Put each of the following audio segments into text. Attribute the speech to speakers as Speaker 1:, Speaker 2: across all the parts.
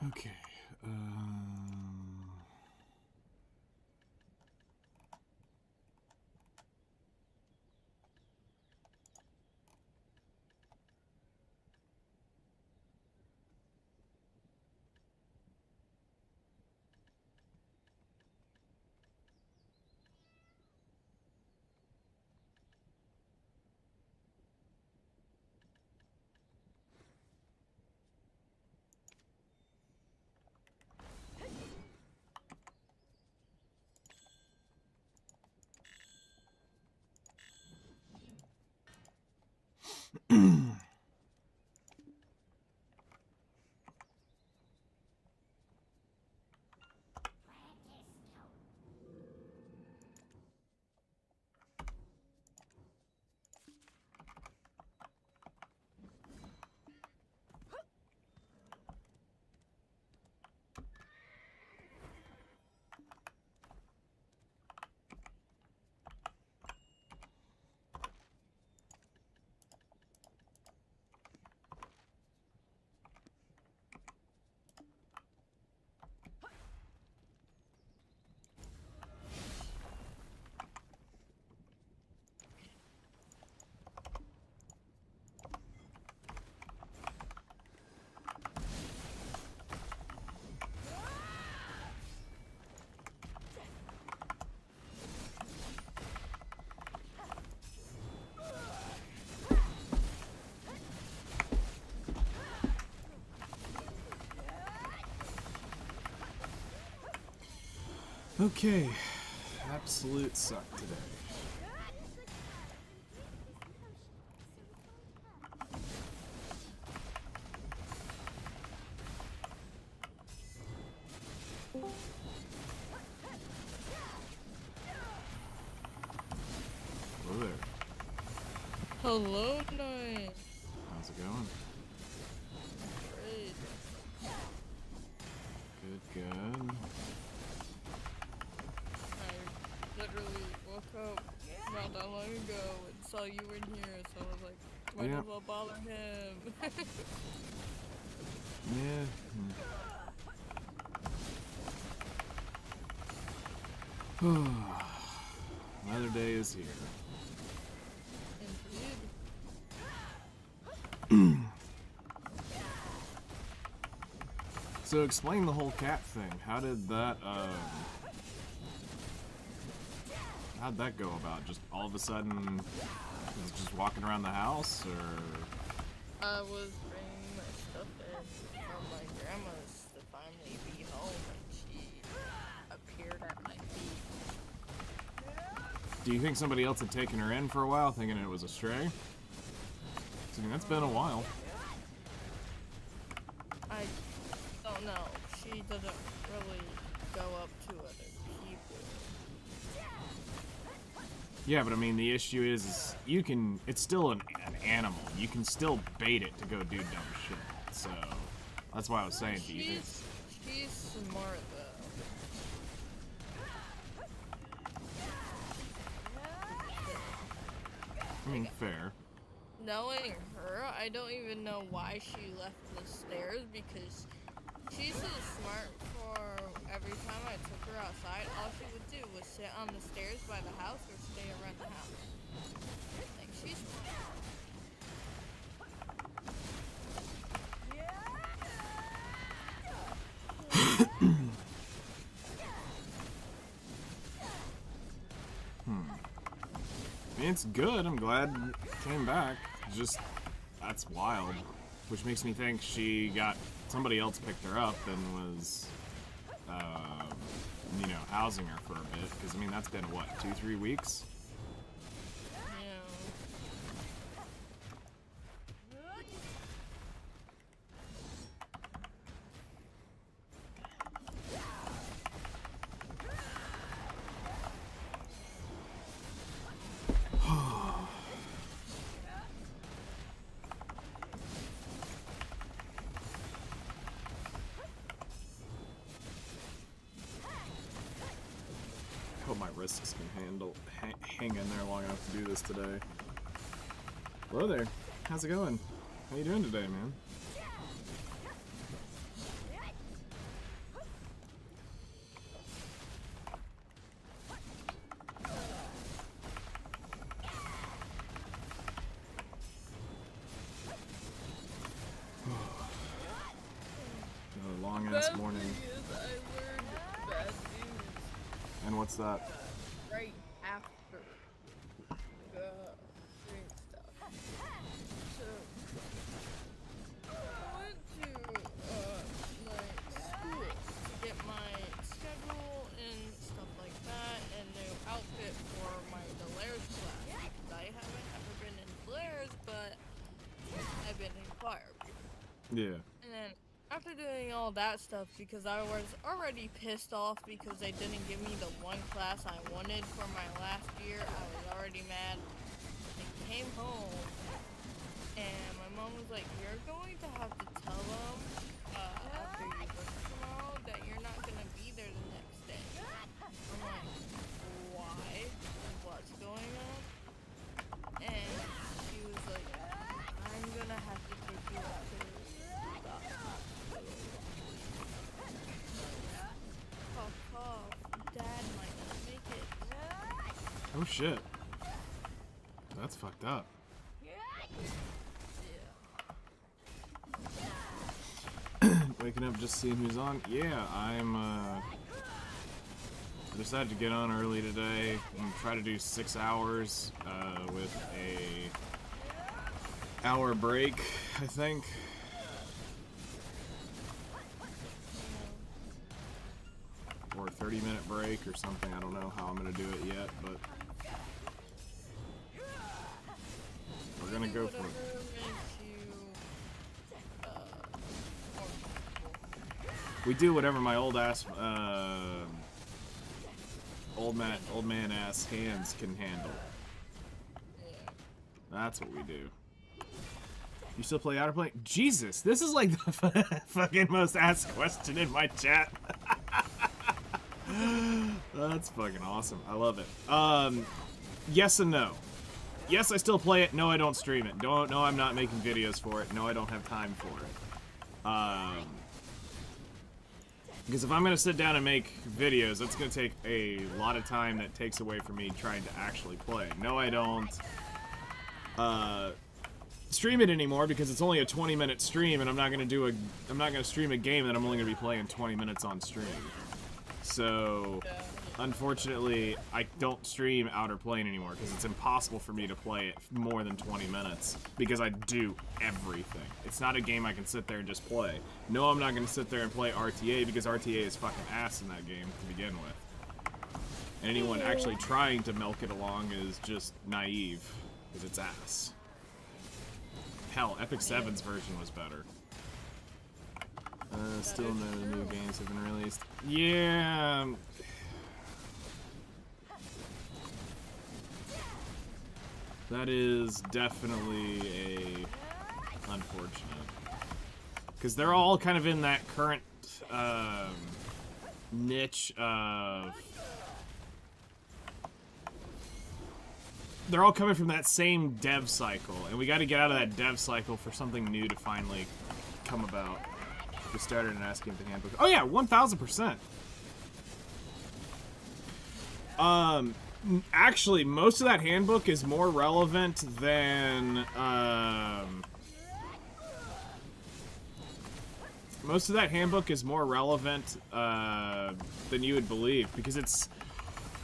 Speaker 1: Okay. Okay, absolute suck today. Hello there.
Speaker 2: Hello, Night.
Speaker 1: How's it going?
Speaker 2: Great.
Speaker 1: Good, good.
Speaker 2: I literally woke up not that long ago and saw you in here, so I was like, might as well bother him.
Speaker 1: Yeah. Another day is here.
Speaker 2: Indeed.
Speaker 1: So explain the whole cat thing. How did that, how'd that go about? Just all of a sudden, was just walking around the house, or?
Speaker 2: I was bringing my stuff in from my grandma's to finally be home, and she appeared at my feet.
Speaker 1: Do you think somebody else had taken her in for a while, thinking it was a stray? I mean, that's been a while.
Speaker 2: I don't know. She doesn't really go up to other people.
Speaker 1: Yeah, but I mean, the issue is you can, it's still an animal. You can still bait it to go do dumb shit. So, that's why I was saying, do you think?
Speaker 2: She's smart, though.
Speaker 1: I mean, fair.
Speaker 2: Knowing her, I don't even know why she left the stairs, because she's so smart. For every time I took her outside, all she would do was sit on the stairs by the house or stay around the house. Like, she's smart.
Speaker 1: I mean, it's good. I'm glad it came back. Just, that's wild. Which makes me think she got, somebody else picked her up and was, you know, housing her for a bit. Because, I mean, that's been, what, 2-3 weeks? Hope my wrists can handle hang in there long enough to do this today. Hello there. How's it going? How you doing today, man? Another long-ass morning.
Speaker 2: I learned bad news
Speaker 1: And what's that?
Speaker 2: right after the stream stuff. So, I went to my school to get my schedule and stuff like that, and new outfit for my Delares class, because I haven't ever been in Delares, but I've been in choir before.
Speaker 1: Yeah.
Speaker 2: And then after doing all that stuff, because I was already pissed off because they didn't give me the one class I wanted for my last year, I was already mad. I came home, and my mom was like, "You're going to have to tell them after you work tomorrow that you're not going to be there the next day." I'm like, "Why? What's going on?" And she was like, "I'm going to have to take you out to the Dad might not make it."
Speaker 1: Oh shit. That's fucked up.
Speaker 2: Yeah.
Speaker 1: Waking up just seeing who's on. Yeah, I decided to get on early today and try to do 6 hours with a hour break, I think. Or a 30-minute break or something. I don't know how I'm gonna do it yet, but we're gonna go for it.
Speaker 2: Whatever makes you, more comfortable.
Speaker 1: We do whatever my old man ass hands can handle.
Speaker 2: Yeah.
Speaker 1: That's what we do. You still play Outer Plane? Jesus, this is like the fucking most asked question in my chat. That's fucking awesome. I love it. Yes and no. Yes, I still play it. No, I don't stream it. No, I'm not making videos for it. No, I don't have time for it. Because if I'm going to sit down and make videos, that's going to take a lot of time that takes away from me trying to actually play. No, I don't stream it anymore because it's only a 20-minute stream, and I'm not going to stream a game that I'm only going to be playing 20 minutes on stream. So, unfortunately, I don't stream Outer Plane anymore because it's impossible for me to play it more than 20 minutes because I do everything. It's not a game I can sit there and just play. No, I'm not going to sit there and play RTA because RTA is fucking ass in that game to begin with. And anyone actually trying to milk it along is just naive because it's ass. Hell, Epic 7's version was better. Still no new games have been released. Yeah. That is definitely a unfortunate. Because they're all kind of in that current niche of... They're all coming from that same dev cycle, and we got to get out of that dev cycle for something new to finally come about. We started and asking the handbook. Oh yeah, 1000%. Actually, most of that handbook is more relevant than than you would believe, because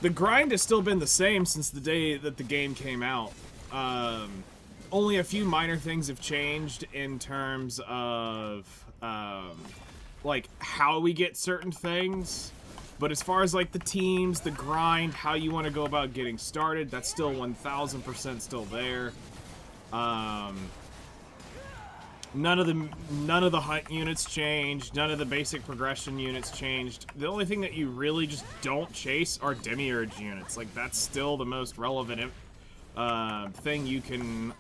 Speaker 1: the grind has still been the same since the day that the game came out. Only a few minor things have changed in terms of like how we get certain things, but as far as like the teams, the grind, how you want to go about getting started, that's still 1000% still there. None of the hunt units changed. None of the basic progression units changed. The only thing that you really just don't chase are demiurge units. Like, that's still the most relevant thing you can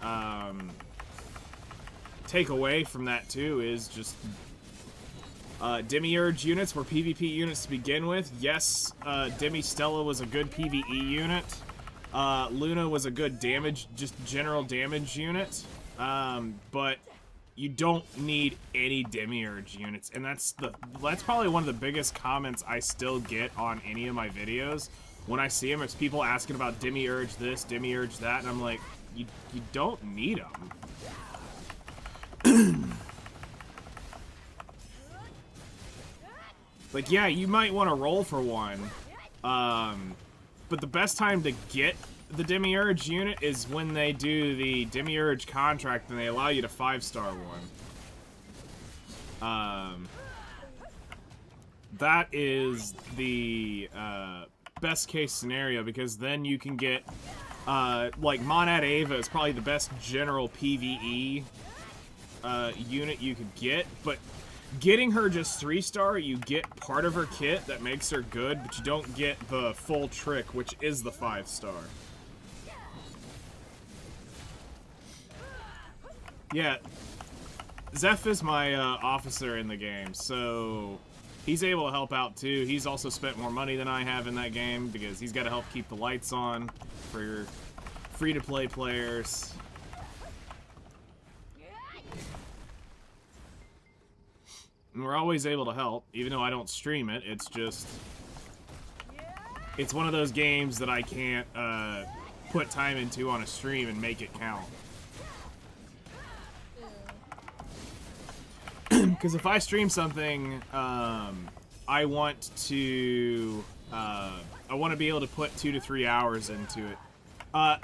Speaker 1: take away from that too, is just Demiurge units were PvP units to begin with. Yes, Demi Stella was a good PvE unit. Luna was a good damage, just general damage unit. But you don't need any Demiurge units, and that's probably one of the biggest comments I still get on any of my videos. When I see them, it's people asking about Demiurge this, Demiurge that, and I'm like, you don't need them. Like, yeah, you might want to roll for one, but the best time to get the Demiurge unit is when they do the Demiurge contract and they allow you to 5-star one. That is the best case scenario, because then you can get, like, Monad Ava is probably the best general PvE unit you could get, but getting her just 3-star, you get part of her kit that makes her good, but you don't get the full trick, which is the 5-star. Yeah, Zeph is my officer in the game, so he's able to help out too. He's also spent more money than I have in that game because he's got to help keep the lights on for free-to-play players. And we're always able to help, even though I don't stream it. It's just, it's one of those games that I can't put time into on a stream and make it count. Because if I stream something, I want to be able to put 2 to 3 hours into it.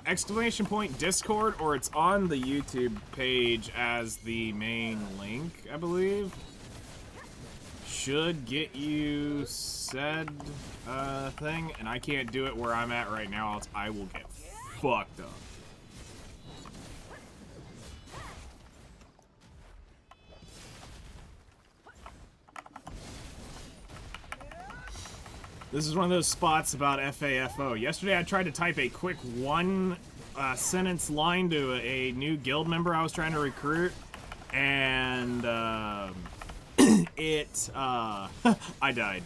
Speaker 1: Exclamation point Discord, or it's on the YouTube page as the main link, I believe. Should get you said thing, and I can't do it where I'm at right now, else I will get fucked up. This is one of those spots about FAFO. Yesterday I tried to type a quick one-sentence line to a new guild member I was trying to recruit, and I died.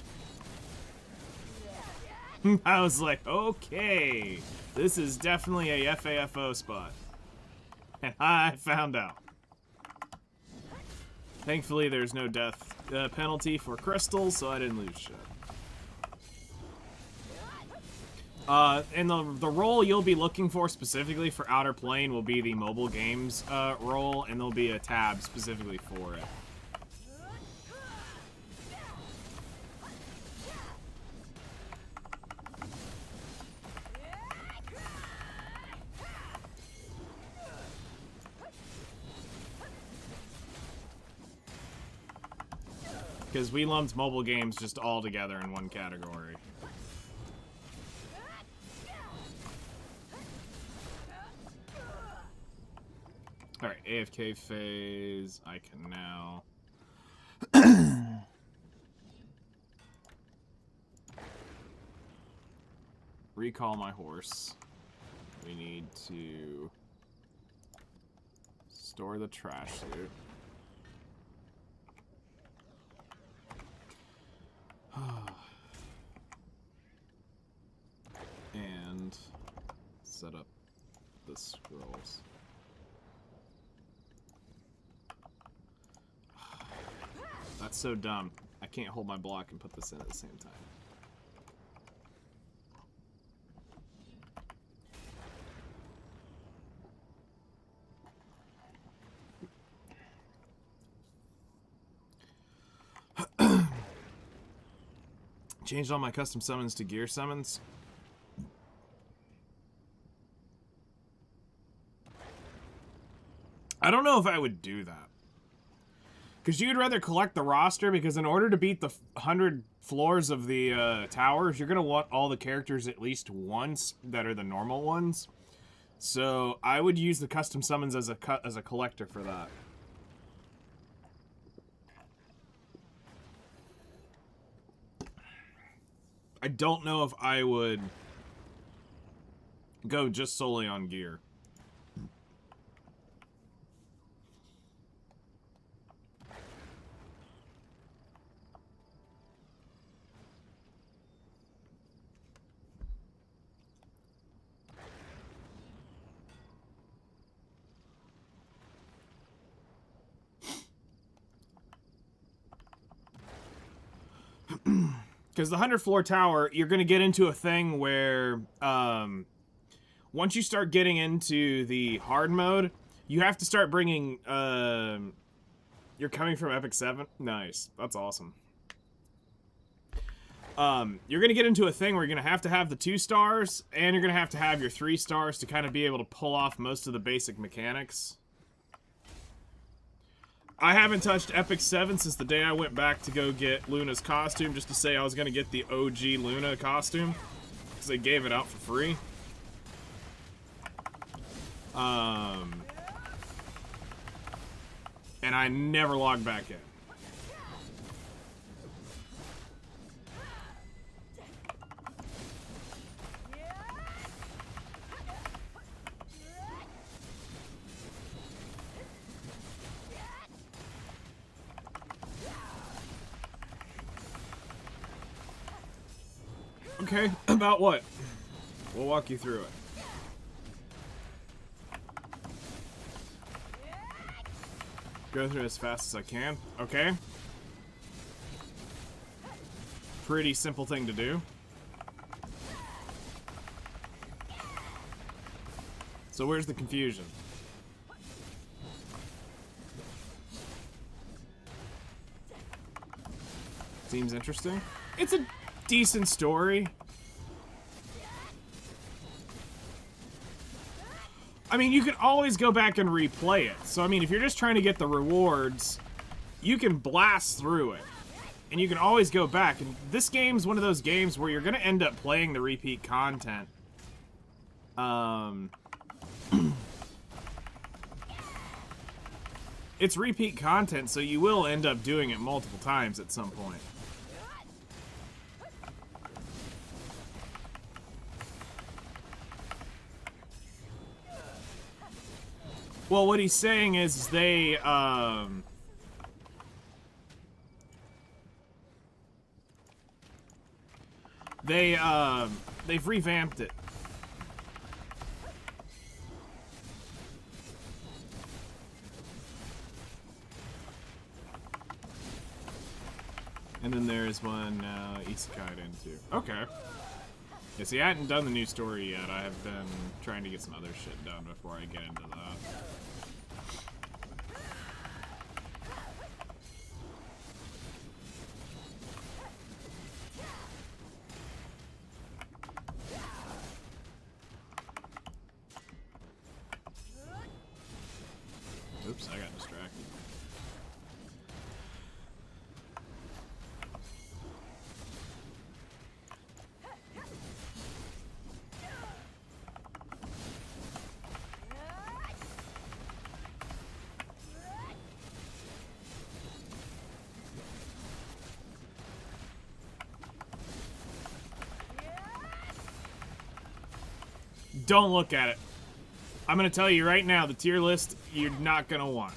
Speaker 1: I was like, okay, this is definitely a FAFO spot. And I found out. Thankfully there's no death penalty for crystals, so I didn't lose shit. And the role you'll be looking for specifically for Outer Plane will be the mobile games role, and there'll be a tab specifically for it. Because we lumped mobile games just all together in one category. Alright, AFK phase. I can now... recall my horse. We need to store the trash loot. And set up the scrolls. That's so dumb. I can't hold my block and put this in at the same time. Changed all my custom summons to gear summons. I don't know if I would do that. Because you'd rather collect the roster, because in order to beat the 100 floors of the towers, you're going to want all the characters at least once that are the normal ones. So I would use the custom summons as a collector for that. I don't know if I would go just solely on gear. Because the 100th floor tower, you're going to get into a thing where once you start getting into the hard mode, you have to start bringing... you're coming from Epic 7? Nice. That's awesome. You're going to get into a thing where you're going to have the 2 stars, and you're going to have your 3 stars to kind of be able to pull off most of the basic mechanics. I haven't touched Epic 7 since the day I went back to go get Luna's costume, just to say I was going to get the OG Luna costume, because they gave it out for free. And I never logged back in. Okay, about what? We'll walk you through it. Go through as fast as I can. Okay. Pretty simple thing to do. So where's the confusion? Seems interesting. It's a decent story. I mean, you can always go back and replay it. So, I mean, if you're just trying to get the rewards, you can blast through it. And you can always go back. And this game's one of those games where you're going to end up playing the repeat content. It's repeat content, so you will end up doing it multiple times at some point. Well, what he's saying is they've revamped it. And then there's one isekai'd into. Okay. Yeah, see, I hadn't done the new story yet. I have been trying to get some other shit done before I get into that. Oops, I got distracted. Don't look at it. I'm gonna tell you right now, the tier list you're not gonna want.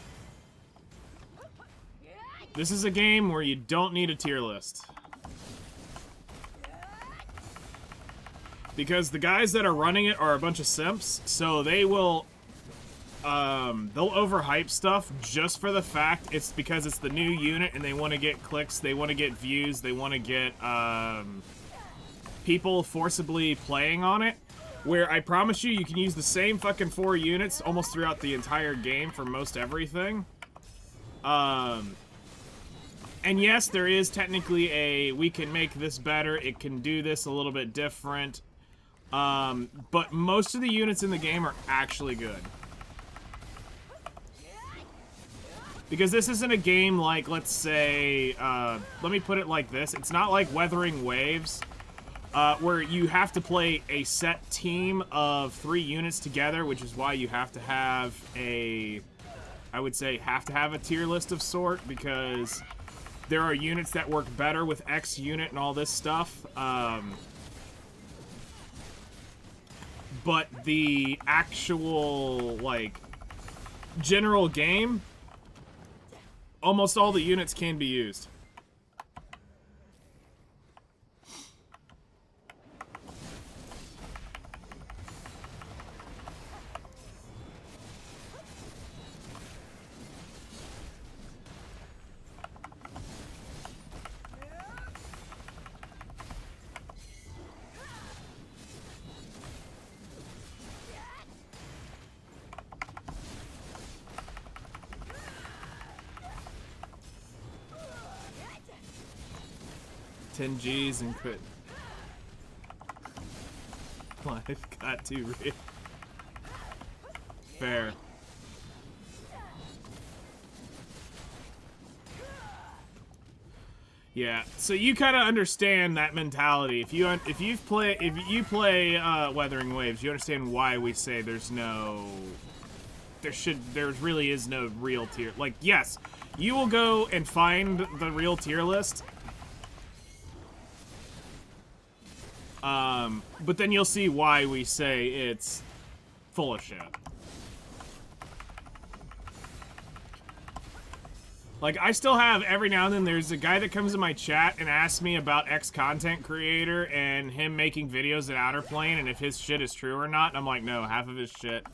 Speaker 1: This is a game where you don't need a tier list. Because the guys that are running it are a bunch of simps, so they will, they'll overhype stuff just for the fact it's because it's the new unit and they want to get clicks, they want to get views, they want to get, people forcibly playing on it. Where I promise you, you can use the same fucking 4 units almost throughout the entire game for most everything. And yes, there is technically a, we can make this better, it can do this a little bit different. But most of the units in the game are actually good. Because this isn't a game like, let's say, let me put it like this. It's not like Weathering Waves, where you have to play a set team of 3 units together, which is why you have to have a, I would say, have to have a tier list of sort, because there are units that work better with X unit and all this stuff. But the actual, like, general game, almost all the units can be used. 10 G's and quit. Life got too real. Fair. Yeah, so you kind of understand that mentality. If you play Weathering Waves, you understand why we say there really is no real tier. Like, yes, you will go and find the real tier list. But then you'll see why we say it's full of shit. Like, I still have, every now and then, there's a guy that comes in my chat and asks me about X content creator and him making videos at Outer Plane and if his shit is true or not. And I'm like, no, half of his shit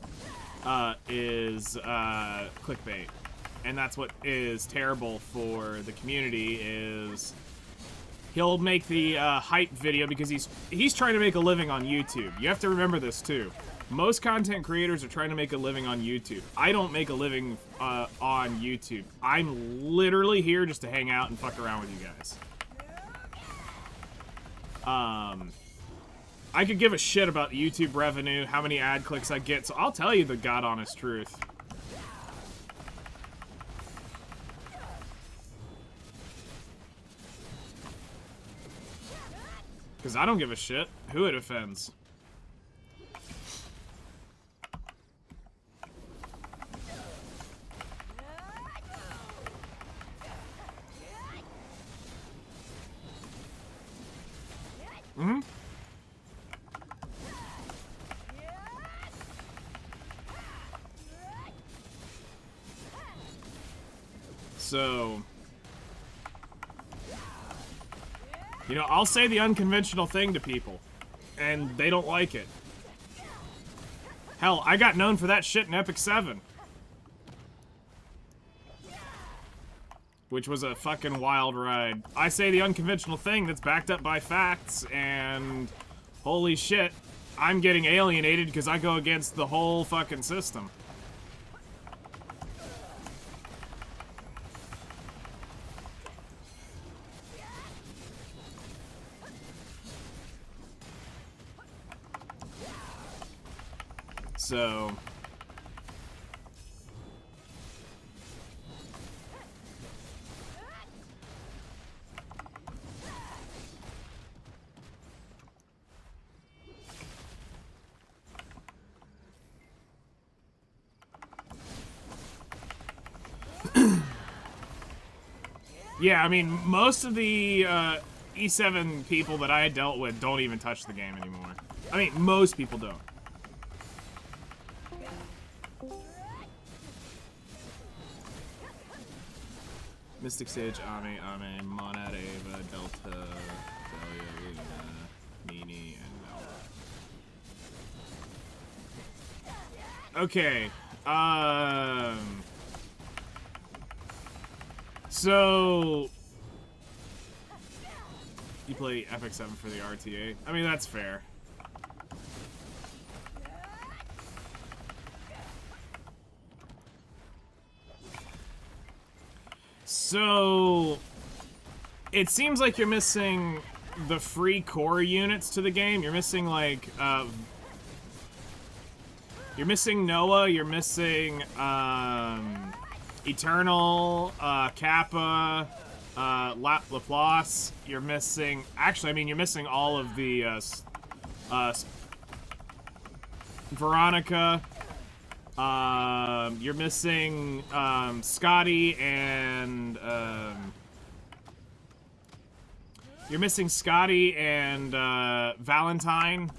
Speaker 1: is clickbait. And that's what is terrible for the community is he'll make the hype video because he's trying to make a living on YouTube. You have to remember this, too. Most content creators are trying to make a living on YouTube. I don't make a living on YouTube. I'm literally here just to hang out and fuck around with you guys. I could give a shit about YouTube revenue, how many ad clicks I get, so I'll tell you the god honest truth. Because I don't give a shit who it offends. Mm-hmm. So, you know, I'll say the unconventional thing to people, and they don't like it. Hell, I got known for that shit in Epic 7. Which was a fucking wild ride. I say the unconventional thing that's backed up by facts, and holy shit, I'm getting alienated because I go against the whole fucking system. So... yeah, I mean, most of the E7 people that I dealt with don't even touch the game anymore. I mean, most people don't. Mystic Sage, Ame, Monad, Ava, Delta, Delia, Luna, Nini, and Nala. Okay, so you play Epic 7 for the RTA? I mean, that's fair. So, it seems like you're missing the free core units to the game. You're missing, like, you're missing Noah, you're missing, Eternal, Kappa, Laplace, you're missing, actually, I mean, you're missing all of the, Veronica, you're missing, Scotty and, you're missing Scotty and, Valentine.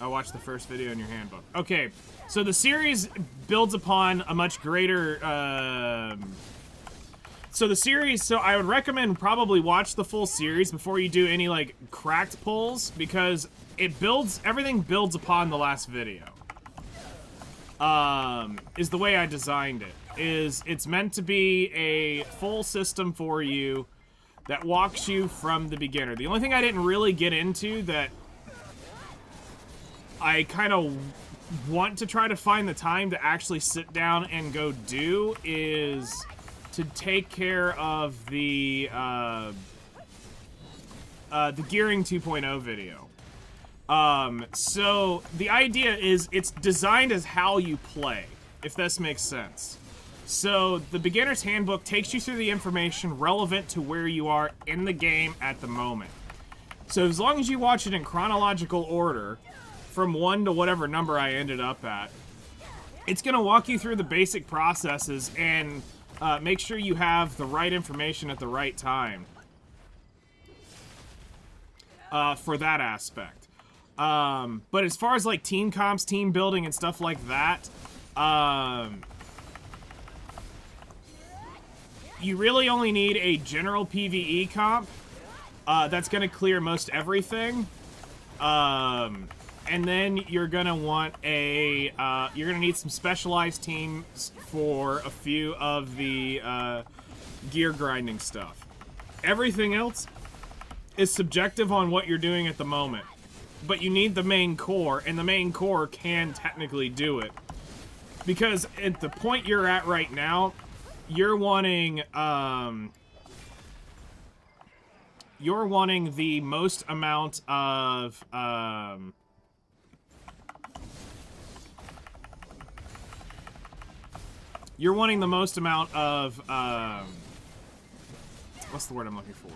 Speaker 1: I watched the first video in your handbook. Okay, so the series builds upon a much greater, so I would recommend probably watch the full series before you do any, like, cracked pulls, because everything builds upon the last video. Is the way I designed it. It's meant to be a full system for you that walks you from the beginner. The only thing I didn't really get into that I kind of want to try to find the time to actually sit down and go do is to take care of the Gearing 2.0 video. So the idea is it's designed as how you play, if this makes sense. So the beginner's handbook takes you through the information relevant to where you are in the game at the moment. So as long as you watch it in chronological order, from 1 to whatever number I ended up at, it's going to walk you through the basic processes and make sure you have the right information at the right time for that aspect. But as far as like team comps, team building, and stuff like that, you really only need a general PvE comp that's going to clear most everything. And then you're gonna want a, you're gonna need some specialized teams for a few of the gear grinding stuff. Everything else is subjective on what you're doing at the moment. But you need the main core, and the main core can technically do it. Because at the point you're at right now, you're wanting the most amount of, you're wanting the most amount of, what's the word I'm looking for?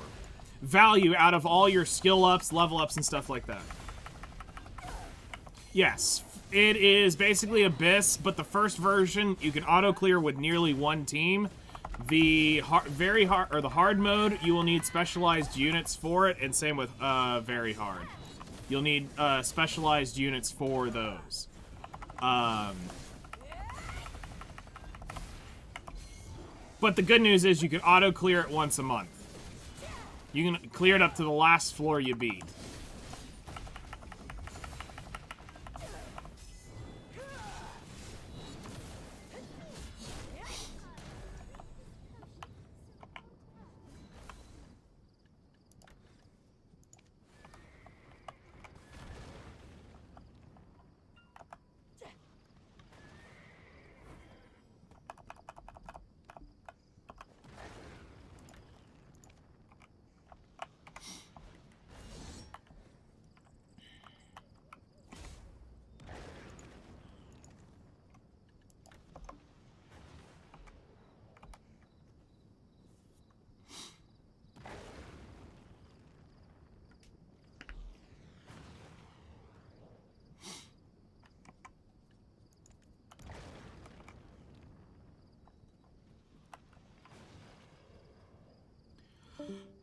Speaker 1: Value out of all your skill ups, level ups, and stuff like that. Yes, it is basically Abyss, but the first version, you can auto-clear with nearly one team. The hard mode, you will need specialized units for it, and same with very hard. You'll need specialized units for those. But the good news is you can auto-clear it once a month. You can clear it up to the last floor you beat.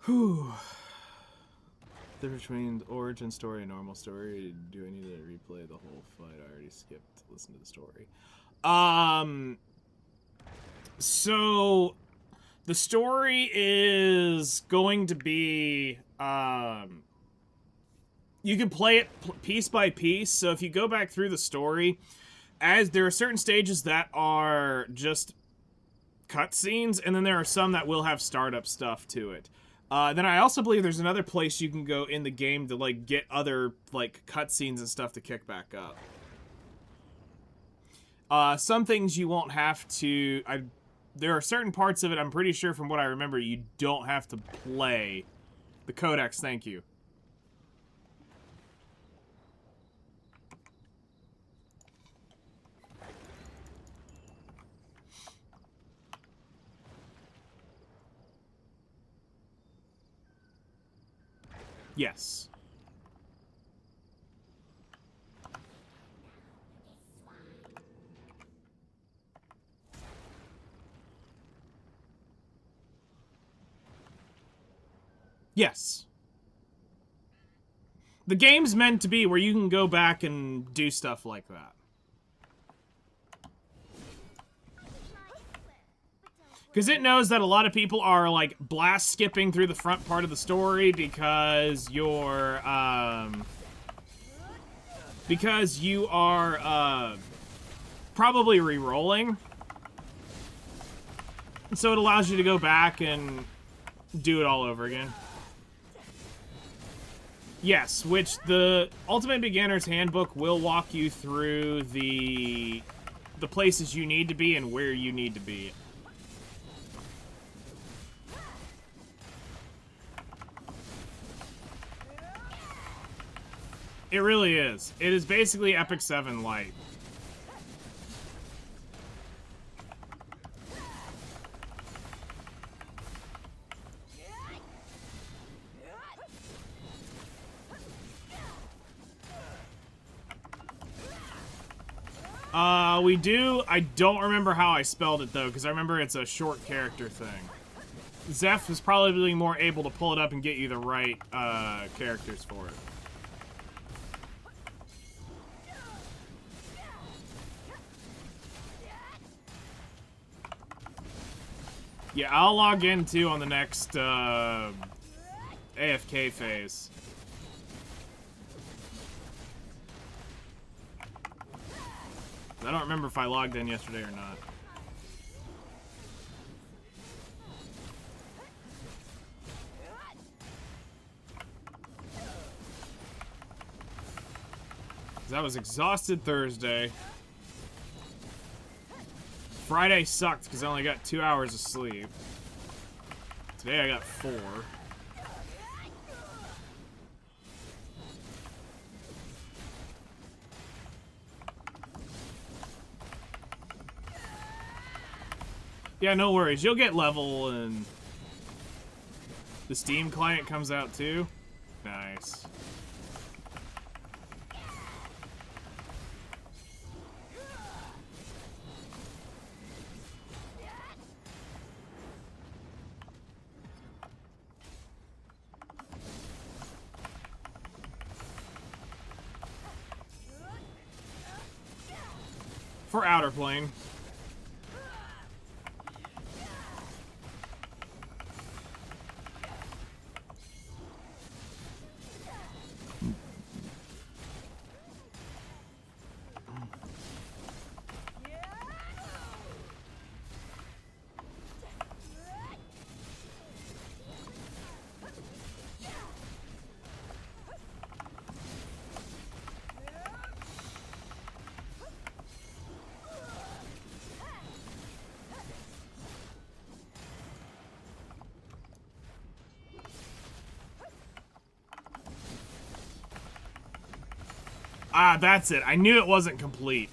Speaker 1: Whew. The difference between the origin story and normal story. Do I need to replay the whole fight? I already skipped to listen to the story. So the story is going to be, you can play it piece by piece. So if you go back through the story, as there are certain stages that are just cutscenes, and then there are some that will have startup stuff to it. Then I also believe there's another place you can go in the game to, like, get other, like, cutscenes and stuff to kick back up. Some things you won't have to... there are certain parts of it, I'm pretty sure from what I remember, you don't have to play. The codex, thank you. Yes. Yes. The game's meant to be where you can go back and do stuff like that. Because it knows that a lot of people are, like, blast skipping through the front part of the story because you're, because you are, probably re-rolling. So it allows you to go back and do it all over again. Yes, which the Ultimate Beginner's Handbook will walk you through the places you need to be and where you need to be. It really is. It is basically Epic 7 Lite. We do. I don't remember how I spelled it, though, because I remember it's a short character thing. Zeph is probably more able to pull it up and get you the right characters for it. Yeah, I'll log in, too, on the next AFK phase. I don't remember if I logged in yesterday or not. I was exhausted Thursday. Friday sucked because I only got 2 hours of sleep. Today I got 4. Yeah, no worries. You'll get level, and the Steam client comes out too. Nice. For Outer Plane. Ah, that's it. I knew it wasn't complete.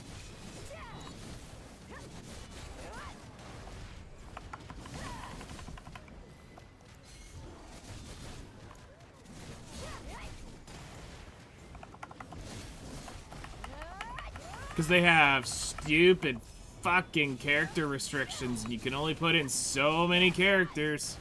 Speaker 1: Because they have stupid fucking character restrictions, and you can only put in so many characters.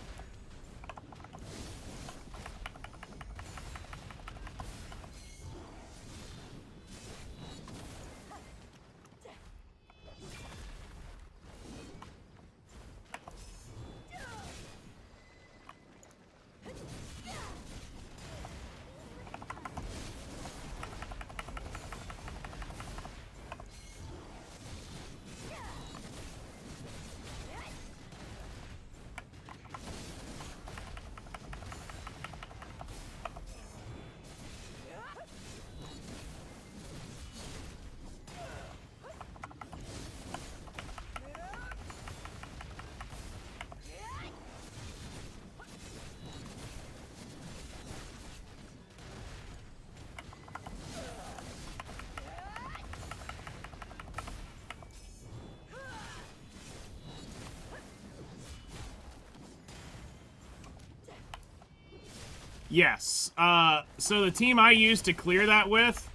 Speaker 1: Yes. So the team I use to clear that with,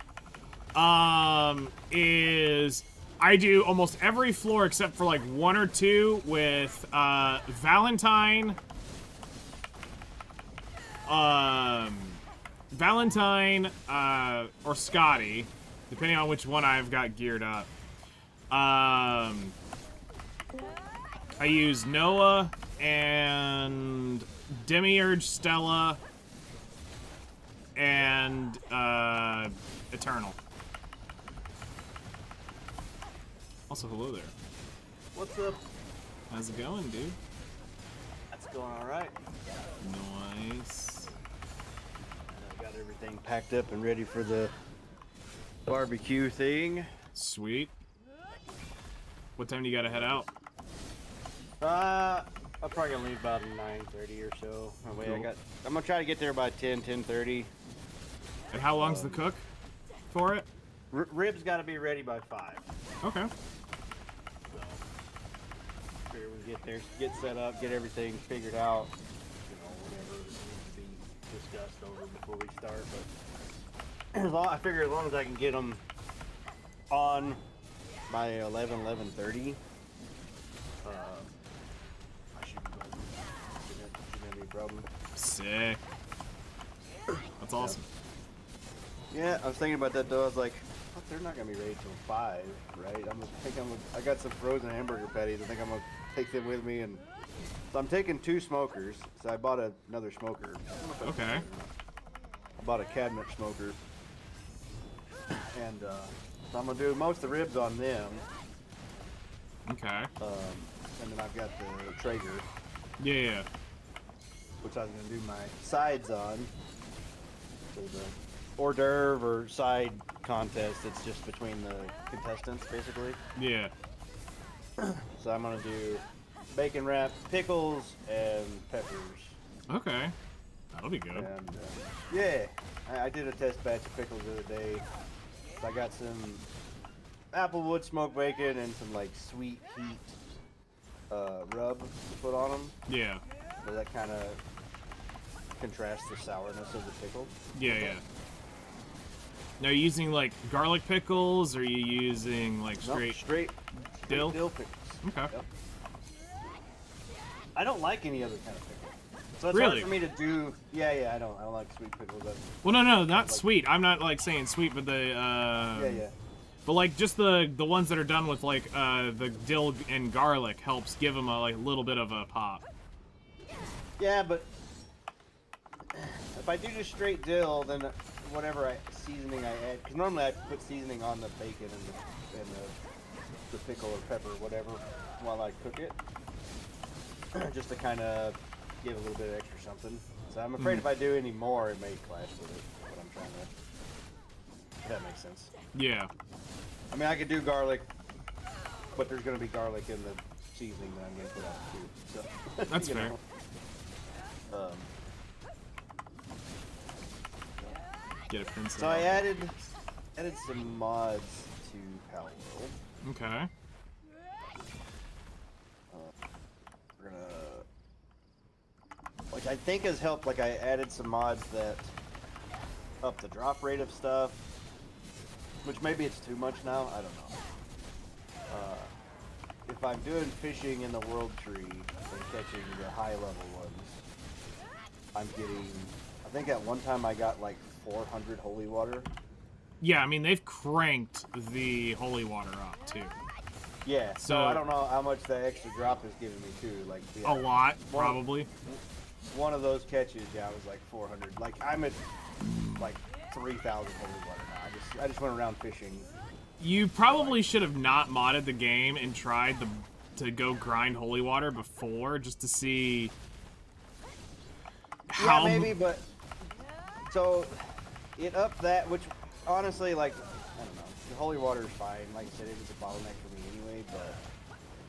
Speaker 1: is I do almost every floor except for like 1 or 2 with, Valentine, or Scotty, depending on which one I've got geared up. I use Noah and Demiurge, Stella, and Eternal. Also, hello there.
Speaker 3: What's up?
Speaker 1: How's it going, dude?
Speaker 3: That's going all right.
Speaker 1: Nice.
Speaker 3: I got everything everything packed up and ready for the barbecue thing.
Speaker 1: Sweet. What time do you gotta head out?
Speaker 3: I'm probably gonna leave about 9:30 or so. That way
Speaker 1: Cool.
Speaker 3: I'm gonna try to get there by 10:30.
Speaker 1: And how long's the cook for it?
Speaker 3: Ribs got to be ready by 5.
Speaker 1: Okay.
Speaker 3: So, figure we get there, get set up, get everything figured out. You know, whatever needs to be discussed over before we start. But I figure as long as I can get them on by 11:30, I should be good. Shouldn't have any problem.
Speaker 1: Sick. That's awesome.
Speaker 3: Yeah, I was thinking about that though. I was like, "Fuck, they're not gonna be ready till 5, right? I got some frozen hamburger patties. I think I'm gonna take them with me, and so I'm taking 2 smokers. So I bought another smoker.
Speaker 1: Okay.
Speaker 3: I bought a cabinet smoker, and so I'm gonna do most of the ribs on them.
Speaker 1: Okay.
Speaker 3: And then I've got the Traeger,
Speaker 1: Yeah.
Speaker 3: which I was gonna do my sides on. So the hors d'oeuvre or side contest, it's just between the contestants basically.
Speaker 1: Yeah.
Speaker 3: So I'm gonna do bacon wrap, pickles, and peppers.
Speaker 1: Okay. That'll be good.
Speaker 3: And yeah, I did a test batch of pickles the other day. So I got some applewood smoked bacon and some like sweet heat rub to put on them.
Speaker 1: Yeah.
Speaker 3: So that kind of contrasts the sourness of the pickle.
Speaker 1: Yeah. Now, are you using like garlic pickles, or are you using like straight dill?
Speaker 3: Dill pickles.
Speaker 1: Okay.
Speaker 3: Yep. I don't like any other kind of pickle. So it's
Speaker 1: Really?
Speaker 3: hard for me to do. Yeah, I don't like sweet pickles.
Speaker 1: Well, no, not sweet. I'm not like saying sweet, but the
Speaker 3: Yeah.
Speaker 1: But like just the ones that are done with like the dill and garlic helps give them a like little bit of a pop.
Speaker 3: Yeah, but if I do just straight dill, then whatever seasoning I add, because normally I put seasoning on the bacon and the pickle or pepper or whatever while I cook it, just to kind of give a little bit of extra something. So I'm afraid if I do any more, it may clash with it. What I'm trying to. If that makes sense.
Speaker 1: Yeah.
Speaker 3: I mean, I could do garlic, but there's going to be garlic in the seasoning that I'm going to put on too. So
Speaker 1: That's fair. Get a pencil.
Speaker 3: So I added some mods to Pal World.
Speaker 1: Okay.
Speaker 3: We're gonna, which I think has helped. Like I added some mods that up the drop rate of stuff, which maybe it's too much now. I don't know. If I'm doing fishing in the world tree and catching the high level ones, I'm getting. I think at one time I got like 400 holy water.
Speaker 1: Yeah, I mean they've cranked the holy water up too.
Speaker 3: Yeah, so I don't know how much that extra drop is giving me too. Like
Speaker 1: a lot, probably.
Speaker 3: One of those catches, yeah, was like 400. Like I'm at like 3,000 holy water now. I just went around fishing.
Speaker 1: You probably should have not modded the game and tried to go grind holy water before, just to see how.
Speaker 3: Yeah, maybe, but so it upped that, which honestly, like, I don't know, the holy water is fine. Like I said, it was a bottleneck for me anyway, but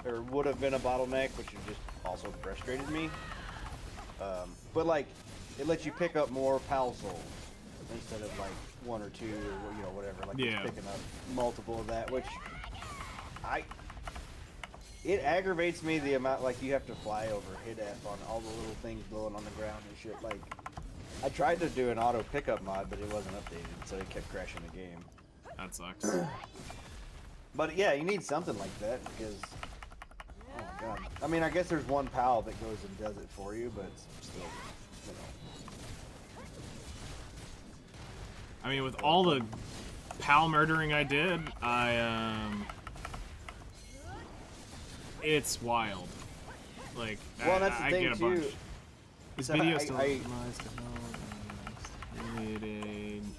Speaker 3: there would have been a bottleneck, which just also frustrated me. But like, it lets you pick up more pal souls instead of like 1 or 2 or whatever. Like just picking up multiple of that, which it aggravates me the amount like you have to fly over hit F on all the little things blowing on the ground and shit. Like I tried to do an auto pickup mod, but it wasn't updated, so it kept crashing the game.
Speaker 1: That sucks.
Speaker 3: But yeah, you need something like that because, oh my god. I mean, I guess there's one pal that goes and does it for you, but it's still,
Speaker 1: I mean, with all the pal murdering I did, it's wild. Like,
Speaker 3: well, that's the
Speaker 1: I
Speaker 3: thing
Speaker 1: get a
Speaker 3: too.
Speaker 1: bunch. This
Speaker 3: So
Speaker 1: video still optimized to help. Creating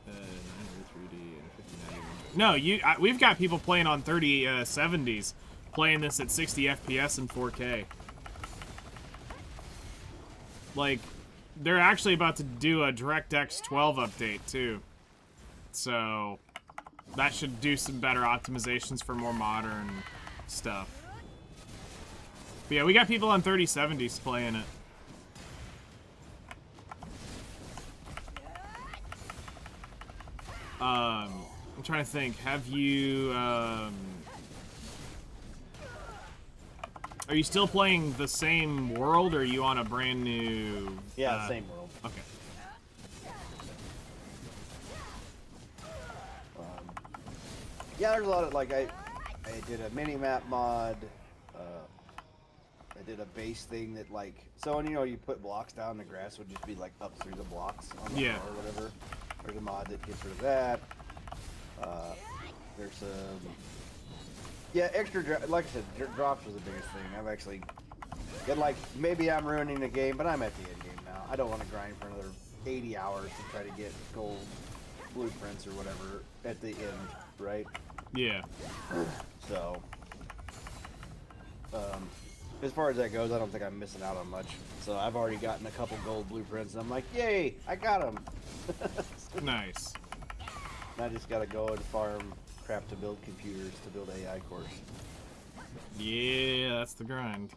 Speaker 1: 3D and 5090. No, we've got people playing on 3070s, playing this at 60 FPS and 4K. Like, they're actually about to do a DirectX 12 update too. So that should do some better optimizations for more modern stuff. But yeah, we got people on 3070s playing it. I'm trying to think. Have you are you still playing the same world, or are you on a brand new?
Speaker 3: Yeah, same world.
Speaker 1: Okay.
Speaker 3: Yeah, there's a lot of like I did a mini map mod. I did a base thing that like when you put blocks down, the grass would just be like up through the blocks on the floor or whatever. There's a mod that gets rid of that. There's extra like I said, drops was the biggest thing. I've actually like maybe I'm ruining the game, but I'm at the end game now. I don't want to grind for another 80 hours to try to get gold blueprints or whatever at the end, right?
Speaker 1: Yeah.
Speaker 3: So, as far as that goes, I don't think I'm missing out on much. So I've already gotten a couple gold blueprints, and I'm like, yay, I got them.
Speaker 1: Nice.
Speaker 3: And I just gotta go and farm crap to build computers to build AI cores.
Speaker 1: Yeah, that's the grind.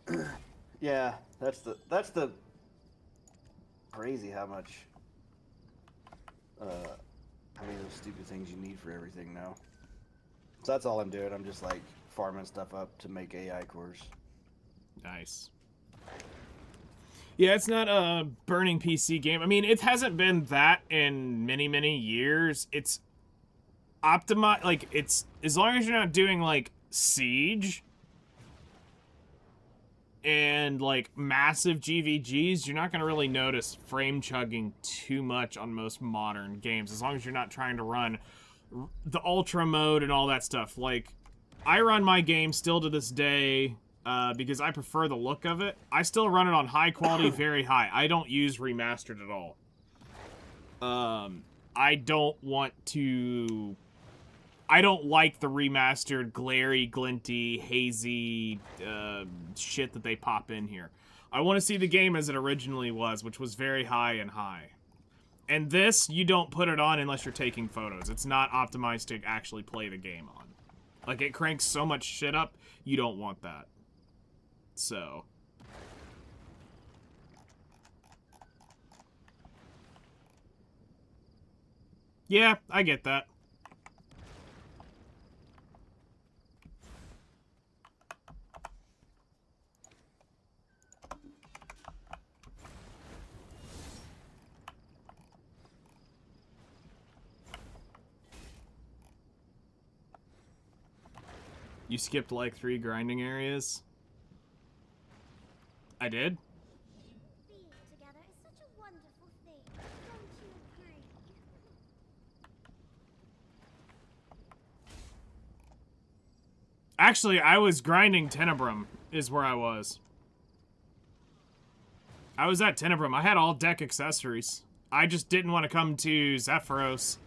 Speaker 3: Yeah, that's the crazy how much how many of those stupid things you need for everything now. So that's all I'm doing. I'm just like farming stuff up to make AI cores.
Speaker 1: Nice. Yeah, it's not a burning PC game. I mean, it hasn't been that in many, many years. It's optimized, like, it's, as long as you're not doing, like, Siege and, like, massive GVGs, you're not going to really notice frame chugging too much on most modern games, as long as you're not trying to run the ultra mode and all that stuff. Like, I run my game still to this day, because I prefer the look of it. I still run it on high quality, very high. I don't use remastered at all. I don't like the remastered, glary, glinty, hazy shit that they pop in here. I want to see the game as it originally was, which was very high and high. And this, you don't put it on unless you're taking photos. It's not optimized to actually play the game on. Like, it cranks so much shit up, you don't want that. So... yeah, I get that. You skipped like 3 grinding areas? I did?
Speaker 4: Being together is such a wonderful thing. Don't you agree?
Speaker 1: Actually, I was grinding Tenebrum, is where I was. I was at Tenebrum. I had all deck accessories. I just didn't want to come to Zephyros,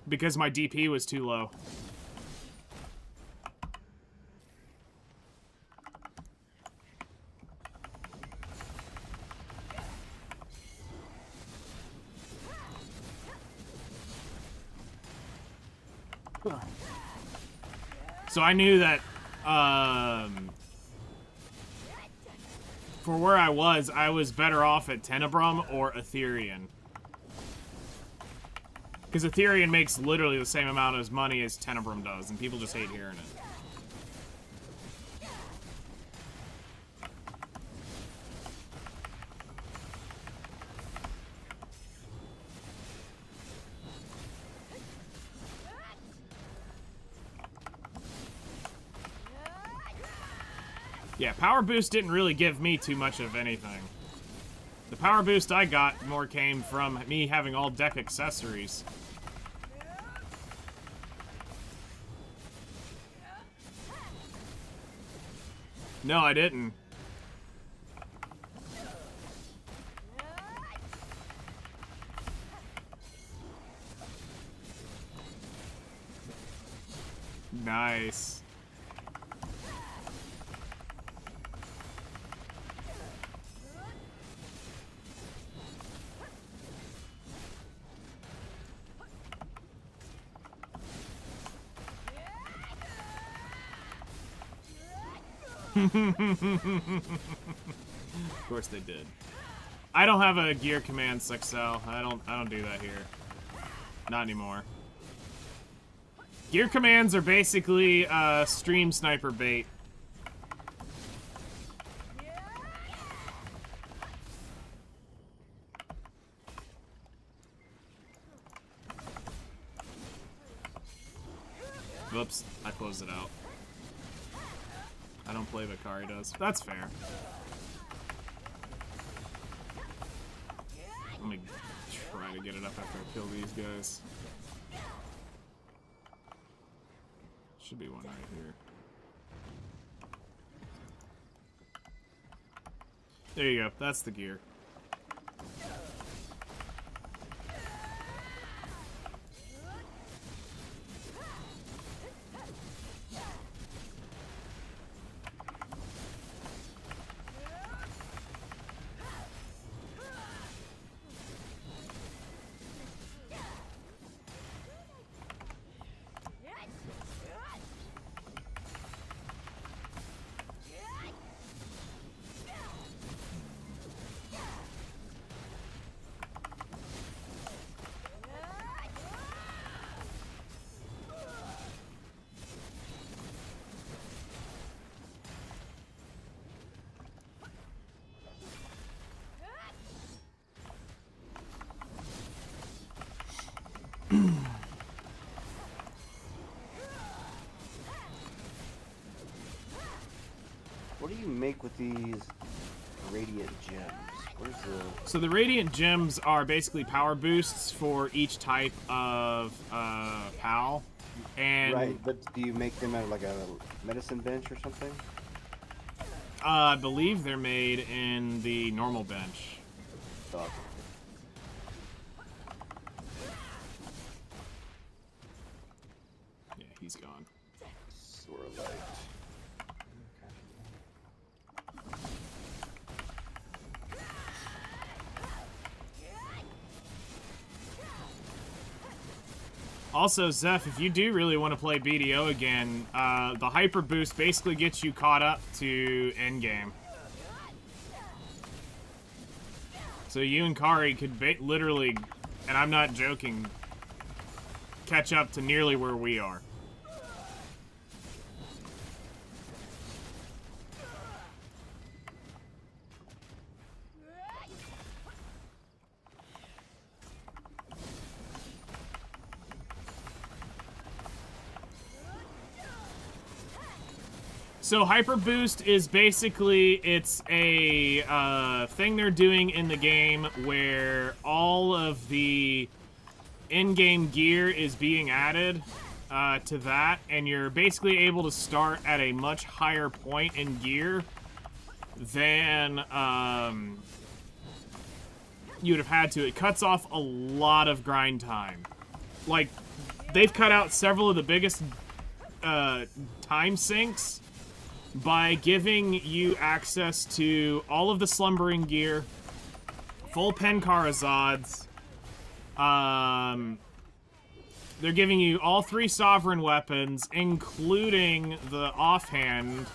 Speaker 1: because my DP was too low. So I knew that, for where I was better off at Tenebrum or Ethereum. Because Ethereum makes literally the same amount of money as Tenebrum does, and people just hate hearing it. Yeah, Power Boost didn't really give me too much of anything. The Power Boost I got more came from me having all deck accessories. No, I didn't. Nice. Of course they did. I don't have a gear command, Sexel. I don't do that here. Not anymore. Gear commands are basically stream sniper bait. Whoops, I closed it out. I don't play, but Kari does. That's fair. Let me try to get it up after I kill these guys. Should be one right here. There you go. That's the gear.
Speaker 3: What do you make with these radiant gems? Where's the...
Speaker 1: So the radiant gems are basically power boosts for each type of PAL. And
Speaker 3: Right, but do you make them out of like a medicine bench or something?
Speaker 1: I believe they're made in the normal bench.
Speaker 3: Oh.
Speaker 1: Yeah, he's gone.
Speaker 3: Sort of light.
Speaker 1: Also, Zeph, if you do really want to play BDO again, the Hyper Boost basically gets you caught up to endgame. So you and Kari could literally, and I'm not joking, catch up to nearly where we are. So Hyper Boost is basically, it's a thing they're doing in the game where all of the in-game gear is being added to that, and you're basically able to start at a much higher point in gear than you would have had to. It cuts off a lot of grind time. Like, they've cut out several of the biggest time sinks by giving you access to all of the slumbering gear, full Pencharazads. They're giving you all 3 sovereign weapons, including the offhand,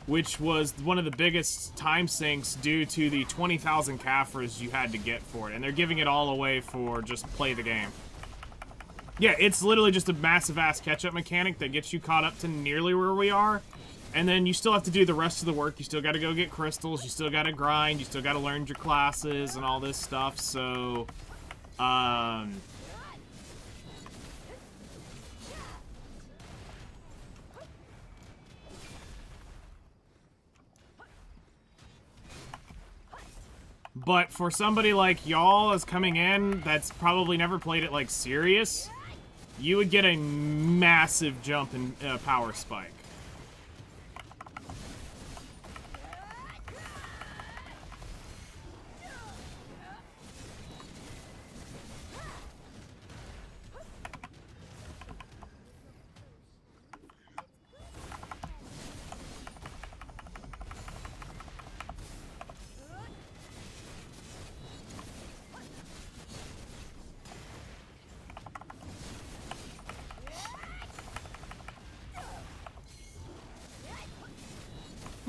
Speaker 1: which was one of the biggest time sinks due to the 20,000 Caphras you had to get for it. And they're giving it all away for just play the game. Yeah, it's literally just a massive ass catch-up mechanic that gets you caught up to nearly where we are. And then you still have to do the rest of the work. You still got to go get crystals. You still got to grind. You still got to learn your classes and all this stuff. So, but for somebody like y'all that's coming in that's probably never played it like serious, you would get a massive jump in power spike.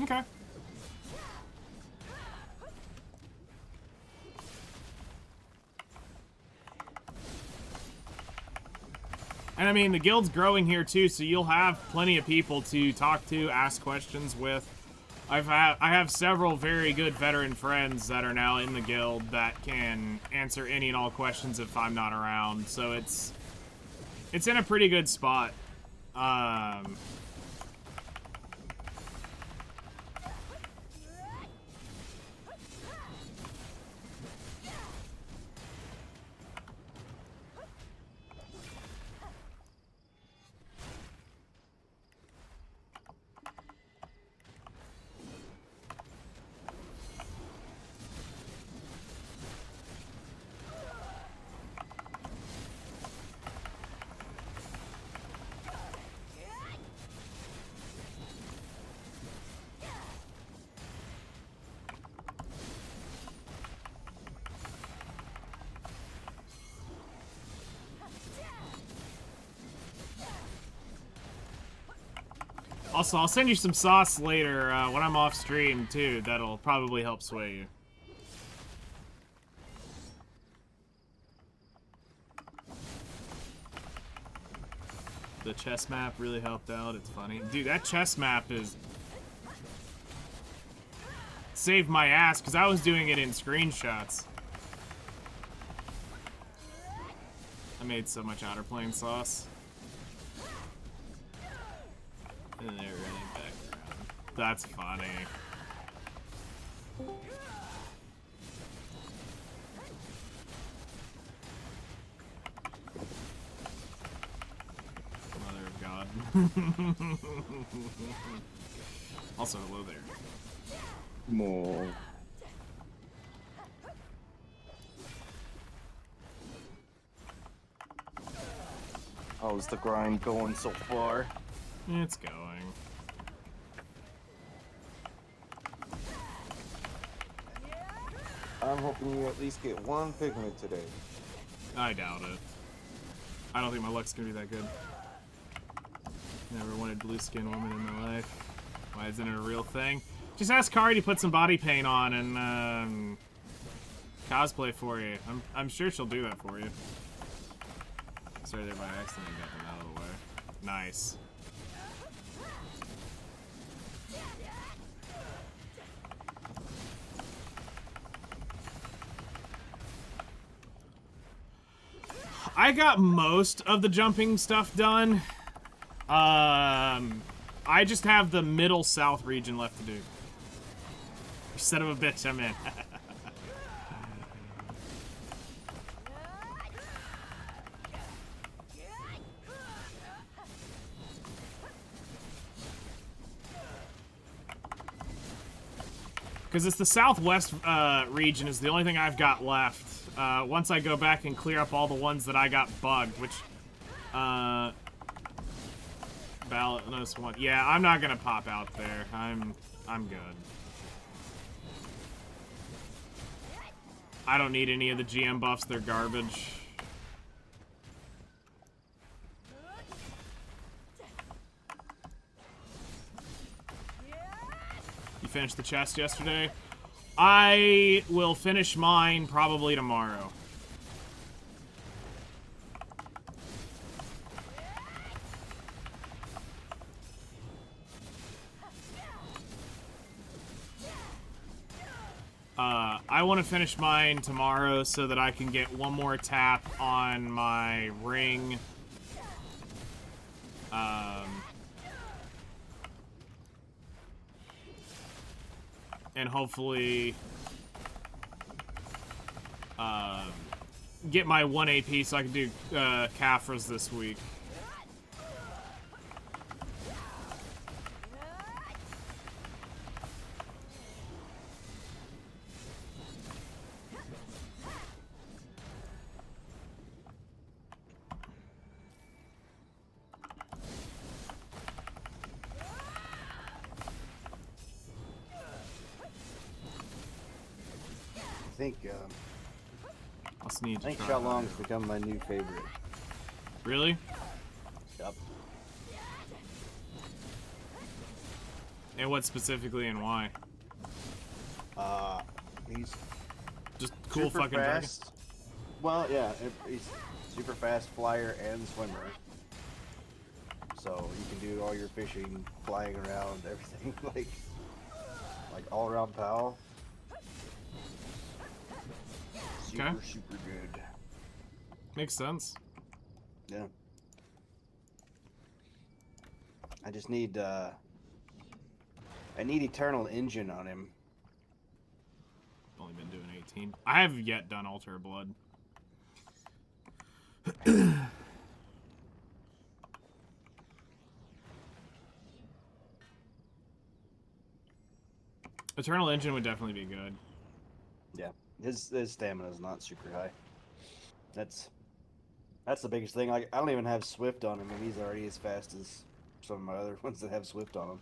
Speaker 1: Okay. And I mean, the guild's growing here too, so you'll have plenty of people to talk to, ask questions with. I have several very good veteran friends that are now in the guild that can answer any and all questions if I'm not around. So it's in a pretty good spot. Also, I'll send you some sauce later when I'm off stream, too. That'll probably help sway you. The chess map really helped out. It's funny. Dude, that chess map is... saved my ass, because I was doing it in screenshots. I made so much outer plane sauce. And they're running back around. That's funny. Mother of God. Also, hello there.
Speaker 5: More. How's the grind going so far?
Speaker 1: It's going.
Speaker 5: I'm hoping you at least get one pigment today.
Speaker 1: I doubt it. I don't think my luck's gonna be that good. Never wanted blue skin woman in my life. Why isn't it a real thing? Just ask Kari to put some body paint on and cosplay for you. I'm sure she'll do that for you. Sorry there by accident, got them out of the way. Nice. I got most of the jumping stuff done. I just have the middle south region left to do. You son of a bitch, I'm in. Because it's the southwest region is the only thing I've got left. Once I go back and clear up all the ones that I got bugged, which, ballot notice one. Yeah, I'm not gonna pop out there. I'm good. I don't need any of the GM buffs. They're garbage. You finished the chest yesterday? I will finish mine probably tomorrow. I want to finish mine tomorrow so that I can get one more tap on my ring. And hopefully get my 1 AP so I can do Caphras this week.
Speaker 3: I think Shalong's become my new favorite.
Speaker 1: Really?
Speaker 3: Yep.
Speaker 1: And what specifically and why?
Speaker 3: He's
Speaker 1: Just cool
Speaker 3: super
Speaker 1: fucking dragon.
Speaker 3: fast. Well, yeah, he's super fast flyer and swimmer. So you can do all your fishing, flying around, everything like all around pal. Super,
Speaker 1: Okay.
Speaker 3: super good.
Speaker 1: Makes sense.
Speaker 3: Yeah. I just need I need Eternal Engine on him.
Speaker 1: Only been doing 18. I have yet done Altar of Blood. Eternal Engine would definitely be good.
Speaker 3: Yeah. His stamina is not super high. That's the biggest thing. Like I don't even have Swift on him, and he's already as fast as some of my other ones that have Swift on them.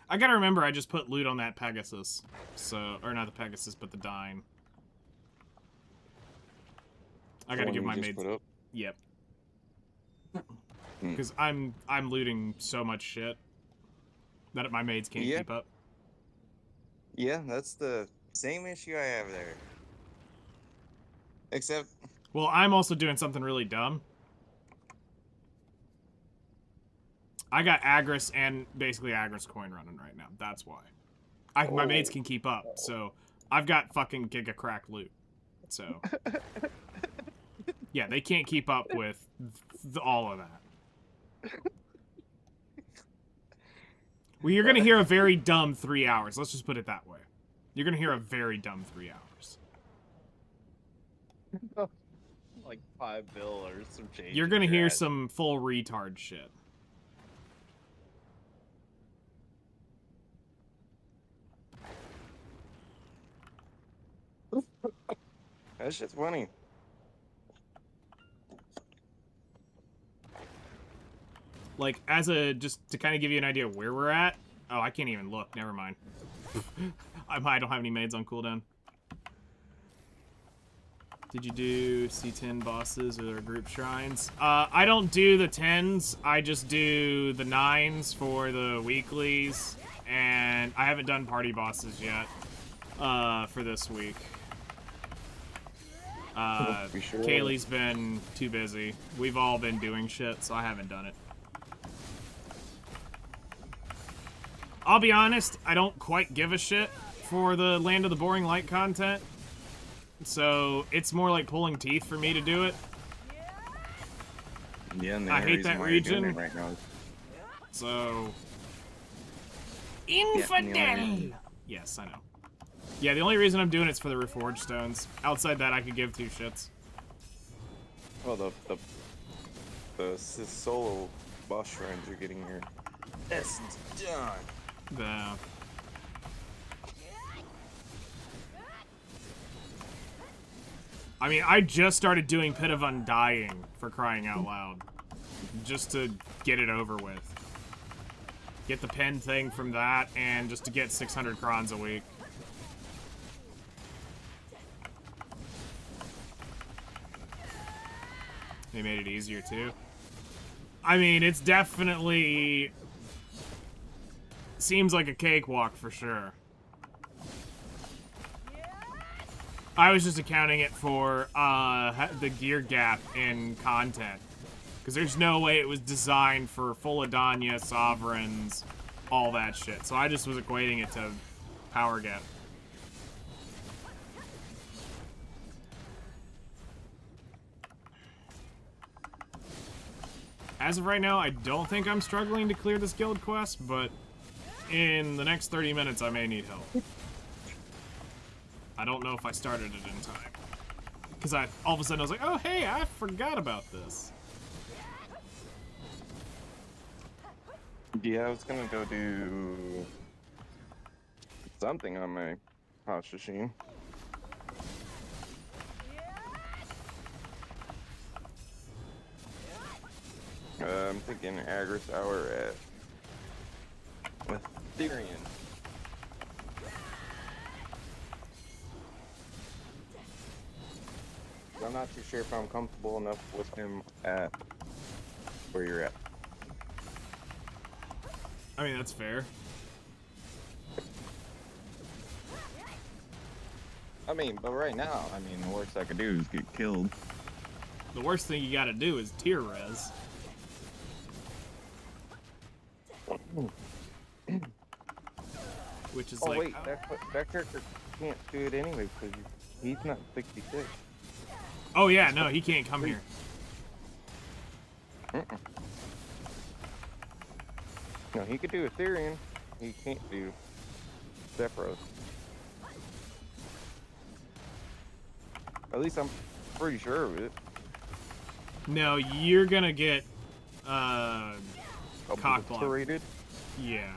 Speaker 1: I gotta remember I just put loot on that Pegasus. So, or not the Pegasus, but the Dine. I gotta
Speaker 5: The
Speaker 1: give
Speaker 5: one
Speaker 1: my
Speaker 5: you just
Speaker 1: maids.
Speaker 5: put up?
Speaker 1: Yep.
Speaker 5: Hmm.
Speaker 1: Because I'm looting so much shit that my maids can't
Speaker 5: Yeah.
Speaker 1: keep up.
Speaker 5: Yeah, that's the same issue I have there. Except,
Speaker 1: Well, I'm also doing something really dumb. I got Agris and basically Agris coin running right now. That's why. My maids can keep up, so I've got fucking giga crack loot. So yeah, they can't keep up with all of that. Well, you're gonna hear a very dumb 3 hours. Let's just put it that way. You're gonna hear a very dumb 3 hours.
Speaker 6: Like $5 or some change.
Speaker 1: You're
Speaker 6: in
Speaker 1: gonna hear
Speaker 6: trash.
Speaker 1: some full retard shit.
Speaker 5: that shit's funny.
Speaker 1: Like, just to kind of give you an idea of where we're at. Oh, I can't even look. Never mind. I don't have any maids on cooldown. Did you do C10 bosses or group shrines? I don't do the 10s. I just do the 9s for the weeklies. And I haven't done party bosses yet for this week.
Speaker 5: We sure
Speaker 1: Kaylee's been too busy. We've all been doing shit, so I haven't done it. I'll be honest, I don't quite give a shit for the Land of the Boring Light content. So it's more like pulling teeth for me to do it.
Speaker 5: Yeah, and the
Speaker 1: I
Speaker 5: only
Speaker 1: hate
Speaker 5: reason
Speaker 1: that
Speaker 5: why you're doing
Speaker 1: region.
Speaker 5: it right now is-
Speaker 1: So
Speaker 5: and the
Speaker 1: infidel.
Speaker 5: only-
Speaker 1: Yes, I know. Yeah, the only reason I'm doing it's for the Reforged Stones. Outside that, I could give two shits.
Speaker 5: Well, the solo boss shrines are getting your essence done.
Speaker 1: I mean, I just started doing Pit of Undying, for crying out loud. Just to get it over with. Get the pen thing from that, and just to get 600 crons a week. They made it easier, too. I mean, it's definitely... seems like a cakewalk, for sure. I was just accounting it for the gear gap in content. Because there's no way it was designed for full Adania, Sovereigns, all that shit. So I just was equating it to power gap. As of right now, I don't think I'm struggling to clear this guild quest, but in the next 30 minutes I may need help. I don't know if I started it in time. Because all of a sudden I was like, oh hey, I forgot about this.
Speaker 5: Yeah, I was gonna go do something on my hot machine. taking an aggro sour with Tyrion. I'm not too sure if I'm comfortable enough with him at where you're at.
Speaker 1: I mean, that's fair.
Speaker 5: I mean, but right now, I mean, the worst I could do is get killed.
Speaker 1: The worst thing you gotta do is tier res. Which is
Speaker 5: Oh
Speaker 1: like...
Speaker 5: wait, that character can't do it anyway because he's not 66.
Speaker 1: Oh yeah, no, he can't come here.
Speaker 5: No, he could do Ethereum. He can't do Zephyros. At least I'm pretty sure of it.
Speaker 1: No, you're gonna get, cock blocked.
Speaker 5: Obliterated?
Speaker 1: Yeah.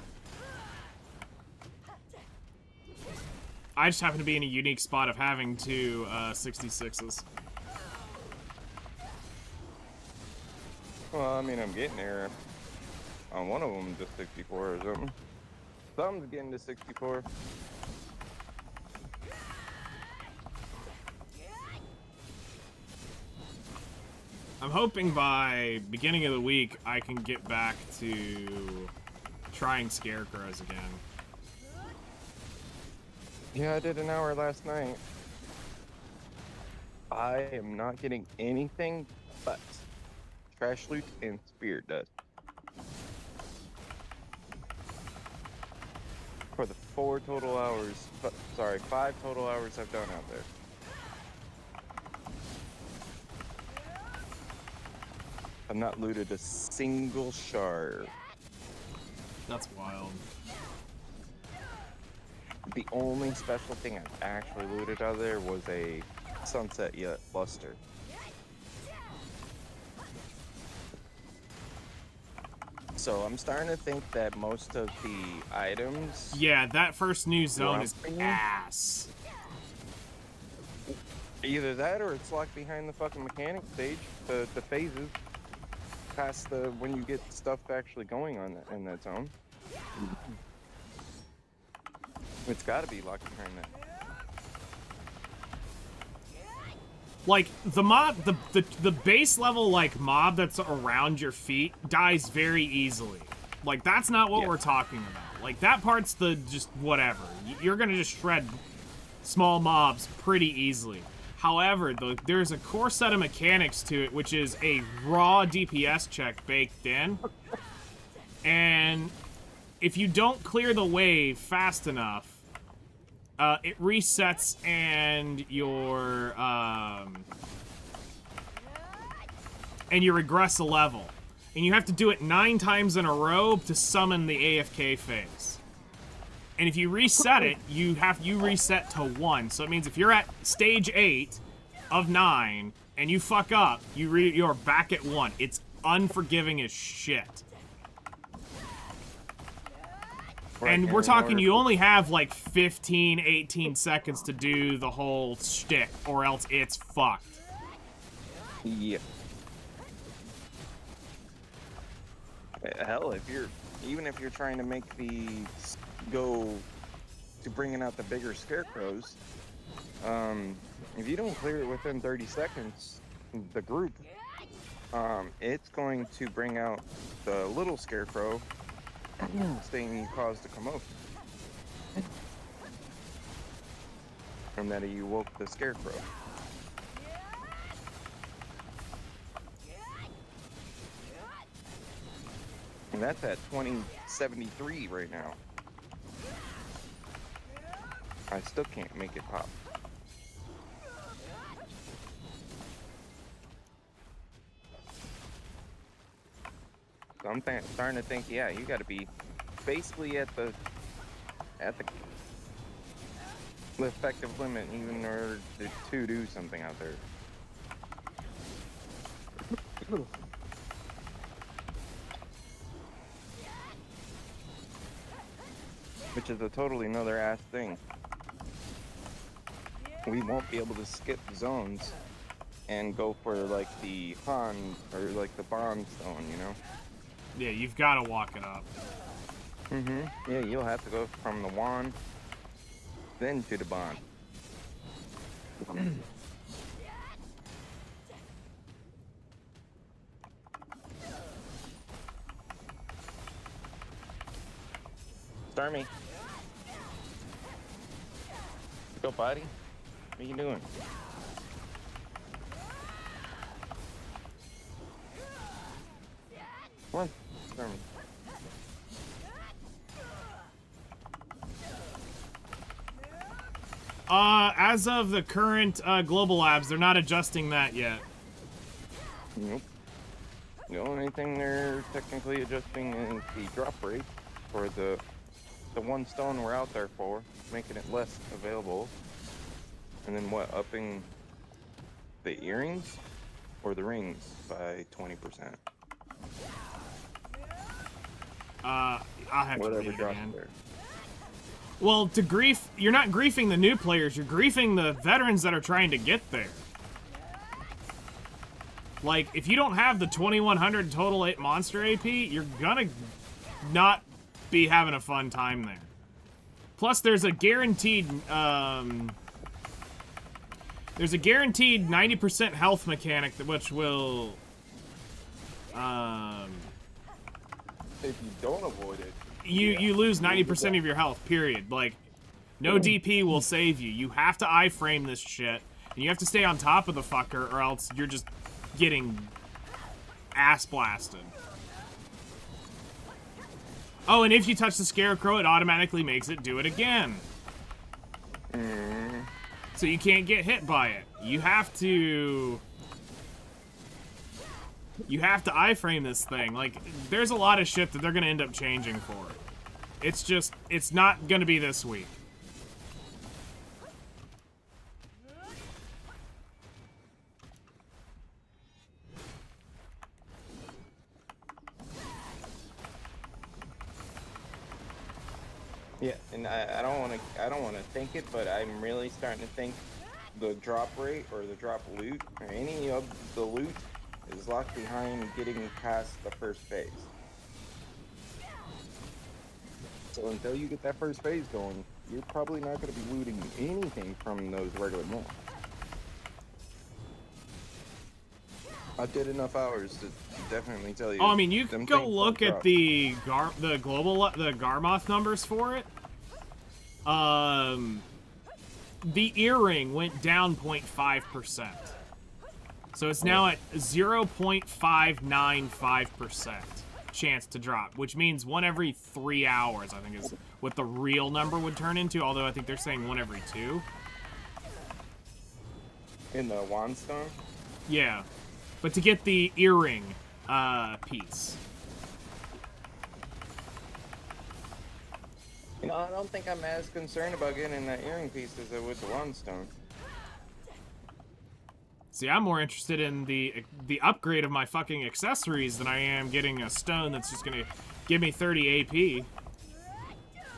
Speaker 1: I just happen to be in a unique spot of having two 66s.
Speaker 5: Well, I mean, I'm getting there. On one of them, to 64 or something. Something's getting to 64.
Speaker 1: I'm hoping by beginning of the week I can get back to trying scarecrows again.
Speaker 5: Yeah, I did an hour last night. I am not getting anything but trash loot and spirit dust. For the 5 total hours I've done out there. I've not looted a single shard.
Speaker 1: That's wild.
Speaker 5: The only special thing I've actually looted out there was a sunset yet luster. So I'm starting to think that most of the items...
Speaker 1: Yeah, that first new zone is
Speaker 5: Lumping?
Speaker 1: ass.
Speaker 5: Either that or it's locked behind the fucking mechanic stage, the phases. Past the when you get stuff actually going on in that zone. It's gotta be locked behind that.
Speaker 1: Like, the mob, the base level, like, mob that's around your feet dies very easily. Like, that's not what we're talking about. Like, that part's the just whatever. You're gonna just shred small mobs pretty easily. However, there's a core set of mechanics to it, which is a raw DPS check baked in. And if you don't clear the wave fast enough, it resets and you regress a level. And you have to do it 9 times in a row to summon the AFK phase. And if you reset it, you reset to 1. So it means if you're at stage 8 of 9 and you fuck up, you're back at 1. It's unforgiving as shit.
Speaker 5: Right,
Speaker 1: and we're talking you only have like 15, 18 seconds to do the whole shtick, or else it's fucked.
Speaker 5: Yeah. Hell, even if you're trying to make go to bringing out the bigger scarecrows, if you don't clear it within 30 seconds, the group, it's going to bring out the little scarecrow, saying you caused a commotion. And that you woke the scarecrow. And that's at 2073 right now. I still can't make it pop. So I'm starting to think, yeah, you got to be basically at the effective limit, even in order to do something out there. Which is a totally another ass thing. We won't be able to skip zones and go for like the Han or like the bomb zone, you know?
Speaker 1: Yeah, you've got to walk it up.
Speaker 5: Yeah, you'll have to go from the wand, then to the bond. Stormy. Go, buddy. What are you doing? Come on, Stormy.
Speaker 1: As of the current Global Labs, they're not adjusting that yet.
Speaker 5: Nope. The only thing they're technically adjusting is the drop rate for the one stone we're out there for, making it less available. And then what, upping the earrings or the rings by 20%?
Speaker 1: I'll have to
Speaker 5: Whatever
Speaker 1: read it
Speaker 5: drops
Speaker 1: again.
Speaker 5: there.
Speaker 1: Well, to grief, you're not griefing the new players, you're griefing the veterans that are trying to get there. Like, if you don't have the 2100 total monster AP, you're gonna not be having a fun time there. Plus, there's a guaranteed, there's a guaranteed 90% health mechanic which will,
Speaker 5: If you don't avoid it,
Speaker 1: you lose 90% of your health, period. Like, no DP will save you. You have to iframe this shit, and you have to stay on top of the fucker, or else you're just getting ass blasted. Oh, and if you touch the Scarecrow, it automatically makes it do it again. So you can't get hit by it. You have to iframe this thing. Like, there's a lot of shit that they're gonna end up changing for it. It's just, it's not gonna be this week.
Speaker 5: yeah, and I don't want to think it, but I'm really starting to think the drop rate or the drop loot or any of the loot is locked behind getting past the first phase. So until you get that first phase going, you're probably not going to be looting anything from those regular months. I did enough hours to definitely tell you.
Speaker 1: Oh, I mean, you can go
Speaker 5: things
Speaker 1: look
Speaker 5: don't
Speaker 1: at
Speaker 5: drop.
Speaker 1: the Garmoth numbers for it. The earring went down 0.5%. So it's now at 0.595% chance to drop, which means 1 every 3 hours, I think is what the real number would turn into, although I think they're saying 1 every 2.
Speaker 5: In the Wandstone?
Speaker 1: Yeah. But to get the earring piece.
Speaker 5: You know, I don't think I'm as concerned about getting that earring piece as I would the Wandstone.
Speaker 1: See, I'm more interested in the upgrade of my fucking accessories than I am getting a stone that's just gonna give me 30 AP.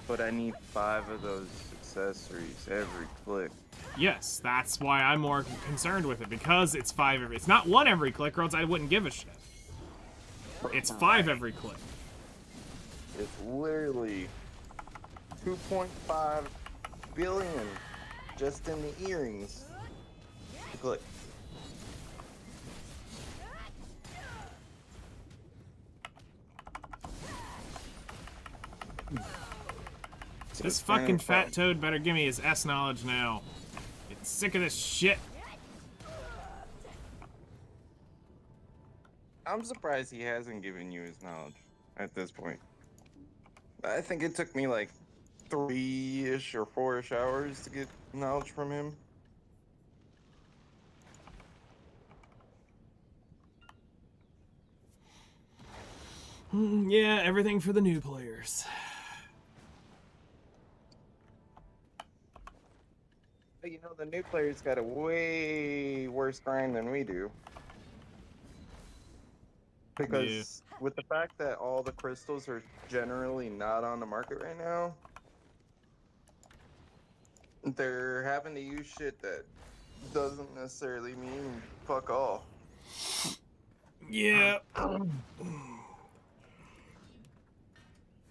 Speaker 5: But I need 5 of those accessories every click.
Speaker 1: Yes, that's why I'm more concerned with it, because it's 5 every... It's not 1 every click, or else I wouldn't give a shit. It's 5 every click.
Speaker 5: It's literally 2.5 billion just in the earrings to click. So
Speaker 1: This
Speaker 5: it's kind of
Speaker 1: fucking
Speaker 5: a
Speaker 1: fat
Speaker 5: problem.
Speaker 1: toad better give me his S knowledge now. Get sick of this shit.
Speaker 5: I'm surprised he hasn't given you his knowledge at this point. I think it took me like 3-ish or 4-ish hours to get knowledge from him.
Speaker 1: Yeah, everything for the new players.
Speaker 5: But you know, the new players got a way worse grind than we do. Because with the fact that all the crystals are generally not on the market right now, they're having to use shit that doesn't necessarily mean fuck all.
Speaker 1: Yeah.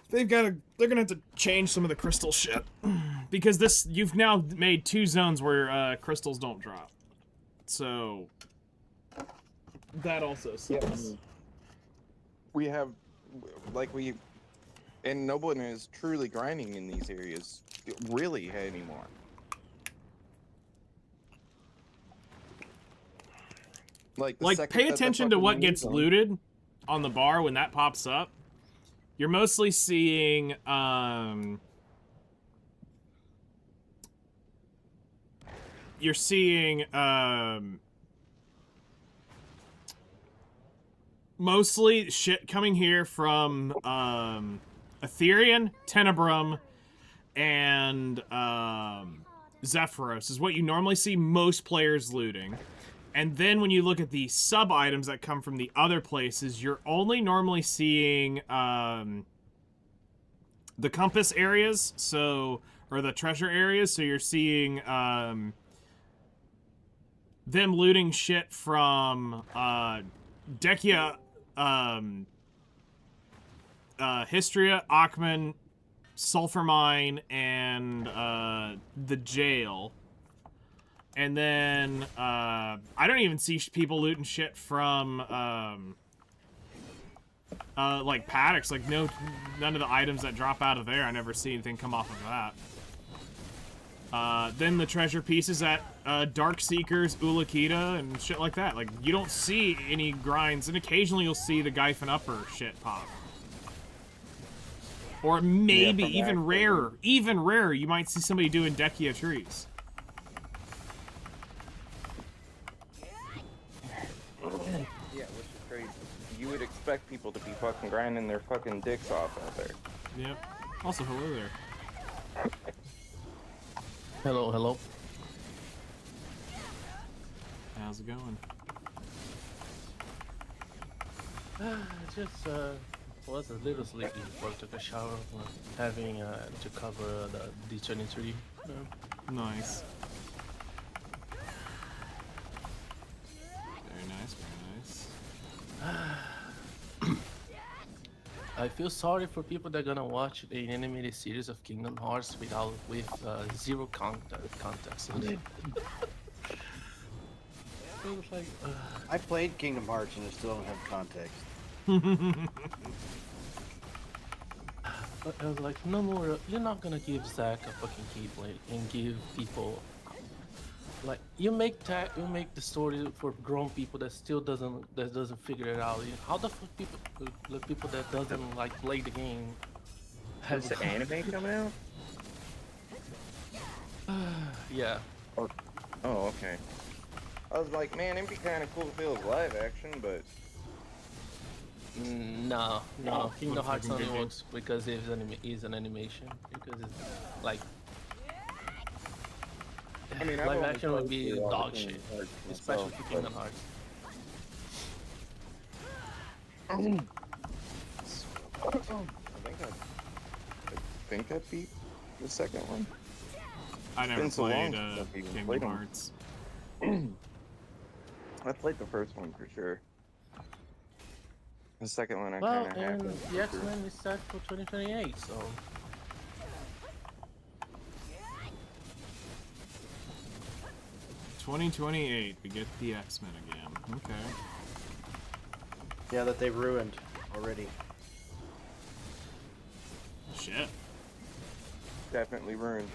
Speaker 1: they're gonna have to change some of the crystal shit because you've now made 2 zones where crystals don't drop. So that also sucks.
Speaker 5: We have, and no one is truly grinding in these areas really anymore. Like,
Speaker 1: Pay attention to what gets looted on the bar when that pops up. You're mostly seeing, mostly shit coming here from, Ethereum, Tenebrum, and, Zephyros is what you normally see most players looting. And then when you look at the sub-items that come from the other places, you're only normally seeing, the compass areas, or the treasure areas, so you're seeing, them looting shit from, Dekia, Histria, Achman, Sulfur Mine, and, the jail. And then, I don't even see people looting shit from, like, paddocks. Like, none of the items that drop out of there, I never see anything come off of that. Then the treasure pieces at, Dark Seekers, Ulakita, and shit like that. Like, you don't see any grinds, and occasionally you'll see the Gyphon Upper shit pop. Or maybe, even rarer, you might see somebody doing Dekia trees.
Speaker 5: Yeah, which is crazy. You would expect people to be fucking grinding their fucking dicks off out there.
Speaker 1: Yep. Also, hello there.
Speaker 7: Hello.
Speaker 1: How's it going?
Speaker 7: Just was a little sleepy before I took a shower, having to cover the D23.
Speaker 1: Nice. Very nice, very nice.
Speaker 7: I feel sorry for people that are gonna watch the animated series of Kingdom Hearts with zero context. It was like,
Speaker 3: I played Kingdom Hearts and I still don't have context.
Speaker 7: I was like, no more. You're not gonna give Zach a fucking keyblade and give people like you make the story for grown people that still doesn't figure it out. How the fuck the people that doesn't like play the game
Speaker 5: Has the anime coming out?
Speaker 7: Yeah.
Speaker 5: Oh, okay. I was like, man, it'd be kind of cool if it was live action, but
Speaker 7: No. Kingdom Hearts only works because it's an animation. Because it's like
Speaker 5: I mean,
Speaker 7: live action would be dog shit, especially for Kingdom Hearts.
Speaker 5: I think I beat the second one.
Speaker 1: I never
Speaker 5: been so
Speaker 1: played
Speaker 5: long since I've even
Speaker 1: Kingdom
Speaker 5: played 'em.
Speaker 1: Hearts.
Speaker 5: I played the first one for sure. The second one I
Speaker 7: Well,
Speaker 5: kind of
Speaker 7: and
Speaker 5: have.
Speaker 7: the X-Men is set for 2028, so
Speaker 1: 2028, we get the X-Men again. Okay.
Speaker 3: Yeah, that they ruined already.
Speaker 1: Shit.
Speaker 5: Definitely ruined.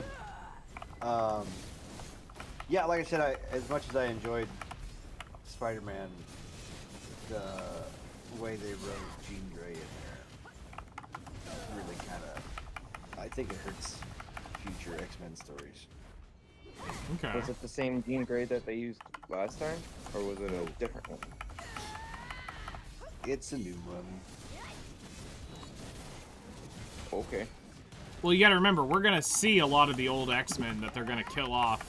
Speaker 3: Yeah, like I said, as much as I enjoyed Spider-Man, the way they wrote Jean Grey in there really kind of, I think it hurts future X-Men stories.
Speaker 1: Okay.
Speaker 5: Was it the same Jean Grey that they used last time, or was it a different one?
Speaker 3: It's a new one.
Speaker 5: Okay.
Speaker 1: Well, you gotta remember, we're gonna see a lot of the old X-Men that they're gonna kill off,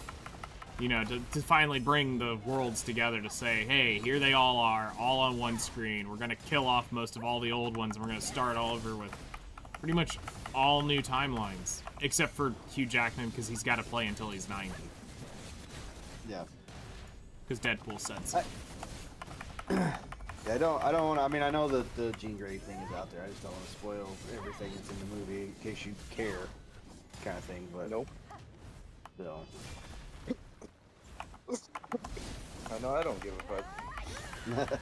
Speaker 1: you know, to finally bring the worlds together to say, hey, here they all are, all on one screen. We're gonna kill off most of all the old ones, and we're gonna start all over with pretty much all new timelines. Except for Hugh Jackman, because he's gotta play until he's 90.
Speaker 3: Yeah.
Speaker 1: Because Deadpool said so.
Speaker 3: Yeah, I don't want to. I mean, I know that the Jean Grey thing is out there. I just don't want to spoil everything that's in the movie in case you care, kind of thing. But
Speaker 5: Nope.
Speaker 3: So.
Speaker 5: I know I don't give a fuck.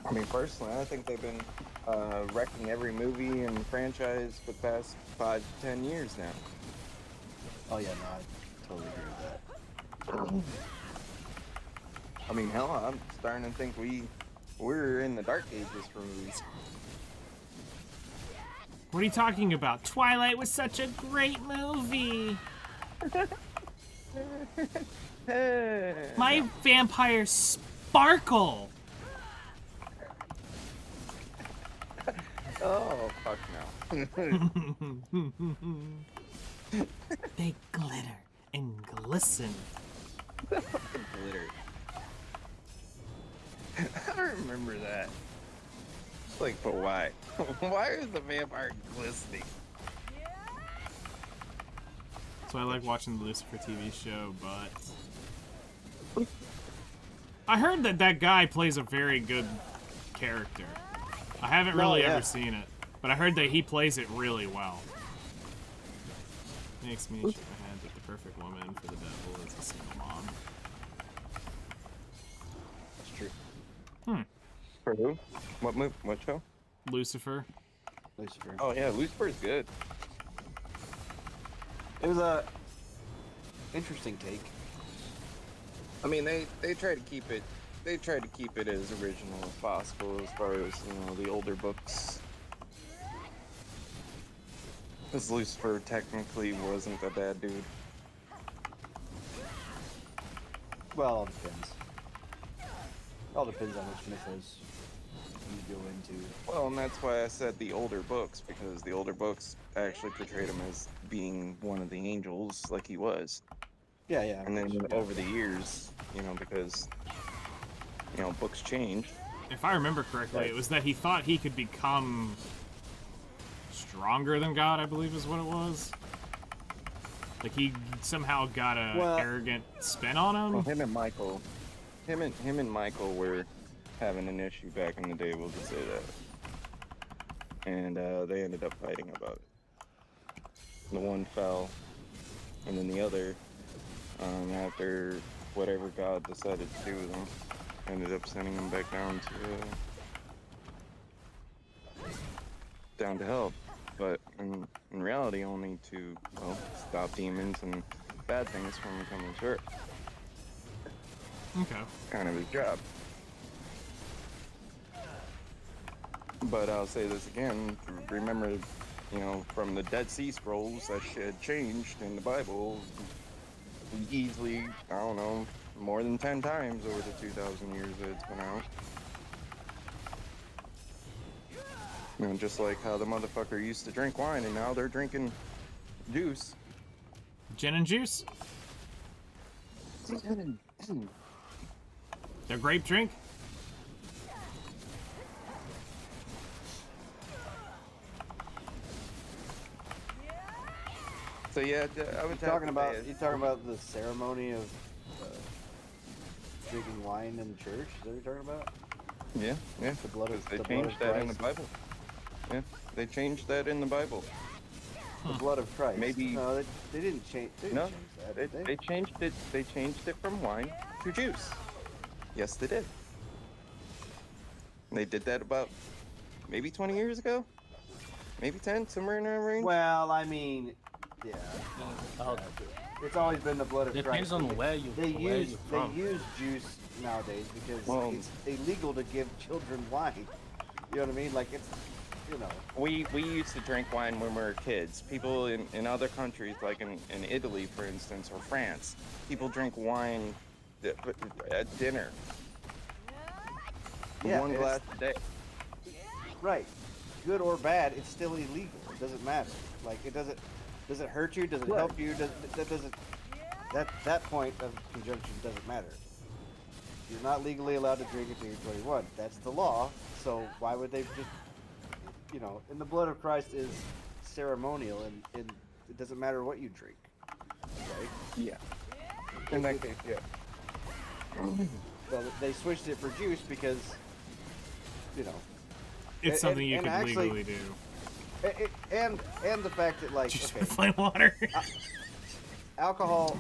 Speaker 5: I mean, personally, I think they've been wrecking every movie and franchise for the past 5 to 10 years now.
Speaker 3: Oh yeah, no, I totally agree with that.
Speaker 5: I mean, hell, I'm starting to think we're in the dark ages for movies.
Speaker 1: What are you talking about? Twilight was such a great movie. My vampires sparkle.
Speaker 5: Oh, fuck no.
Speaker 1: They glitter and glisten.
Speaker 5: Glitter. I remember that. Like, but why? Why is the vampire glistening?
Speaker 1: So I like watching the Lucifer TV show, but I heard that that guy plays a very good character. I haven't really ever seen it, but I heard that he plays it really well. Makes me shake my head that the perfect woman for the devil is a single mom.
Speaker 5: That's true.
Speaker 1: Hmm.
Speaker 5: For who? What movie? What show?
Speaker 1: Lucifer.
Speaker 3: Lucifer.
Speaker 5: Oh yeah, Lucifer's good.
Speaker 3: It was a interesting take.
Speaker 5: I mean, they try to keep it. They try to keep it as original as possible, as far as the older books. Because Lucifer technically wasn't a bad dude.
Speaker 3: Well, all depends. All depends on which mythos you go into.
Speaker 5: Well, and that's why I said the older books, because the older books actually portrayed him as being one of the angels, like he was.
Speaker 3: Yeah, yeah.
Speaker 5: And then over the years, because books change.
Speaker 1: If I remember correctly, it was that he thought he could become stronger than God, I believe is what it was. Like he somehow got a arrogant spin on him.
Speaker 5: Well, him and Michael were having an issue back in the day, we'll just say that. And they ended up fighting about it. The one fell, and then the other, after whatever God decided to do with him, ended up sending him back down to hell. But in reality, only to stop demons and bad things from coming to Earth.
Speaker 1: Okay.
Speaker 5: Kind of his job. But I'll say this again, remember, from the Dead Sea Scrolls, that shit had changed in the Bible easily, I don't know, more than 10 times over the 2,000 years that it's been out. Just like how the motherfucker used to drink wine and now they're drinking juice.
Speaker 1: Gin and juice? Their grape drink?
Speaker 5: So yeah, I was
Speaker 3: talking about the ceremony of drinking wine in church. Is that what you're talking about?
Speaker 5: Yeah.
Speaker 3: The blood of
Speaker 5: They
Speaker 3: the blood
Speaker 5: changed
Speaker 3: of
Speaker 5: that in the
Speaker 3: Christ.
Speaker 5: Bible. Yeah, they changed that in the Bible.
Speaker 3: The blood of Christ.
Speaker 5: Maybe-
Speaker 3: No, they didn't change. They didn't
Speaker 5: No,
Speaker 3: change that. Did they?
Speaker 5: They changed it. They changed it from wine to juice. Yes, they did. They did that about maybe 20 years ago, maybe 10, somewhere in that range.
Speaker 3: Well, I mean, yeah. It's always been the blood of
Speaker 7: Depends
Speaker 3: Christ.
Speaker 7: on where you
Speaker 3: They
Speaker 7: where
Speaker 3: use
Speaker 7: you're from.
Speaker 3: juice nowadays because
Speaker 5: Well-
Speaker 3: it's illegal to give children wine. You know what I mean? Like it's,
Speaker 5: We used to drink wine when we were kids. People in other countries, like in Italy, for instance, or France, people drink wine at dinner.
Speaker 3: Yeah,
Speaker 5: One
Speaker 3: it's-
Speaker 5: glass a day.
Speaker 3: right. Good or bad, it's still illegal. It doesn't matter. Like does it hurt you? Does it help you? That point of conjunction doesn't matter. You're not legally allowed to drink until you're 21. That's the law. So why would they just, and the blood of Christ is ceremonial, and it doesn't matter what you drink, right?
Speaker 5: Yeah. In that case, yeah.
Speaker 3: well, they switched it for juice because, you know,
Speaker 1: It's something you
Speaker 3: and
Speaker 1: can
Speaker 3: actually-
Speaker 1: legally do.
Speaker 3: and the fact that like
Speaker 1: Just
Speaker 3: okay,
Speaker 1: plain water.
Speaker 3: alcohol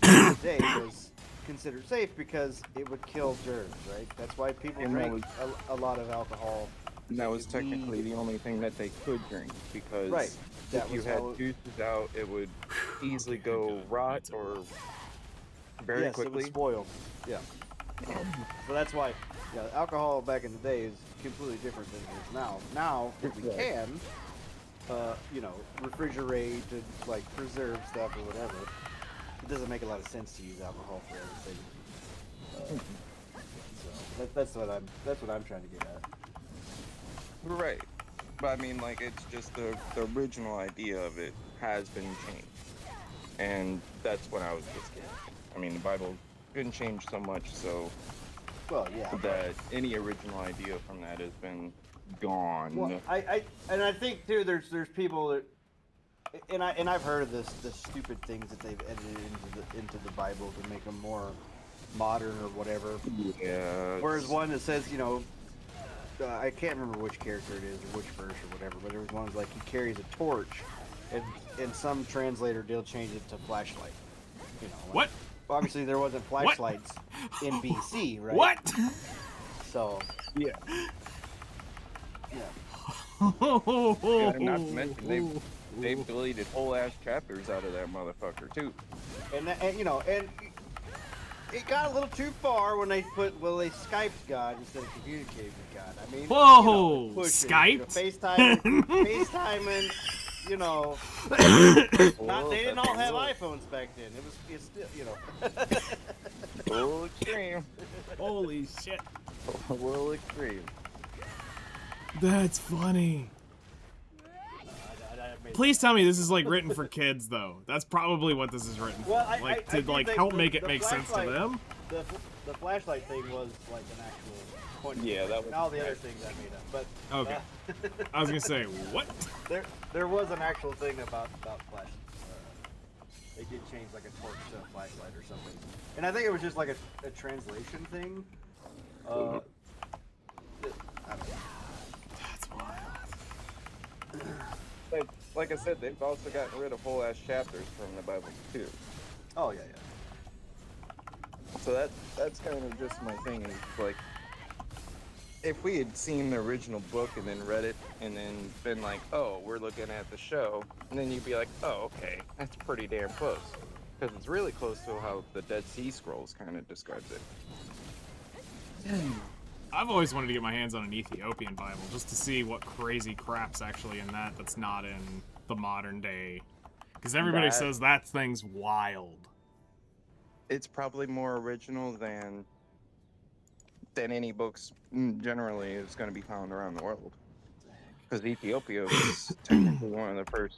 Speaker 3: back in the day was considered safe because it would kill germs, right? That's why people
Speaker 5: And that
Speaker 3: drink a lot of alcohol.
Speaker 5: And that was
Speaker 3: Weed.
Speaker 5: technically the only thing that they could drink because
Speaker 3: Right. That
Speaker 5: if you
Speaker 3: was
Speaker 5: had
Speaker 3: how it-
Speaker 5: juices out, it would easily go rot or very
Speaker 3: yes, it
Speaker 5: quickly.
Speaker 3: would spoil. Yeah. So that's why, yeah, alcohol back in the day is completely different than it is now. Now, if we can, you know, refrigerate and like preserve stuff or whatever, it doesn't make a lot of sense to use alcohol for everything. So that's what I'm trying to get at.
Speaker 5: Right. But I mean, like, it's just the original idea of it has been changed. And that's when I was just kidding. I mean, the Bible couldn't change so much, so
Speaker 3: Well, yeah.
Speaker 5: that any original idea from that has been gone.
Speaker 3: Well, I think too. There's people that, and I've heard of the stupid things that they've edited into the Bible to make them more modern or whatever.
Speaker 5: Yeah.
Speaker 3: Whereas one that says, you know, I can't remember which character it is or which verse or whatever, but there was one that's like he carries a torch, and some translator did change it to flashlight. You know. Like,
Speaker 1: What?
Speaker 3: Obviously, there wasn't flashlights in BC, right?
Speaker 1: What?
Speaker 3: So.
Speaker 5: Yeah.
Speaker 3: Yeah.
Speaker 5: And not to mention, they've deleted whole ass chapters out of that motherfucker, too.
Speaker 3: And you know, and it got a little too far when they Skyped God instead of communicating with God. I mean,
Speaker 1: Whoa,
Speaker 3: you know, pushing,
Speaker 1: Skyped?
Speaker 3: FaceTiming, you know. Not, they didn't all have iPhones back then. It's still, you know.
Speaker 5: Full extreme.
Speaker 1: Holy shit.
Speaker 5: Full extreme.
Speaker 1: That's funny. Please tell me this is like written for kids though. That's probably what this is written for.
Speaker 3: Well,
Speaker 1: Like
Speaker 3: I
Speaker 1: to
Speaker 3: think
Speaker 1: like
Speaker 3: they-
Speaker 1: help
Speaker 3: the-
Speaker 1: make it
Speaker 3: the
Speaker 1: make sense to
Speaker 3: flashlight-
Speaker 1: them.
Speaker 3: The flashlight thing was like an actual point.
Speaker 5: Yeah, that was-
Speaker 3: And all the other things I made up, but
Speaker 1: Okay. I was gonna say what?
Speaker 3: there was an actual thing about flash. They did change like a torch to a flashlight or something, and I think it was just like a translation thing. I don't know.
Speaker 1: That's wild.
Speaker 5: Like I said, they've also gotten rid of whole ass chapters from the Bible, too.
Speaker 3: Oh yeah, yeah.
Speaker 5: So that's kind of just my thing is like, if we had seen the original book and then read it and then been like, oh, we're looking at the show, and then you'd be like, oh, okay, that's pretty damn close, because it's really close to how the Dead Sea Scrolls kind of describes it.
Speaker 1: I've always wanted to get my hands on an Ethiopian Bible just to see what crazy crap's actually in that's not in the modern day. Because everybody
Speaker 5: That-
Speaker 1: says that thing's wild.
Speaker 5: It's probably more original than any books generally is going to be found around the world. Because Ethiopia was technically one of the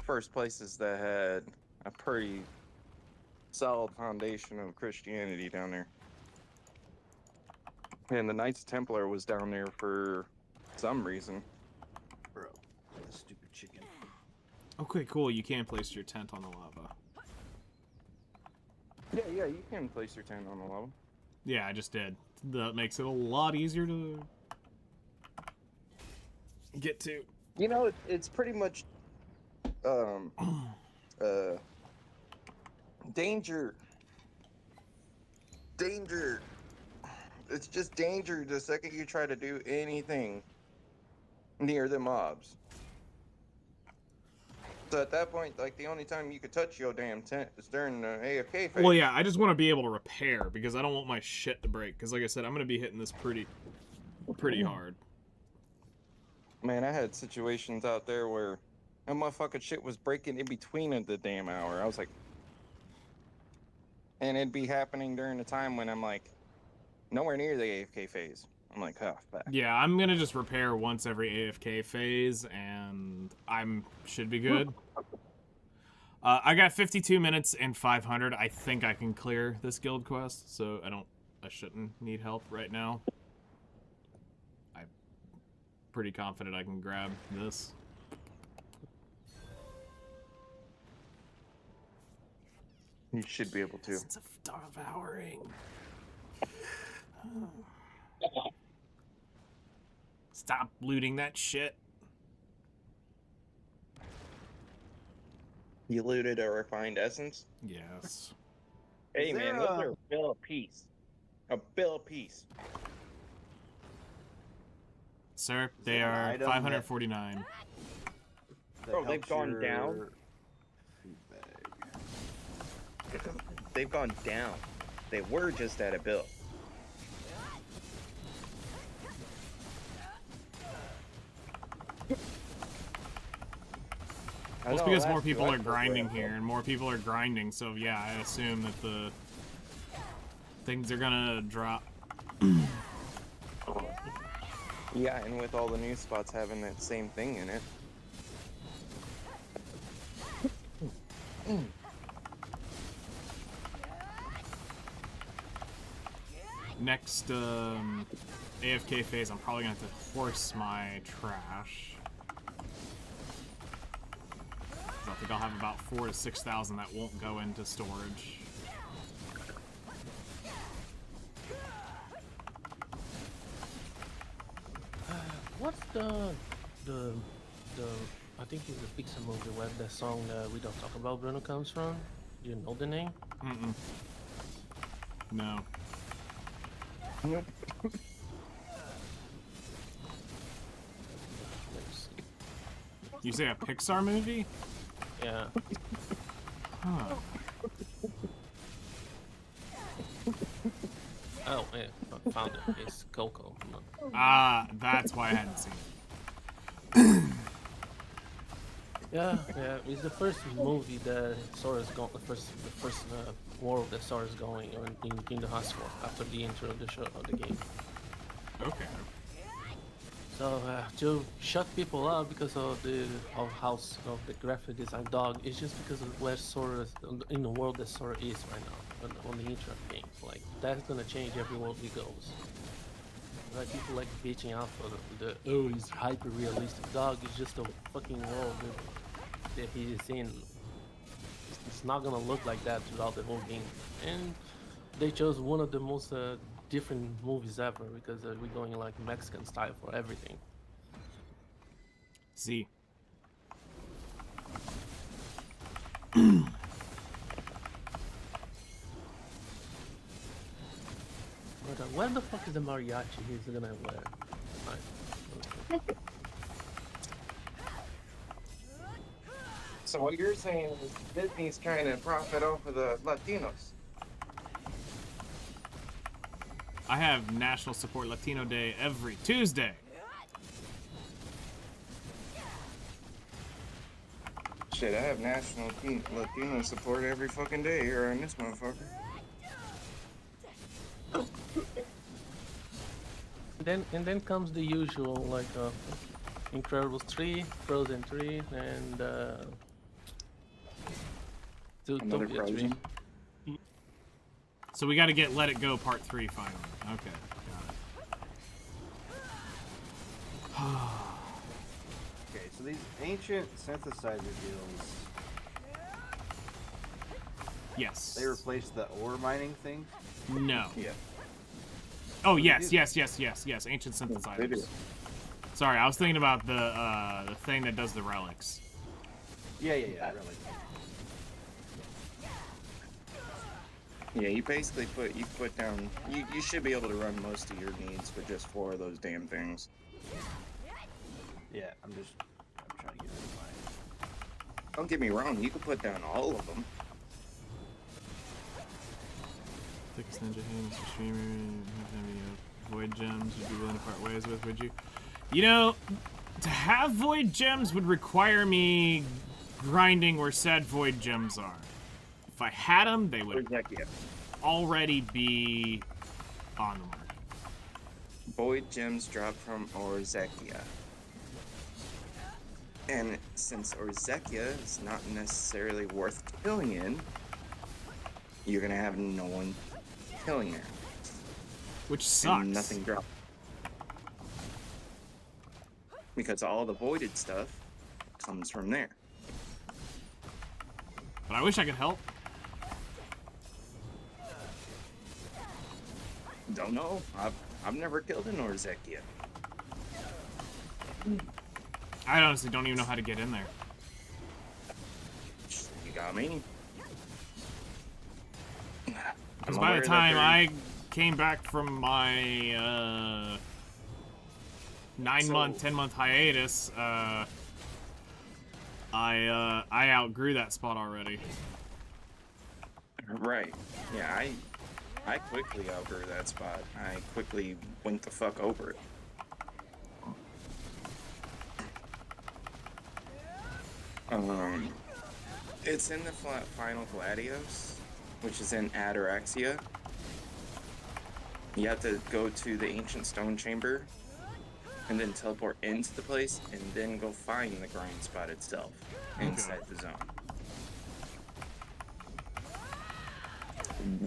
Speaker 5: first places that had a pretty solid foundation of Christianity down there. And the Knights Templar was down there for some reason.
Speaker 3: Bro, that stupid chicken.
Speaker 1: Okay, cool. You can place your tent on the lava.
Speaker 5: Yeah, you can place your tent on the level.
Speaker 1: Yeah, I just did. That makes it a lot easier to get to.
Speaker 5: You know, it's pretty much danger. It's just danger the second you try to do anything near the mobs. So at that point, like, the only time you could touch your damn tent is during the AFK phase.
Speaker 1: Well, yeah, I just want to be able to repair because I don't want my shit to break. Because, like I said, I'm gonna be hitting this pretty hard.
Speaker 5: Man, I had situations out there where that motherfucking shit was breaking in between of the damn hour. I was like, and it'd be happening during the time when I'm like, nowhere near the AFK phase. I'm like, oh, fuck.
Speaker 1: Yeah, I'm gonna just repair once every AFK phase, and should be good. I got 52 minutes and 500. I think I can clear this guild quest, so I shouldn't need help right now. I'm pretty confident I can grab this.
Speaker 5: You should be able to.
Speaker 1: It's devouring. Stop looting that shit.
Speaker 5: You looted a refined essence?
Speaker 1: Yes.
Speaker 5: Hey,
Speaker 3: there
Speaker 5: man, what's a bill a piece? A bill a piece.
Speaker 1: Sir, they
Speaker 3: there an
Speaker 1: are
Speaker 3: item
Speaker 1: 549.
Speaker 3: that
Speaker 5: Bro, they've
Speaker 3: helps
Speaker 5: gone
Speaker 3: your
Speaker 5: down.
Speaker 3: food bag?
Speaker 5: They've gone down. They were just at a bill.
Speaker 1: Well, it's because more people are grinding here, and more people are grinding, so yeah, I assume that the things are gonna drop.
Speaker 5: Yeah, and with all the new spots having that same thing in it.
Speaker 1: Next AFK phase, I'm probably gonna have to horse my trash. 'Cause I think I'll have about 4,000 to 6,000 that won't go into storage.
Speaker 7: What's the I think it's a Pixar movie where the song We Don't Talk About Bruno comes from? Do you know the name?
Speaker 1: Mm-mm. No.
Speaker 5: Nope.
Speaker 7: Let me see.
Speaker 1: You say a Pixar movie?
Speaker 7: Yeah.
Speaker 1: Huh.
Speaker 7: Oh, yeah. I found it. It's Coco. No.
Speaker 1: Ah, that's why I hadn't seen it.
Speaker 7: Yeah, it's the first movie that Sora's going. The first world that Sora's going in Kingdom Hearts 4 after the intro of the show of the game.
Speaker 1: Okay.
Speaker 7: So to shut people up because of the the graphic design dog, it's just because of where Sora is in the world that Sora is right now on the intro game. Like that's gonna change every world he goes. Like people like bitching out for the oh he's hyper realistic dog. It's just a fucking world that he is in. It's not gonna look like that throughout the whole game. And they chose one of the most different movies ever because we're going like Mexican style for everything.
Speaker 1: See.
Speaker 7: But where the fuck is the mariachi he's gonna wear? Right.
Speaker 5: So what you're saying is Disney's trying to profit off of the Latinos.
Speaker 1: I have National Support Latino Day every Tuesday.
Speaker 5: Shit, I have National Latino support every fucking day here on this motherfucker.
Speaker 7: And then comes the usual like Incredibles 3, Frozen 3, and
Speaker 5: Another
Speaker 7: Zootopia 3.
Speaker 5: Frozen.
Speaker 1: So we got to get Let It Go Part 3 finally. Okay, got it.
Speaker 3: Okay, so these ancient synthesizer deals,
Speaker 1: Yes.
Speaker 3: they replaced the ore mining things?
Speaker 1: No.
Speaker 5: Yeah.
Speaker 1: Oh, yes. Ancient synthesizers.
Speaker 5: They do.
Speaker 1: Sorry, I was thinking about the thing that does the relics.
Speaker 3: Yeah, really.
Speaker 5: Yeah, you basically put down. You should be able to run most of your needs with just 4 of those damn things.
Speaker 3: Yeah, I'm trying to get rid of mine.
Speaker 5: Don't get me wrong, you can put down all of them.
Speaker 1: Thickest ninja hand, Mr. Streamer, void gems would be willing to part ways with, would you? You know, to have void gems would require me grinding where said void gems are. If I had them, they would
Speaker 5: Orzechia.
Speaker 1: already be on the market.
Speaker 5: Void gems drop from Orzechia. And since Orzechia is not necessarily worth killing in, you're gonna have no one killing her.
Speaker 1: Which sucks.
Speaker 5: And nothing drops. Because all the voided stuff comes from there.
Speaker 1: But I wish I could help.
Speaker 5: Don't know. I've never killed an Orzek yet.
Speaker 1: I honestly don't even know how to get in there.
Speaker 5: You got me.
Speaker 1: Because by the time I came back from my 9-month, 10-month hiatus, I outgrew that spot already.
Speaker 5: Right. Yeah, I quickly outgrew that spot. I quickly went the fuck over it. It's in the final Gladios, which is in Ataraxia. You have to go to the Ancient Stone Chamber, and then teleport into the place, and then go find the grind spot itself inside the zone.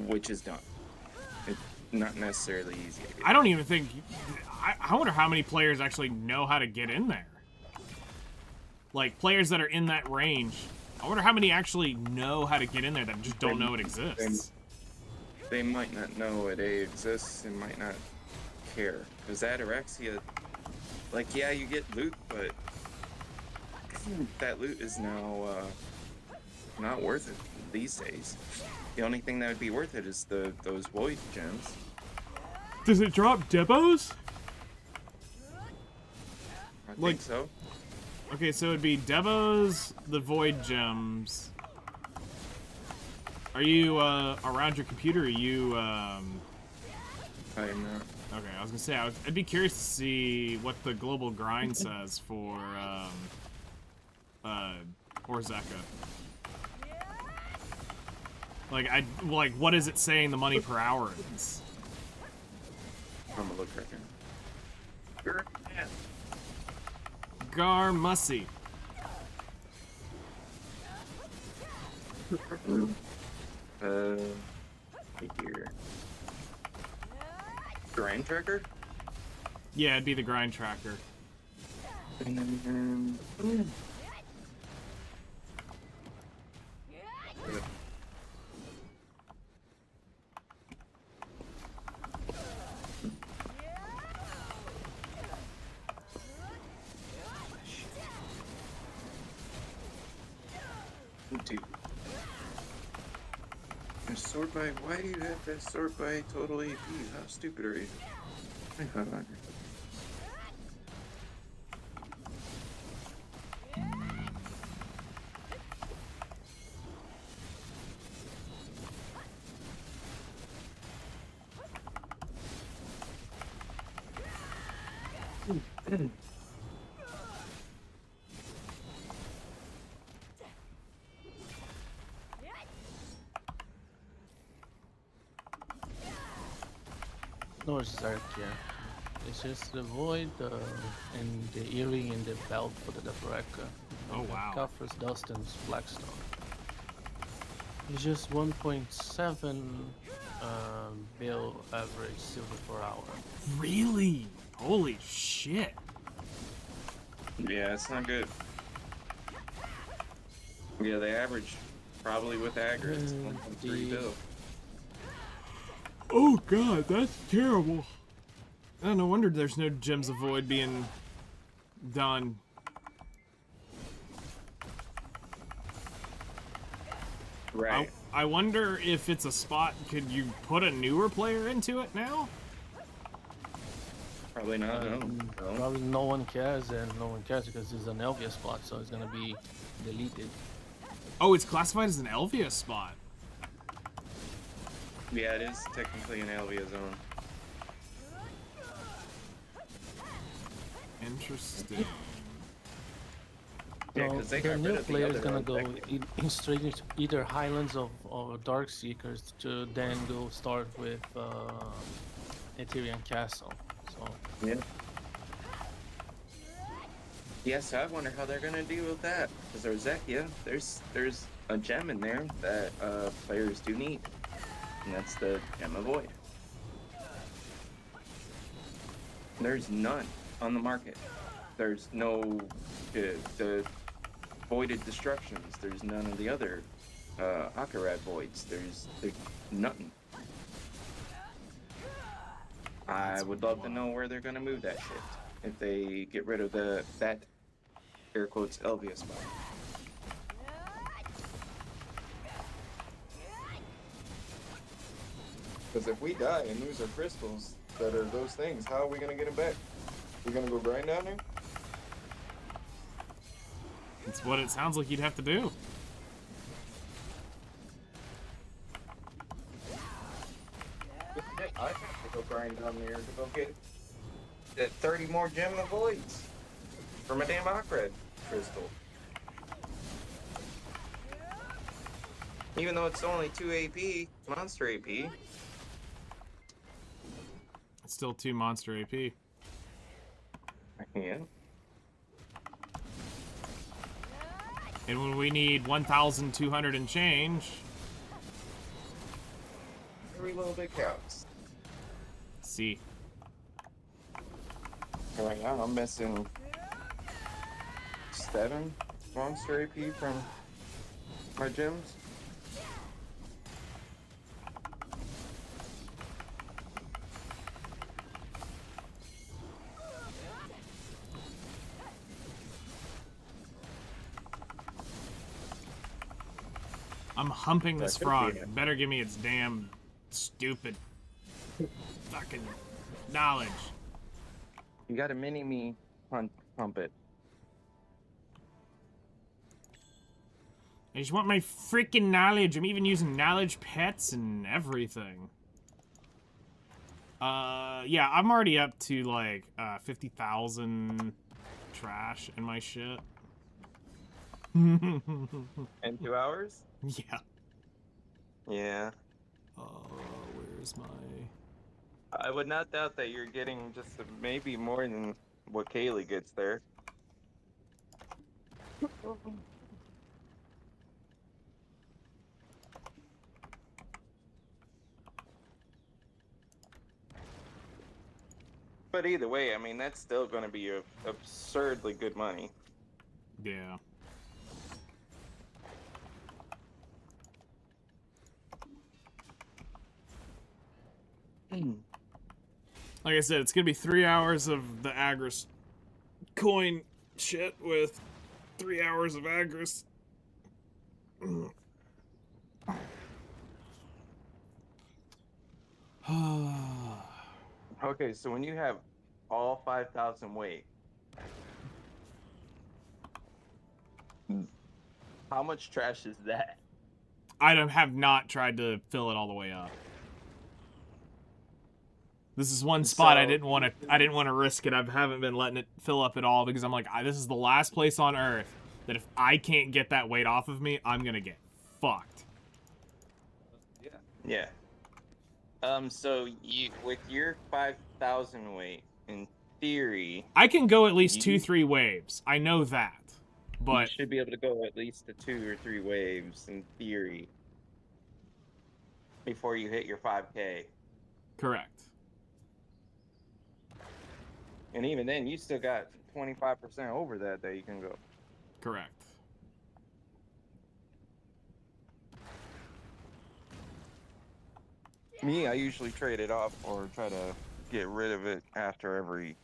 Speaker 5: Which is done. It's not necessarily easy to get.
Speaker 1: I don't even think... I wonder how many players actually know how to get in there. Like, players that are in that range. I wonder how many actually know how to get in there that just don't know it exists.
Speaker 5: They might not know it exists and might not care. Because Ataraxia, like, yeah, you get loot, but that loot is now not worth it these days. The only thing that would be worth it is those void gems.
Speaker 1: Does it drop debos?
Speaker 5: I think so.
Speaker 1: Okay, so it'd be Devos, the Void Gems. Are you around your computer? Or are you?
Speaker 5: I am not.
Speaker 1: Okay, I was gonna say I'd be curious to see what the global grind says for Orzeka. Like what is it saying the money per hour is?
Speaker 5: I'm gonna look right here.
Speaker 1: Garmussy.
Speaker 5: Here. Grind tracker?
Speaker 1: Yeah, it'd be the grind tracker.
Speaker 5: Dude. Sort by, why do you have to sort by total AP? How stupid are you?
Speaker 7: No, it's Zark, yeah. It's just the void and the earring and the belt for the Defareka.
Speaker 1: Oh wow.
Speaker 7: Coffers, dust, and blackstone. It's just 1.7 bill average silver per hour.
Speaker 1: Really? Holy shit.
Speaker 5: Yeah, it's not good. Yeah, they average probably with aggro. It's 1.3 bill.
Speaker 1: Oh god, that's terrible. Oh, no wonder there's no Gems of Void being done.
Speaker 5: Right.
Speaker 1: I wonder if it's a spot, could you put a newer player into it now?
Speaker 5: Probably not, no.
Speaker 7: Probably no one cares, and no one cares because it's an Elvia spot, so it's gonna be deleted.
Speaker 1: Oh, it's classified as an Elvia spot.
Speaker 5: Yeah, it is technically an Alvia zone.
Speaker 1: Interesting.
Speaker 5: Yeah,
Speaker 7: So
Speaker 5: 'cause they
Speaker 7: the
Speaker 5: got
Speaker 7: new
Speaker 5: rid of the
Speaker 7: player is
Speaker 5: other
Speaker 7: gonna
Speaker 5: one
Speaker 7: go
Speaker 5: technically.
Speaker 7: straight into either Highlands or Dark Seekers to then go start with Ethereum Castle. So
Speaker 5: Yeah. Yeah, so I wonder how they're gonna deal with that. Because there's Zekia, there's a gem in there that players do need. And that's the Gem of Void. There's none on the market. There's no the Voided Destructions. There's none of the other Akarad Voids. There's nothing. I would love to know where they're gonna move that shit if they get rid of that air quotes Elvia spot. Because if we die and lose our crystals that are those things, how are we gonna get them back? We're gonna go grind down there?
Speaker 1: It's what it sounds like you'd have to do.
Speaker 5: I have to go grind down there to go get that 30 more gem of voids from a damn Akred crystal. Even though it's only 2 AP, monster AP.
Speaker 1: It's still 2 monster AP.
Speaker 5: Yeah.
Speaker 1: And when we need 1,200 and change.
Speaker 5: Every little bit counts.
Speaker 1: See.
Speaker 5: Right now I'm missing 7 monster AP from my gems.
Speaker 1: I'm humping this
Speaker 5: That could
Speaker 1: frog.
Speaker 5: be it.
Speaker 1: Better give me its damn stupid fucking knowledge.
Speaker 5: You got a mini-me pump it.
Speaker 1: I just want my freaking knowledge. I'm even using knowledge pets and everything. Yeah, I'm already up to like 50,000 trash in my shit.
Speaker 5: In 2 hours?
Speaker 1: Yeah.
Speaker 5: Yeah.
Speaker 1: Where's my...
Speaker 5: I would not doubt that you're getting just maybe more than what Kaylee gets there. But either way, I mean, that's still going to be absurdly good money.
Speaker 1: Yeah. Like I said, it's gonna be 3 hours of the Agris coin shit with 3 hours of Agris.
Speaker 5: Okay, so when you have all 5,000 weight, how much trash is that?
Speaker 1: have not tried to fill it all the way up. This is one spot I didn't want to risk it. I haven't been letting it fill up at all because I'm like, this is the last place on Earth that if I can't get that weight off of me, I'm gonna get fucked.
Speaker 5: Yeah. So you with your 5,000 weight, in theory,
Speaker 1: I can go at least 2-3 waves. I know that,
Speaker 5: you
Speaker 1: but
Speaker 5: should be able to go at least to 2 or 3 waves in theory before you hit your 5K.
Speaker 1: correct.
Speaker 5: And even then, you still got 25% over that you can go.
Speaker 1: Correct.
Speaker 5: Me, I usually trade it off or try to get rid of it after every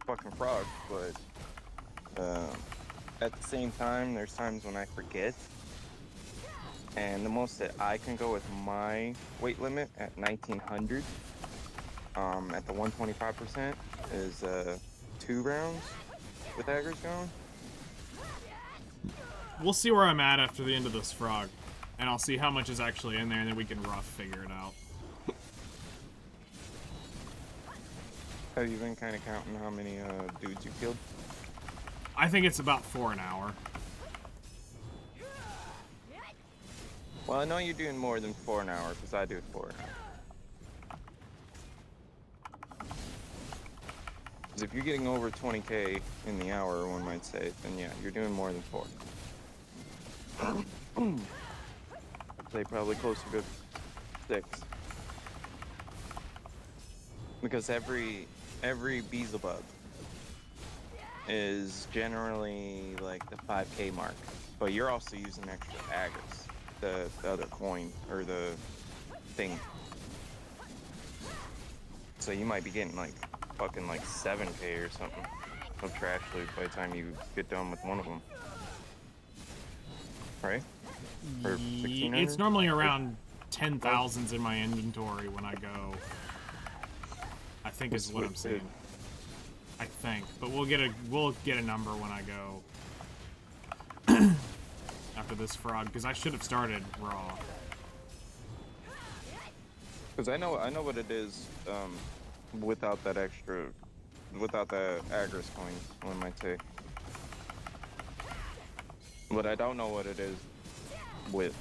Speaker 5: fucking frog, but at the same time, there's times when I forget. And the most that I can go with my weight limit at 1900 at the 125% is 2 rounds with Agris going.
Speaker 1: We'll see where I'm at after the end of this frog, and I'll see how much is actually in there, and then we can rough figure it out.
Speaker 5: Have you been kind of counting how many dudes you killed?
Speaker 1: I think it's about 4 an hour.
Speaker 5: Well, I know you're doing more than 4 an hour because I do 4 an hour. Because if you're getting over 20k in the hour, one might say, then yeah, you're doing more than 4. I'd say probably closer to 6. Because every Beelzebub is generally like the 5k mark, but you're also using extra Agris, the other coin or the thing. So you might be getting like fucking like 7K or something of trash loot by the time you get done with one of them. Right? Or 1600?
Speaker 1: It's normally around 10,000s in my inventory when I go. I think is what I'm saying. I think, but we'll get a number when I go after this frog, because I should have started raw.
Speaker 5: Because I know what it is without that without the Agris coins, one might say. But I don't know what it is with.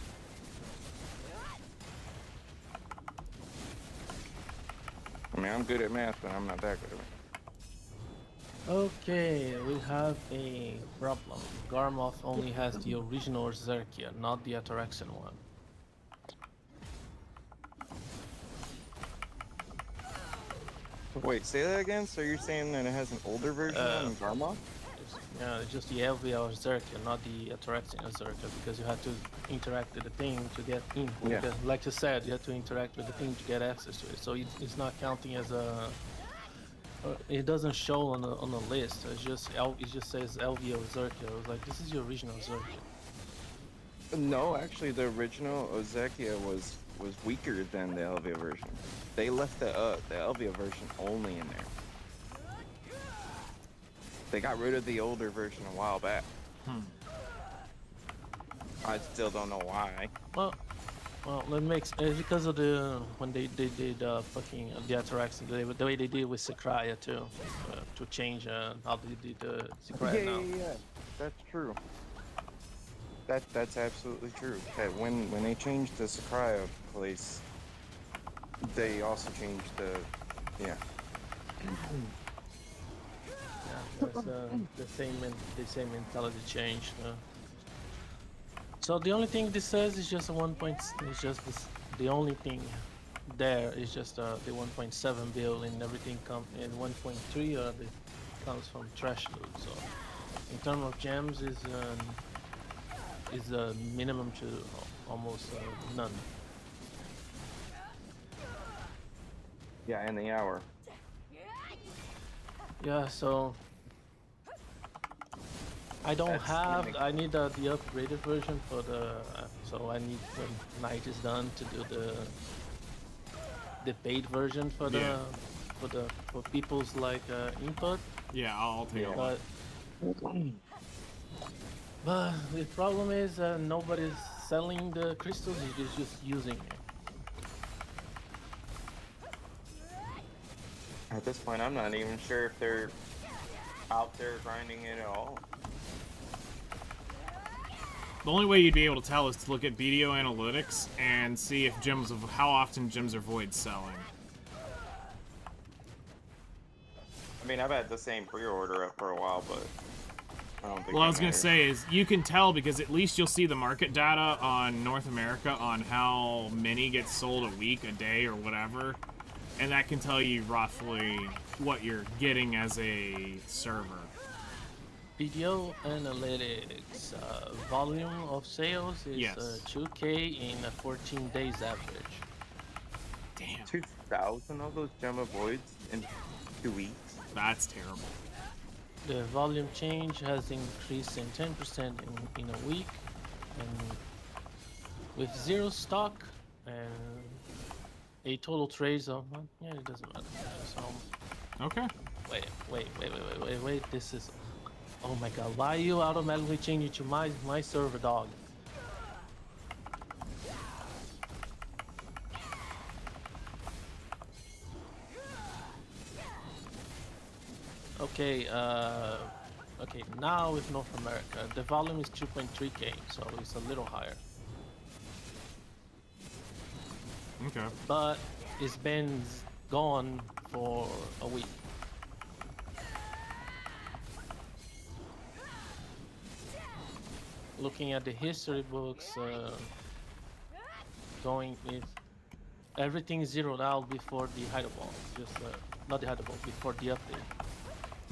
Speaker 5: I mean, I'm good at math, but I'm not that good at it.
Speaker 7: Okay, we have a problem. Garmoth only has the original Zerkia, not the Ataraxian one.
Speaker 5: Wait, say that again? So you're saying that it has an older version on Garmoth?
Speaker 7: Yeah, it's just the Elvia Zerkia, not the Ataraxian Zerkia, because you have to interact with the thing to get in.
Speaker 5: Yeah.
Speaker 7: Because, like you said, you have to interact with the thing to get access to it. So it's not counting as a. It doesn't show on the list. It just says Elvia Zerkia. I was like, this is your original Zerkia.
Speaker 5: No, actually, the original Ozekia was weaker than the Elvia version. They left the Elvia version only in there. They got rid of the older version a while back. I still don't know why.
Speaker 7: Well, that makes because of the when they did fucking the Ataraxian, the way they did with Sakraya too, to change how they did Sakraya now.
Speaker 5: Yeah. That's true. That's absolutely true. That when they changed the Sakraya place, they also changed the
Speaker 7: Yeah, that's the same mentality change. So the only thing this says is just a 1 point. It's just this, the only thing there is just the 1.7 bill, and everything comes in 1.3 comes from trash loot. So in terms of gems is minimum to almost none.
Speaker 5: yeah in the hour.
Speaker 7: Yeah, so I don't have. I need the upgraded version for the. So I need when night is done to do the paid version for the for people's like input.
Speaker 1: Yeah, I'll take it.
Speaker 7: But the problem is nobody's selling the crystals. They're just using it.
Speaker 5: At this point, I'm not even sure if they're out there grinding it at all.
Speaker 1: The only way you'd be able to tell is to look at BDO analytics and see if how often gems are void selling.
Speaker 5: I mean, I've had the same pre-order up for a while, but I don't think.
Speaker 1: Well, I was gonna say is you can tell because at least you'll see the market data on North America on how many get sold a week, a day, or whatever, and that can tell you roughly what you're getting as a server.
Speaker 7: BDO analytics volume of sales is
Speaker 1: Yes.
Speaker 7: 2K in 14 days average.
Speaker 1: Damn,
Speaker 5: 2,000 of those gem voids in 2 weeks.
Speaker 1: that's terrible.
Speaker 7: The volume change has increased in 10% in a week, and with zero stock and a total trades of yeah, it doesn't matter. So
Speaker 1: Okay.
Speaker 7: wait. This is. Oh my god, why are you automatically changing to my server, dog? Okay, okay, now with North America, the volume is 2.3K, so it's a little higher.
Speaker 1: Okay.
Speaker 7: But it's been gone for a week. Looking at the history books, going with everything zeroed out before the hideable, just not the hideable, before the update.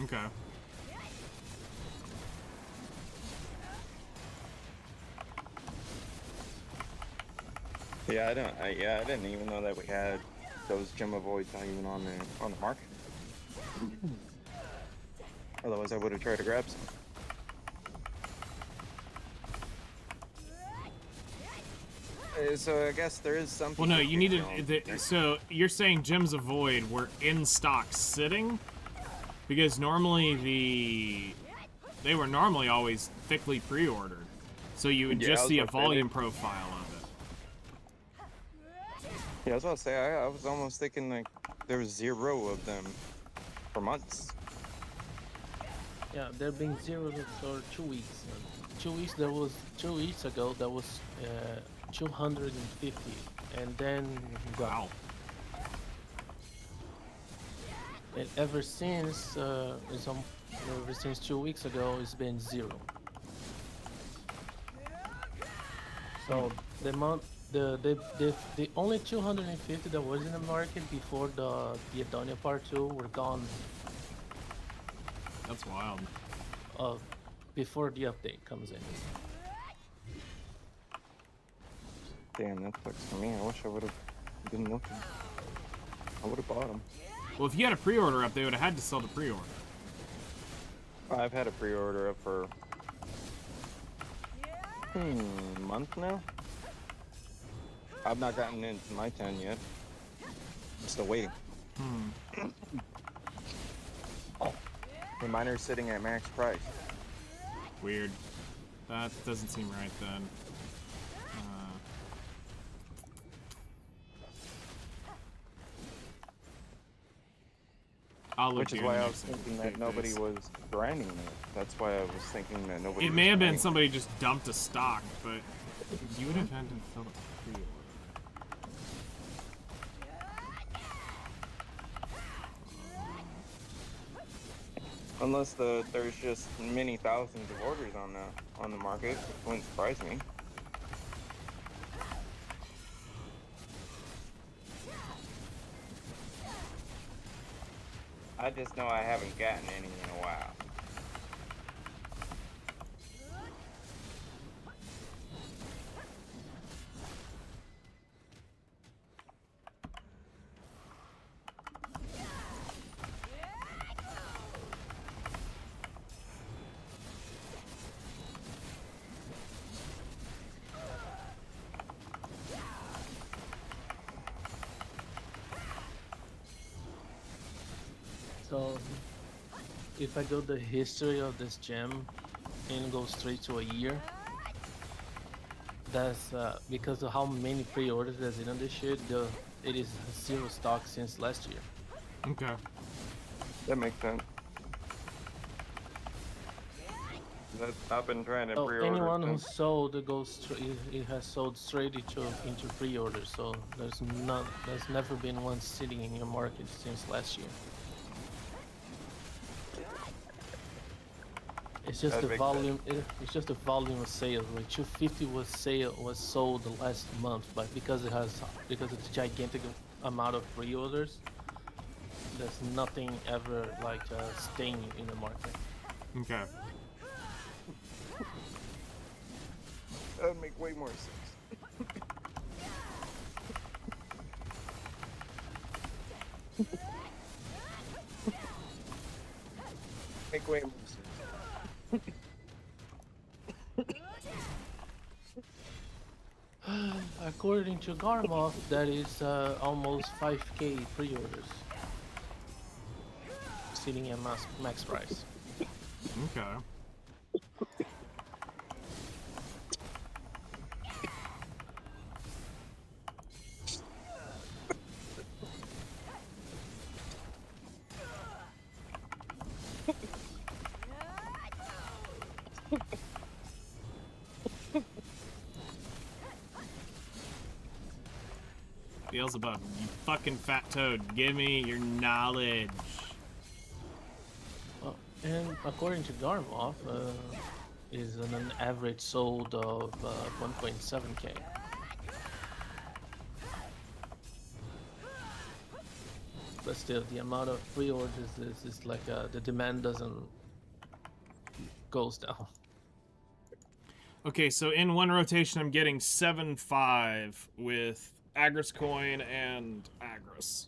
Speaker 1: Okay.
Speaker 5: Yeah, I didn't even know that we had those gem avoids not even on the market. Otherwise, I would have tried to grab some. So I guess there is some.
Speaker 1: Well, no, you
Speaker 5: people
Speaker 1: needed.
Speaker 5: right?
Speaker 1: So you're saying Gems of Void were in stock sitting? Because normally they were normally always thickly pre-ordered. So you would
Speaker 5: Yeah,
Speaker 1: just
Speaker 5: I was
Speaker 1: see a
Speaker 5: about to say
Speaker 1: volume profile of it.
Speaker 5: Yeah, I was about to say, I was almost thinking like there was 0 of them for months.
Speaker 7: Yeah, there been 0 for 2 weeks. 2 weeks there was 2 weeks ago there was 250, and then gone.
Speaker 1: Wow.
Speaker 7: And ever since ever since 2 weeks ago, it's been 0. So the month the only 250 that was in the market before the Adonia Part 2 were gone
Speaker 1: That's wild.
Speaker 7: before the update comes in.
Speaker 5: Damn, that sucks for me. I wish I would have been looking. I would have bought them.
Speaker 1: Well, if you had a pre-order up, they would have had to sell the pre-order.
Speaker 5: I've had a pre-order up for a month now. I've not gotten into my 10 yet. I'm still waiting. The miner's sitting at max price.
Speaker 1: Weird. That doesn't seem right then. I'll look
Speaker 5: Which is
Speaker 1: here
Speaker 5: why
Speaker 1: in the
Speaker 5: I was
Speaker 1: next
Speaker 5: thinking that nobody
Speaker 1: database.
Speaker 5: was grinding it. That's why I was thinking that nobody
Speaker 1: It
Speaker 5: was
Speaker 1: may have been
Speaker 5: grinding.
Speaker 1: somebody just dumped a stock, but you would have had to fill a pre-order.
Speaker 5: Unless there's just many thousands of orders on the market, which wouldn't surprise me. I just know I haven't gotten any in a while.
Speaker 7: So if I go the history of this gem and go straight to a year, that's because of how many pre-orders there's in on this shit. It is 0 stock since last year.
Speaker 1: Okay.
Speaker 5: That makes sense. I've been trying to
Speaker 7: So
Speaker 5: pre-order.
Speaker 7: anyone who
Speaker 5: since-
Speaker 7: sold it has sold straight into pre-order. So there's never been one sitting in your market since last year. It's just
Speaker 5: That
Speaker 7: the
Speaker 5: makes
Speaker 7: volume. It's just the volume of sales. Like 250 was sold the last month, but because of the gigantic amount of pre-orders, there's nothing ever like staying in the market.
Speaker 1: Okay.
Speaker 5: That would make way more sense. Make way more sense.
Speaker 7: According to Garmoff, that is almost 5K pre-orders, sitting at max price.
Speaker 1: Okay. Beelzebub, you fucking fat toad, give me your knowledge.
Speaker 7: And according to Garmoff, is an average sold of 1.7K. But still, the amount of pre-orders is like the demand goes down.
Speaker 1: Okay, so in one rotation, I'm getting 7.5 with Agris Coin and Agris.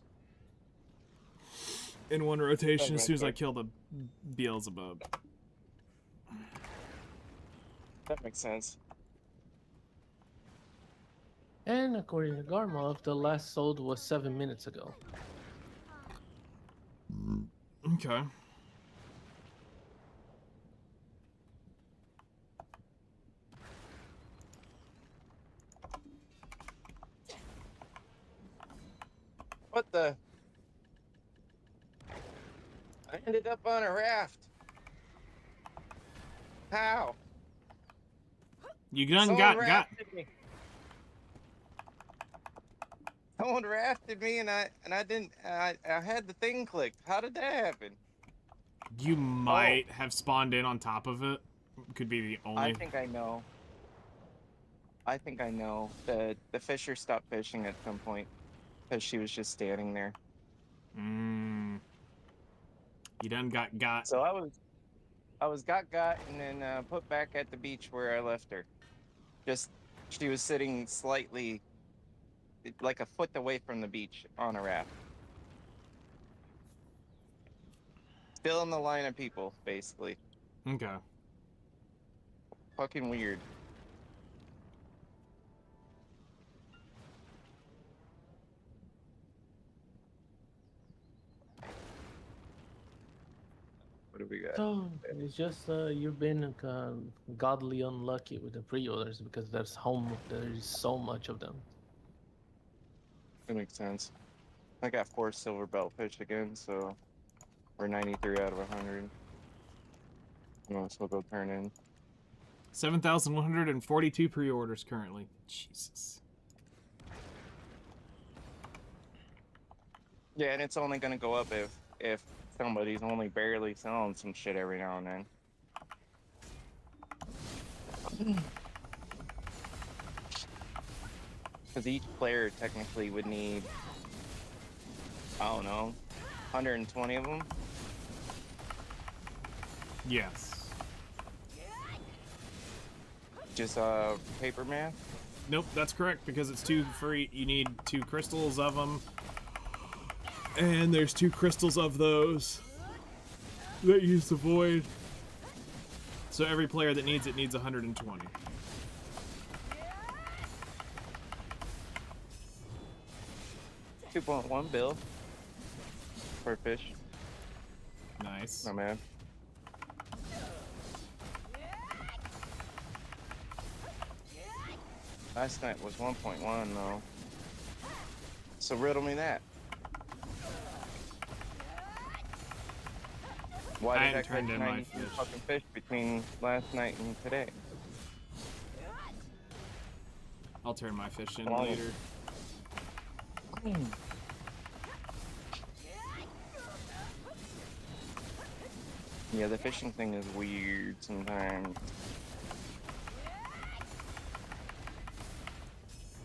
Speaker 1: In one rotation as soon as I kill the Beelzebub.
Speaker 5: That makes sense.
Speaker 7: And according to Garmov, the last sold was 7 minutes ago.
Speaker 1: Okay.
Speaker 5: What the? I ended up on a raft. How?
Speaker 1: You done
Speaker 5: Someone
Speaker 1: got
Speaker 5: rafted me. Someone rafted me, and I didn't. I had the thing clicked. How did that happen?
Speaker 1: You might have spawned in on top of it. Could be the only.
Speaker 5: I think I know. I think I know. The fisher stopped fishing at some point because she was just standing there.
Speaker 1: You done got.
Speaker 5: So I was got, and then put back at the beach where I left her. Just she was sitting slightly, like a foot away from the beach on a raft. Still in the line of people, basically.
Speaker 1: Okay.
Speaker 5: Fucking weird. What do we got?
Speaker 7: So it's just you've been godly unlucky with the pre-orders because there is so much of them.
Speaker 5: That makes sense. I got 4 silver belt fish again, so we're 93 out of 100. Most will go turn in.
Speaker 1: 7,142 pre-orders currently. Jesus.
Speaker 5: Yeah, and it's only gonna go up if somebody's only barely selling some shit every now and then. Because each player technically would need, I don't know, 120 of them.
Speaker 1: Yes.
Speaker 5: Just paper math.
Speaker 1: Nope, that's correct because it's 2 free. You need 2 crystals of them. And there's 2 crystals of those that use the void. So every player that needs it needs 120.
Speaker 5: $2.1 bill per fish.
Speaker 1: Nice.
Speaker 5: Oh man. Last night was 1.1 though. So riddle me that. Why
Speaker 1: I
Speaker 5: did I
Speaker 1: hadn't
Speaker 5: catch
Speaker 1: turned in my
Speaker 5: 92
Speaker 1: fish.
Speaker 5: fucking fish between last night and today?
Speaker 1: I'll turn my fish in
Speaker 5: Come on.
Speaker 1: later.
Speaker 5: Yeah, the fishing thing is weird sometimes.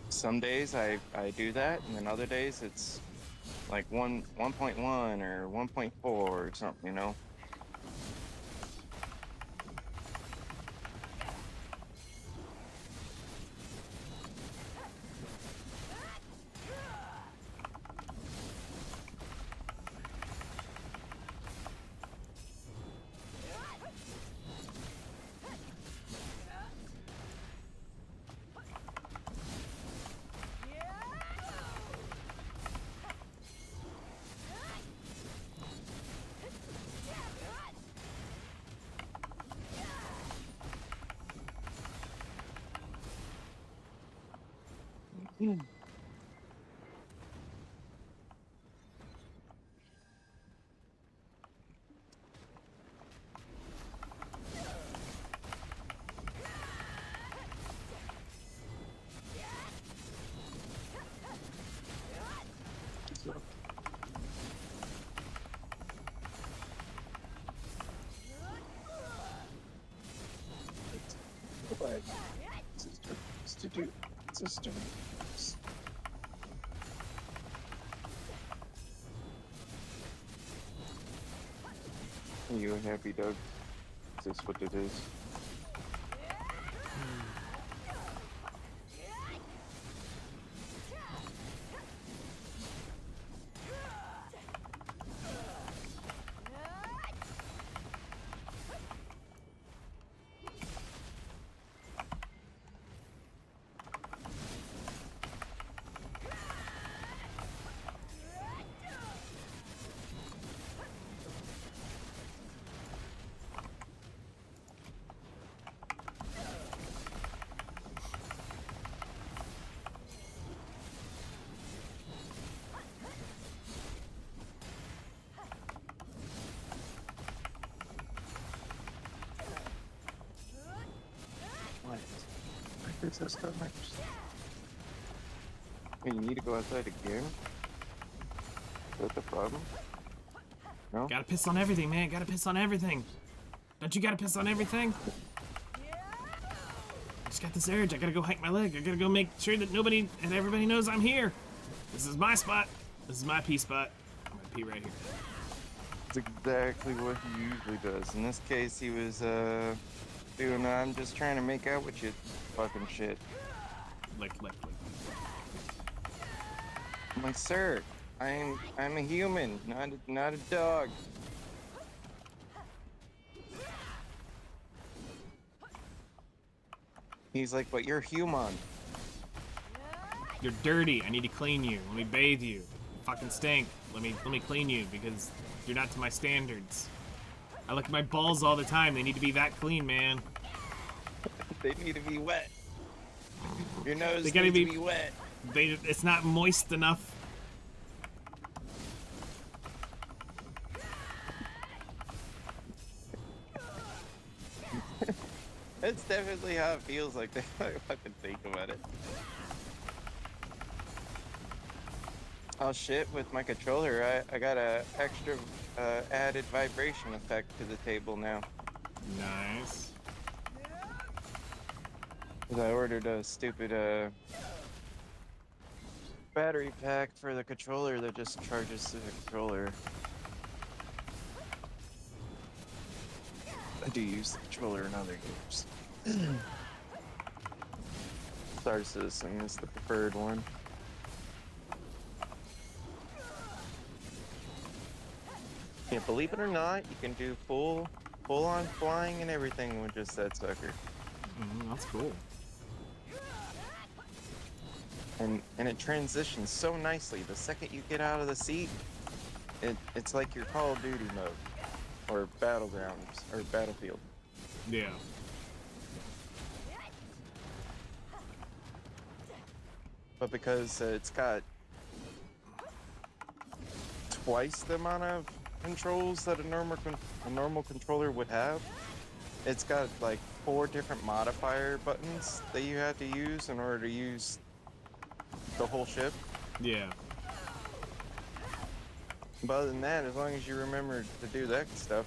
Speaker 5: Some days I do that, and then other days it's like 1.1 or 1.4 or something, you know? Sister. Are you happy, Doug? Is this what it is? There's those stomachs. Hey, you need to go outside again? Is that the problem? No?
Speaker 1: Gotta piss on everything, man. Gotta piss on everything. Don't you gotta piss on everything? I just got this urge. I gotta go hike my leg. I gotta go make sure that nobody and everybody knows I'm here. This is my spot. This is my pee spot. I'm gonna pee right here.
Speaker 5: That's exactly what he usually does. In this case, he was, doing, I'm just trying to make out with you fucking shit.
Speaker 1: Lick.
Speaker 5: I'm like, sir, I'm a human, not a dog. He's like, but you're human.
Speaker 1: You're dirty. I need to clean you. Let me bathe you. You fucking stink. Let me clean you because you're not to my standards. I lick my balls all the time. They need to be that clean, man.
Speaker 5: They need to be wet. Your nose
Speaker 1: They gotta
Speaker 5: needs to
Speaker 1: be-
Speaker 5: be wet.
Speaker 1: It's not moist enough.
Speaker 5: That's definitely how it feels like if I fucking think about it. Oh shit, with my controller, I got a extra added vibration effect to the table now.
Speaker 1: Nice.
Speaker 5: 'Cause I ordered a stupid battery pack for the controller that just charges the controller. I do use the controller in other games. Star Citizen is the preferred one. Yeah, believe it or not, you can do full on flying and everything with just that sucker.
Speaker 1: That's cool.
Speaker 5: And it transitions so nicely. The second you get out of the seat, it's like your Call of Duty mode. Or Battlegrounds, or Battlefield.
Speaker 1: Yeah.
Speaker 5: But because it's got twice the amount of controls that a normal controller would have, it's got like 4 different modifier buttons that you have to use in order to use the whole ship.
Speaker 1: Yeah.
Speaker 5: But other than that, as long as you remember to do that stuff,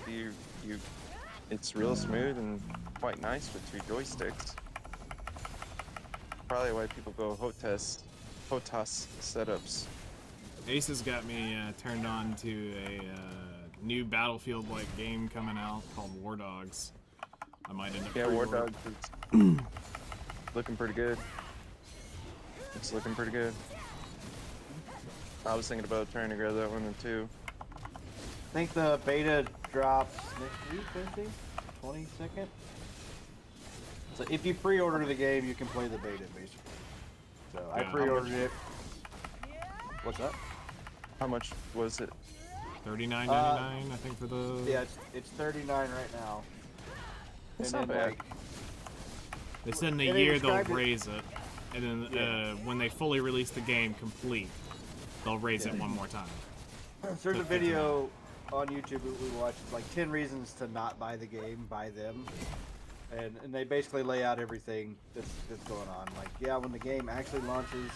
Speaker 5: it's real smooth and quite nice with 2 joysticks. Probably why people go HOTAS setups.
Speaker 1: Ace has got me turned on to a new Battlefield-like game coming out called War Dogs. I might end up.
Speaker 5: Yeah, War
Speaker 1: pre-order-
Speaker 5: Dogs is looking pretty good. It's looking pretty good. I was thinking about trying to grab that one too.
Speaker 3: I think the beta drops next week, I think? 22nd? So if you pre-order the game, you can play the beta, basically. So I
Speaker 1: Yeah, how
Speaker 3: pre-ordered
Speaker 1: much?
Speaker 3: it. What's up?
Speaker 5: How much was it?
Speaker 1: $39.99, I think, for the.
Speaker 3: Yeah, it's $39 right now.
Speaker 5: It's
Speaker 3: And
Speaker 5: not
Speaker 3: then,
Speaker 5: bad.
Speaker 3: like,
Speaker 1: They said in a
Speaker 3: and they
Speaker 1: year they'll
Speaker 3: described it-
Speaker 1: raise it, and then
Speaker 3: Yeah.
Speaker 1: when they fully release the game complete, they'll raise it one more time.
Speaker 3: There's a video on YouTube that we watched, like 10 reasons to not buy the game, buy them. And they basically lay out everything that's going on. Like, yeah, when the game actually launches,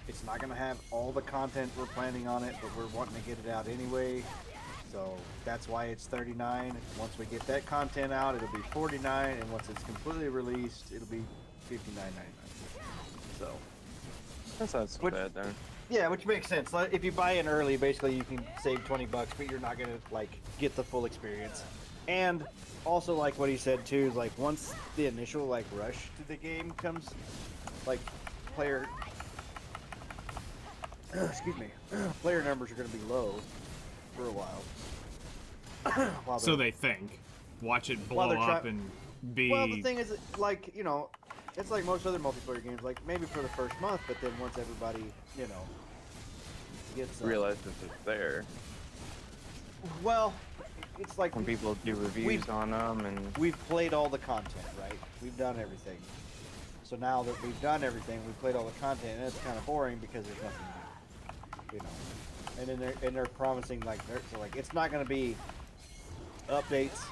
Speaker 3: it's not going to have all the content we're planning on it, but we're wanting to get it out anyway. So that's why it's $39. Once we get that content out, it'll be $49, and once it's completely released, it'll be $59.99. So
Speaker 5: That's not so
Speaker 3: Which-
Speaker 5: bad then.
Speaker 3: yeah, which makes sense. Like, if you buy in early, basically you can save $20, but you're not gonna like get the full experience. And also, like what he said too, is like once the initial like rush to the game comes, like player, excuse me, player numbers are gonna be low for a while. While
Speaker 1: So
Speaker 3: they're-
Speaker 1: they think. Watch it
Speaker 3: While
Speaker 1: blow
Speaker 3: they're
Speaker 1: up and be.
Speaker 3: Well, the thing is, like, you know, it's like most other multiplayer games. Like maybe for the first month, but then once everybody, you know, gets
Speaker 5: Realize that it's there.
Speaker 3: Well, it's like
Speaker 5: When people do reviews on them and
Speaker 3: we've played all the content, right? We've done everything. So now that we've done everything, we've played all the content, and it's kind of boring because there's nothing new, you know. And then they're promising like it's not going to be updates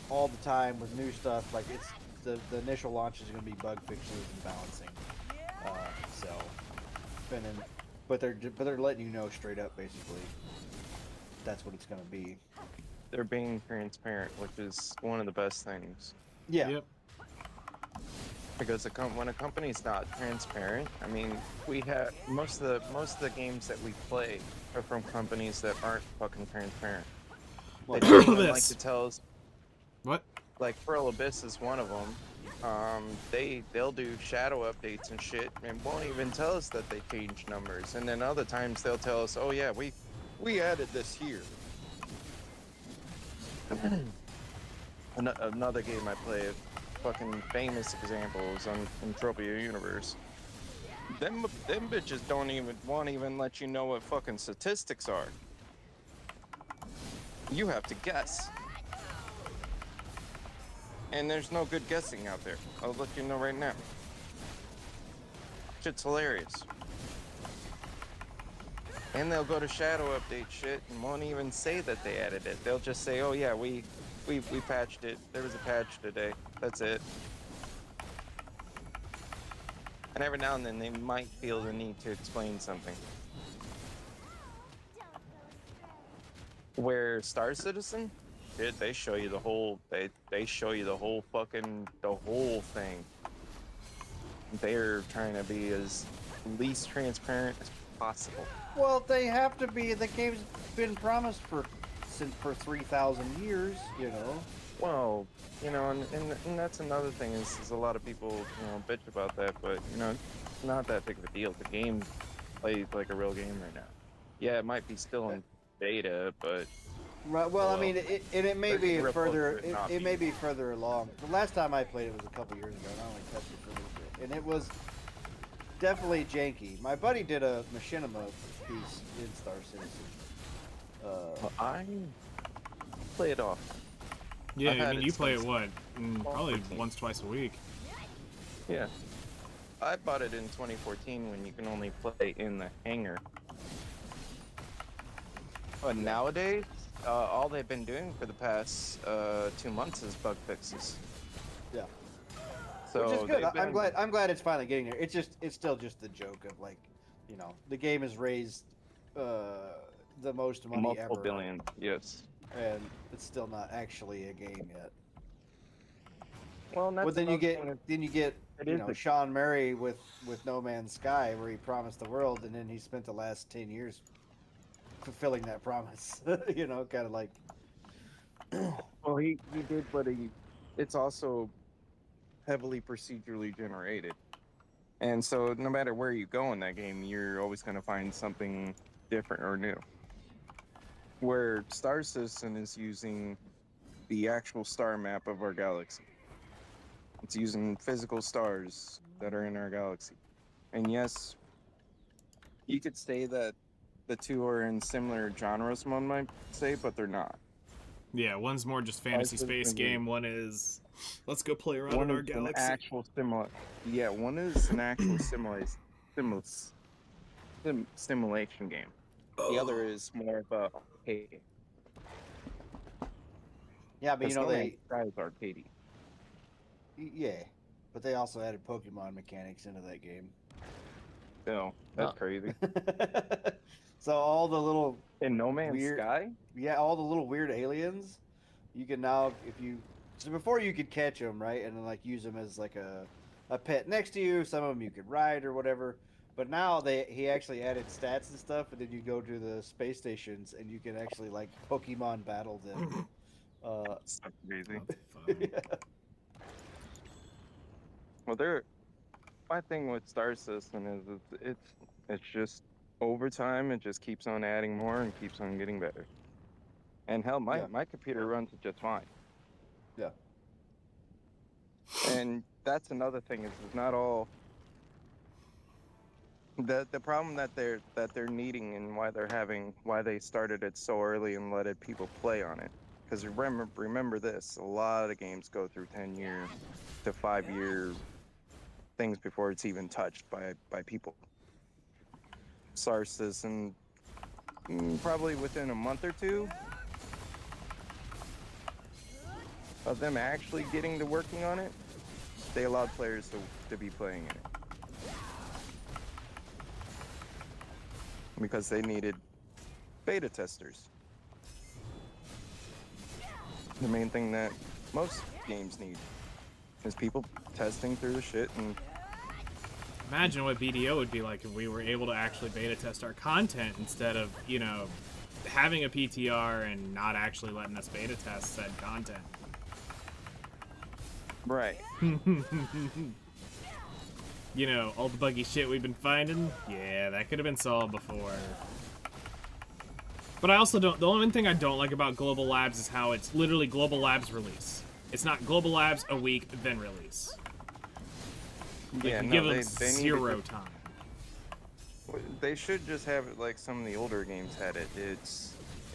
Speaker 3: all the time with new stuff. Like it's the initial launch is going to be bug fixes and balancing. So, and then, but they're letting you know straight up basically. That's what it's going to be.
Speaker 5: They're being transparent, which is one of the best things.
Speaker 3: Yeah.
Speaker 1: Yep.
Speaker 5: Because when a company's not transparent, I mean, we have most of the games that we play are from companies that aren't fucking transparent. They don't even like to tell us.
Speaker 1: What?
Speaker 5: Like Pearl Abyss is one of them. They'll do shadow updates and shit, and won't even tell us that they changed numbers. And then other times they'll tell us, "Oh yeah, we added this here." Another game I play, fucking famous examples on Entropia Universe. Them bitches won't even let you know what fucking statistics are. You have to guess. And there's no good guessing out there. I'll let you know right now. Shit's hilarious. And they'll go to shadow update shit and won't even say that they added it. They'll just say, "Oh yeah, we patched it. There was a patch today. That's it." And every now and then they might feel the need to explain something. Where Star Citizen, shit, they show you the whole. They show you the whole thing. They're trying to be as least transparent as possible.
Speaker 3: Well, they have to be. The game's been promised for 3,000 years. You know.
Speaker 5: Well, you know, and that's another thing is a lot of people, you know, bitch about that, but you know, it's not that big of a deal. The game plays like a real game right now. Yeah, it might be still in beta, but
Speaker 3: Right. Well, I mean, it may be
Speaker 5: real
Speaker 3: further.
Speaker 5: close to it not
Speaker 3: It may
Speaker 5: being.
Speaker 3: be further along. The last time I played it was a couple years ago, and I only touched it for a little bit, and it was definitely janky. My buddy did a machinima piece in Star Citizen.
Speaker 5: I play it off.
Speaker 1: Yeah,
Speaker 5: I've
Speaker 1: I
Speaker 5: had
Speaker 1: mean,
Speaker 5: it
Speaker 1: you play it
Speaker 5: since
Speaker 1: what? Probably
Speaker 5: 2014.
Speaker 1: once, twice a week.
Speaker 5: Yeah. I bought it in 2014 when you can only play in the hangar. But nowadays, all they've been doing for the past 2 months is bug fixes.
Speaker 3: Yeah.
Speaker 5: So
Speaker 3: Which is good.
Speaker 5: they've
Speaker 3: I'm
Speaker 5: been-
Speaker 3: glad it's finally getting there. It's still just the joke of like, you know, the game has raised the most money
Speaker 5: multiple
Speaker 3: ever,
Speaker 5: billion. Yes.
Speaker 3: and it's still not actually a game yet.
Speaker 5: Well, and that's
Speaker 3: But then you
Speaker 5: another thing that-
Speaker 3: get
Speaker 5: it
Speaker 3: you
Speaker 5: is
Speaker 3: know
Speaker 5: the-
Speaker 3: Sean Murray with No Man's Sky, where he promised the world, and then he spent the last 10 years fulfilling that promise. You know, kind of like
Speaker 5: Well, he did, but it's also heavily procedurally generated. And so no matter where you go in that game, you're always going to find something different or new. Where Star Citizen is using the actual star map of our galaxy. It's using physical stars that are in our galaxy. And yes, you could say that the two are in similar genres, one might say, but they're not.
Speaker 1: Yeah, one's more just fantasy
Speaker 5: Star
Speaker 1: space
Speaker 5: Citizen is-
Speaker 1: game. One is let's go play around
Speaker 5: One
Speaker 1: in our
Speaker 5: is an
Speaker 1: galaxy.
Speaker 5: actual Yeah, one is an actual simulation game. The other is more of a arcade game.
Speaker 3: yeah, but you know they
Speaker 5: guys arcadey.
Speaker 3: yeah, but they also added Pokemon mechanics into that game.
Speaker 5: So that's
Speaker 7: Oh.
Speaker 5: crazy.
Speaker 3: So all the little
Speaker 5: In No Man's
Speaker 3: Weird.
Speaker 5: Sky,
Speaker 3: all the little weird aliens, you can now so before you could catch them, right, and then like use them as like a pet next to you. Some of them you could ride or whatever. But now he actually added stats and stuff, and then you go to the space stations and you can actually like Pokemon battle them.
Speaker 5: it's so crazy.
Speaker 1: That's fun.
Speaker 5: Well, my thing with Star Citizen is it's just over time it just keeps on adding more and keeps on getting better. And hell, my
Speaker 3: Yeah.
Speaker 5: my computer runs it just fine.
Speaker 3: Yeah.
Speaker 5: And that's another thing is not all the problem that they're needing and why they started it so early and letting people play on it. Because remember this, a lot of games go through 10-year to 5-year things before it's even touched by people. Star Citizen, probably within a month or two of them actually getting to working on it, they allowed players to be playing in it. Because they needed beta testers. The main thing that most games need is people testing through the shit. And
Speaker 1: Imagine what BDO would be like if we were able to actually beta test our content instead of, you know, having a PTR and not actually letting us beta test said content.
Speaker 5: right.
Speaker 1: You know, all the buggy shit we've been finding, yeah, that could have been solved before. But I also don't, the only thing I don't like about Global Labs is how it's literally Global Labs release. It's not Global Labs a week, then release. Like,
Speaker 5: Yeah,
Speaker 1: you
Speaker 5: no,
Speaker 1: give them
Speaker 5: they need
Speaker 1: zero
Speaker 5: to,
Speaker 1: time.
Speaker 5: they should just have it like some of the older games had it.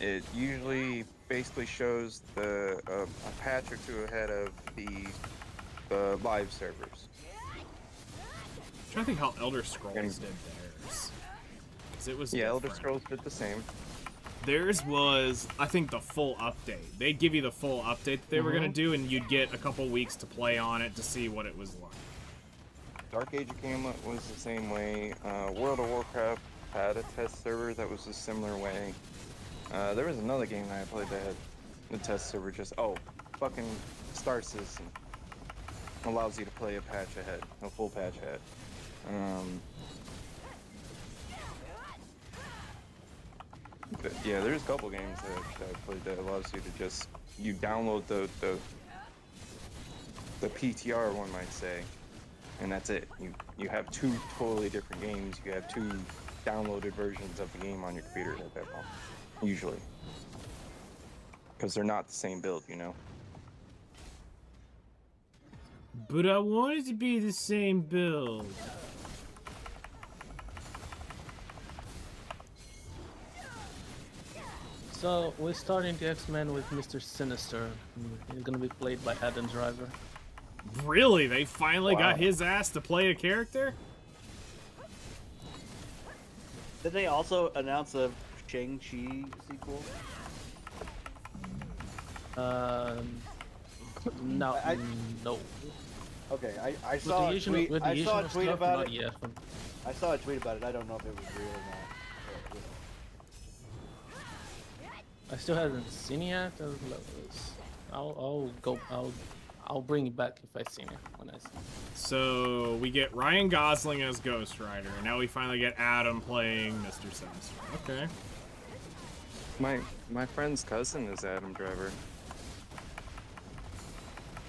Speaker 5: It usually basically shows a patch or two ahead of the live servers.
Speaker 1: I'm trying to think how Elder Scrolls did theirs. 'Cause it was
Speaker 5: Yeah,
Speaker 1: different.
Speaker 5: Elder Scrolls did the same.
Speaker 1: Theirs was, I think, the full update. They'd give you the full update that they were going to do, and you'd get a couple weeks to play on it to see what it was like.
Speaker 5: Dark Age of Camelot was the same way. World of Warcraft had a test server that was a similar way. There was another game that I played that had the test server just, fucking Star Citizen allows you to play a patch ahead, a full patch ahead. But yeah, there's a couple games that I played that allows you to just, you download the PTR, one might say, and that's it. You have two totally different games. You have two downloaded versions of the game on your computer at that moment, usually. Because they're not the same build, you know?
Speaker 1: But I want it to be the same build.
Speaker 7: So we're starting the X-Men with Mr. Sinister. He's gonna be played by Adam Driver.
Speaker 1: Really? They finally got
Speaker 3: Wow.
Speaker 1: his ass to play a character?
Speaker 3: Did they also announce a Shang-Chi sequel?
Speaker 7: No,
Speaker 3: I-
Speaker 7: no.
Speaker 3: Okay, I
Speaker 7: With
Speaker 3: saw
Speaker 7: the
Speaker 3: a
Speaker 7: Asian,
Speaker 3: tweet.
Speaker 7: with the
Speaker 3: I
Speaker 7: Asian
Speaker 3: saw a tweet
Speaker 7: stuff,
Speaker 3: about
Speaker 7: not
Speaker 3: it.
Speaker 7: yet.
Speaker 3: I saw a tweet about it. I don't know if it was real or not.
Speaker 7: I still haven't seen it yet. I'll bring it back if I see it when I see it.
Speaker 1: So we get Ryan Gosling as Ghost Rider, and now we finally get Adam playing Mr. Sinister. Okay.
Speaker 5: My friend's cousin is Adam Driver.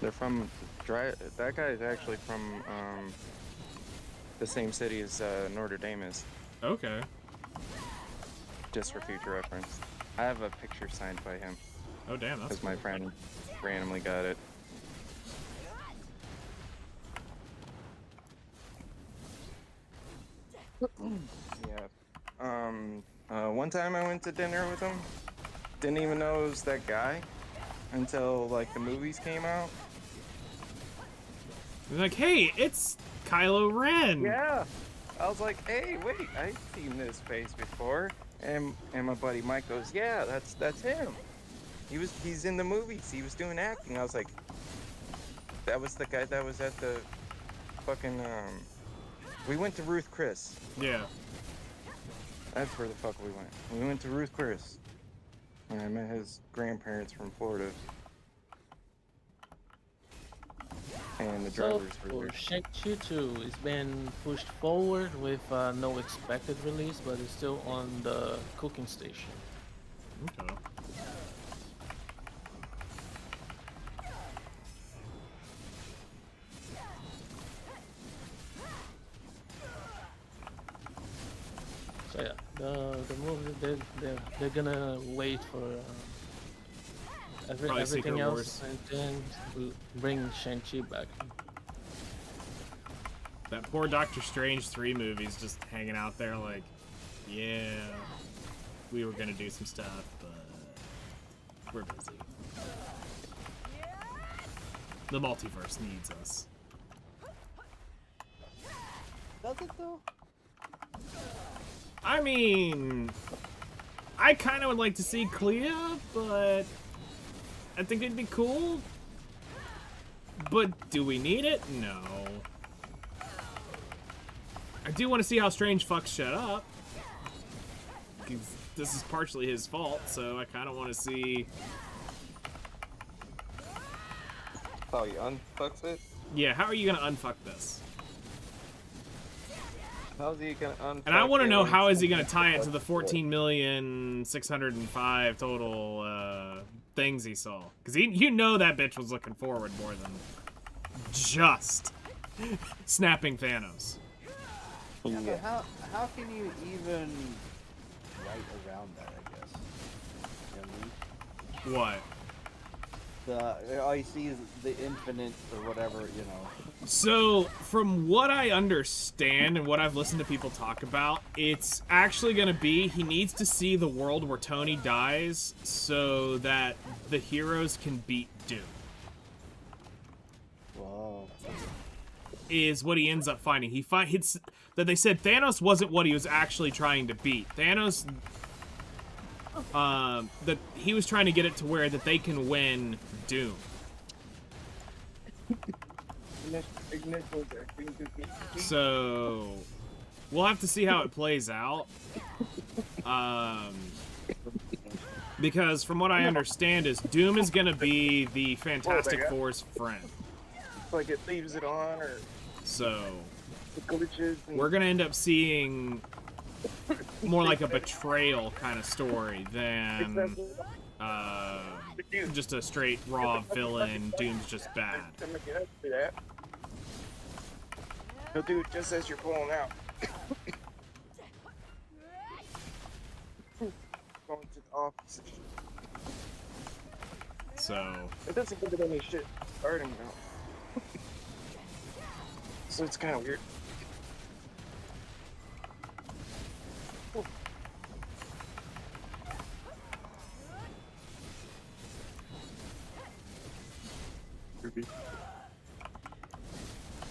Speaker 5: They're from that guy is actually from the same city as Notre Dame is.
Speaker 1: Okay.
Speaker 5: Just for future reference. I have a picture signed by him
Speaker 1: Oh, damn, that's
Speaker 5: because my friend randomly got it. Yeah. One time I went to dinner with him. Didn't even know it was that guy until like the movies came out.
Speaker 1: They're like, hey, it's Kylo Ren.
Speaker 5: Yeah. I was like, hey, wait, I've seen this face before. And my buddy Mike goes, yeah, that's him. He's in the movies. He was doing acting. I was like, that was the guy that was at the fucking we went to Ruth Chris.
Speaker 1: Yeah.
Speaker 5: That's where the fuck we went. We went to Ruth Chris. And I met his grandparents from Florida. And the drivers were there.
Speaker 7: Shang-Chi 2 is been pushed forward with no expected release, but it's still on the cooking station.
Speaker 1: Okay.
Speaker 7: So yeah, the movie they're gonna wait for
Speaker 1: Probably
Speaker 7: everything
Speaker 1: Secret
Speaker 7: else
Speaker 1: Wars.
Speaker 7: and then bring Shang-Chi back.
Speaker 1: That poor Doctor Strange 3 movie's just hanging out there like, yeah, we were gonna do some stuff, but we're busy. The multiverse needs us.
Speaker 3: Does it though?
Speaker 1: I mean, I kind of would like to see Clea, but I think it'd be cool. But do we need it? No. I do want to see how Strange fucks shit up. 'Cause this is partially his fault, so I kind of want to see...
Speaker 5: Oh, you unfucks it?
Speaker 1: Yeah, how are you going to unfuck this?
Speaker 5: How's he gonna unfuck
Speaker 1: And I want to
Speaker 5: it
Speaker 1: know
Speaker 5: when
Speaker 1: how is he
Speaker 5: something
Speaker 1: going to tie it to the
Speaker 5: fucks it?
Speaker 1: 14,605,000 total things he saw. Because you know that bitch was looking forward more than just snapping Thanos.
Speaker 3: Yeah,
Speaker 5: Yeah.
Speaker 3: but how can you even write around that, I guess? You know what I mean?
Speaker 1: What?
Speaker 3: All you see is the infinite or whatever, you know.
Speaker 1: So, from what I understand and what I've listened to people talk about, it's actually going to be he needs to see the world where Tony dies so that the heroes can beat Doom.
Speaker 3: Wow.
Speaker 1: Is what he ends up finding. It's that they said Thanos wasn't what he was actually trying to beat. Thanos, that he was trying to get it to where that they can win Doom. So we'll have to see how it plays out. Because from what I understand is Doom is gonna be the Fantastic Four's friend.
Speaker 5: Like it leaves it on, or
Speaker 1: So
Speaker 5: the glitches. And
Speaker 1: we're gonna end up seeing more like a betrayal kind of story than just a straight raw villain. Doom's just bad.
Speaker 5: I'm gonna get up for that. No, dude, just as you're pulling out. Going to the office.
Speaker 1: So
Speaker 5: It doesn't give it any shit starting now. So it's kind of weird.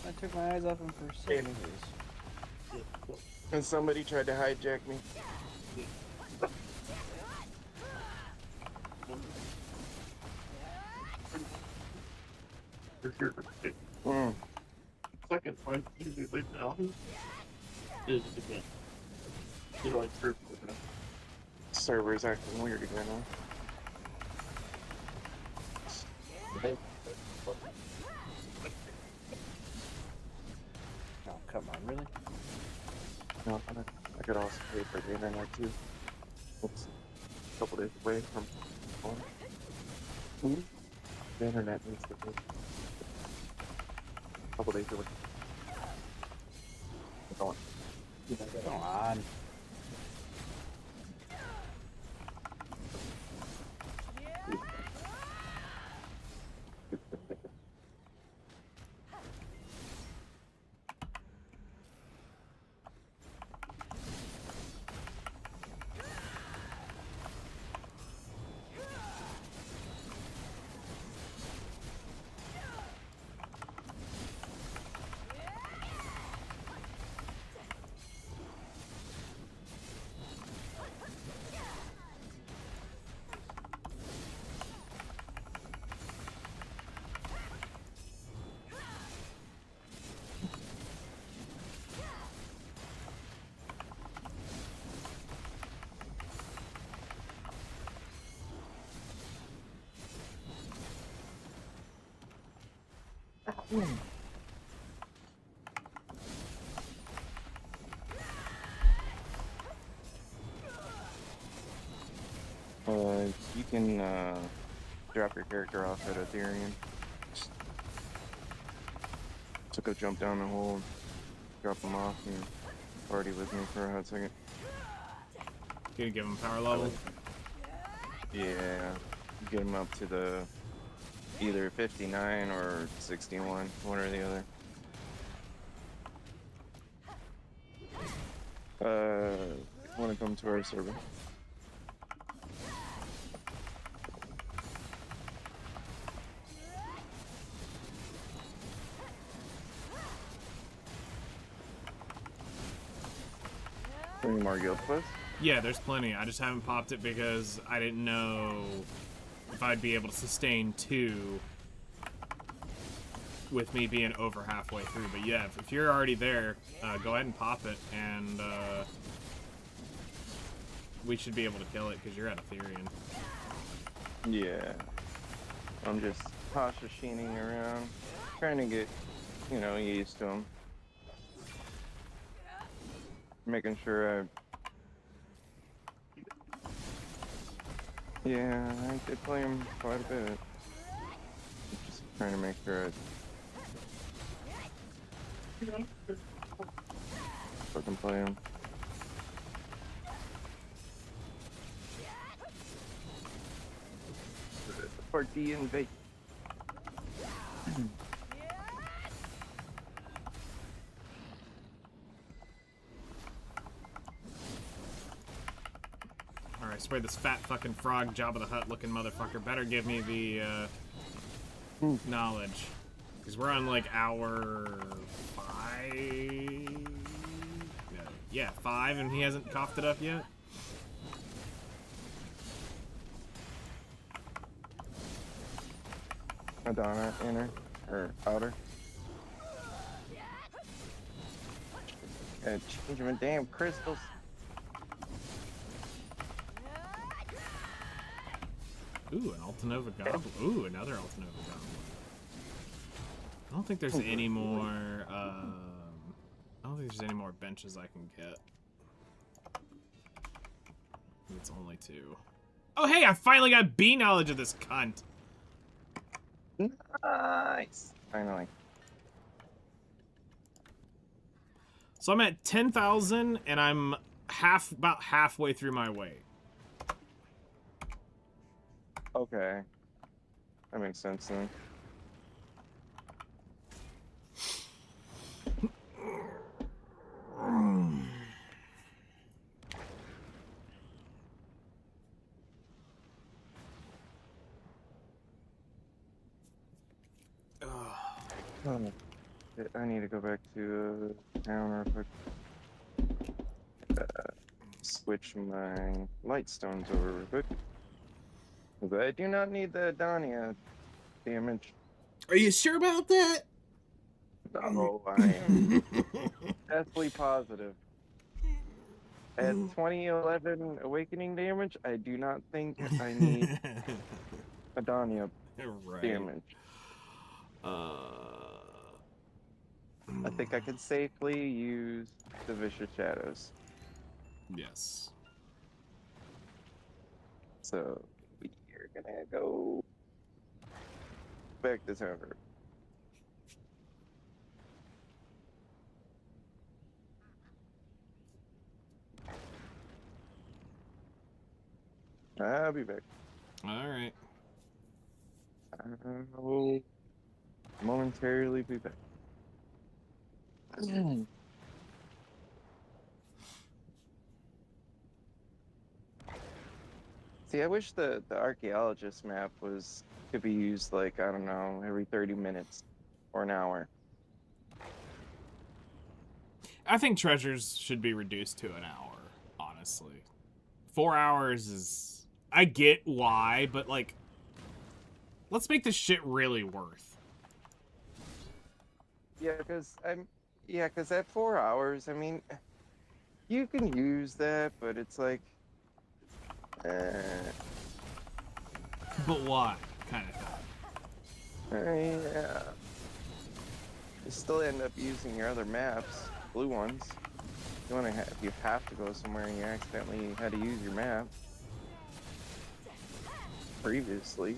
Speaker 3: I took my eyes off him for seconds.
Speaker 5: And somebody tried to hijack me. Mm.
Speaker 7: Second point, usually now is again. You like for
Speaker 5: Server's acting weird again, huh?
Speaker 3: Oh, come on, really?
Speaker 5: No, I could also pay for the internet too. It's a couple days away from home. The internet needs to be a couple days away. Go on.
Speaker 3: Come on.
Speaker 5: You can drop your character off at Ethereum. Took a jump down the hole, drop him off, and party with me for a hot second.
Speaker 1: gonna give him power level.
Speaker 5: Yeah, get him up to the either 59 or 61, one or the other. Want to come to our server? Any more guild quests?
Speaker 1: Yeah, there's plenty. I just haven't popped it because I didn't know if I'd be able to sustain 2 with me being over halfway through. But yeah, if you're already there, go ahead and pop it, and we should be able to kill it because you're at Ethereum.
Speaker 5: Yeah. I'm just Pasha-sheening around, trying to get, you know, used to him. Making sure Yeah, I did play him quite a bit. Just trying to make sure I fucking play him. For D invade.
Speaker 1: Alright, I swear this fat fucking frog Jabba the Hutt looking motherfucker better give me the knowledge. Because we're on like hour 5. No, yeah, 5, and he hasn't coughed it up yet.
Speaker 5: Madonna, inner or outer. Gotta change my damn crystals.
Speaker 1: Ooh, an Altanova Goblin. Ooh, another Altanova Goblin. I don't think there's any more, I don't think there's any more benches I can get. I think it's only 2. Oh, hey, I finally got B knowledge of this cunt.
Speaker 5: Nice. Finally.
Speaker 1: So I'm at 10,000, and I'm about halfway through my weight.
Speaker 5: Okay. That makes sense then. Oh, I need to go back to town real quick. Switch my light stones over real quick. But I do not need the Dania damage.
Speaker 1: Are you sure about that?
Speaker 5: Oh, I am definitely positive. At 2011 awakening damage, I do not think I need Adania
Speaker 1: Right.
Speaker 5: damage. I think I could safely use the Vicious Shadows.
Speaker 1: Yes.
Speaker 5: So we're gonna go back to town. I'll be back.
Speaker 1: Alright.
Speaker 5: I will momentarily be back. See, I wish the archaeologist map could be used like, I don't know, every 30 minutes or an hour.
Speaker 1: I think treasures should be reduced to an hour, honestly. 4 hours is... I get why, but like... Let's make this shit really worth.
Speaker 5: Yeah, because at 4 hours, I mean, you can use that, but it's like,
Speaker 1: But why? Kind of thing.
Speaker 5: yeah. You still end up using your other maps, blue ones. If you have to go somewhere and you accidentally had to use your map previously.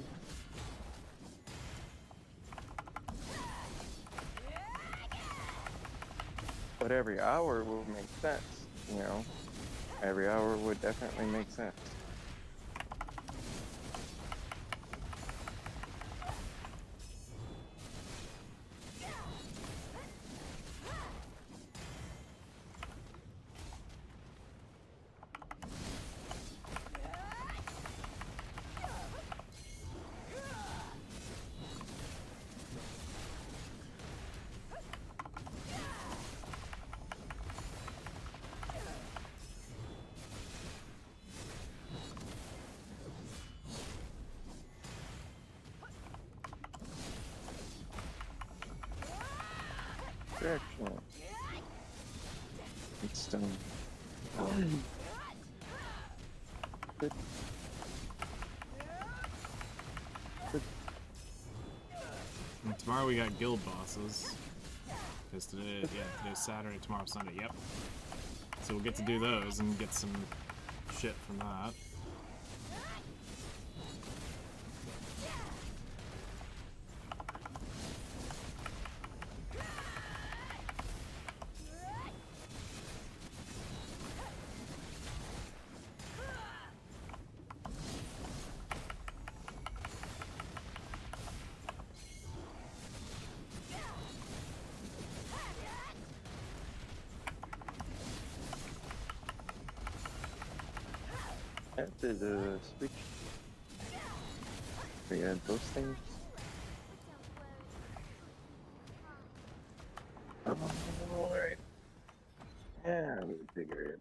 Speaker 5: But every hour would make sense, you know? Every hour would definitely make sense. distraction. It's still. Good.
Speaker 1: And tomorrow we got guild bosses. Because today's Saturday, tomorrow's Sunday, yep. So we'll get to do those and get some shit from that.
Speaker 5: After the switch, we had those things. Alright. Yeah, we figure it.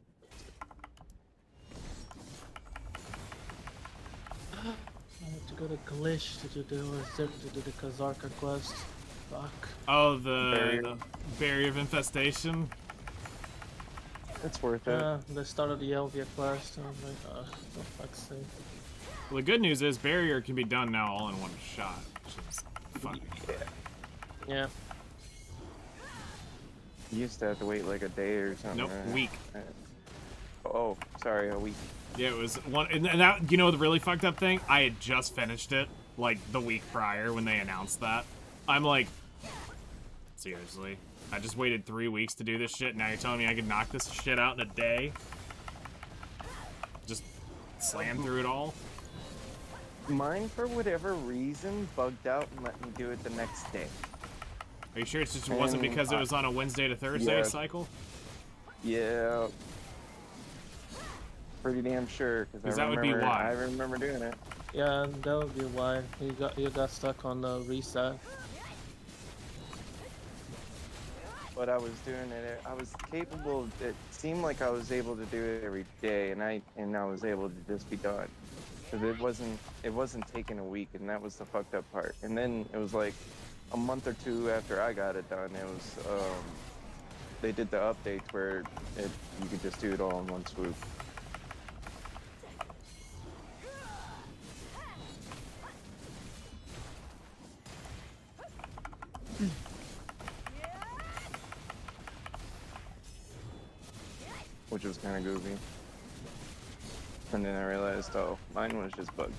Speaker 7: I have to go to Glitch to do the Kazarka quest. Fuck.
Speaker 1: Oh, the Barrier of Infestation?
Speaker 5: It's worth it.
Speaker 7: They started the Elvia quest, and I'm like, for fuck's sake.
Speaker 1: Well, the good news is Barrier can be done now all in one shot, which is fucking
Speaker 7: Yeah.
Speaker 5: You used to have to wait like a day or something.
Speaker 1: Nope,
Speaker 5: right?
Speaker 1: week.
Speaker 5: Oh, sorry, a week.
Speaker 1: Yeah, it was one, and that, you know, the really fucked up thing? I had just finished it, like, the week prior when they announced that. I'm like, seriously? I just waited 3 weeks to do this shit, now you're telling me I could knock this shit out in a day? Just slam through it all?
Speaker 5: Mine, for whatever reason, bugged out and let me do it the next day.
Speaker 1: Are you sure it just wasn't because it was on a Wednesday to Thursday
Speaker 5: yeah.
Speaker 1: cycle?
Speaker 5: Yeah. Pretty damn sure, because
Speaker 1: that would be why.
Speaker 5: I remember doing it.
Speaker 7: Yeah, that would be why you got stuck on the reset.
Speaker 5: But I was doing it. I was capable. It seemed like I was able to do it every day, and I was able to just be done. Because it wasn't taking a week, and that was the fucked up part. And then it was like a month or two after I got it done. It was they did the updates where you could just do it all in one swoop. Which was kind of goofy. And then I realized, oh, mine was just bugged.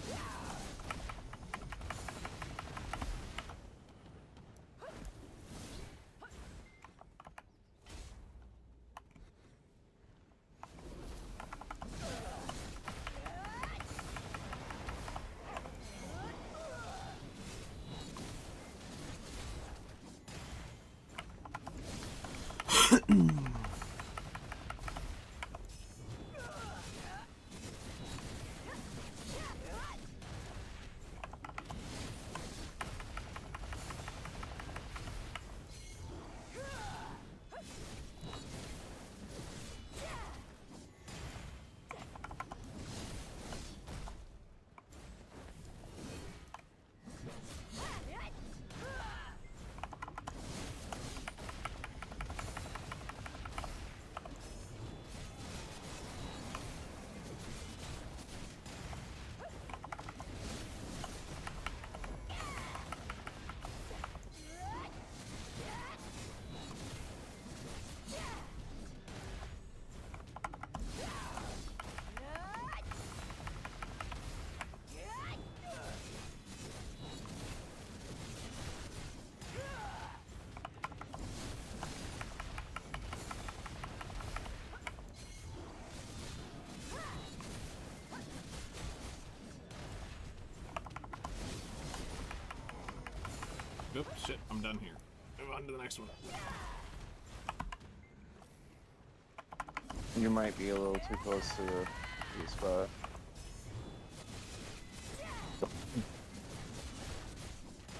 Speaker 1: Oop, shit, I'm done here. Move on to the next one.
Speaker 5: You might be a little too close to the spot.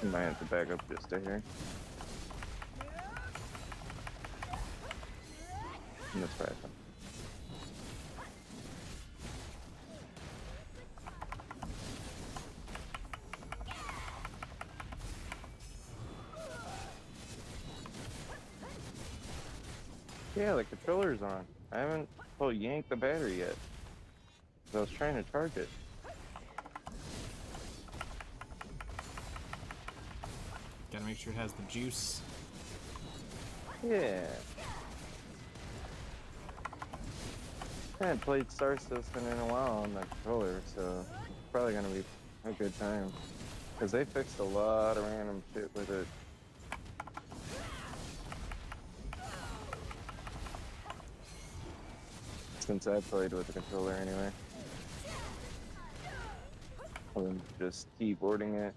Speaker 5: You might have to back up just to here. And that's right. Yeah, the controller's on. I haven't yanked the battery yet. I was trying to charge it.
Speaker 1: Gotta make sure it has the juice.
Speaker 5: Yeah. I haven't played Star Citizen in a while on the controller, so it's probably gonna be a good time. Because they fixed a lot of random shit with it. Since I played with the controller anyway. Other than just keyboarding it.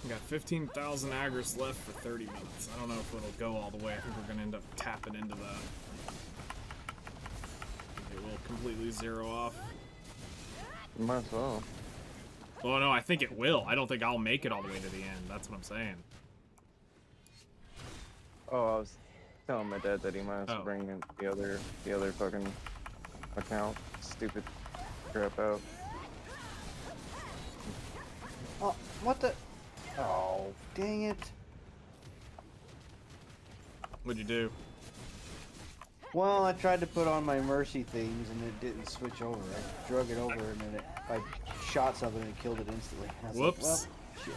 Speaker 1: We got 15,000 agris left for 30 minutes. I don't know if it'll go all the way. I think we're gonna end up tapping into that. It will completely zero off.
Speaker 5: Might as well.
Speaker 1: Well, no, I think it will. I don't think I'll make it all the way to the end. That's what I'm saying.
Speaker 5: Oh, I was telling my dad that he might as well
Speaker 1: Oh.
Speaker 5: bring in the other fucking account. Stupid crap out.
Speaker 3: Oh, what the? Oh, dang it.
Speaker 1: What'd you do?
Speaker 3: Well, I tried to put on my mercy things and it didn't switch over. I drug it over and then I shot something and it killed it instantly. I was
Speaker 1: Whoops.
Speaker 3: Like, well, shit.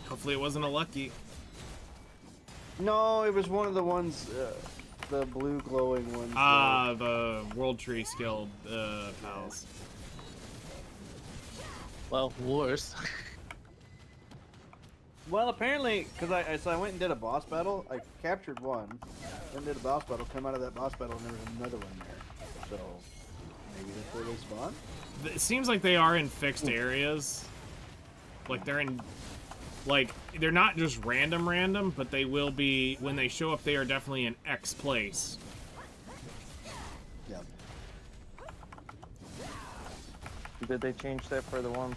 Speaker 1: Hopefully it wasn't a lucky.
Speaker 3: No, it was one of the ones, the blue glowing ones.
Speaker 1: Ah, the World Tree skill pals.
Speaker 7: Well, worse.
Speaker 3: Well, apparently, because I went and did a boss battle. I captured one, then did a boss battle, come out of that boss battle, and there was another one there. So, maybe that's where they spawn?
Speaker 1: It seems like they are in fixed areas. Like they're in, like they're not just random, but they will be, when they show up, they are definitely in X place.
Speaker 3: Yeah.
Speaker 5: Did they change that for the 1.3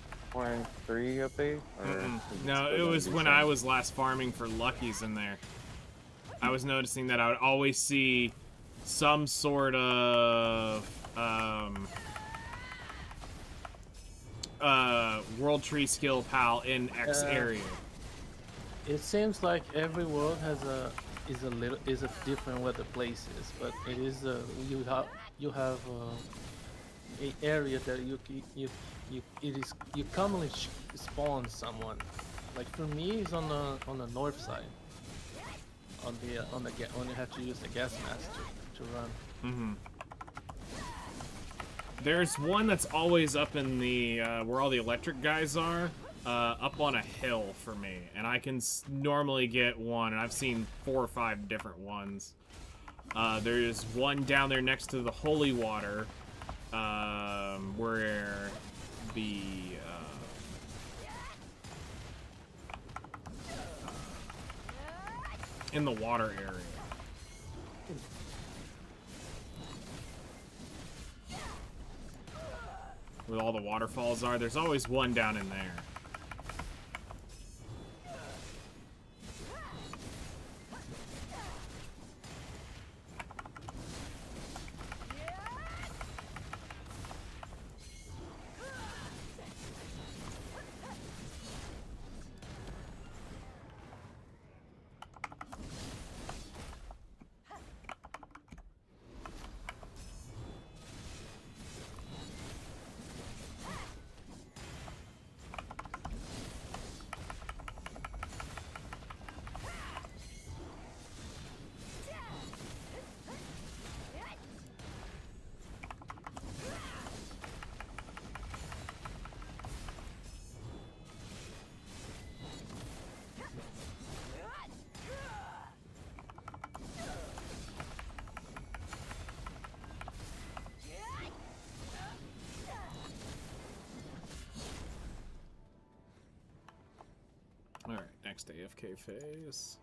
Speaker 5: update? Or
Speaker 1: No, it was when I was last farming for Luckies in there. I was noticing that I would always see some sort of World Tree skill pal in X area.
Speaker 7: It seems like every world has is a different weather places, but it is you have a area that you commonly spawn someone. Like for me, it's on the north side. When you have to use the gas mask to run.
Speaker 1: Mm-hmm. There's one that's always up in the where all the electric guys are, up on a hill for me, and I can normally get one, and I've seen 4 or 5 different ones. There's one down there next to the holy water, where the in the water area. Where all the waterfalls are, there's always one down in there. next AFK phase.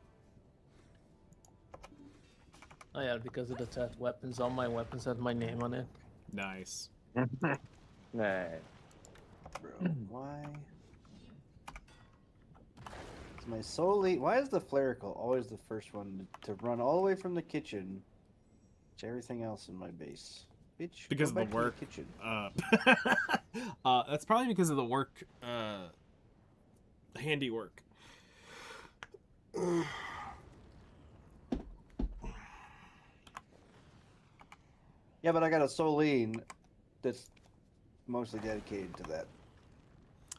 Speaker 7: Oh yeah, because of the tech weapons, all my weapons have my name on it.
Speaker 1: Nice.
Speaker 5: Nah.
Speaker 3: Bro, why? It's my solely. Why is the Flerical always the first one to run all the way from the kitchen to everything else in my base? Bitch,
Speaker 1: Because
Speaker 3: go
Speaker 1: of the
Speaker 3: back to
Speaker 1: work.
Speaker 3: kitchen.
Speaker 1: That's probably because of the work, handiwork.
Speaker 3: Yeah, but I got a Soline that's mostly dedicated to that.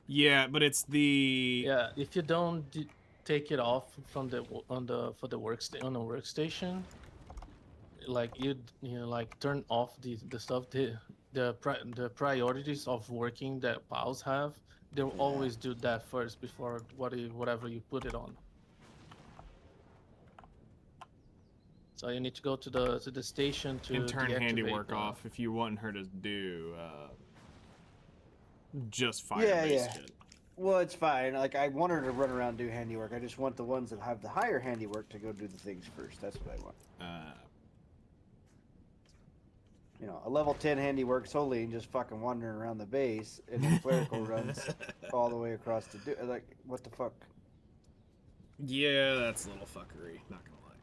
Speaker 1: Yeah, but it's the
Speaker 7: Yeah, if you don't take it off from the on the for the on the workstation, like you know like turn off the stuff the priorities of working that pals have. They'll
Speaker 3: Yeah.
Speaker 7: always do that first before whatever you put it on. So you need to go to the station to
Speaker 1: and turn
Speaker 7: deactivate
Speaker 1: handiwork
Speaker 7: the...
Speaker 1: off if you want her to do just
Speaker 3: Yeah,
Speaker 1: fire-based
Speaker 3: yeah.
Speaker 1: shit.
Speaker 3: Well, it's fine. Like, I want her to run around and do handiwork. I just want the ones that have the higher handiwork to go do the things first. That's what I want. You know, a level 10 handiwork Soline just fucking wandering around the base, and then Clerical runs all the way across to do. Like, what the fuck?
Speaker 1: Yeah, that's a little fuckery. Not gonna lie.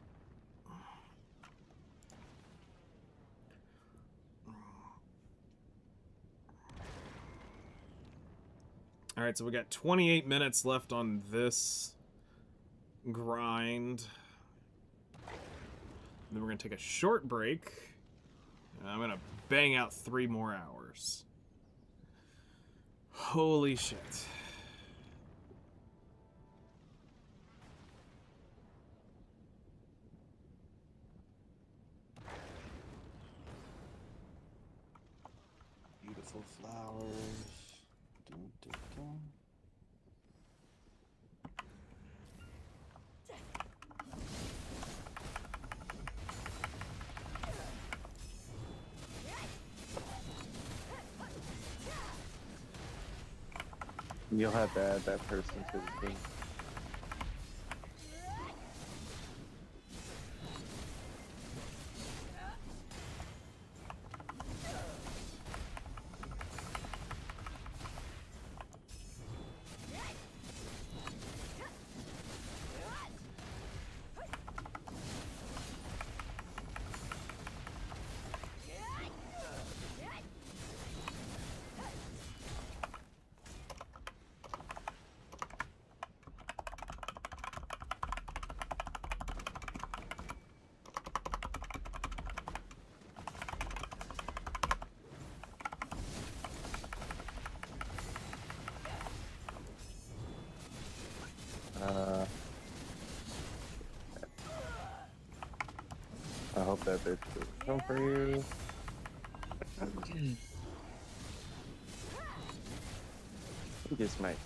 Speaker 1: All right, so we got 28 minutes left on this grind. Then we're gonna take a short break. And I'm gonna bang out 3 more hours. Holy shit.
Speaker 3: Beautiful flowers. Dun, dun, dun.
Speaker 5: You'll have to add that person to the team. I hope that bitch will come for you. He just might.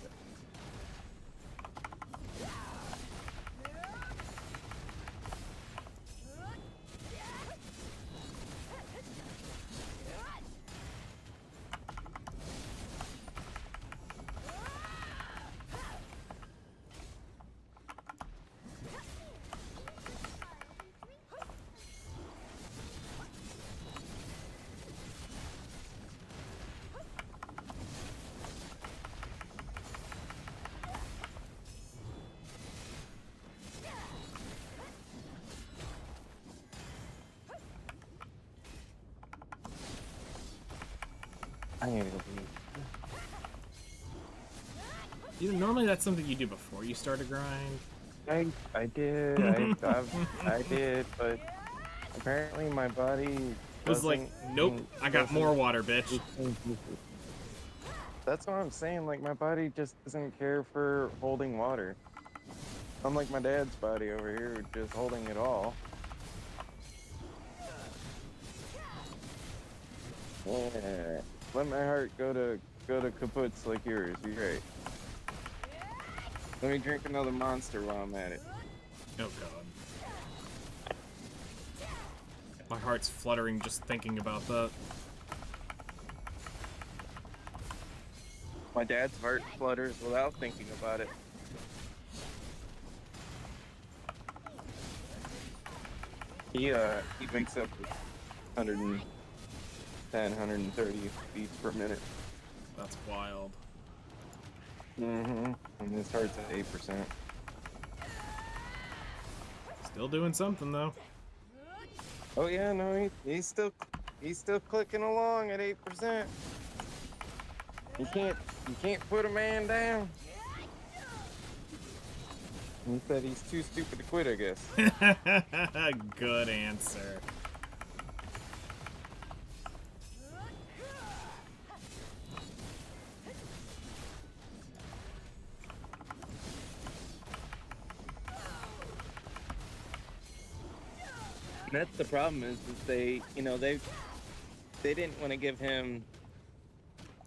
Speaker 5: I ain't gonna be.
Speaker 1: You know, normally that's something you do before you start a grind.
Speaker 5: I did, I did, but apparently my body
Speaker 1: It was like, nope, I got more water, bitch.
Speaker 5: That's what I'm saying, like my body just doesn't care for holding water. Unlike my dad's body over here, just holding it all. Yeah. Let my heart go to kaputs like yours. You're right. Let me drink another monster while I'm at it.
Speaker 1: Oh god. My heart's fluttering just thinking about that.
Speaker 5: My dad's heart flutters without thinking about it. He makes up 110, 130 beats per minute.
Speaker 1: That's wild.
Speaker 5: Mm-hmm. And his heart's at 8%.
Speaker 1: Still doing something though.
Speaker 5: Oh yeah, no, he's still clicking along at 8%. You can't put a man down. He said he's too stupid to quit, I guess.
Speaker 1: Good answer.
Speaker 6: And that's the problem is they didn't want to give him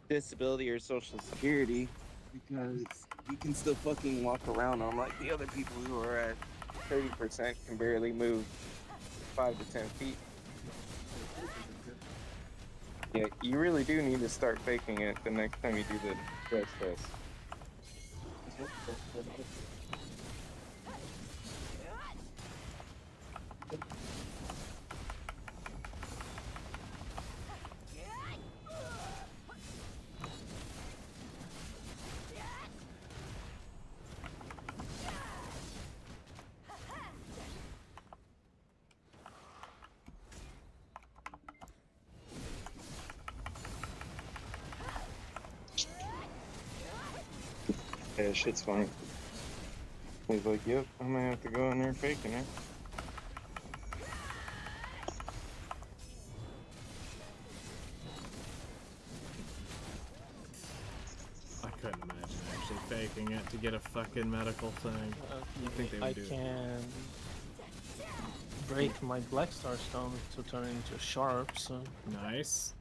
Speaker 6: disability or social security because he can still fucking walk around on like the other people who are at
Speaker 5: 30% can barely move 5 to 10 feet. Yeah, you really do need to start faking it the next time you do the stress test. Yeah, shit's fine. He's like, yep, I'm gonna have to go in there faking it.
Speaker 1: I couldn't imagine actually faking it to get a fucking medical thing. You think they would
Speaker 7: I
Speaker 1: do it?
Speaker 7: can break my Black Star Stone to turn it into a sharp, so
Speaker 1: Nice.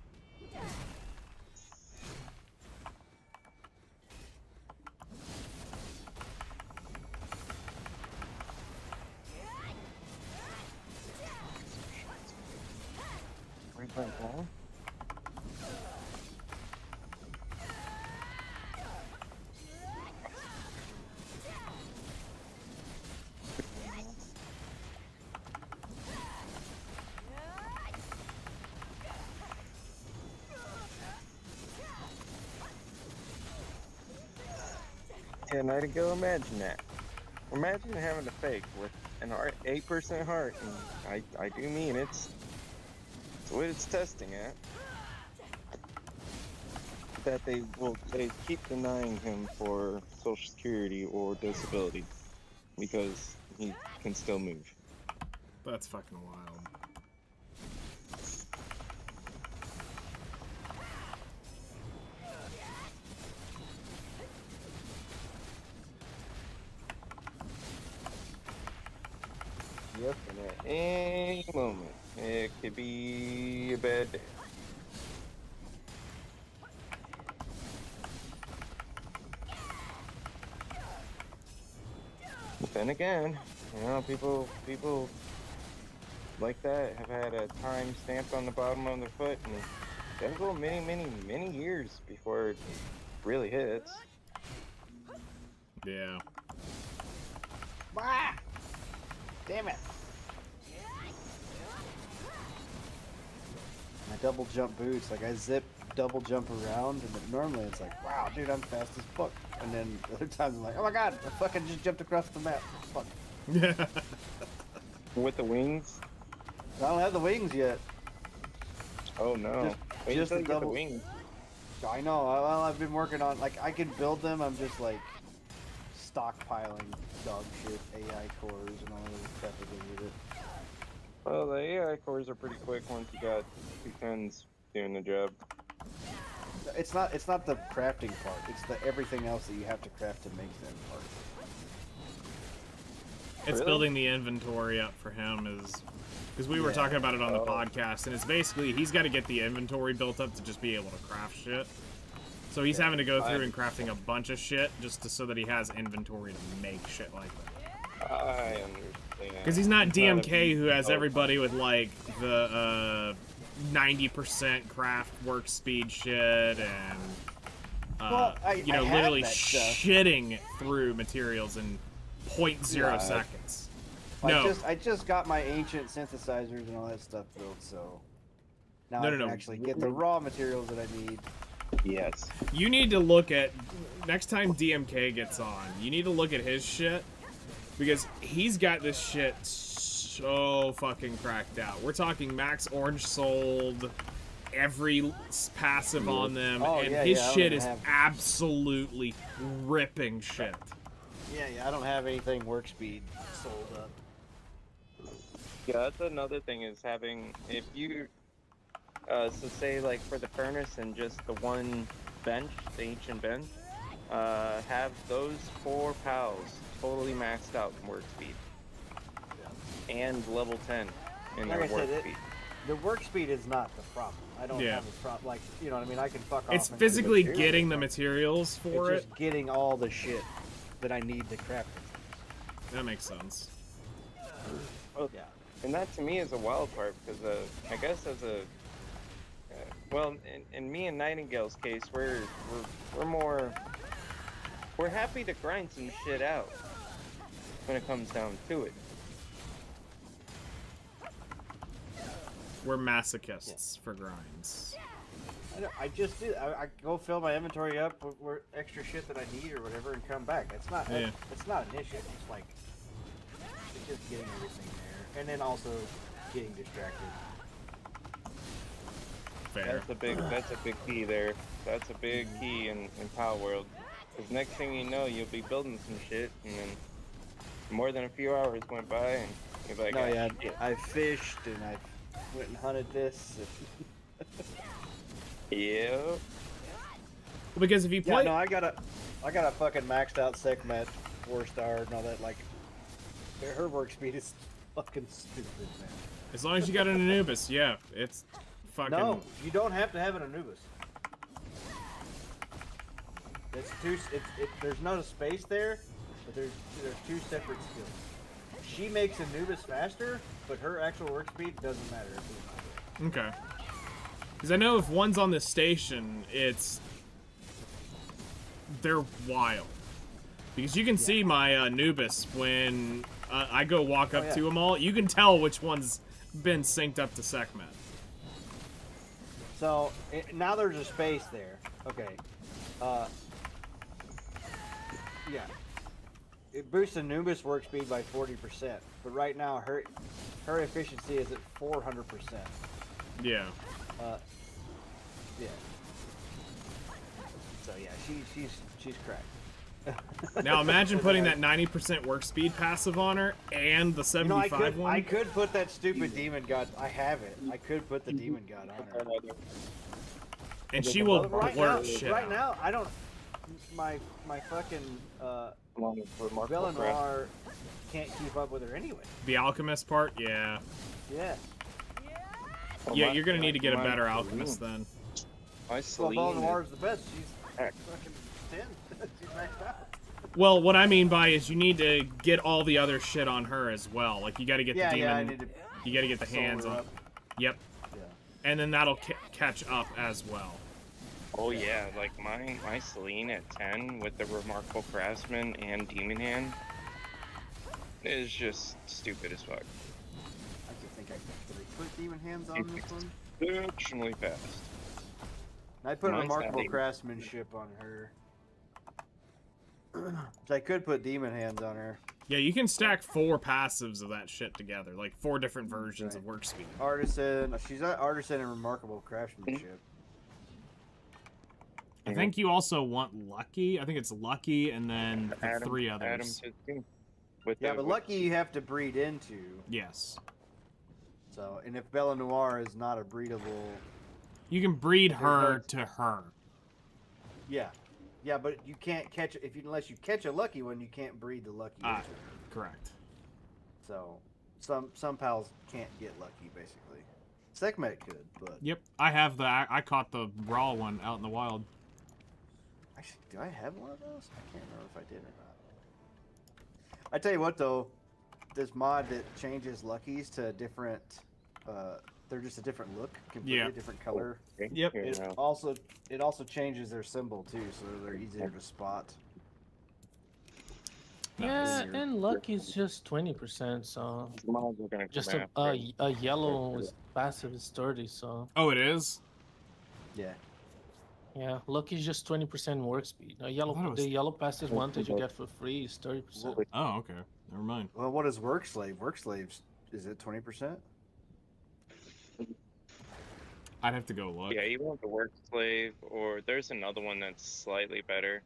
Speaker 5: Right back down. Yeah, Nightingale, imagine that. Imagine having to fake with an 8% heart, and I do mean it's what it's testing at. That they keep denying him for Social Security or disability because he can still move.
Speaker 1: That's fucking wild.
Speaker 5: Yep, and at any moment, it could be a bad day. But then again, you know, people like that have had a time stamped on the bottom of their foot, and they'll go many years before it really hits.
Speaker 1: Yeah.
Speaker 3: Ah! Damn it! My double jump boots, like I zip double jump around, and normally it's like, wow, dude, I'm fast as fuck. And then other times I'm like, oh my god, I fucking just jumped across the map. Fuck.
Speaker 1: Yeah.
Speaker 5: With the wings?
Speaker 3: I don't have the wings yet.
Speaker 5: Oh no. Wait
Speaker 3: just
Speaker 5: until
Speaker 3: the
Speaker 5: you get the
Speaker 3: double-
Speaker 5: wings.
Speaker 3: I know. Well, I've been working on, like, I can build them. I'm just like stockpiling dog shit, AI cores, and all the crap that goes with it.
Speaker 5: Well, the AI cores are pretty quick once you got 210s doing the job.
Speaker 3: It's not the crafting part. It's the everything else that you have to craft to make them part.
Speaker 1: It's
Speaker 5: Really?
Speaker 1: building the inventory up for him is because we were
Speaker 3: Yeah.
Speaker 1: talking about it on the
Speaker 5: Oh.
Speaker 1: podcast, and it's basically he's got to get the inventory built up to just be able to craft shit. So he's having to go through and crafting a bunch of shit so that he has inventory to make shit like that.
Speaker 5: I understand.
Speaker 1: Because he's not
Speaker 5: It's
Speaker 1: DMK
Speaker 5: a-
Speaker 1: who has
Speaker 5: oh,
Speaker 1: everybody with like the 90% craft work speed shit and
Speaker 3: Well, I have
Speaker 1: literally
Speaker 3: that stuff.
Speaker 1: shitting through materials in 0.0
Speaker 3: Yeah.
Speaker 1: seconds. No.
Speaker 3: I just got my ancient synthesizers and all that stuff built, so now I can actually get the raw materials that I need.
Speaker 5: Yes.
Speaker 1: You need to look at next time DMK gets on. You need to look at his shit because he's got this shit so fucking cracked out. We're talking max orange sold, every passive on them,
Speaker 3: Oh,
Speaker 1: and
Speaker 3: yeah,
Speaker 1: his
Speaker 3: yeah, I don't
Speaker 1: shit
Speaker 3: even
Speaker 1: is
Speaker 3: have-
Speaker 1: absolutely ripping shit.
Speaker 3: Yeah, I don't have anything work speed sold up.
Speaker 5: Yeah, that's another thing is having, if you, so say like for the furnace and just the one bench, the ancient bench, have those 4 pals totally maxed out in work speed. And level 10 in
Speaker 3: Like
Speaker 5: their
Speaker 3: I
Speaker 5: work
Speaker 3: said,
Speaker 5: speed.
Speaker 3: the work speed is not the problem. I don't have a problem. Like, you know what I mean? I can fuck off.
Speaker 1: It's
Speaker 3: and do
Speaker 1: physically
Speaker 3: materials.
Speaker 1: getting the materials for
Speaker 3: It's
Speaker 1: it.
Speaker 3: just getting all the shit that I need to craft it.
Speaker 1: That makes sense.
Speaker 5: Oh,
Speaker 3: Yeah.
Speaker 5: and that to me is a wild part because I guess as a well, in me and Nightingale's case, we're happy to grind some shit out when it comes down to it.
Speaker 1: We're masochists for grinds.
Speaker 3: I just do. I go fill my inventory up with extra shit that I need or whatever, and come back. It's not.
Speaker 1: Yeah.
Speaker 3: It's not an issue. It's like it's just getting everything there, and then also getting distracted.
Speaker 1: Fair.
Speaker 5: That's a big key there. That's a big key in Power World. Because next thing you know, you'll be building some shit, and then more than a few hours went by, and you're like,
Speaker 3: No,
Speaker 5: "Ah,
Speaker 3: yeah,
Speaker 5: shit."
Speaker 3: I fished and I went and hunted this.
Speaker 5: Yeah.
Speaker 1: Because if you
Speaker 3: Yeah,
Speaker 1: play,
Speaker 3: no, I got a fucking maxed out Sekhmet 4-star and all that. Like, her work speed is fucking stupid, man.
Speaker 1: as long as you got an Anubis, yeah, it's fucking.
Speaker 3: No, you don't have to have an Anubis. It's two. There's not a space there, but there's 2 separate skills. She makes Anubis faster, but her actual work speed doesn't matter.
Speaker 1: Okay. Because I know if one's on the station, they're wild. Because you can see my Anubis when I go walk up to them all. You can tell which one's been synced up to Sekhmet.
Speaker 3: So now there's a space there. Okay. Yeah. It boosts Anubis work speed by 40%, but right now her efficiency is at 400%.
Speaker 1: Yeah.
Speaker 3: Yeah. So yeah, she's cracked.
Speaker 1: Now imagine putting that 90% work speed passive on her and the 75 one.
Speaker 3: I could put that stupid demon god. I have it. I could put the demon god on her.
Speaker 1: And she will
Speaker 3: Right
Speaker 1: blur shit
Speaker 3: right
Speaker 1: out.
Speaker 3: now, I don't. My fucking
Speaker 5: Along with remarkable
Speaker 3: Belenoir can't keep up with her anyway.
Speaker 1: The alchemist part, yeah.
Speaker 3: Yeah.
Speaker 1: Yeah, you're gonna need to get a better alchemist then.
Speaker 5: My
Speaker 3: Well,
Speaker 5: Celine
Speaker 3: Belenoir is the best. She's
Speaker 5: Heck.
Speaker 3: fucking 10. She's maxed out.
Speaker 1: Well, what I mean by is you need to get all the other shit on her as well. Like you got to get the demon.
Speaker 3: Yeah, I need to
Speaker 1: You got to get the hands
Speaker 3: solar
Speaker 1: on.
Speaker 3: up.
Speaker 1: Yep.
Speaker 3: Yeah.
Speaker 1: And then that'll catch up as well.
Speaker 5: Oh yeah, like my Celine at 10 with the Remarkable Craftsman and Demon Hand is just stupid as fuck.
Speaker 3: I can think I can put demon hands on this one.
Speaker 5: Exceptionally fast.
Speaker 3: I put
Speaker 5: Mine's not
Speaker 3: remarkable
Speaker 5: even-
Speaker 3: craftsmanship on her. So I could put demon hands on her.
Speaker 1: Yeah, you can stack 4 passives of that shit together, like 4 different versions of work speed.
Speaker 3: Artisan. She's at artisan and remarkable craftsmanship.
Speaker 1: I think you also want lucky. I think it's lucky, and then the 3
Speaker 5: Adam
Speaker 1: others.
Speaker 5: to two. With
Speaker 3: Yeah,
Speaker 5: the-
Speaker 3: but
Speaker 5: with-
Speaker 3: lucky you have to breed into.
Speaker 1: Yes.
Speaker 3: So, and if Bella Noir is not a breedable,
Speaker 1: You can breed
Speaker 3: There's
Speaker 1: her
Speaker 3: no-
Speaker 1: to her.
Speaker 3: yeah, but you can't catch unless you catch a lucky one. You can't breed the lucky.
Speaker 1: Ah,
Speaker 3: into her.
Speaker 1: correct.
Speaker 3: So, some pals can't get lucky basically. Sekhmet could, but
Speaker 1: Yep, I have the. I caught the raw one out in the wild.
Speaker 3: actually, do I have one of those? I can't remember if I did or not. I tell you what though, this mod that changes luckies to a different, they're just a different look, completely
Speaker 1: Yeah.
Speaker 3: different color.
Speaker 1: Yep.
Speaker 5: Here
Speaker 3: It
Speaker 5: now.
Speaker 3: also changes their symbol too, so they're easier to spot.
Speaker 7: Yeah,
Speaker 1: Nice.
Speaker 7: and luck is just 20%, so
Speaker 5: The mods are gonna come
Speaker 7: just a
Speaker 5: after.
Speaker 7: a yellow is passive is 30, so
Speaker 1: Oh, it is?
Speaker 3: Yeah.
Speaker 7: yeah, luck is just 20% work speed. A yellow
Speaker 1: thought it was-
Speaker 7: the yellow passive one that you get for free is 30%.
Speaker 1: Oh, okay. Never mind.
Speaker 3: Well, what is work slave? Work slaves, is it 20%?
Speaker 1: I'd have to go look.
Speaker 5: Yeah, you want the work slave, or there's another one that's slightly better.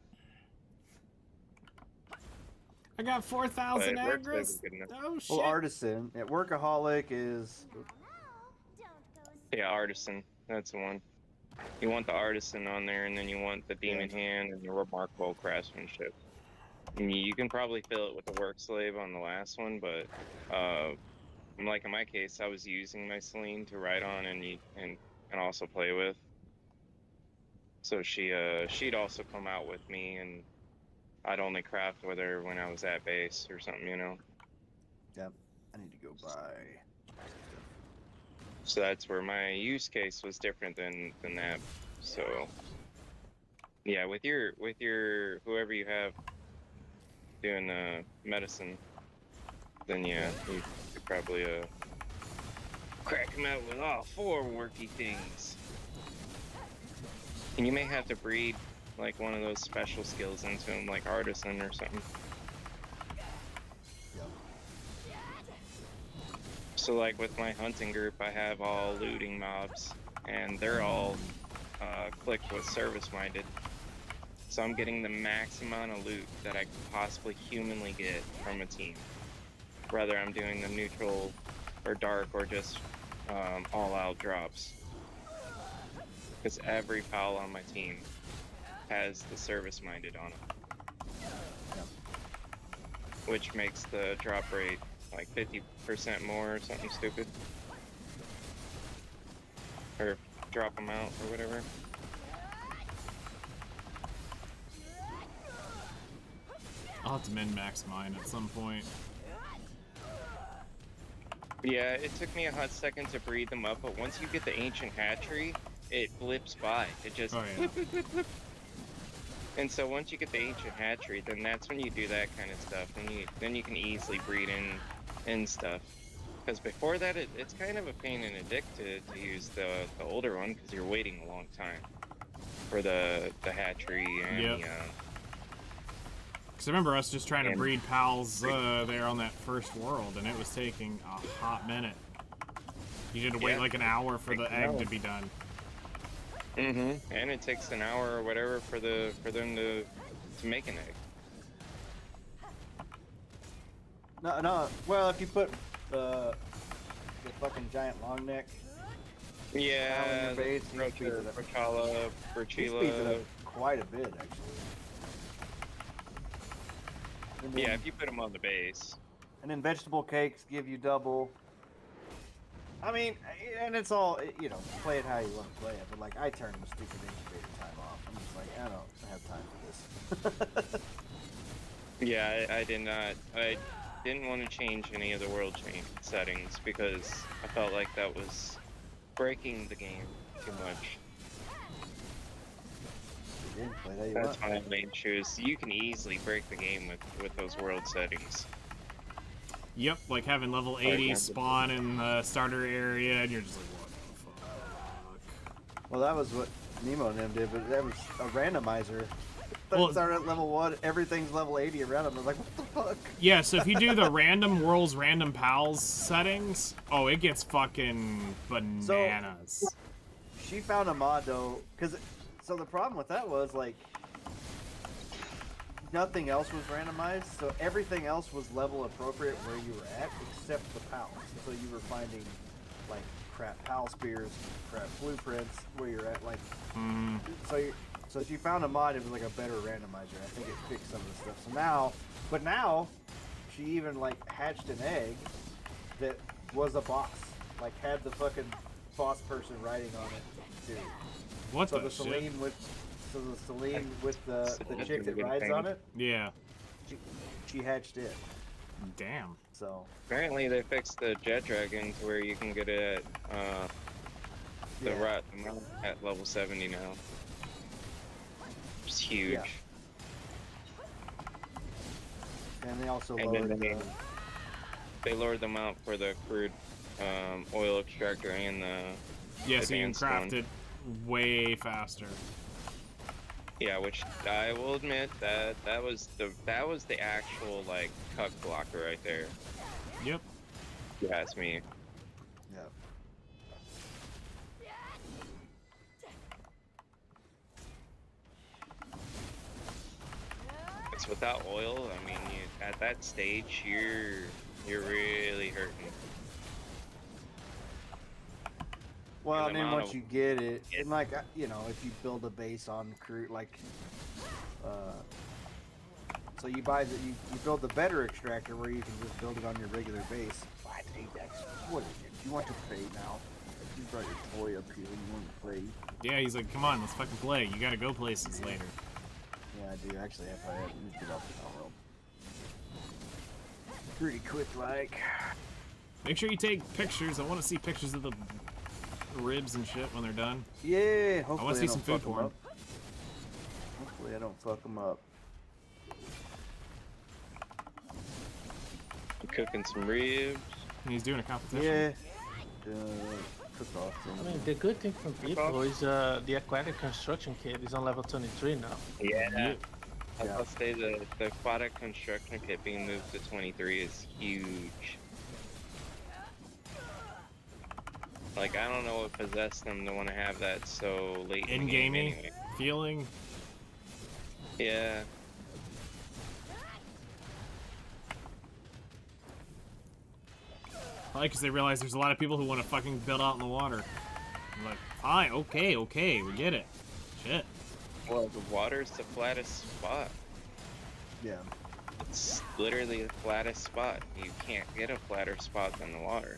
Speaker 1: I got 4,000
Speaker 5: But work slave is
Speaker 1: agris.
Speaker 5: good enough.
Speaker 1: Oh shit.
Speaker 3: Well, artisan. At workaholic is.
Speaker 4: Now, don't go
Speaker 5: Yeah, artisan. That's the one. You want the artisan on there, and then you want the demon hand and the remarkable craftsmanship. And you can probably fill it with the work slave on the last one, but like in my case, I was using my Celine to ride on and also play with. So she'd also come out with me, and I'd only craft with her when I was at base or something, you know.
Speaker 3: Yep. I need to go buy.
Speaker 5: So that's where my use case was different than that. So yeah, with your whoever you have doing medicine, then yeah, you could probably crack him out with all 4 worky things. And you may have to breed like one of those special skills into him, like artisan or something.
Speaker 3: Yep.
Speaker 5: So like with my hunting group, I have all looting mobs, and they're all clicked with service-minded. So I'm getting the max amount of loot that I could possibly humanly get from a team. Whether I'm doing the neutral or dark or just all-out drops. Because every pal on my team has the service-minded on it.
Speaker 3: Yep.
Speaker 5: Which makes the drop rate like 50% more or something stupid. Or drop them out or whatever.
Speaker 1: I'll have to min-max mine at some point.
Speaker 5: Yeah, it took me a hot second to breed them up, but once you get the ancient hatchery, it blips by. It just
Speaker 1: Oh, yeah.
Speaker 5: blip, blip, blip, blip. And so once you get the ancient hatchery, then that's when you do that kind of stuff. Then you can easily breed in stuff. Because before that, it's kind of a pain in the dick to use the older one because you're waiting a long time for the hatchery and
Speaker 1: Yep.
Speaker 5: the
Speaker 1: Because I remember us just trying to
Speaker 5: And-
Speaker 1: breed pals there on that first world, and it was taking a hot minute. You had to wait
Speaker 5: Yeah.
Speaker 1: like an hour for the egg to be done.
Speaker 5: and it takes an hour or whatever for them to make an egg.
Speaker 3: No. Well, if you put the fucking giant long neck,
Speaker 5: Yeah,
Speaker 3: your base, he speeds it up.
Speaker 5: Brachala,
Speaker 3: he speeds it
Speaker 5: Brachila.
Speaker 3: up quite a bit actually. And then,
Speaker 5: Yeah, if you put them on the base.
Speaker 3: and then vegetable cakes give you double. I mean, and it's all, you know, play it how you want to play it. But like, I turned the stupid incubator time off. I'm just like, I don't have time for this.
Speaker 5: Yeah, I did not. I didn't want to change any of the world settings because I felt like that was breaking the game too much.
Speaker 3: Yeah, play it how you
Speaker 5: That's
Speaker 3: want.
Speaker 5: my main choice. You can easily break the game with those world settings.
Speaker 1: Yep, like having level 80
Speaker 5: yeah.
Speaker 1: spawn in the starter area, and you're just like, what the fuck?
Speaker 3: Well, that was what Nemo and them did, but that was a randomizer.
Speaker 1: Well-
Speaker 3: They started at level 1, everything's level 80 around them. I was like, what the fuck?
Speaker 1: Yeah, so if you do the random worlds, random pals settings, oh, it gets fucking bananas.
Speaker 3: She found a mod though, so the problem with that was like nothing else was randomized, so everything else was level appropriate where you were at, except the pals. So you were finding like crap pal spears, crap blueprints where you're at, like
Speaker 1: Mm,
Speaker 3: so she found a mod. It was like a better randomizer. I think it fixed some of the stuff. So now she even like hatched an egg that was a boss, like had the fucking boss person riding on it too.
Speaker 1: what
Speaker 3: So
Speaker 1: the
Speaker 3: the
Speaker 1: shit?
Speaker 3: Celine with the chick that rides on it,
Speaker 1: Yeah,
Speaker 3: she hatched it.
Speaker 1: damn.
Speaker 3: So
Speaker 5: Apparently they fixed the jet dragon to where you can get it at the mount at level 70 now. It's huge.
Speaker 3: Yeah. And they also
Speaker 5: And
Speaker 3: lowered
Speaker 5: then
Speaker 3: the...
Speaker 5: they lowered them out for the crude oil extractor and the
Speaker 1: Yeah, so you can
Speaker 5: advanced
Speaker 1: craft
Speaker 5: one.
Speaker 1: it way faster.
Speaker 5: Yeah, which I will admit that was the actual like cuck blocker right there.
Speaker 1: Yep.
Speaker 5: If you ask me.
Speaker 3: Yeah.
Speaker 5: It's without oil. I mean, at that stage, you're really hurting.
Speaker 3: Well,
Speaker 5: the
Speaker 3: and then
Speaker 5: amount
Speaker 3: once
Speaker 5: of-
Speaker 3: you get it, and like, you know, if you build a base on crude, like, so you buy the, you build the better extractor where you can just build it on your regular base. What? Hey, that's, what is it? You want to play now? You brought your toy up here, you want to play?
Speaker 1: Yeah, he's like, come on, let's fucking play. You gotta go places later.
Speaker 3: Yeah, I do, actually, if I had to get off the world. Pretty quick, like.
Speaker 1: Make sure you take pictures. I want to see pictures of the ribs and shit when they're done.
Speaker 3: Yeah, hopefully
Speaker 1: I want to see some
Speaker 3: don't
Speaker 1: food
Speaker 3: fuck 'em
Speaker 1: porn.
Speaker 3: up. Hopefully I don't fuck them up.
Speaker 5: Cooking some ribs.
Speaker 1: And he's doing a competition.
Speaker 3: Yeah. Cook off.
Speaker 7: I mean, the good thing from people is the aquatic construction kit is on level 23 now.
Speaker 5: Yeah.
Speaker 1: Yep.
Speaker 5: I'll say the aquatic construction kit being moved to 23 is huge. Like, I don't know what possessed them to want to have that so late in the game
Speaker 1: In-gamey
Speaker 5: anyway.
Speaker 1: feeling.
Speaker 5: Yeah.
Speaker 1: Probably because they realize there's a lot of people who want to fucking build out in the water. I'm like, fine, okay, we get it. Shit.
Speaker 5: Well, the water's the flattest spot.
Speaker 3: Yeah.
Speaker 5: It's literally the flattest spot. You can't get a flatter spot than the water.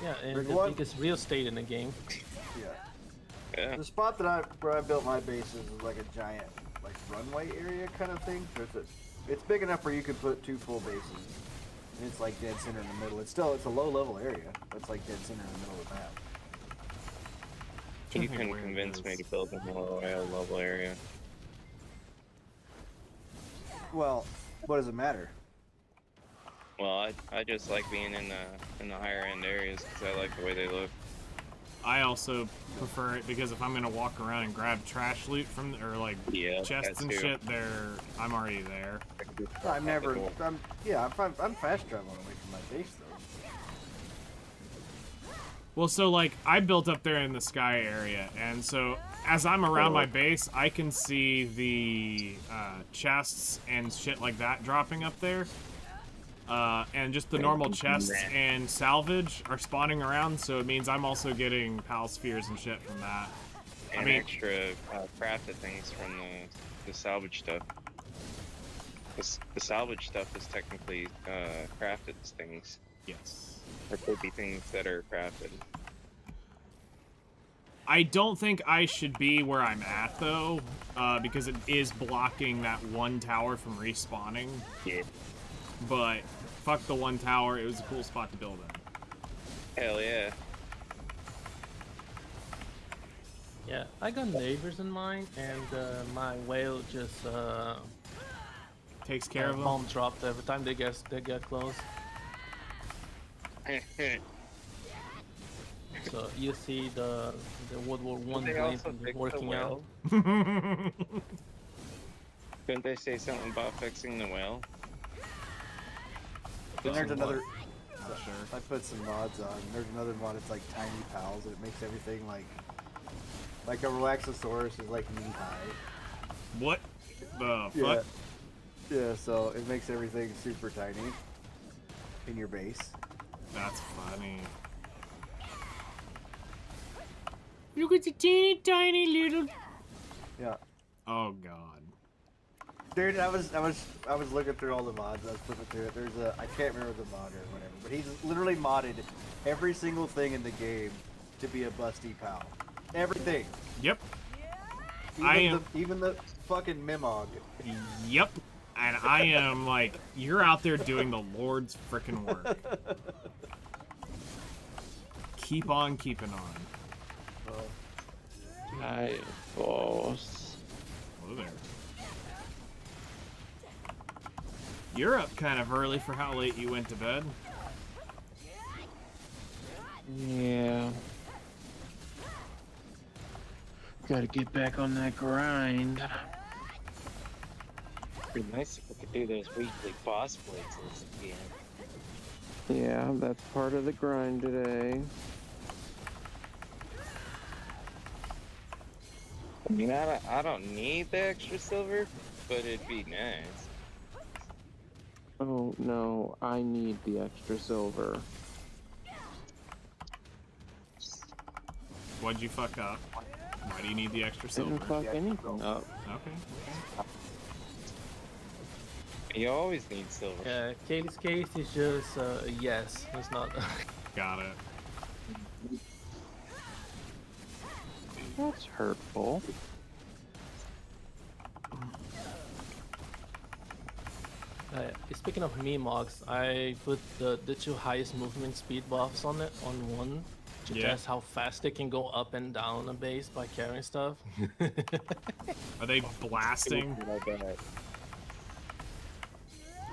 Speaker 7: Yeah, and
Speaker 3: Rick,
Speaker 7: the
Speaker 3: what?
Speaker 7: biggest real estate in the game.
Speaker 3: Yeah.
Speaker 5: Yeah.
Speaker 3: The spot that where I built my base is like a giant, like runway area kind of thing. So it's big enough where you could put 2 full bases. And it's like dead center in the middle. It's a low level area, but it's like dead center in the middle of the map.
Speaker 5: You
Speaker 1: Trying to think
Speaker 5: can
Speaker 1: where it
Speaker 5: convince me
Speaker 1: is.
Speaker 5: to build a more oil level area.
Speaker 3: Well, what does it matter?
Speaker 5: Well, I just like being in the higher end areas because I like the way they look.
Speaker 1: I also prefer it because if I'm gonna walk around and grab trash loot from, or like
Speaker 5: Yeah,
Speaker 1: chests
Speaker 5: that
Speaker 1: and
Speaker 5: too.
Speaker 1: shit, I'm already there.
Speaker 3: I'm fast traveling away from my base though.
Speaker 1: Well, so like I built up there in the sky area, and so as I'm around my base, I can see the chests and shit like that dropping up there. And just the normal chests and salvage are spawning around, so it means I'm also getting pal spheres and shit from that.
Speaker 5: And
Speaker 1: I mean,
Speaker 5: extra crafted things from the salvage stuff. The salvage stuff is technically crafted things.
Speaker 1: yes.
Speaker 5: Or could be things that are crafted.
Speaker 1: I don't think I should be where I'm at though, because it is blocking that one tower from respawning.
Speaker 5: Yeah.
Speaker 1: But fuck the one tower, it was a cool spot to build in.
Speaker 5: Hell yeah.
Speaker 7: Yeah, I got neighbors in mine, and my whale just
Speaker 1: Takes care of them.
Speaker 7: bomb dropped every time they get close. So you see the World War I
Speaker 5: They
Speaker 7: plane
Speaker 5: also fix the
Speaker 7: working out.
Speaker 5: whale. Couldn't they say something about fixing the whale?
Speaker 3: Then there's another.
Speaker 1: Sure.
Speaker 3: I put some mods on. There's another mod. It's like tiny pals, and it makes everything like a Relaxosaurus is like knee high.
Speaker 1: What the
Speaker 3: Yeah.
Speaker 1: fuck?
Speaker 3: Yeah. So it makes everything super tiny in your base.
Speaker 1: That's funny. Look at the teeny tiny little.
Speaker 3: Yeah.
Speaker 1: Oh god.
Speaker 3: Dude, I was looking through all the mods. I was flipping through it. There's I can't remember the mod or whatever, but he's literally modded every single thing in the game to be a busty pal. Everything.
Speaker 1: Yep.
Speaker 3: Even the fucking Mimog.
Speaker 1: Yep. And I am like, you're out there doing the Lord's frickin' work. Keep on keeping on.
Speaker 6: Hi, boss.
Speaker 1: Hello there. You're up kind of early for how late you went to bed.
Speaker 6: Yeah. Gotta get back on that grind.
Speaker 8: Pretty nice if we could do those weekly boss places again.
Speaker 6: Yeah, that's part of the grind today.
Speaker 8: I mean, I don't need the extra silver, but it'd be nice.
Speaker 6: Oh no, I need the extra silver.
Speaker 1: What'd you fuck up? Why do you need the extra
Speaker 6: Didn't
Speaker 1: silver?
Speaker 6: fuck anything up.
Speaker 1: Okay.
Speaker 8: You always need silver.
Speaker 7: Yeah, Kaylee's case is just yes. It's not.
Speaker 1: Got it.
Speaker 6: That's hurtful.
Speaker 7: Speaking of me mogs, I put the two highest movement speed buffs on it on one to
Speaker 1: Yeah.
Speaker 7: test how fast they can go up and down a base by carrying stuff.
Speaker 1: Are they blasting?
Speaker 8: Like that.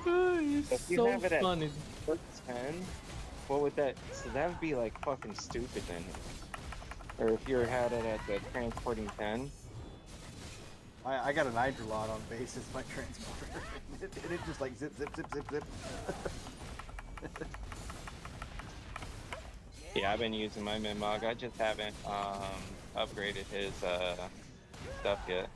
Speaker 7: It's
Speaker 8: If you
Speaker 7: so
Speaker 8: have it at
Speaker 7: funny.
Speaker 8: 10, what would that? So that would be like fucking stupid then. Or if you had it at the transporting 10.
Speaker 3: I got an Hydrolot on base as my transporter. and it just like zip, zip, zip, zip, zip.
Speaker 8: Yeah, I've been using my Minmog. I just haven't upgraded his stuff yet.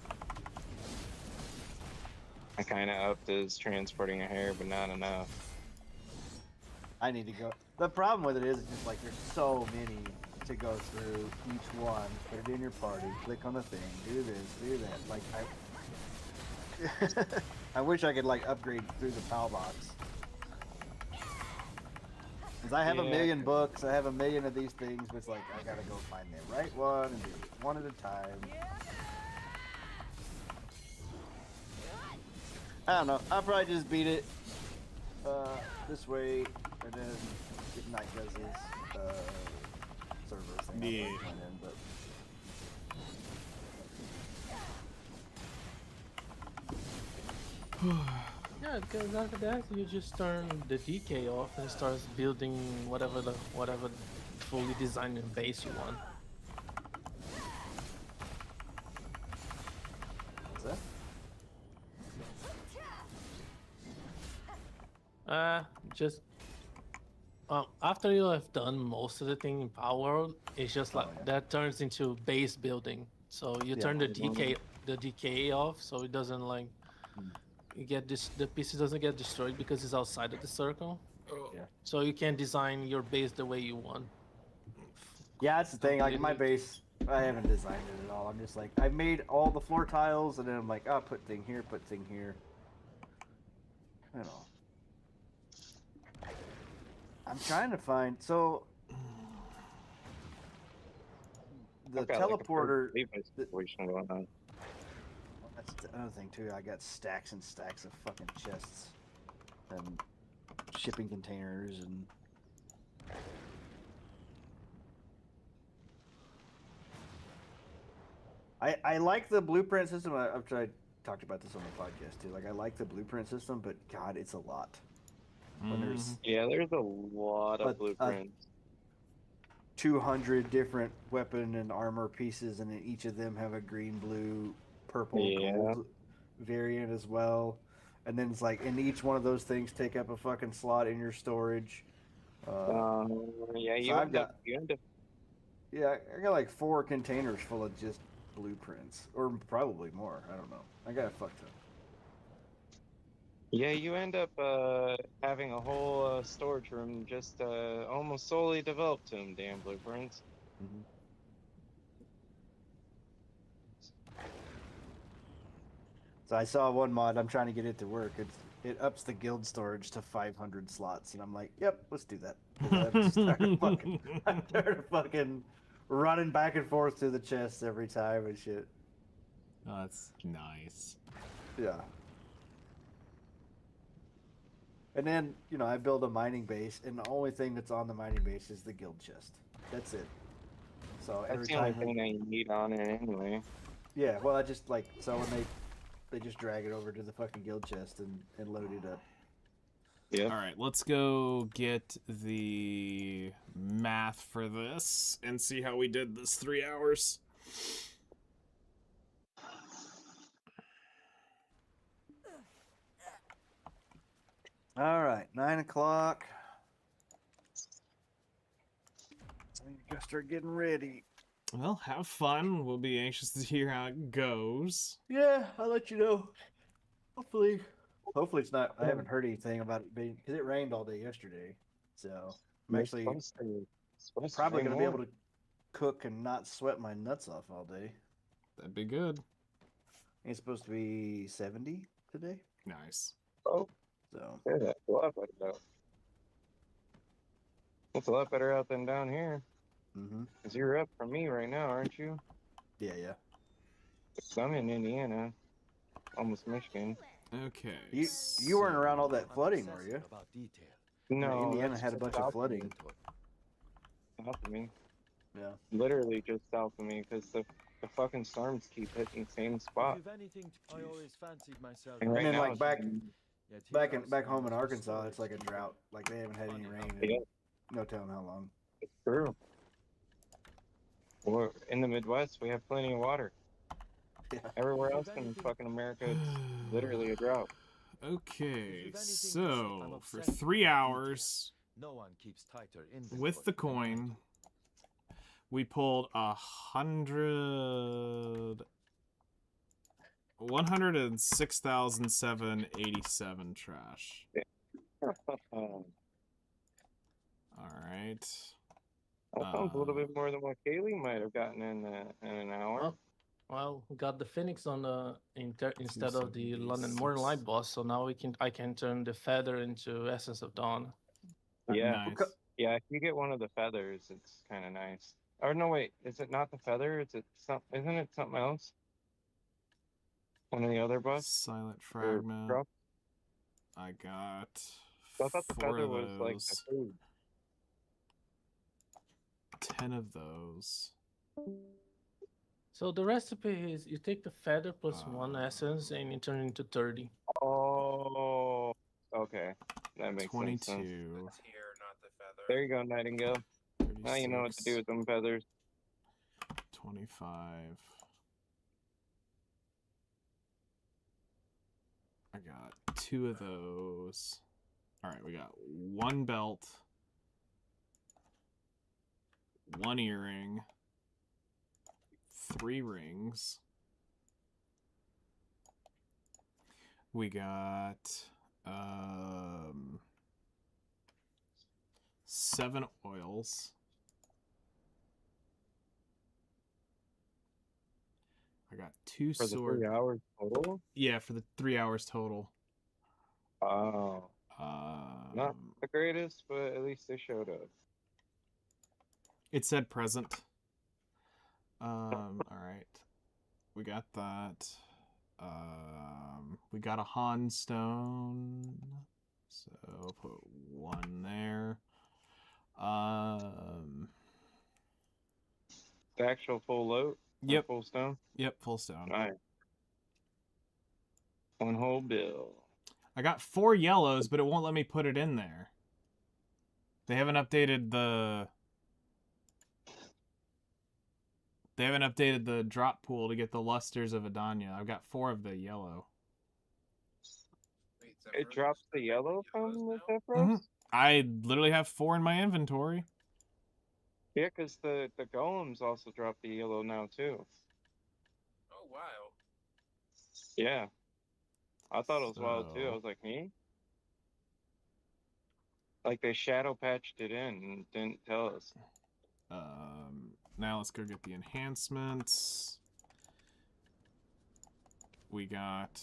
Speaker 8: I kind of upped his transporting a hair, but not enough.
Speaker 3: I need to go. The problem with it is just like there's so many to go through each one. Put it in your party, click on the thing, do this, do that. Like I wish I could like upgrade through the PAL box. Cause I have a
Speaker 8: Yeah.
Speaker 3: million books, I have a million of these things, but it's like I gotta go find the right one and do it one at a time. I don't know. I'll probably just beat it this way, and then if Knight does his server thing, I'll
Speaker 1: Yeah.
Speaker 3: probably join in, but
Speaker 7: Yeah, because after that you just turn the DK off and starts building whatever fully designed base you want.
Speaker 3: what's that?
Speaker 7: Just after you have done most of the thing in Power World, it's just like
Speaker 3: yeah.
Speaker 7: that turns into base building. So you
Speaker 3: Yeah.
Speaker 7: turn the DK off, so it doesn't like you get this. The pieces doesn't get destroyed because it's outside of the circle.
Speaker 3: Yeah.
Speaker 7: So you can design your base the way you want.
Speaker 3: Yeah, that's the thing. Like my
Speaker 7: Completely.
Speaker 3: base, I haven't designed it at all. I'm just like I made all the floor tiles, and then I'm like, oh, put thing here, put thing here. I don't know. I'm trying to find so the
Speaker 8: I've got, like, a
Speaker 3: teleporter.
Speaker 8: Levi situation going on.
Speaker 3: That's another thing too. I got stacks and stacks of fucking chests and shipping containers and. I like the blueprint system. I've tried talked about this on the podcast too. Like I like the blueprint system, but God, it's a lot. When there's
Speaker 8: Yeah, there's a lot of
Speaker 3: But,
Speaker 8: blueprints.
Speaker 3: 200 different weapon and armor pieces, and then each of them have a green, blue, purple,
Speaker 8: Yeah.
Speaker 3: gold variant as well. And then it's like, and each one of those things take up a fucking slot in your storage.
Speaker 8: Yeah, you
Speaker 3: I've
Speaker 8: end
Speaker 3: got-
Speaker 8: up you end up
Speaker 3: Yeah, I got like 4 containers full of just blueprints, or probably more. I don't know. I got a fuck ton.
Speaker 8: Yeah, you end up having a whole storage room just almost solely developed to them damn blueprints.
Speaker 3: So I saw one mod. I'm trying to get it to work. It ups the guild storage to 500 slots, and I'm like, yep, let's do that. 'Cause I'm tired of fucking running back and forth to the chests every time and shit.
Speaker 1: Oh, that's nice.
Speaker 3: Yeah. And then, you know, I build a mining base, and the only thing that's on the mining base is the guild chest. That's it. So every
Speaker 8: That's the only
Speaker 3: time,
Speaker 8: thing that you need on it anyway.
Speaker 3: yeah. Well, I just like so when they just drag it over to the fucking guild chest and load it up.
Speaker 5: Yep.
Speaker 1: All right, let's go get the math for this and see how we did this 3 hours.
Speaker 3: All right, 9 o'clock. I gotta start getting ready.
Speaker 1: Well, have fun. We'll be anxious to hear how it goes.
Speaker 3: Yeah, I'll let you know. Hopefully it's not. I haven't heard anything about it being because it rained all day yesterday. So I'm
Speaker 5: It's
Speaker 3: actually
Speaker 5: supposed to
Speaker 3: probably
Speaker 5: rain
Speaker 3: gonna be
Speaker 5: more.
Speaker 3: able to cook and not sweat my nuts off all day.
Speaker 1: That'd be good.
Speaker 3: It's supposed to be 70 today.
Speaker 1: Nice.
Speaker 5: Oh,
Speaker 3: So
Speaker 5: yeah, that's a lot better though. It's a lot better out than down here.
Speaker 3: mm-hmm.
Speaker 5: 'Cause you're up from me right now, aren't you?
Speaker 3: Yeah.
Speaker 5: 'Cause I'm in Indiana, almost Michigan.
Speaker 1: Okay.
Speaker 3: You weren't around all that flooding, were you?
Speaker 5: No,
Speaker 3: Indiana
Speaker 5: that's
Speaker 3: had a
Speaker 5: just
Speaker 3: bunch
Speaker 5: south
Speaker 3: of flooding.
Speaker 5: South of me.
Speaker 3: Yeah.
Speaker 5: Literally just south of me, because the fucking storms keep hitting the same spot.
Speaker 9: I always fancied myself.
Speaker 5: And
Speaker 3: And
Speaker 5: right
Speaker 3: then
Speaker 5: now,
Speaker 3: like
Speaker 5: it's
Speaker 3: back home in Arkansas, it's like a drought. Like they haven't had any rain in
Speaker 5: Yeah.
Speaker 3: no telling how long.
Speaker 5: it's true. We're in the Midwest, we have plenty of water.
Speaker 3: Yeah.
Speaker 5: Everywhere else in fucking America, it's literally a drought.
Speaker 1: Okay, so for 3 hours
Speaker 9: No one keeps tighter
Speaker 1: with the coin, we pulled 106,787 trash.
Speaker 5: Um,
Speaker 1: All right.
Speaker 5: that sounds a little bit more than what Kaylee might have gotten in an hour.
Speaker 7: Well, we got the Phoenix on the instead of the London Morning Light Boss, so now I can turn the Feather into Essence of Dawn.
Speaker 5: Yeah,
Speaker 1: Nice.
Speaker 5: yeah. If you get one of the feathers, it's kind of nice. Or no, wait, is it not the feather? Is it Isn't it something else? One of the other buffs?
Speaker 1: Silent
Speaker 5: Or
Speaker 1: Fragment.
Speaker 5: drop?
Speaker 1: I got
Speaker 5: I thought the
Speaker 1: 4
Speaker 5: feather
Speaker 1: of
Speaker 5: was like the
Speaker 1: those.
Speaker 5: food.
Speaker 1: 10 of those.
Speaker 7: So the recipe is you take the Feather plus 1 Essence and you turn it into 30.
Speaker 5: Oh, okay. That makes sense.
Speaker 1: 22.
Speaker 5: There you go, Nightingale. Now you know what to do with them feathers.
Speaker 1: 25. I got 2 of those. All right, we got 1 belt, 1 earring, 3 rings. We got 7 oils. I got 2
Speaker 5: For the
Speaker 1: sword.
Speaker 5: 3 hours total?
Speaker 1: Yeah, for the 3 hours total.
Speaker 5: Oh. Not the greatest, but at least they showed up.
Speaker 1: It said present. All right. We got that. We got a Han stone. So put 1 there.
Speaker 5: The actual full load?
Speaker 1: Yep.
Speaker 5: Full stone?
Speaker 1: Yep, full stone.
Speaker 5: All right. 1 whole bill.
Speaker 1: I got 4 yellows, but it won't let me put it in there. They haven't updated the drop pool to get the lusters of Adanya. I've got 4 of the yellow.
Speaker 5: It drops the yellow from the Zephyros?
Speaker 1: Mm-hmm. I literally have 4 in my inventory.
Speaker 5: Yeah, because the golems also drop the yellow now, too.
Speaker 10: Oh, wow.
Speaker 5: Yeah. I thought it was wild, too. I was like, me? Like, they shadow patched it in and didn't tell us.
Speaker 1: Now let's go get the enhancements. We got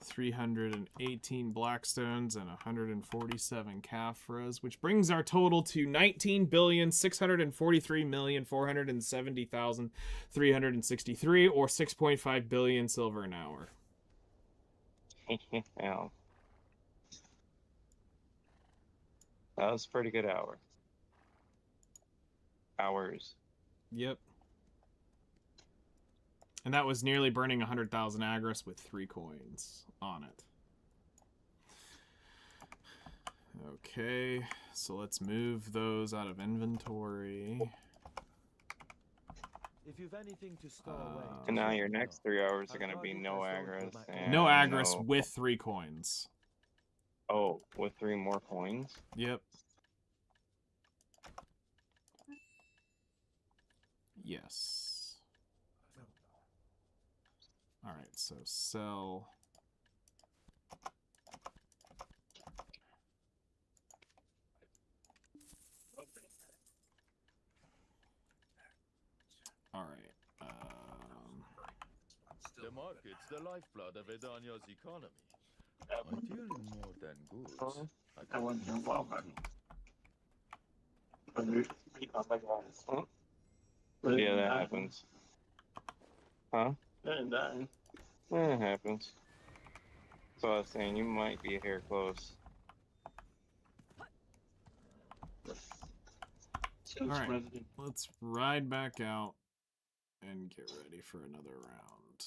Speaker 1: 318 blackstones and 147 Caphras, which brings our total to 19,643,470,363, or 6.5 billion silver an hour.
Speaker 5: Yeah. That was a pretty good hour. Hours.
Speaker 1: Yep. And that was nearly burning 100,000 Agris with 3 coins on it. Okay, so let's move those out of inventory.
Speaker 9: If you've anything to stow away,
Speaker 5: And now your
Speaker 9: let me
Speaker 5: next
Speaker 9: know.
Speaker 5: 3 hours are
Speaker 9: I'll
Speaker 5: going to
Speaker 9: guard
Speaker 5: be
Speaker 9: it
Speaker 5: no
Speaker 9: as though it were
Speaker 5: Agris.
Speaker 9: my own.
Speaker 5: And
Speaker 1: No Agris
Speaker 5: no...
Speaker 1: with 3 coins.
Speaker 5: Oh, with 3 more coins?
Speaker 1: Yep. Yes. Alright, so sell. Alright.
Speaker 9: The market's the lifeblood of Edanya's economy. Ideally more than goods. I want you
Speaker 5: Huh? Yeah, that happens. Huh? It happens. So I was saying, you might be a hair close.
Speaker 1: Alright, let's ride back out and get ready for another round.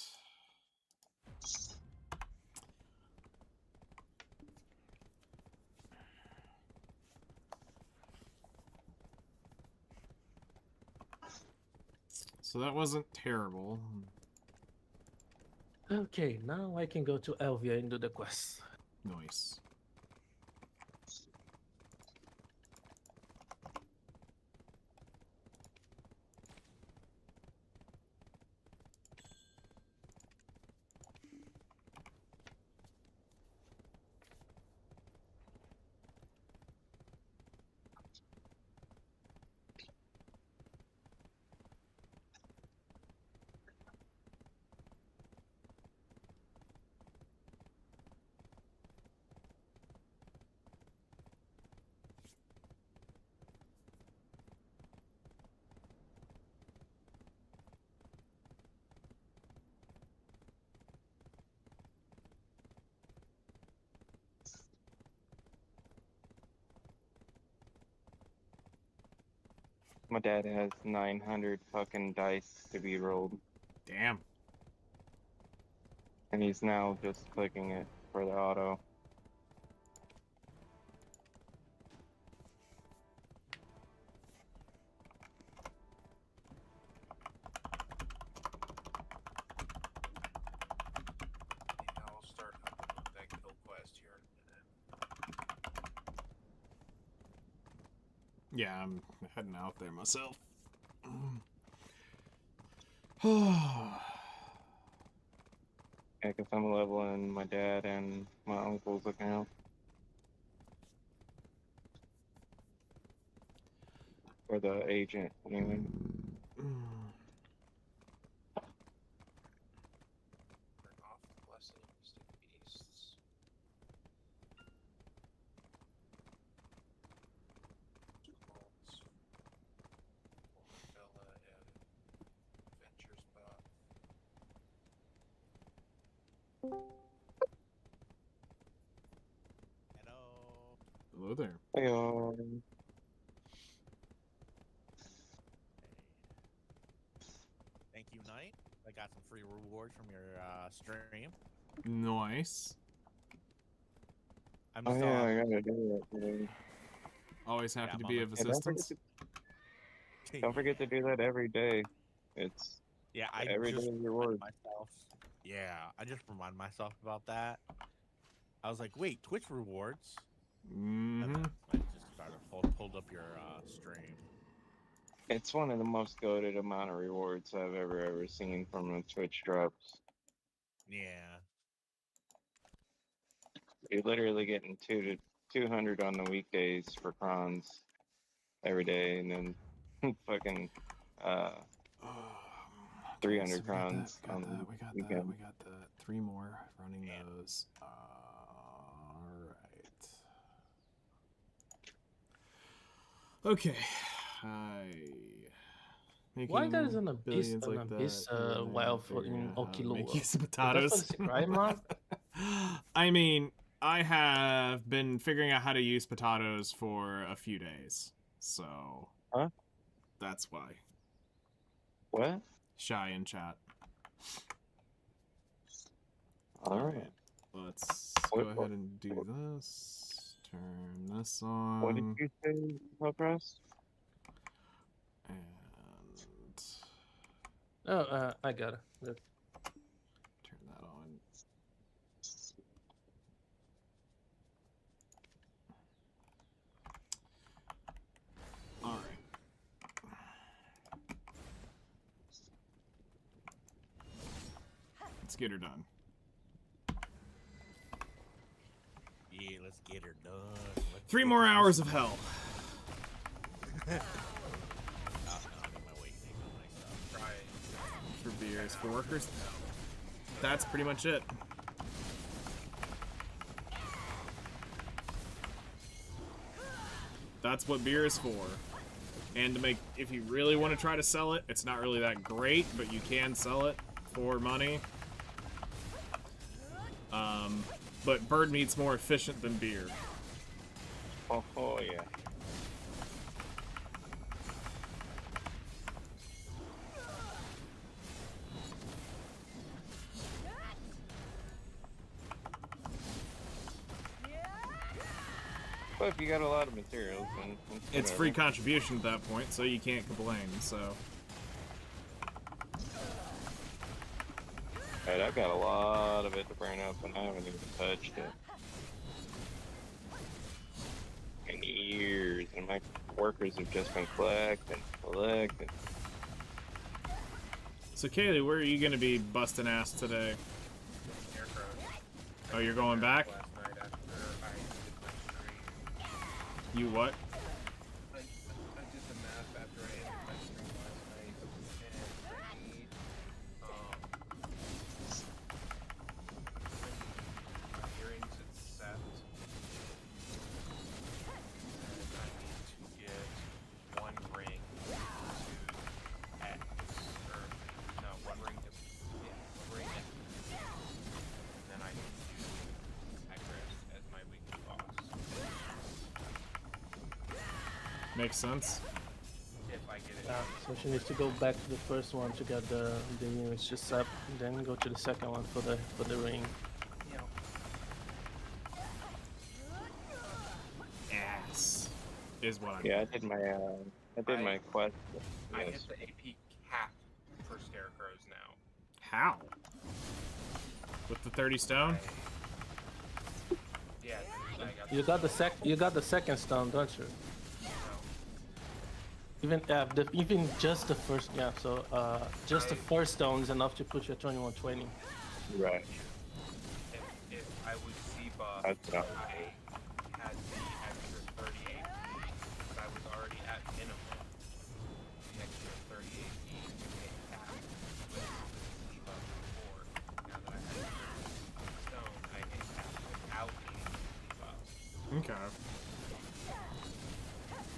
Speaker 1: So that wasn't terrible.
Speaker 7: Okay, now I can go to Elvia and do the quest.
Speaker 1: Nice.
Speaker 5: My dad has 900 fucking dice to be rolled.
Speaker 1: Damn.
Speaker 5: And he's now just clicking it for the auto.
Speaker 10: I'll start that kill quest here.
Speaker 1: Yeah, I'm heading out there myself.
Speaker 5: Yeah, because I'm leveling my dad and my uncle's account. Or the agent, anyway.
Speaker 10: Turn off the blessing of mystic beasts. Cults. Villa and Adventures buff.
Speaker 1: Hello there.
Speaker 5: Hey,
Speaker 11: Thank you, Knight. I got some free rewards from your stream.
Speaker 1: Nice.
Speaker 11: I'm
Speaker 5: oh
Speaker 11: still
Speaker 5: yeah,
Speaker 11: on.
Speaker 5: I gotta do that today.
Speaker 1: Always happy
Speaker 11: Yeah,
Speaker 1: to
Speaker 11: I'm
Speaker 1: be
Speaker 11: on
Speaker 1: of
Speaker 5: Yeah,
Speaker 1: assistance.
Speaker 5: don't forget to do that every day. It's
Speaker 11: Yeah, I
Speaker 5: every
Speaker 11: just
Speaker 5: day reward.
Speaker 11: myself. Yeah, I just remind myself about that. I was like, wait, Twitch rewards. And
Speaker 1: Mm-hmm.
Speaker 11: then I just started pulled up your stream.
Speaker 5: It's one of the most goated amount of rewards I've ever seen from the Twitch drops.
Speaker 11: Yeah.
Speaker 5: You're literally getting 200 on the weekdays for crons every day, and then fucking 300 crons on the weekend.
Speaker 1: We got that. 3 more running those. Alright. Okay.
Speaker 7: Why there is an abyss,
Speaker 1: billions like that,
Speaker 7: wealth
Speaker 1: figuring
Speaker 7: in
Speaker 1: out how to make
Speaker 7: Okilua?
Speaker 1: use of
Speaker 7: That's
Speaker 1: potatoes.
Speaker 7: what it's right, Mark?
Speaker 1: I mean, I have been figuring out how to use potatoes for a few days, so
Speaker 5: Huh?
Speaker 1: that's why.
Speaker 5: What?
Speaker 1: Shy in chat.
Speaker 5: All right.
Speaker 1: Let's go ahead and do this. Turn this on.
Speaker 5: What did you say, Zephyros?
Speaker 1: And
Speaker 7: Oh, I got it. Good.
Speaker 1: turn that on. All right. Let's get her done.
Speaker 11: Yeah, let's get her done. Let's
Speaker 1: 3
Speaker 11: get
Speaker 1: more
Speaker 11: her
Speaker 1: hours of hell. For beers. For workers, that's pretty much it. That's what beer is for. And to make, if you really want to try to sell it, it's not really that great, but you can sell it for money. But bird meat's more efficient than beer.
Speaker 5: Oh yeah. But if you got a lot of materials, then
Speaker 1: It's free contribution at that point, so you can't complain, so.
Speaker 5: Alright, I've got a lot of it to burn up and I haven't even touched it. In years, and my workers have just been collecting.
Speaker 1: So Kaylee, where are you gonna be busting ass today? Oh, you're going back?
Speaker 10: Last night after I did my stream.
Speaker 1: You what?
Speaker 10: I did the math after I ended my stream last night, and I need my earrings accept, and I need to get 1 ring to X, or no, 1 ring to 1 ring to, and then I can do Agris as my weekly boss.
Speaker 7: Makes sense.
Speaker 10: If I get it.
Speaker 7: Yeah, so she needs to go back to the first one to get the units just up, and then go to the second one for the ring.
Speaker 1: Ass is what I'm.
Speaker 5: Yeah, I did my quest.
Speaker 10: I
Speaker 5: Yes.
Speaker 10: hit the AP cap for scarecrows now.
Speaker 1: How? With the 30 stone?
Speaker 10: Yeah, I got
Speaker 7: You got the second stone, don't you? Even even just the first, yeah. So just the first stone is enough to put you at 2120.
Speaker 5: Right.
Speaker 10: if I was C-buff,
Speaker 5: That's not
Speaker 10: I had the extra 38 but I was already at minimum. The extra 38 became cap with the C-buff before. Now that I had the stone, I hit cap without needing the C-buff.
Speaker 1: Okay.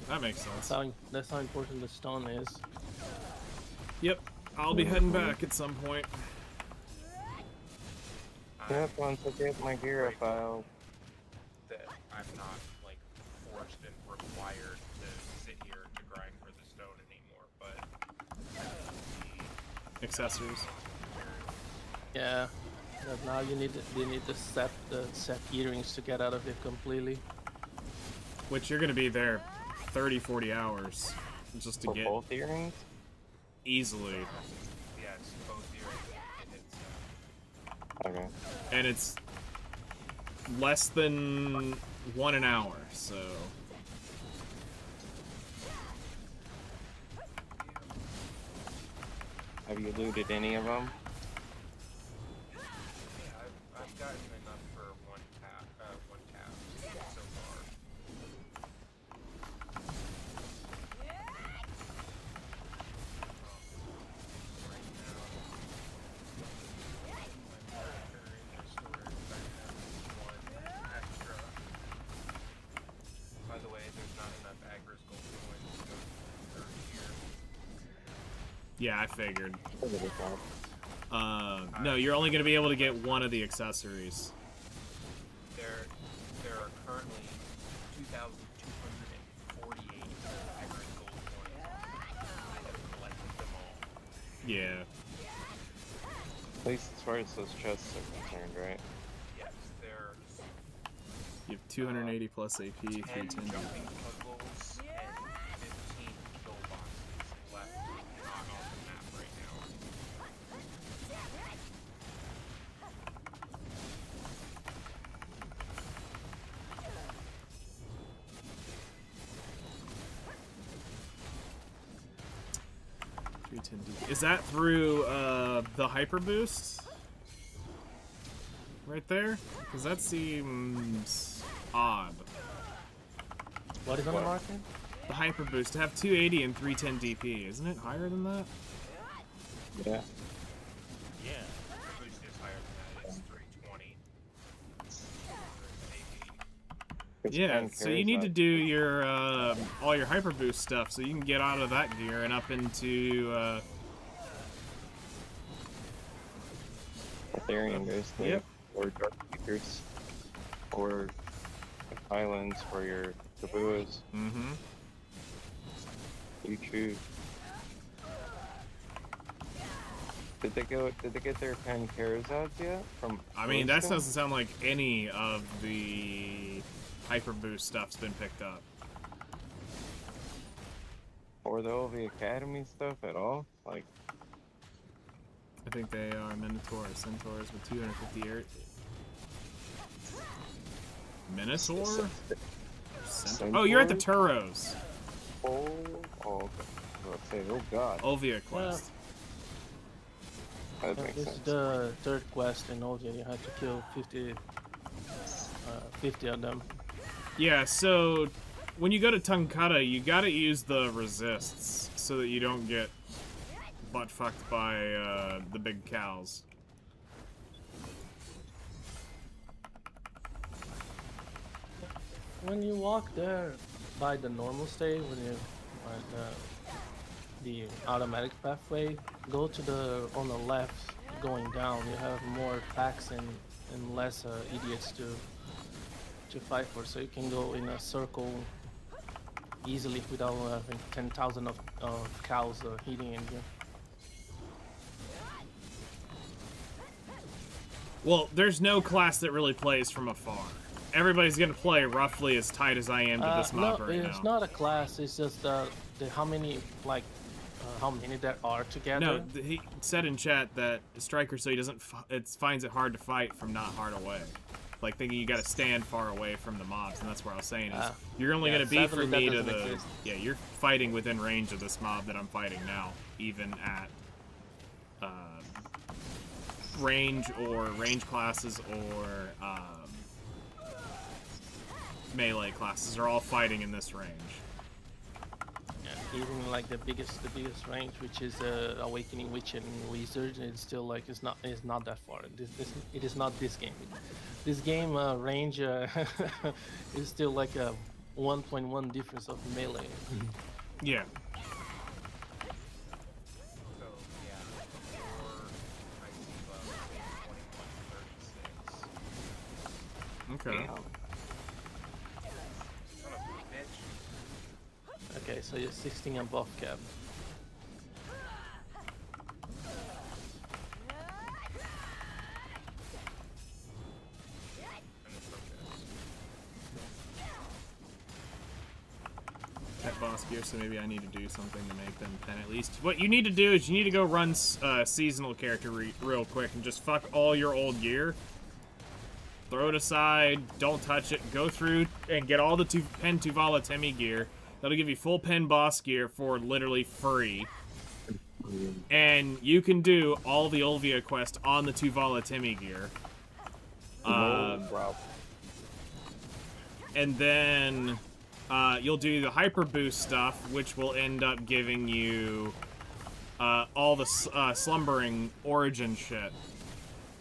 Speaker 1: That makes sense.
Speaker 7: That's how important the stone is.
Speaker 1: Yep. I'll be heading back at some point.
Speaker 5: Yep, once I get my gear file.
Speaker 10: That I'm not like forced and required to sit here to grind for the stone anymore, but
Speaker 1: Accessories.
Speaker 7: Yeah. But now you need the set earrings to get out of it completely.
Speaker 1: Which you're gonna be there 30, 40 hours just to
Speaker 5: For
Speaker 1: get
Speaker 5: both earrings?
Speaker 1: easily.
Speaker 10: yes, both earrings.
Speaker 5: Okay.
Speaker 1: And it's less than 1 an hour, so.
Speaker 5: Have you looted any of them?
Speaker 10: Yeah, I've gotten enough for one cap so far. Right now, my marker in the storage, I have 1 extra. By the way, there's not enough Agris gold coins to go to the 3rd tier.
Speaker 1: Yeah, I figured. No, you're only gonna be able to get 1 of the accessories.
Speaker 10: There are currently 2,248 Agris gold coins. I have collected them all.
Speaker 1: Yeah.
Speaker 8: At least as far as those chests are concerned, right?
Speaker 10: Yes, there's
Speaker 1: You have 280 plus AP,
Speaker 10: 10
Speaker 1: 310.
Speaker 10: jumping puzzles and 15 kill boxes left on the map right now.
Speaker 1: 310D. Is that through the hyper boost? Right there? Because that seems odd.
Speaker 7: What is on the market?
Speaker 1: The hyper boost to have 280 and 310 DP, isn't it higher than that?
Speaker 8: Yeah.
Speaker 11: Yeah.
Speaker 10: The boost is higher than that. It's 320.
Speaker 8: It's
Speaker 1: Yeah,
Speaker 8: kind of
Speaker 1: so you need to
Speaker 8: charismatic.
Speaker 1: do your all your hyper boost stuff so you can get out of that gear and up into
Speaker 8: Ethereum goes there.
Speaker 1: Yep.
Speaker 8: Or Dark Seekers. Or Islands for your Tabuas.
Speaker 1: mm-hmm.
Speaker 8: You choose. Did they get their 10 Karazads yet?
Speaker 1: I mean, that
Speaker 8: Bluestone?
Speaker 1: doesn't sound like any of the hyper boost stuff's been picked up.
Speaker 8: Or the OV Academy stuff at all? Like,
Speaker 1: I think they are Minotaur or Centaurs with 250 air. Minotaur? Oh, you're at the Turos.
Speaker 8: oh, okay. I was about to say, oh god.
Speaker 1: Olvia quest.
Speaker 8: That makes
Speaker 7: It's
Speaker 8: sense.
Speaker 7: the third quest in Oldia. You have to kill 50 of them.
Speaker 1: Yeah, so when you go to Tunkata, you gotta use the resists so that you don't get butt fucked by the big cows.
Speaker 7: When you walk there by the normal state, when you the automatic pathway, go to the on the left going down. You have more packs and less idiots to fight for, so you can go in a circle easily without having 10,000 of cows hitting in you.
Speaker 1: Well, there's no class that really plays from afar. Everybody's gonna play roughly as tight as I am to this mob
Speaker 7: no,
Speaker 1: right
Speaker 7: it's
Speaker 1: now.
Speaker 7: not a class. It's just the how many how many there are together.
Speaker 1: No, he said in chat that Striker, so he doesn't. It finds it hard to fight from not hard away. Like thinking you got to stand far away from the mobs, and that's where I was saying is you're only
Speaker 7: yeah,
Speaker 1: gonna be
Speaker 7: sadly,
Speaker 1: for
Speaker 7: that
Speaker 1: me to
Speaker 7: doesn't
Speaker 1: the.
Speaker 7: exist.
Speaker 1: Yeah, you're fighting within range of this mob that I'm fighting now, even at range or range classes or melee classes are all fighting in this range.
Speaker 7: Even like the biggest range, which is Awakening Witch and Wizard, it's still like it's not that far. It is not this game. This game range is still like a 1.1 difference of melee.
Speaker 1: Yeah.
Speaker 10: So, yeah, your IC level is 2136.
Speaker 1: Okay.
Speaker 8: Damn.
Speaker 10: Son of a bitch.
Speaker 7: Okay, so you're 16 above cap.
Speaker 10: And it's okay.
Speaker 1: At boss gear, so maybe I need to do something to make them 10 at least. What you need to do is you need to go run seasonal character real quick and just fuck all your old gear. Throw it aside, don't touch it, go through and get all the Pen Tuvala Temi gear. That'll give you full Pen boss gear for literally free. And you can do all the Olvia quest on the Tuvala Temi gear.
Speaker 8: No problem.
Speaker 1: And then you'll do the hyper boost stuff, which will end up giving you all the slumbering origin shit.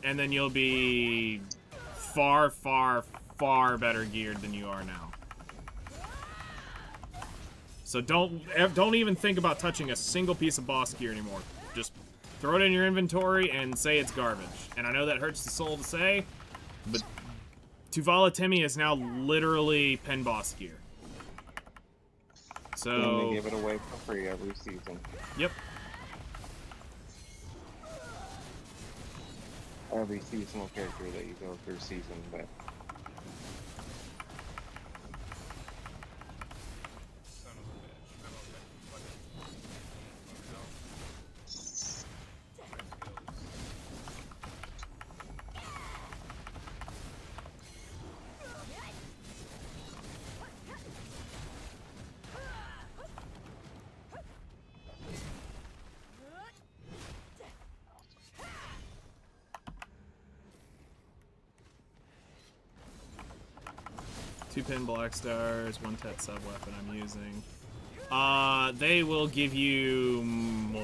Speaker 1: And then you'll be far, far, far better geared than you are now. So don't even think about touching a single piece of boss gear anymore. Just throw it in your inventory and say it's garbage. And I know that hurts the soul to say, but Tuvala Temi is now literally Pen boss gear.
Speaker 8: And
Speaker 1: So
Speaker 8: they give it away for free every season.
Speaker 1: yep.
Speaker 5: every seasonal character that you go through season, but
Speaker 10: Son of a bitch. I don't think fucking
Speaker 1: Two pin black stars, one tet sub weapon I'm using. They will give you more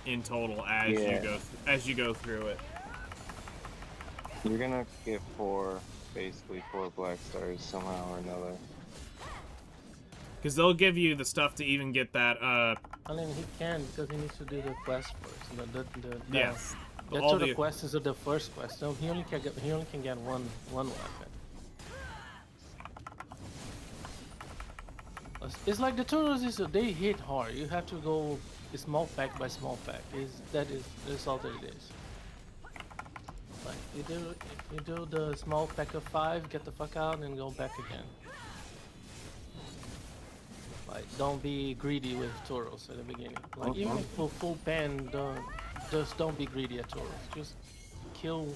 Speaker 1: in total as you go through it.
Speaker 5: you're gonna get basically four black stars somehow or another.
Speaker 1: Because they'll give you the stuff to even get that,
Speaker 7: I mean, he can because he needs to do the quest first.
Speaker 1: yes.
Speaker 7: That's all the quests is the first quest. So he only can get one weapon. It's like the tutorials they hit hard. You have to go small pack by small pack. That's all that it is. Like you do the small pack of 5, get the fuck out, and go back again. Like don't be greedy with tutorials at the beginning. Like even for full pen, just don't be greedy at tutorials. Just kill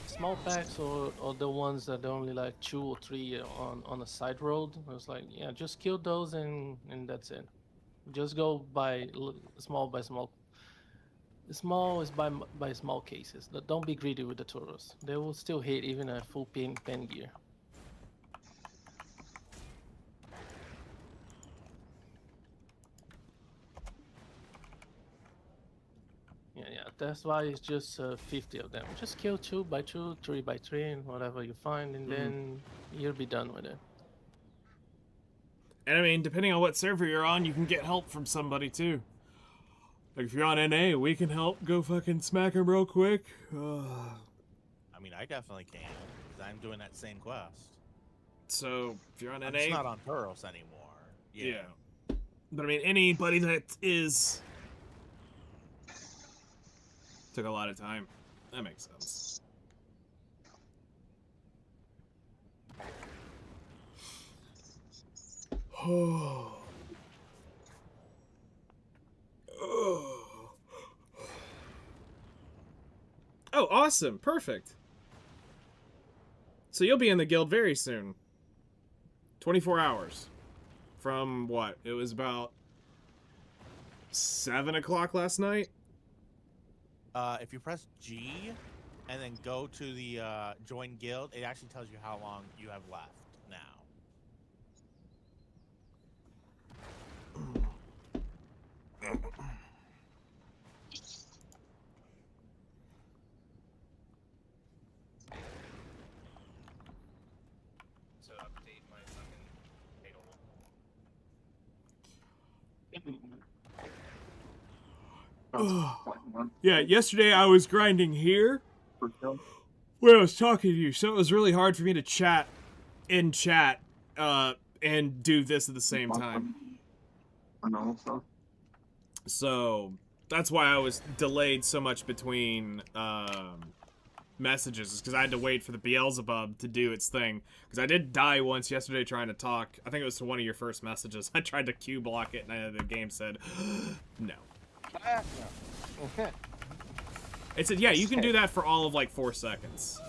Speaker 7: small packs or the ones that are only like 2 or 3 on a side road. It's like, yeah, just kill those and that's it. Just go by small by small. Small is by small cases. Don't be greedy with the tutorials. They will still hit even a full pen gear. Yeah, that's why it's just 50 of them. Just kill 2 by 2, 3 by 3, and whatever you find, and then you'll be done with it.
Speaker 1: And I mean, depending on what server you're on, you can get help from somebody too. Like if you're on NA, we can help go fucking smack him real quick.
Speaker 11: I mean, I definitely can, because I'm doing that same quest.
Speaker 1: So if you're on NA,
Speaker 11: it's not on Turos anymore.
Speaker 1: Yeah. But I mean, anybody that is took a lot of time. That makes sense. Oh. Oh, awesome. Perfect. So you'll be in the guild very soon. 24 hours. From what? It was about 7 o'clock last night?
Speaker 11: If you press G and then go to the join guild, it actually tells you how long you have left now.
Speaker 10: to update my fucking title.
Speaker 1: Yeah, yesterday I was grinding here when I was talking to you, so it was really hard for me to chat in chat and do this at the same time. So that's why I was delayed so much between messages, is because I had to wait for the Beelzebub to do its thing. Because I did die once yesterday trying to talk. I think it was to one of your first messages. I tried to Q block it, and the game said, no. It said, yeah, you can do that for all of like 4 seconds.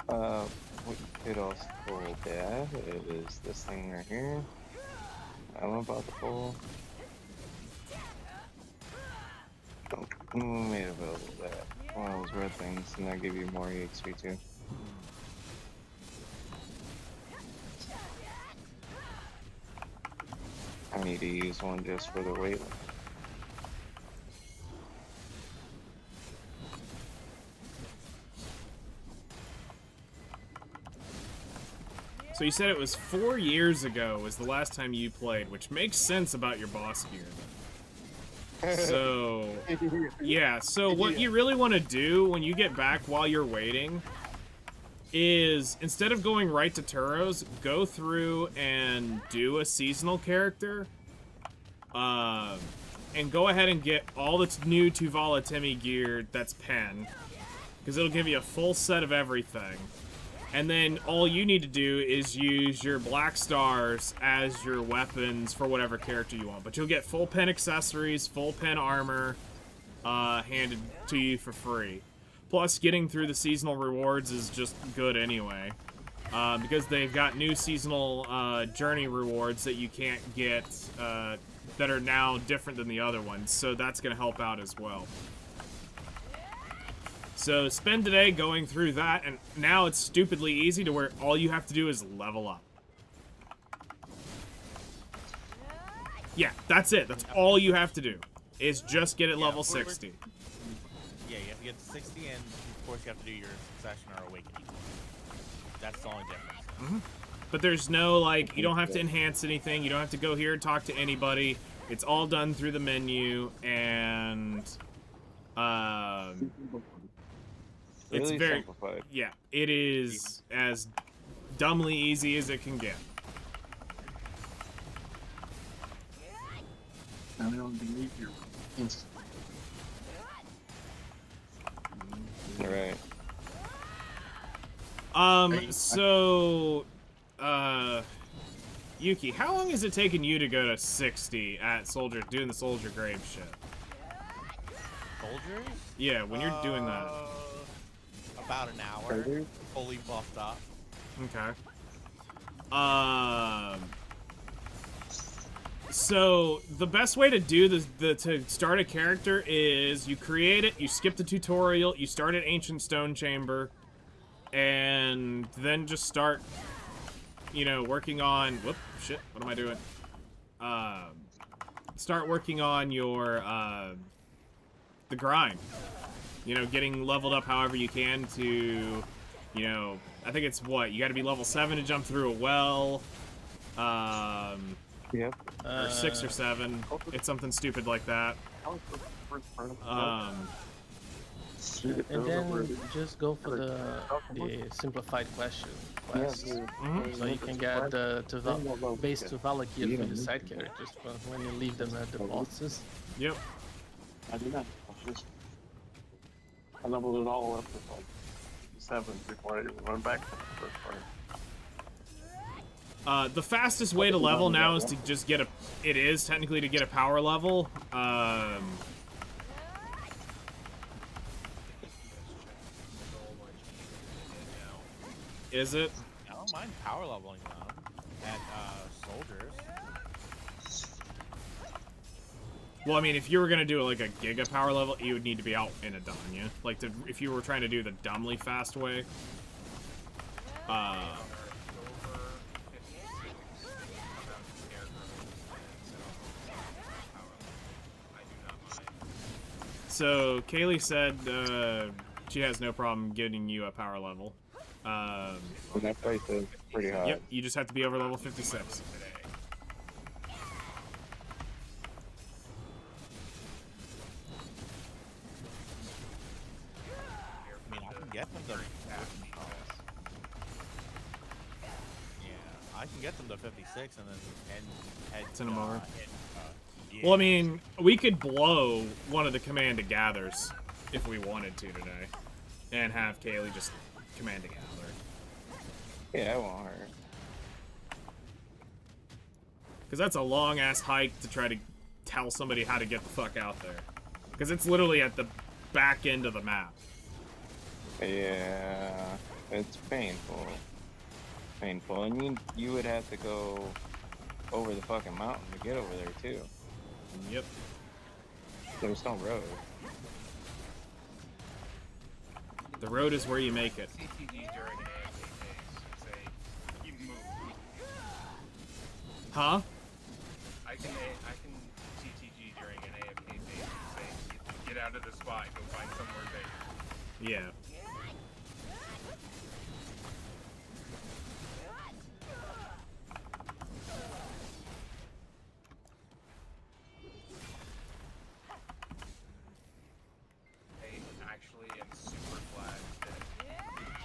Speaker 5: What you could also pull that is this thing right here. I'm about to pull. Made available that. One of those red things, and that give you more EXP too. I need to use one just for the weight.
Speaker 1: So you said it was 4 years ago was the last time you played, which makes sense about your boss gear then. So, yeah, so what you really want to do when you get back while you're waiting is, instead of going right to Turos, go through and do a seasonal character. and go ahead and get all that's new Tuvala Timmy gear that's pen, because it'll give you a full set of everything. And then all you need to do is use your black stars as your weapons for whatever character you want. But you'll get full pen accessories, full pen armor handed to you for free. Plus, getting through the seasonal rewards is just good anyway. Because they've got new seasonal journey rewards that you can't get that are now different than the other ones. So that's going to help out as well. So spend today going through that, and now it's stupidly easy to where all you have to do is level up. Yeah, that's it. That's all you have to do, is just get at level 60.
Speaker 11: Yeah, you have to get to 60, and of course you have to do your Succession or Awakening. That's the only difference.
Speaker 1: But there's no, like, you don't have to enhance anything. You don't have to go here and talk to anybody. It's all done through the menu, and it's
Speaker 5: Really
Speaker 1: very
Speaker 5: simplified.
Speaker 1: Yeah, it is as dumbly easy as it can get.
Speaker 7: I don't believe you.
Speaker 5: Alright.
Speaker 1: So, Yuki, how long has it taken you to go to 60 at doing the soldier grave shit?
Speaker 11: Soldiers?
Speaker 1: Yeah, when you're doing that.
Speaker 11: About an hour. Fully buffed up.
Speaker 1: Okay. So the best way to do to start a character is you create it, you skip the tutorial, you start at Ancient Stone Chamber, and then just start, you know, working on. Whoop, shit! What am I doing? Start working on your the grind. You know, getting leveled up however you can to, you know, I think it's what, you got to be level 7 to jump through a well.
Speaker 5: Yep.
Speaker 1: Or 6 or 7. It's something stupid like that.
Speaker 7: And then just go for the simplified quest. So you can get the base Tuvala gear for the side characters when you leave them at the bosses.
Speaker 1: Yep.
Speaker 12: I did not. I leveled it all up to like 7 before I even went back to the first part.
Speaker 1: The fastest way to level now is to just get it is technically to get a power level. Is it?
Speaker 11: I don't mind power leveling though at soldiers.
Speaker 1: Well, I mean, if you were gonna do like a giga power level, you would need to be out in a Danya. Like, if you were trying to do the dumbly fast way. So Kaylee said she has no problem getting you a power level.
Speaker 5: And that price is pretty high.
Speaker 1: Yep, you just have to be over level 56.
Speaker 11: I mean, I can get them to. Yeah, I can get them to 56 and then head.
Speaker 1: Send them over.
Speaker 11: Yeah.
Speaker 1: Well, I mean, we could blow one of the command to gathers if we wanted to today, and have Kaylee just command to gather.
Speaker 5: Yeah, I won't hurt.
Speaker 1: Because that's a long-ass hike to try to tell somebody how to get the fuck out there. Because it's literally at the back end of the map.
Speaker 5: Yeah, it's painful. Painful. And you would have to go over the fucking mountain to get over there, too.
Speaker 1: Yep.
Speaker 5: There's no road.
Speaker 1: The road is where you make it.
Speaker 10: CTG during an AFK phase. Say, you move.
Speaker 1: Huh?
Speaker 10: I can CTG during an AFK phase and say, get out of the spot, go find somewhere safe.
Speaker 1: Yeah.
Speaker 10: I actually am super glad that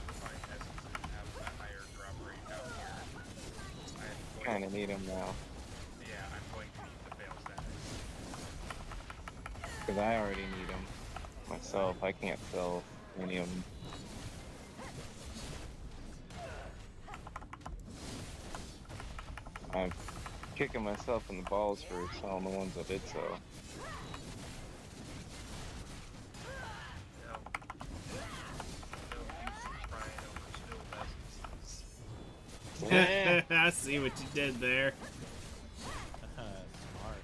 Speaker 10: Divine Essences have a higher drop rate out here.
Speaker 5: Kinda need them now.
Speaker 10: Yeah, I'm going to need the fail status.
Speaker 8: Because I already need them myself. I can't sell any of them. I'm kicking myself in the balls for selling the ones I did sell.
Speaker 10: No. No use in crying over spilled essences.
Speaker 1: I see what you did there.
Speaker 11: Smart.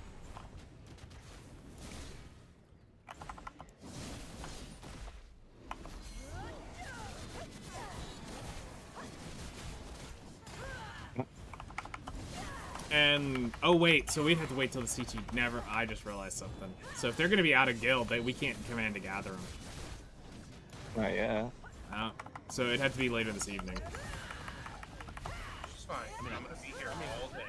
Speaker 1: And oh wait, so we'd have to wait till the CT. Never. I just realized something. So if they're gonna be out of guild, we can't command to gather them.
Speaker 8: Yeah.
Speaker 1: So it'd have to be later this evening.
Speaker 10: It's fine. I mean, I'm gonna be here all day.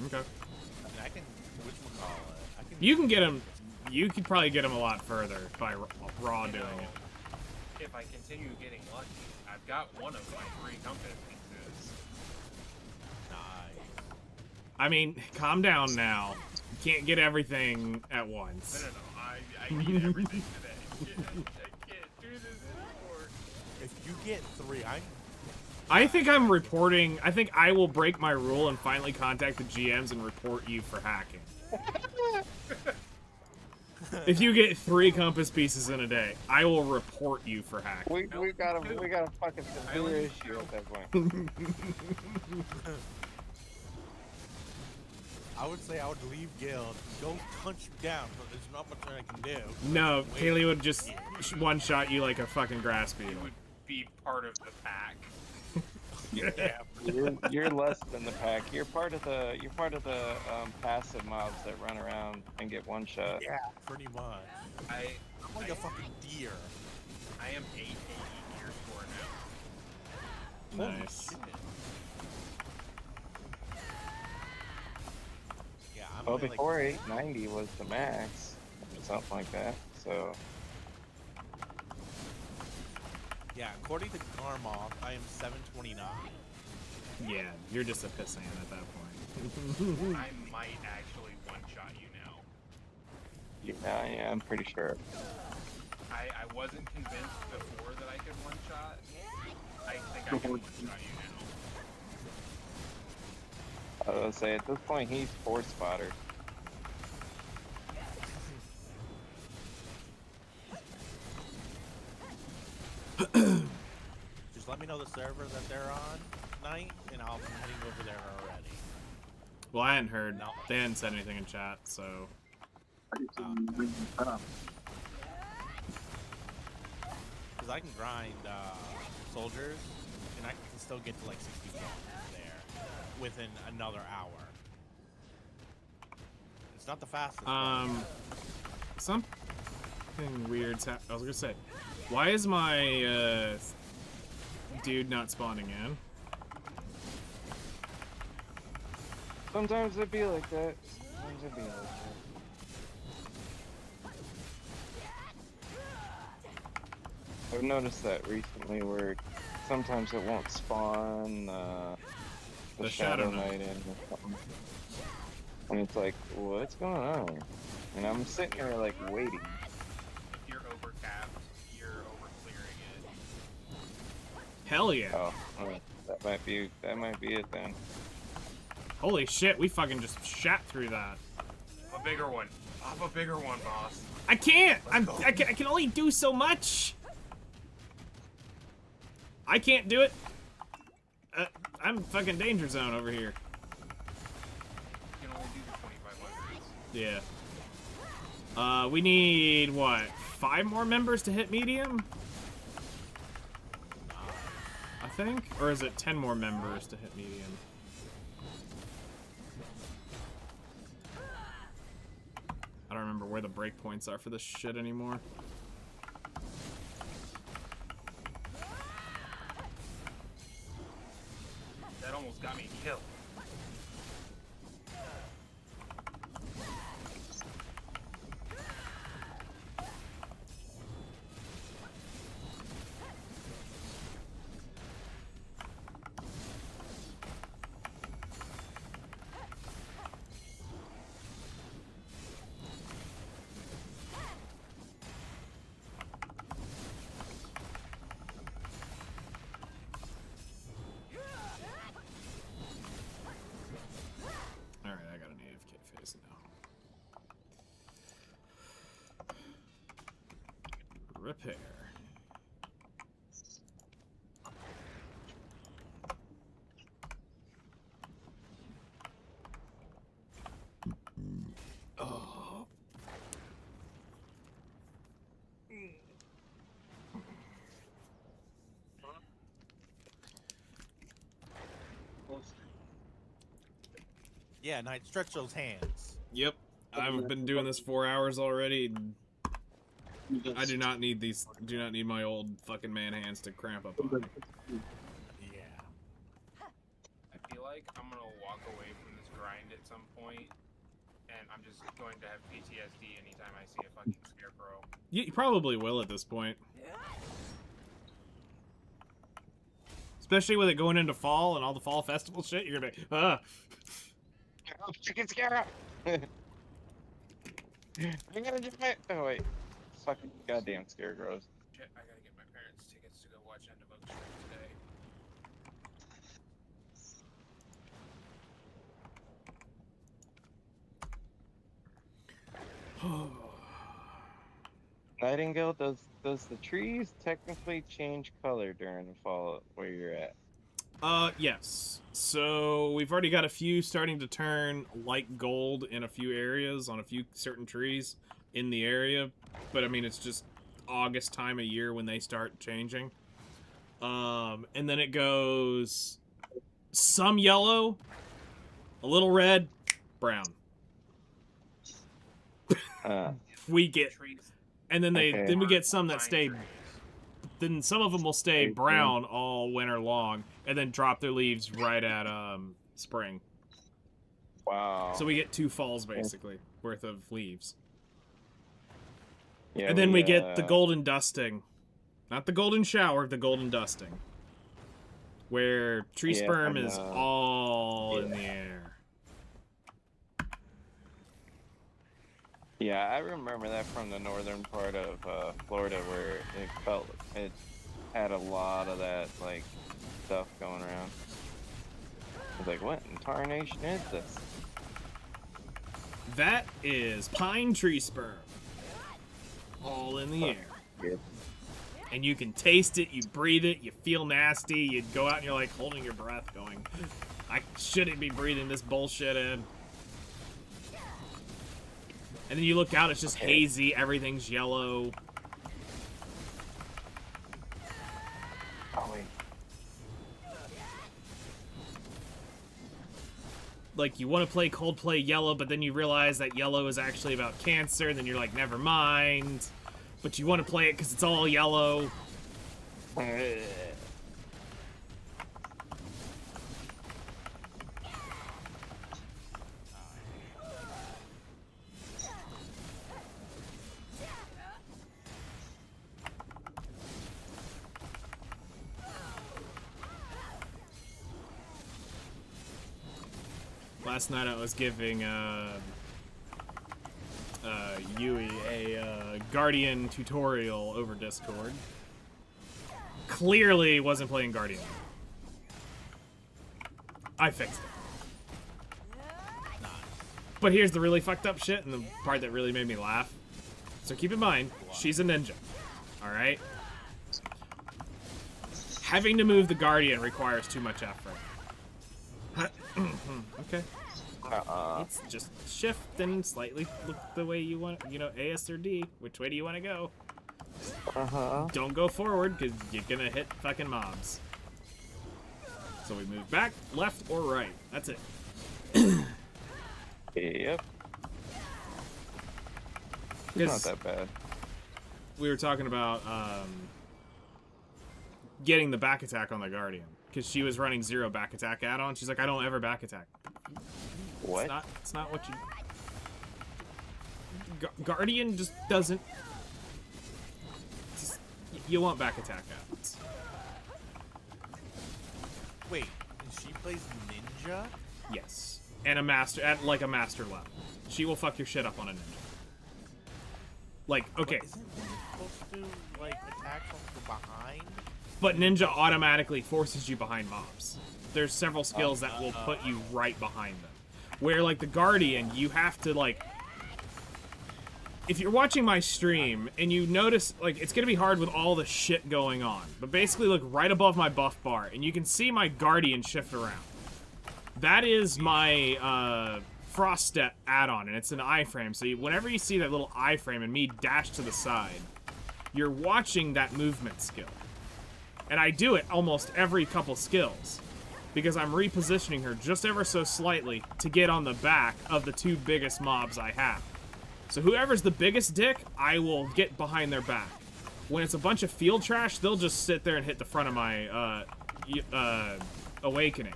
Speaker 1: Okay.
Speaker 11: I mean, I can. Whatchamacallit? I can.
Speaker 1: You can get them. You could probably get them a lot further by raw doing it.
Speaker 10: If I continue getting lucky, I've got one of my 3 compass pieces.
Speaker 11: Nice.
Speaker 1: I mean, calm down now. You can't get everything at once.
Speaker 10: No. I need everything today. I can't do this anymore.
Speaker 11: If you get 3,
Speaker 1: I think I'm reporting. I think I will break my rule and finally contact the GMs and report you for hacking. If you get 3 compass pieces in a day, I will report you for hacking.
Speaker 8: We got a fucking severe issue at that point.
Speaker 11: I would say I would leave guild, go punch you down, but there's not much I can do.
Speaker 1: No, Kaylee would just one-shot you like a fucking grass
Speaker 10: You
Speaker 1: beetle.
Speaker 10: would be part of the pack.
Speaker 11: Yeah.
Speaker 8: You're less than the pack. You're part of the passive mobs that run around and get one shot.
Speaker 11: Yeah, pretty much. I'm like a fucking deer.
Speaker 10: I am 880 gear score now.
Speaker 1: Nice.
Speaker 11: Yeah, I'm
Speaker 8: Well,
Speaker 11: only
Speaker 8: before 890 was the max, or something like that. So
Speaker 11: yeah, according to Garmoth, I am 729.
Speaker 1: Yeah, you're just a pissant at that point.
Speaker 10: I might actually one-shot you now.
Speaker 8: yeah, I'm pretty sure.
Speaker 10: I wasn't convinced before that I could one-shot. I think I can one-shot you now.
Speaker 8: I was gonna say at this point he's 4 spotter.
Speaker 11: Just let me know the server that they're on tonight, and I'll be heading over there already.
Speaker 1: Well, I hadn't heard.
Speaker 11: No.
Speaker 1: They hadn't said anything in chat, so.
Speaker 11: Because I can grind soldiers, and I can still get to like 61 there within another hour. It's not the fastest.
Speaker 1: Something weird's I was gonna say, why is my dude not spawning in?
Speaker 8: Sometimes it'd be like that. Sometimes it'd be like that. I've noticed that recently where sometimes it won't spawn the Shadow Knight in or something. And it's like, what's going on? And I'm sitting here like waiting.
Speaker 10: If you're overcapped, you're over-clearing it.
Speaker 1: Hell yeah.
Speaker 8: Oh, that might be it then.
Speaker 1: Holy shit, we fucking just shat through that.
Speaker 10: A bigger one. Pop a bigger one, boss.
Speaker 1: I can't! I can only do so much! I can't do it! I'm fucking danger zone over here.
Speaker 10: You can only do the 2500s.
Speaker 1: Yeah. We need, what, 5 more members to hit medium? I think? Or is it 10 more members to hit medium? I don't remember where the breakpoints are for this shit anymore.
Speaker 10: That almost got me killed.
Speaker 1: repair. Oh.
Speaker 11: Yeah, Knight, stretch those hands.
Speaker 1: Yep. I've been doing this 4 hours already. I do not need these. Do not need my old fucking man hands to cramp up on me.
Speaker 11: Yeah.
Speaker 10: I feel like I'm gonna walk away from this grind at some point, and I'm just going to have PTSD anytime I see a fucking scarecrow.
Speaker 1: You probably will at this point. Especially with it going into fall and all the fall festival shit, you're gonna be,
Speaker 8: Oh, chicken scarab! I gotta do it! Oh, wait. Fucking goddamn scarecrows.
Speaker 10: Shit, I gotta get my parents tickets to go watch End of Oak Street today.
Speaker 8: Nightingale, does the trees technically change color during the fall where you're at?
Speaker 1: Yes. So we've already got a few starting to turn light gold in a few areas on a few certain trees in the area. But I mean, it's just August time of year when they start changing. And then it goes some yellow, a little red, brown. We get, and then then we get some that stay. Then some of them will stay brown all winter long, and then drop their leaves right at spring.
Speaker 8: Wow.
Speaker 1: So we get 2 falls basically worth of leaves.
Speaker 8: Yeah,
Speaker 1: and then we get the golden dusting, not the golden shower, the golden dusting, where tree sperm is all in the air.
Speaker 8: Yeah, I remember that from the northern part of Florida, where it had a lot of that like stuff going around. I was like, what in tarnation is this?
Speaker 1: That is pine tree sperm, all in the air.
Speaker 8: Yeah.
Speaker 1: And you can taste it, you breathe it, you feel nasty, you go out and you're like holding your breath going, I shouldn't be breathing this bullshit in. And then you look out, it's just hazy, everything's yellow.
Speaker 8: Oh, wait.
Speaker 1: Like, you want to play Coldplay Yellow, but then you realize that yellow is actually about cancer, and then you're like, never mind. But you want to play it because it's all yellow. Last night I was giving Yui a Guardian tutorial over Discord. Clearly wasn't playing Guardian. I fixed it. But here's the really fucked up shit and the part that really made me laugh. So keep in mind, she's a ninja. Alright? Having to move the Guardian requires too much effort. Okay. It's just shift and slightly look the way you want, you know, AS or D. Which way do you want to go? Don't go forward, because you're gonna hit fucking mobs. So we move back, left, or right. That's it.
Speaker 8: Yep. It's not that bad.
Speaker 1: We were talking about getting the back attack on the Guardian. Because she was running 0 back attack add-on. She's like, I don't ever back attack.
Speaker 8: What?
Speaker 1: It's not what you... Guardian just doesn't... You want back attack add-ons.
Speaker 11: Wait, she plays ninja?
Speaker 1: Yes. And a master, at like a master level. She will fuck your shit up on a ninja. Like, okay.
Speaker 11: But isn't ninja supposed to, like, attack from behind?
Speaker 1: But ninja automatically forces you behind mobs. There's several skills that will put you right behind them. Where, like, the Guardian, you have to, like... if you're watching my stream and you notice, like, it's gonna be hard with all the shit going on, but basically look right above my buff bar and you can see my Guardian shift around. That is my Frost Step add-on, and it's an iframe, so whenever you see that little iframe and me dash to the side, you're watching that movement skill. And I do it almost every couple skills, because I'm repositioning her just ever so slightly to get on the back of the two biggest mobs I have. So whoever's the biggest dick, I will get behind their back. When it's a bunch of field trash, they'll just sit there and hit the front of my awakening.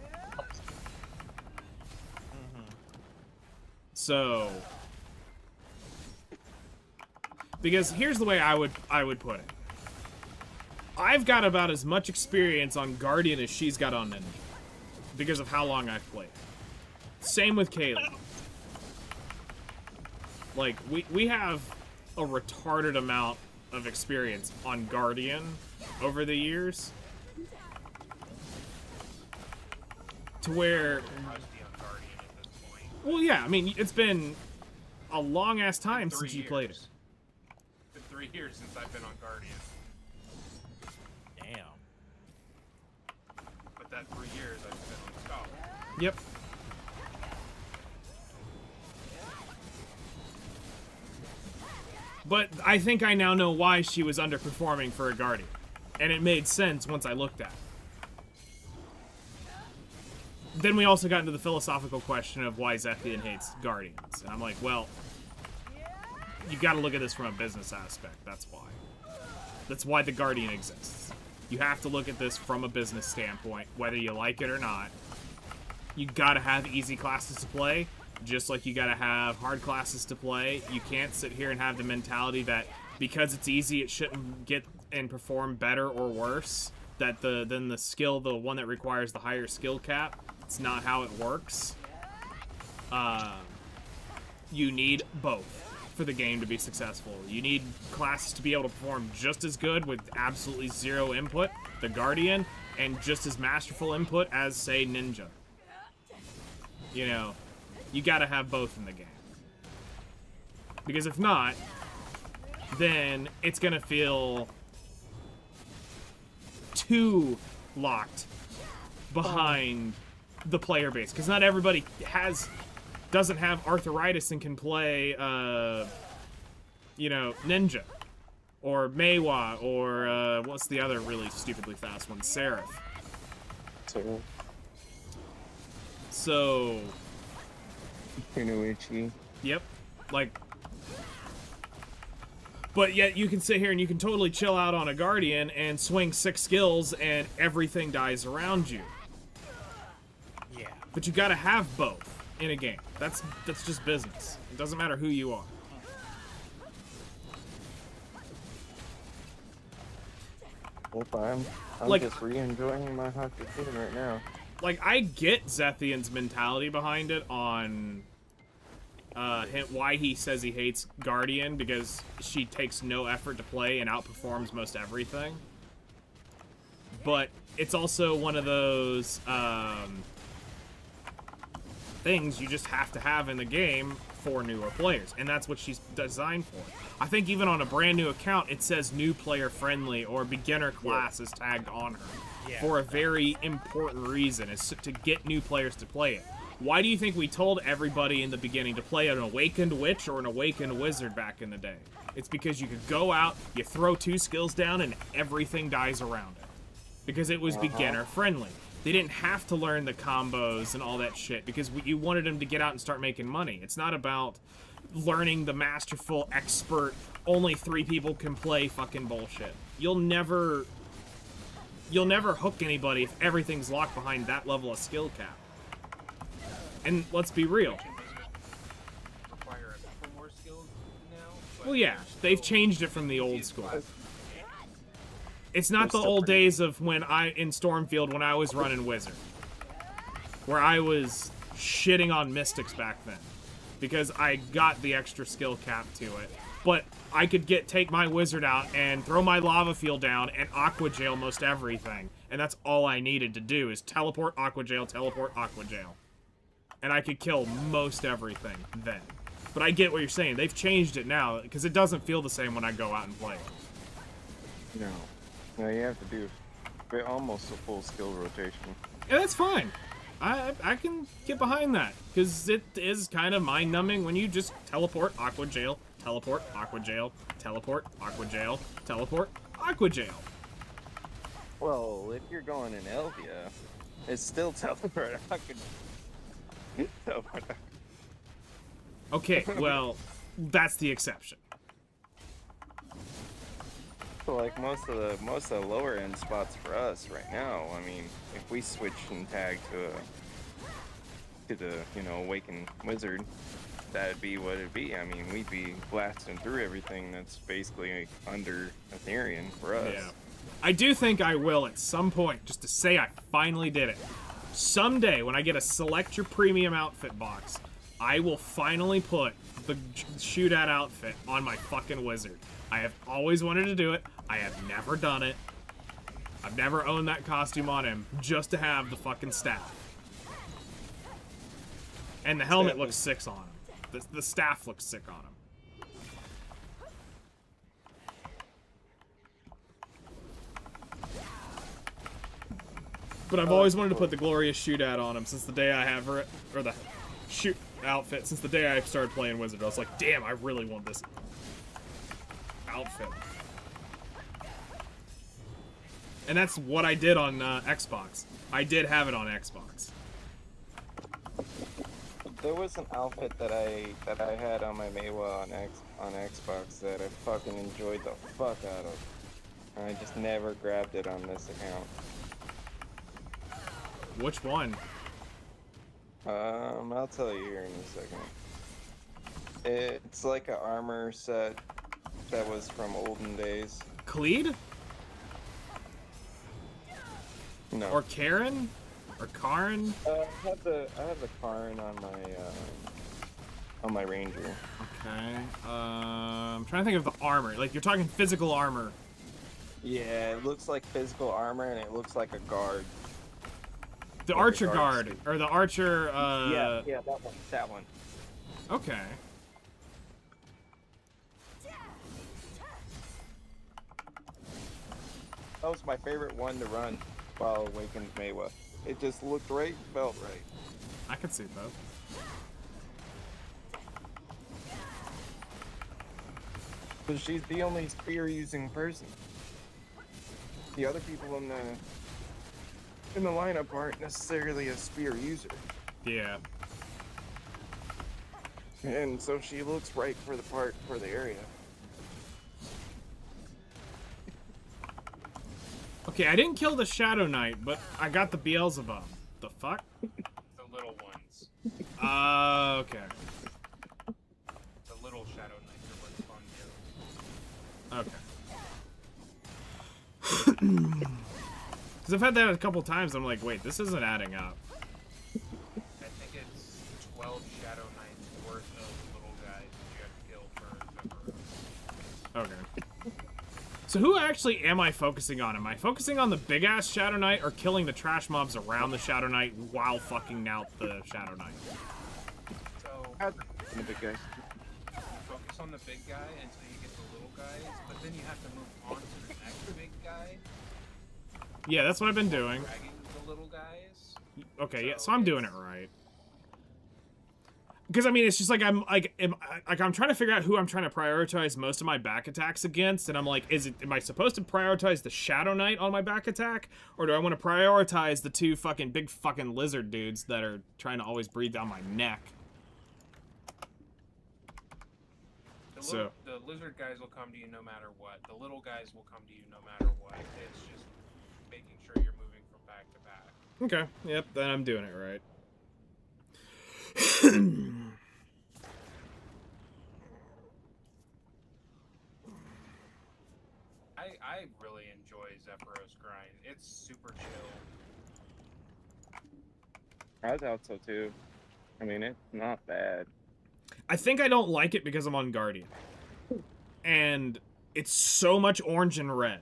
Speaker 1: So, because here's the way I would put it. I've got about as much experience on Guardian as she's got on Ninja, because of how long I've played. Same with Kaylee. Like, we have a retarded amount of experience on Guardian over the years. To where... Well, yeah, I mean, it's been a long-ass time since you played it.
Speaker 10: It's been 3 years since I've been on Guardian.
Speaker 11: Damn.
Speaker 10: But that 3 years I've been on Scholar.
Speaker 1: Yep. But I think I now know why she was underperforming for a Guardian. And it made sense once I looked at it. Then we also got into the philosophical question of why Zephyros hates Guardians. And I'm like, well, you gotta look at this from a business aspect. That's why. That's why the Guardian exists. You have to look at this from a business standpoint, whether you like it or not. You gotta have easy classes to play, just like you gotta have hard classes to play. You can't sit here and have the mentality that because it's easy, it shouldn't get and perform better or worse. That than the skill, the one that requires the higher skill cap. It's not how it works. You need both for the game to be successful. You need classes to be able to perform just as good with absolutely zero input, the Guardian, and just as masterful input as, say, Ninja. You know, you gotta have both in the game. Because if not, then it's gonna feel too locked behind the player base, because not everybody doesn't have arthritis and can play you know, Ninja or Meiwa or what's the other really stupidly fast one, Seraph. So
Speaker 5: Kunoichi.
Speaker 1: Yep. Like, but yet you can sit here and you can totally chill out on a Guardian and swing 6 skills and everything dies around you.
Speaker 11: Yeah.
Speaker 1: But you gotta have both in a game. That's just business. It doesn't matter who you are.
Speaker 5: Well, I'm
Speaker 1: Like-
Speaker 5: just re-enjoying my hockey team right now.
Speaker 1: Like, I get Zethion's mentality behind it on why he says he hates Guardian, because she takes no effort to play and outperforms most everything. But it's also one of those things you just have to have in the game for newer players, and that's what she's designed for. I think even on a brand new account, it says new player friendly or beginner class is tagged on her for a very important reason, is to get new players to play it. Why do you think we told everybody in the beginning to play an Awakened Witch or an Awakened Wizard back in the day? It's because you could go out, you throw 2 skills down, and everything dies around it. Because it was beginner friendly. They didn't have to learn the combos and all that shit, because you wanted them to get out and start making money. It's not about learning the masterful, expert, only 3 people can play fucking bullshit. You'll never hook anybody if everything's locked behind that level of skill cap. And let's be real.
Speaker 10: Require a couple more skills now, but
Speaker 1: Well, yeah, they've changed it from the old school.
Speaker 10: classes.
Speaker 1: It's not the old days of when in Stormfield when I was running Wizard, where I was shitting on Mystics back then, because I got the extra skill cap to it. But I could take my Wizard out and throw my Lava Field down and Aqua Jail most everything, and that's all I needed to do is teleport Aqua Jail, and I could kill most everything then. But I get what you're saying. They've changed it now, because it doesn't feel the same when I go out and play.
Speaker 5: No. No, you have to do almost a full skill rotation.
Speaker 1: Yeah, that's fine. I can get behind that, because it is kind of mind-numbing when you just teleport, Aqua Jail, teleport, Aqua Jail, teleport, Aqua Jail, teleport, Aqua Jail.
Speaker 5: Well, if you're going in Elvia, it's still teleport. I could teleport.
Speaker 1: Okay, well, that's the exception.
Speaker 5: So like most of the lower end spots for us right now, I mean, if we switch and tag to the Awakened Wizard, that'd be what it'd be. I mean, we'd be blasting through everything that's basically under Ethereum for us.
Speaker 1: Yeah. I do think I will at some point, just to say I finally did it. Someday, when I get a select your premium outfit box, I will finally put the shootout outfit on my fucking wizard. I have always wanted to do it. I have never done it. I've never owned that costume on him just to have the fucking staff. And the helmet looks sick on him. The staff looks sick on him. But I've always wanted to put the glorious shootout on him since the day I have her, or the shoot outfit since the day I started playing Wizard. I was like, damn, I really want this outfit. And that's what I did on Xbox. I did have it on Xbox.
Speaker 5: There was an outfit that I had on my Maywa on Xbox that I fucking enjoyed the fuck out of. And I just never grabbed it on this account.
Speaker 1: Which one?
Speaker 5: I'll tell you here in a second. It's like an armor set that was from olden days.
Speaker 1: Cleed?
Speaker 5: No.
Speaker 1: Or Karen? Or Karn?
Speaker 5: I have the Karn on my Ranger.
Speaker 1: Okay. I'm trying to think of the armor. Like, you're talking physical armor.
Speaker 5: Yeah, it looks like physical armor and it looks like a guard.
Speaker 1: The
Speaker 5: like
Speaker 1: archer guard. Or the archer,
Speaker 5: Yeah, that one.
Speaker 1: Okay.
Speaker 5: That was my favorite one to run while Awakened Maywa. It just looked right, felt right.
Speaker 1: I could see both.
Speaker 5: But she's the only spear-using person. The other people in the lineup aren't necessarily a spear user.
Speaker 1: Yeah.
Speaker 5: And so she looks right for the part for the area.
Speaker 1: Okay, I didn't kill the Shadow Knight, but I got the Beelzebub. The fuck?
Speaker 10: The little ones.
Speaker 1: Okay.
Speaker 10: The little Shadow Knights are what's fun to.
Speaker 1: Okay. Because I've had that a couple times, I'm like, wait, this isn't adding up.
Speaker 10: I think it's 12 Shadow Knights worth of little guys that you have to kill for Zephyros.
Speaker 1: Okay. So who actually am I focusing on? Am I focusing on the big-ass Shadow Knight or killing the trash mobs around the Shadow Knight while fucking out the Shadow Knight?
Speaker 10: So,
Speaker 5: The big guy.
Speaker 10: focus on the big guy until you get the little guys, but then you have to move on to the next big guy.
Speaker 1: Yeah, that's what I've been doing.
Speaker 10: Dragging the little guys.
Speaker 1: Okay, yeah, so I'm doing it right. Because I mean, it's just like I'm trying to figure out who I'm trying to prioritize most of my back attacks against, and I'm like, am I supposed to prioritize the Shadow Knight on my back attack, or do I want to prioritize the two fucking big fucking lizard dudes that are trying to always breathe down my neck?
Speaker 10: The lizard guys will come to you no matter what. The little guys will come to you no matter what. It's just making sure you're moving from back to back.
Speaker 1: Okay, yep, then I'm doing it right.
Speaker 10: I really enjoy Zephyros grind. It's super chill.
Speaker 5: I thought so too. I mean, it's not bad.
Speaker 1: I think I don't like it because I'm on Guardian. And it's so much orange and red.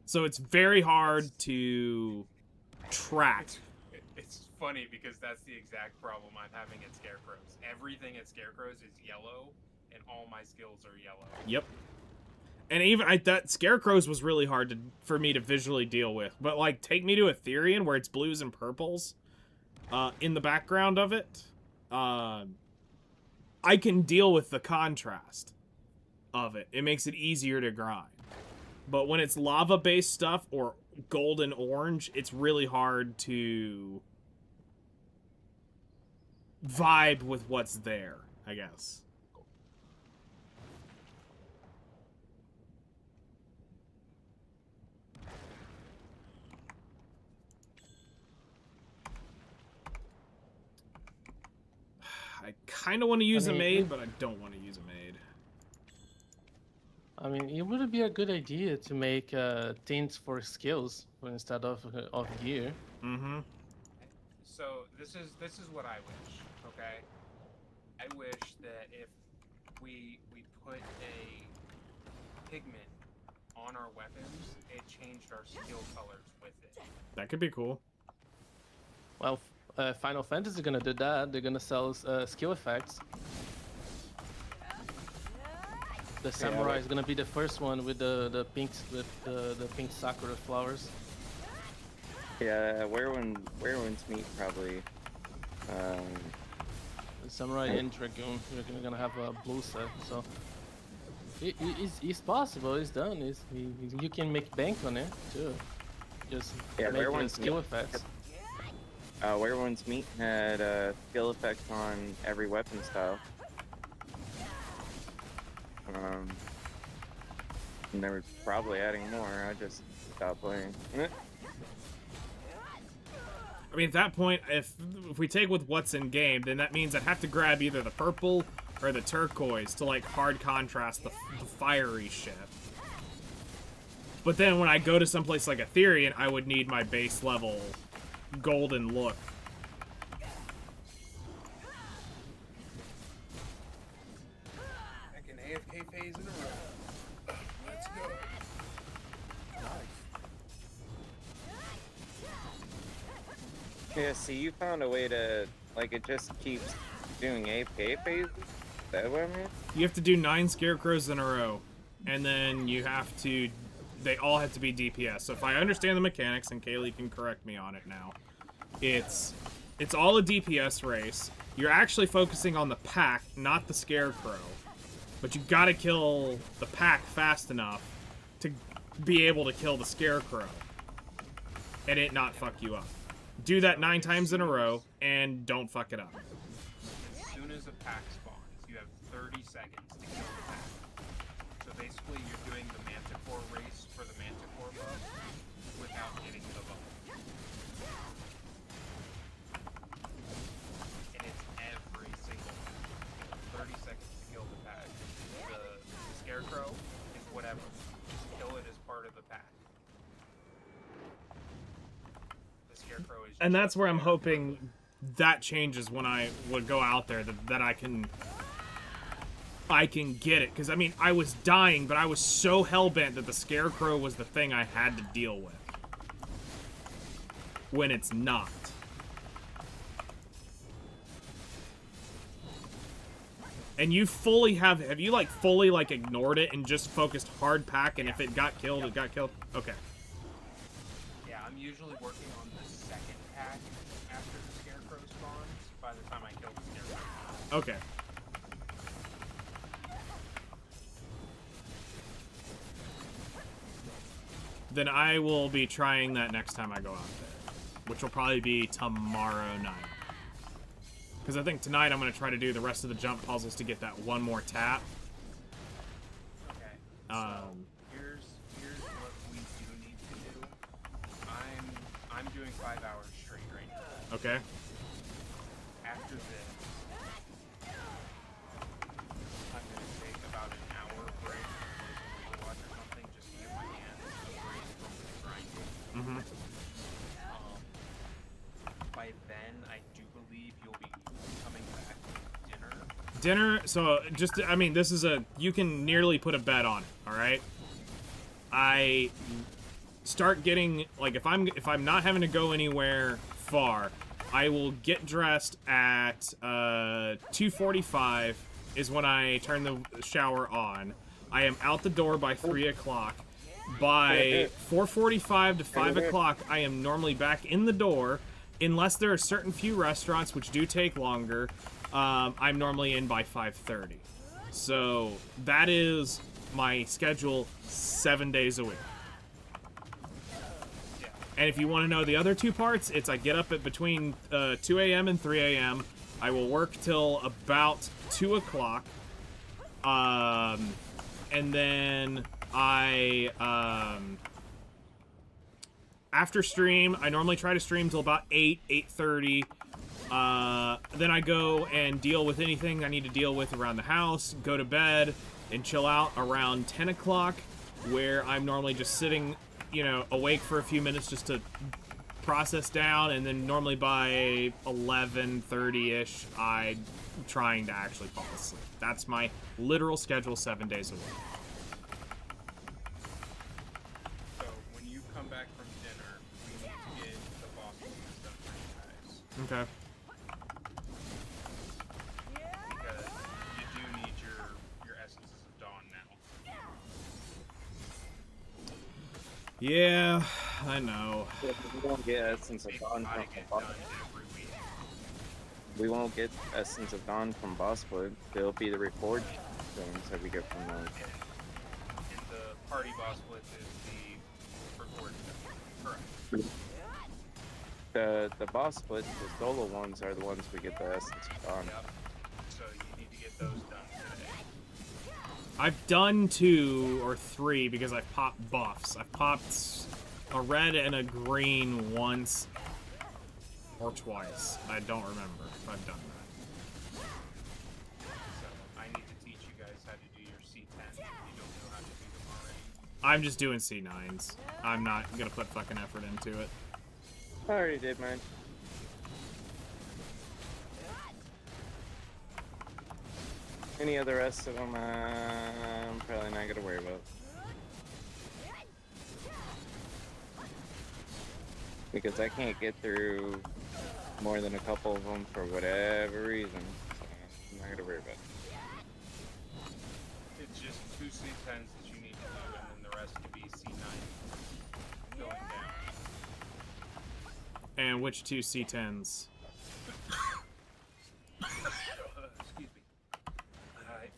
Speaker 1: So it's very hard to track.
Speaker 10: It's funny because that's the exact problem I'm having at Scarecrows. Everything at Scarecrows is yellow, and all my skills are yellow.
Speaker 1: Yep. And even that Scarecrows was really hard for me to visually deal with. But like, take me to Ethereum where it's blues and purples in the background of it. I can deal with the contrast of it. It makes it easier to grind. But when it's lava-based stuff or golden orange, it's really hard to vibe with what's there, I guess. I kind of want to use a maid, but I don't want to use a maid.
Speaker 7: I mean, it would be a good idea to make things for skills instead of gear.
Speaker 1: Mm-hmm.
Speaker 10: So this is what I wish. Okay, I wish that if we put a pigment on our weapons, it changed our skill colors with it.
Speaker 1: That could be cool.
Speaker 7: Well, Final Fantasy is gonna do that. They're gonna sell skill effects. The samurai is gonna be the first one with the pinks with the pink sakura flowers.
Speaker 5: Yeah, Werewolf's meat probably.
Speaker 7: The samurai and dragoon. You're gonna have a blue set, so it's possible. It's done. You can make bank on it too. Just make the skill effects.
Speaker 5: Werewolf's meat had skill effects on every weapon style. And they were probably adding more. I just stopped playing.
Speaker 1: I mean, at that point, if we take with what's in game, then that means I'd have to grab either the purple or the turquoise to like hard contrast the fiery shit. But then when I go to someplace like Ethereum, I would need my base level golden look.
Speaker 10: Like an AFK phase in a row. Let's go.
Speaker 5: Yeah, see, you found a way to, like, it just keeps doing AFK phases? Is that what I mean?
Speaker 1: You have to do 9 scarecrows in a row, and then you have to, they all have to be DPS. So if I understand the mechanics, and Kaylee can correct me on it now, it's all a DPS race. You're actually focusing on the pack, not the scarecrow. But you gotta kill the pack fast enough to be able to kill the scarecrow. And it not fuck you up. Do that 9 times in a row, and don't fuck it up.
Speaker 10: As soon as a pack spawns, you have 30 seconds to kill the pack. So basically, you're doing the Manticore race for the Manticore buff without getting the buff. And it's every single one. 30 seconds to kill the pack. The Scarecrow is whatever. Just kill it as part of the pack.
Speaker 1: And that's where I'm hoping that changes when I would go out there, that I can get it. Because, I mean, I was dying, but I was so hellbent that the scarecrow was the thing I had to deal with. When it's not. And you fully have you, like, fully, like, ignored it and just focused hard pack, and if it got killed, it got killed? Okay.
Speaker 10: Yeah, I'm usually working on the second pack after the Scarecrow spawns by the time I kill the Scarecrow.
Speaker 1: Okay. Then I will be trying that next time I go out there. Which will probably be tomorrow night. Because I think tonight I'm going to try to do the rest of the jump puzzles to get that one more tap.
Speaker 10: Okay. So here's what we do need to do. I'm doing 5 hours straight right now.
Speaker 1: Okay.
Speaker 10: After this, I'm gonna take about an hour break from watch or something just to get my hands a break from the grinding. By then, I do believe you'll be coming back with dinner.
Speaker 1: Dinner, so just, I mean, this is you can nearly put a bet on it, alright? I start getting, like, if I'm not having to go anywhere far, I will get dressed at 2:45 is when I turn the shower on. I am out the door by 3 o'clock. By 4:45 to 5 o'clock, I am normally back in the door. Unless there are certain few restaurants which do take longer, I'm normally in by 5:30. So that is my schedule 7 days a week. And if you want to know the other two parts, it's I get up at between 2 a.m. and 3 a.m. I will work till about 2 o'clock. And then after stream, I normally try to stream till about 8:30. Then I go and deal with anything I need to deal with around the house, go to bed, and chill out around 10 o'clock, where I'm normally just sitting, you know, awake for a few minutes just to process down, and then normally by 11:30-ish, I'm trying to actually fall asleep. That's my literal schedule 7 days a week.
Speaker 10: So when you come back from dinner, we need to get the boss stuff for you guys.
Speaker 1: Okay.
Speaker 10: Because you do need your essences of dawn now.
Speaker 1: Yeah, I know.
Speaker 6: We won't get Essence of Dawn from boss. We won't get Essence of Dawn from boss wood. It'll be the reforged things that we get from those.
Speaker 10: And the party boss blitz is the reward stuff. Correct.
Speaker 6: The boss splits, the solo ones are the ones we get the Essence of Dawn.
Speaker 10: Yep. So you need to get those done today.
Speaker 1: I've done 2 or 3 because I've popped buffs. I've popped a red and a green once or twice. I don't remember if I've done that.
Speaker 10: So I need to teach you guys how to do your C10s if you don't know how to do them already.
Speaker 1: I'm just doing C9s. I'm not gonna put fucking effort into it.
Speaker 6: I already did mine. Any other rest of them, I'm probably not gonna worry about. Because I can't get through more than a couple of them for whatever reason. So I'm not gonna worry about it.
Speaker 10: It's just 2 C10s that you need to do, and then the rest can be C9 going down.
Speaker 1: And which 2 C10s?
Speaker 10: Excuse me.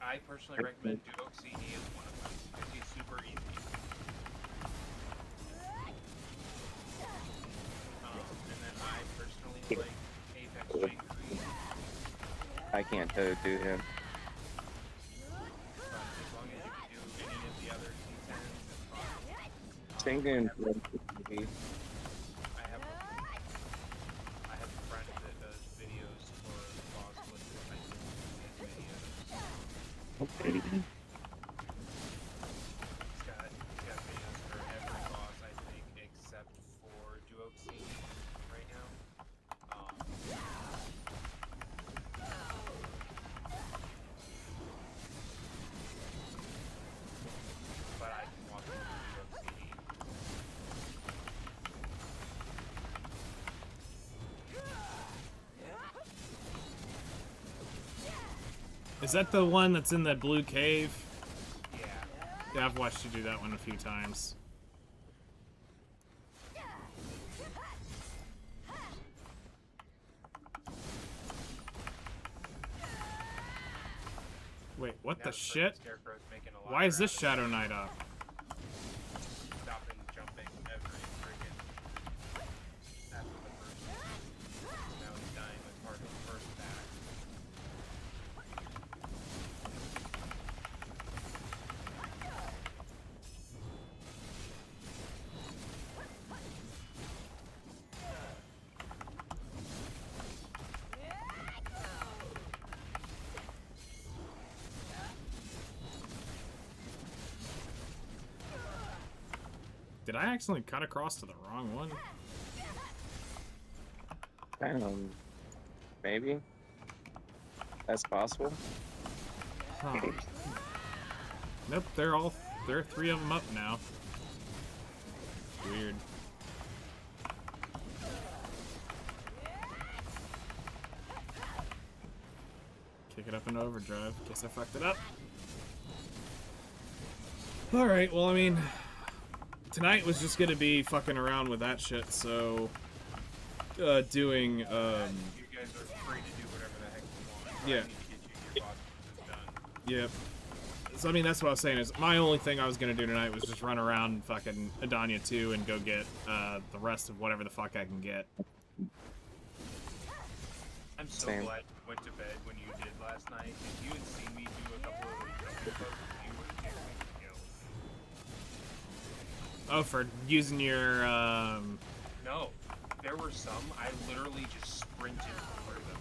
Speaker 10: I personally recommend Duoxini as one of them because he's super easy. And then I personally like Apex Shangri.
Speaker 6: I can't do him.
Speaker 10: But as long as you can do any of the other C10s, it's fine.
Speaker 6: Singing.
Speaker 10: I have a friend that does videos for boss blitzes. I think he has videos.
Speaker 6: Okay.
Speaker 10: He's got videos for every boss, I think, except for Duoxini right now. But I can walk through Duoxini.
Speaker 1: Is that the one that's in that blue cave?
Speaker 10: Yeah.
Speaker 1: Yeah, I've watched you do that one a few times. Wait, what the shit?
Speaker 10: Scarecrow's making a lot
Speaker 1: Why is
Speaker 10: of
Speaker 1: this Shadow Knight up?
Speaker 10: stopping jumping every friggin' after the first one. Now he's dying as part of the first attack.
Speaker 1: Did I accidentally cut across to the wrong one?
Speaker 6: Maybe. That's possible.
Speaker 1: Huh. Nope, there are 3 of them up now. Weird. Kick it up into overdrive. Guess I fucked it up. Alright, well, I mean, tonight was just gonna be fucking around with that shit, so, doing,
Speaker 10: You guys are free to do whatever the heck you want.
Speaker 1: Yeah.
Speaker 10: I need to get you your boss done.
Speaker 1: Yep. So, I mean, that's what I was saying, is my only thing I was gonna do tonight was just run around fucking Adania 2 and go get, the rest of whatever the fuck I can get.
Speaker 10: I'm so
Speaker 5: Same.
Speaker 10: glad you went to bed when you did last night. If you had seen me do a couple of those jumping poses, you would have given me the kill.
Speaker 1: Oh, for using your,
Speaker 10: No, there were some, I literally just sprinted through them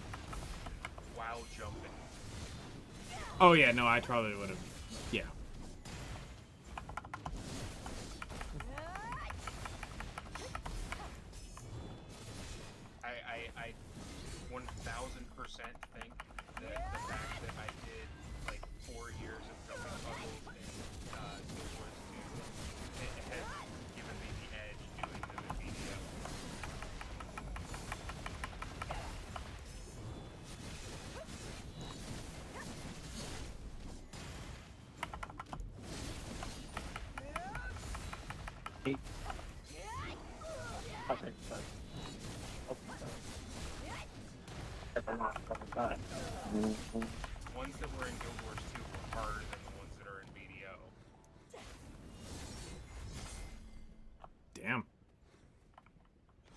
Speaker 10: while jumping.
Speaker 1: oh yeah, no, I probably would've, yeah.
Speaker 10: I 1000% think that the fact that I did like 4 years of jumping puzzles in Guild Wars 2, it has given me the edge doing them in BDO. Ones that were in Guild Wars 2 were harder than the ones that are in BDO.
Speaker 1: Damn.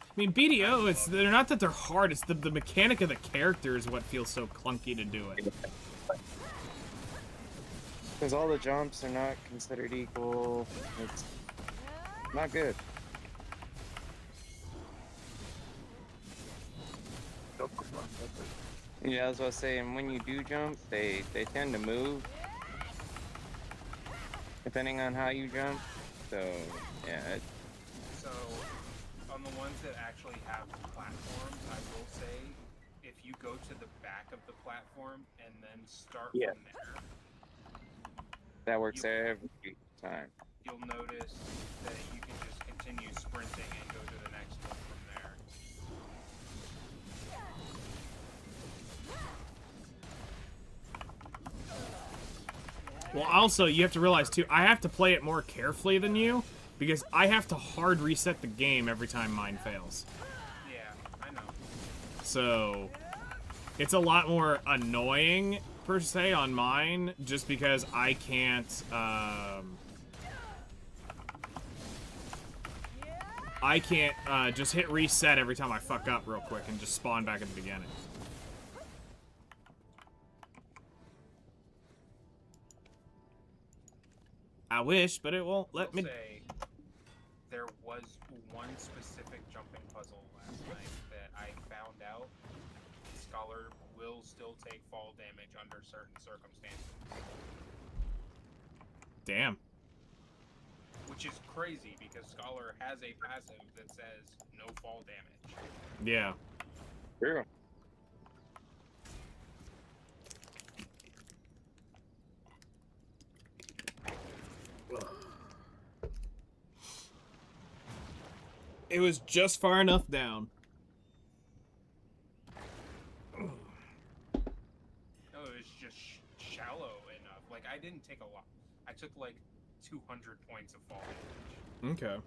Speaker 1: I mean, BDO, they're not that they're hard, it's the mechanic of the character is what feels so clunky to do it.
Speaker 5: Because all the jumps are not considered equal. It's not good. Yeah, as I was saying, when you do jump, they tend to move depending on how you jump. So yeah,
Speaker 10: So, on the ones that actually have platforms, I will say, if you go to the back of the platform and then start
Speaker 5: Yeah.
Speaker 10: from there,
Speaker 5: that works every time.
Speaker 10: you'll notice that you can just continue sprinting and go to the next one from there.
Speaker 1: Well, also, you have to realize, too, I have to play it more carefully than you, because I have to hard reset the game every time mine fails.
Speaker 10: Yeah, I know.
Speaker 1: So, it's a lot more annoying, per se, on mine, just because I can't, just hit reset every time I fuck up real quick and just spawn back at the beginning. I wish, but it won't let
Speaker 10: I'll
Speaker 1: me.
Speaker 10: say there was one specific jumping puzzle last night that I found out Scholar will still take fall damage under certain circumstances.
Speaker 1: Damn.
Speaker 10: Which is crazy because Scholar has a passive that says no fall damage.
Speaker 1: Yeah.
Speaker 5: True.
Speaker 1: It was just far enough down.
Speaker 10: No, it was just shallow enough. Like, I didn't take a lot. I took like 200 points of fall damage.
Speaker 1: Okay.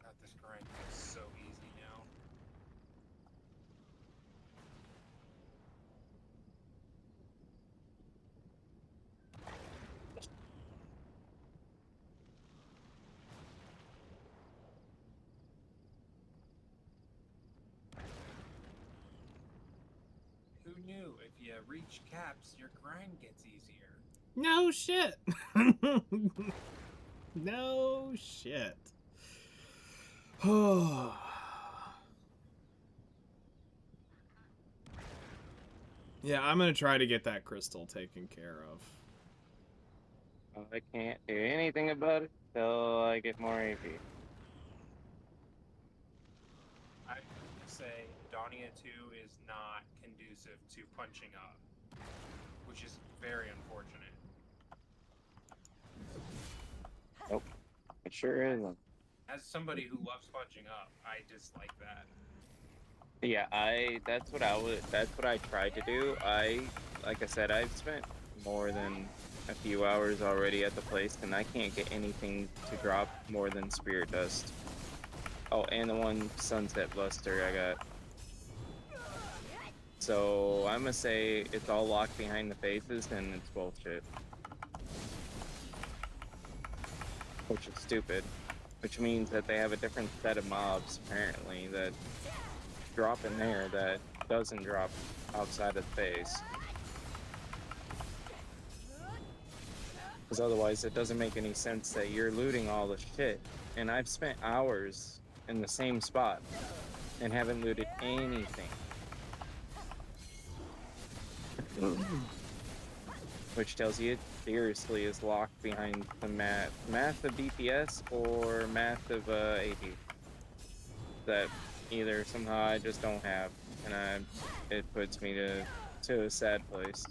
Speaker 10: God, this grind is so easy now. Who knew if you reach caps, your grind gets easier?
Speaker 1: No shit. No shit. Yeah, I'm gonna try to get that crystal taken care of.
Speaker 5: I can't do anything about it till I get more AP.
Speaker 10: Edonia 2 is not conducive to punching up, which is very unfortunate.
Speaker 8: Nope. It sure isn't.
Speaker 10: As somebody who loves punching up, I dislike that.
Speaker 8: Yeah, that's what I tried to do. Like I said, I've spent more than a few hours already at the place, and I can't get anything to drop more than Spirit Dust. Oh, and the one Sunset Buster I got. So I'm gonna say it's all locked behind the faces, and it's bullshit. Which is stupid. Which means that they have a different set of mobs, apparently, that drop in there that doesn't drop outside of the face. Because otherwise it doesn't make any sense that you're looting all the shit. And I've spent hours in the same spot and haven't looted anything. Which tells you it seriously is locked behind the massive DPS or massive AD. That either somehow I just don't have, and it puts me to a sad place.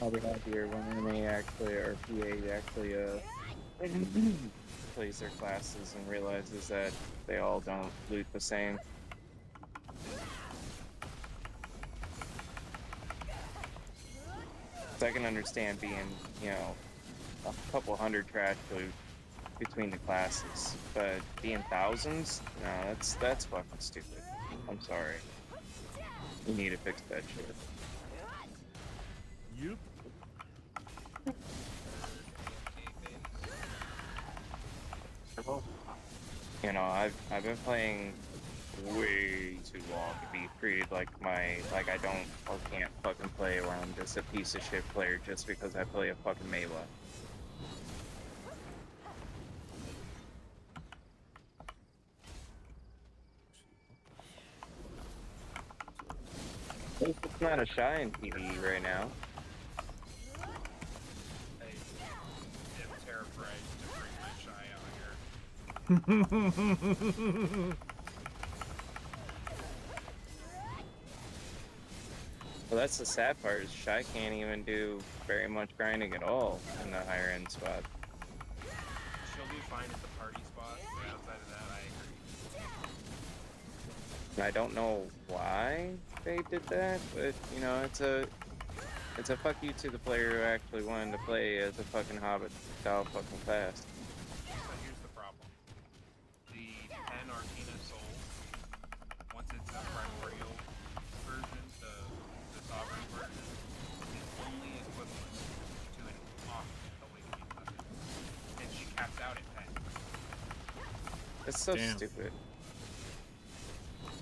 Speaker 8: I'll be happier when MA actually, or PA actually, plays their classes and realizes that they all don't loot the same. So I can understand being, you know, a couple hundred trash loot between the classes, but being thousands? No, that's fucking stupid. I'm sorry. You need to fix that shit.
Speaker 9: Yep.
Speaker 8: You know, I've been playing way too long to be treated like I don't or can't fucking play, or I'm just a piece of shit player just because I play a fucking melee. It's not a shy in TV right now.
Speaker 10: I am terrified to bring my shy out here.
Speaker 8: Well, that's the sad part, is Shy can't even do very much grinding at all in the higher end spot.
Speaker 10: She'll do fine at the party spot, but outside of that, I agree.
Speaker 8: And I don't know why they did that, but you know, it's a fuck you to the player who actually wanted to play as a fucking Hobbit style fucking fast.
Speaker 10: So here's the problem. The 10 Arcana Soul, once it's a primordial version, the sovereign version, is only equivalent to an off awakening weapon. And she caps out at 10.
Speaker 8: It's so
Speaker 1: Damn.
Speaker 8: stupid.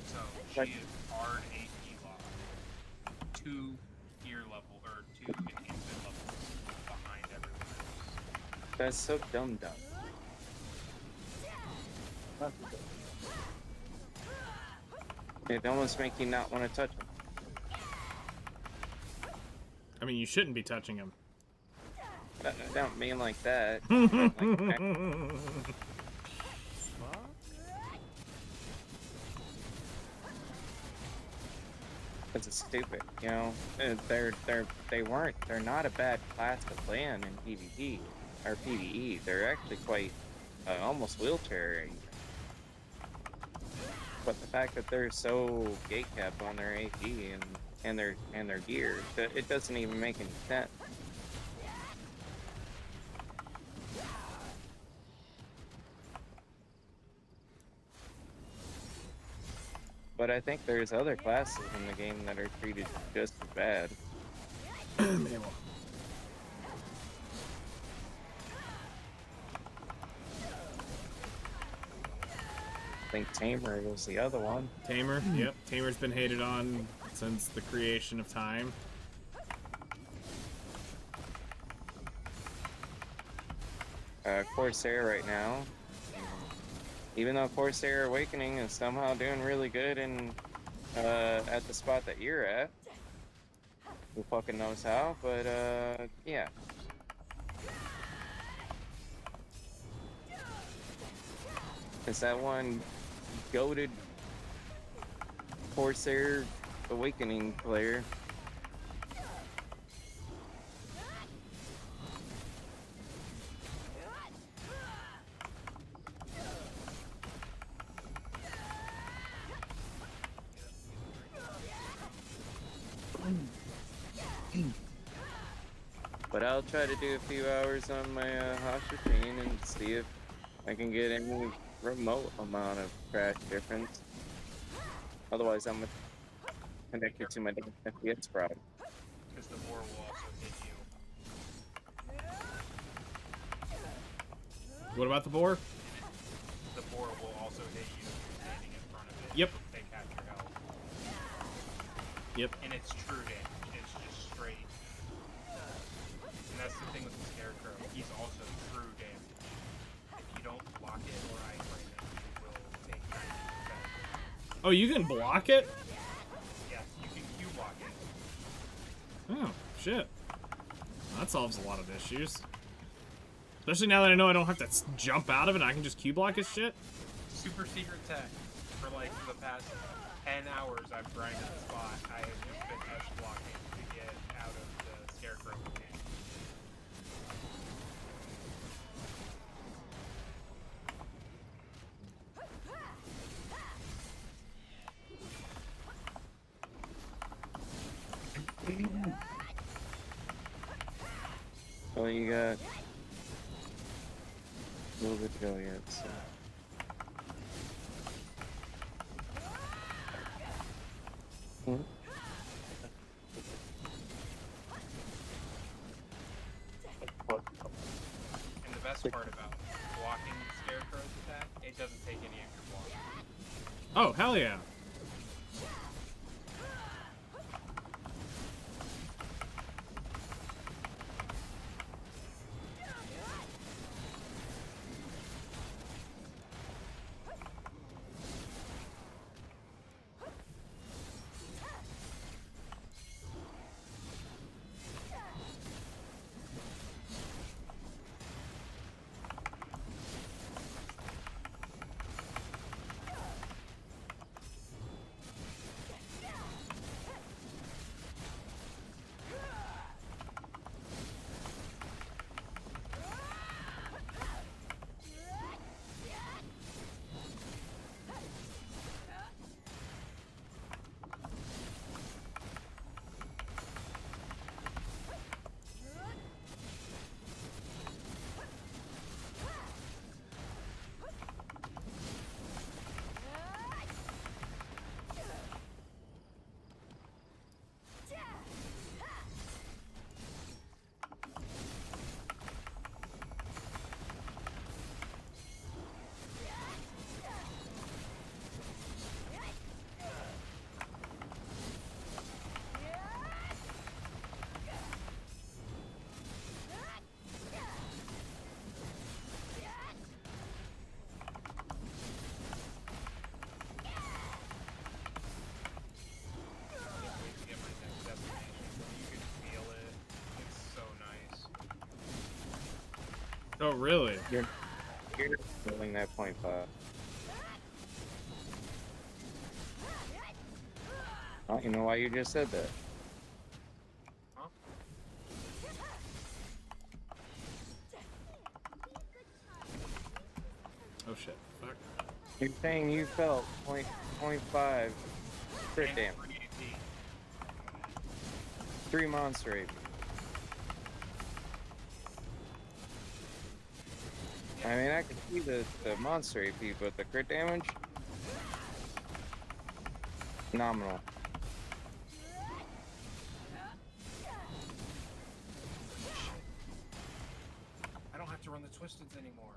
Speaker 10: So she is hard AP lock. 2 gear level, or 2 enhancement levels behind everyone else.
Speaker 8: That's so dumb. It almost makes you not want to touch them.
Speaker 1: I mean, you shouldn't be touching him.
Speaker 8: I don't mean like that. It's stupid, you know. They're not a bad class to play in PvP or PvE. They're actually quite almost wheelchair. But the fact that they're so gate capped on their AP and their gear, it doesn't even make any sense. But I think there's other classes in the game that are treated just as bad. I think Tamer was the other one.
Speaker 1: Tamer, yep. Tamer's been hated on since the creation of time.
Speaker 8: Corsair right now. Even though Corsair Awakening is somehow doing really good in at the spot that you're at, Who fucking knows how? But yeah. It's that one goated Corsair Awakening player. But I'll try to do a few hours on my Hashirine and see if I can get any remote amount of crash difference. Otherwise, I'm connected to my FPS product.
Speaker 10: Because the boar will also hit you.
Speaker 1: What about the boar?
Speaker 10: The boar will also hit you if you're standing in front of it.
Speaker 1: Yep.
Speaker 10: Take half your health.
Speaker 1: Yep.
Speaker 10: And it's true damage. It's just straight. And that's the thing with the Scarecrow. He's also true damage. If you don't block it or iframe it, you will take 90%.
Speaker 1: Oh, you can block it?
Speaker 10: Yes, you can Q block it.
Speaker 1: Oh, shit. That solves a lot of issues. Especially now that I know I don't have to jump out of it, I can just Q block his shit.
Speaker 10: Super secret tech. For like the past 10 hours I've grinded the spot. I have just been S blocking to get out of the Scarecrow game.
Speaker 8: Well, you got a little bit to go yet, so. Hmm?
Speaker 10: And the best part about blocking Scarecrow's attack, it doesn't take any extra block.
Speaker 1: Oh, hell yeah. Oh, really?
Speaker 8: You're feeling that 0.5. Oh, you know why you just said that?
Speaker 10: Huh?
Speaker 1: Oh shit. Fuck.
Speaker 8: You're saying you felt 0.5 crit damage. 3 monster AP. I mean, I can see the monster AP, but the crit damage? Phenomenal.
Speaker 10: I don't have to run the Twisteds anymore.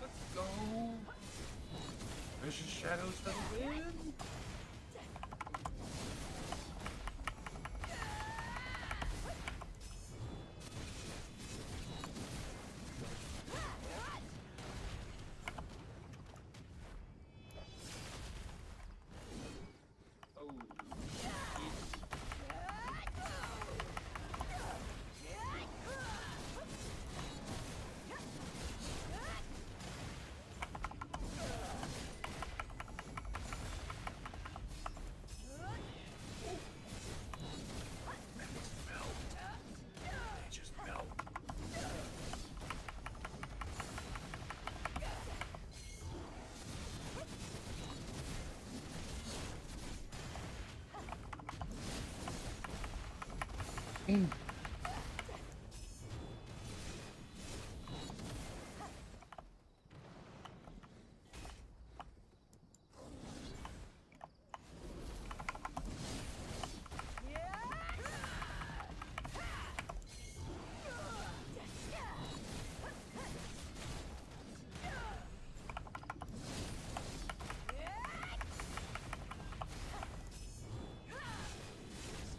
Speaker 10: Let's go! Vicious Shadows for the win!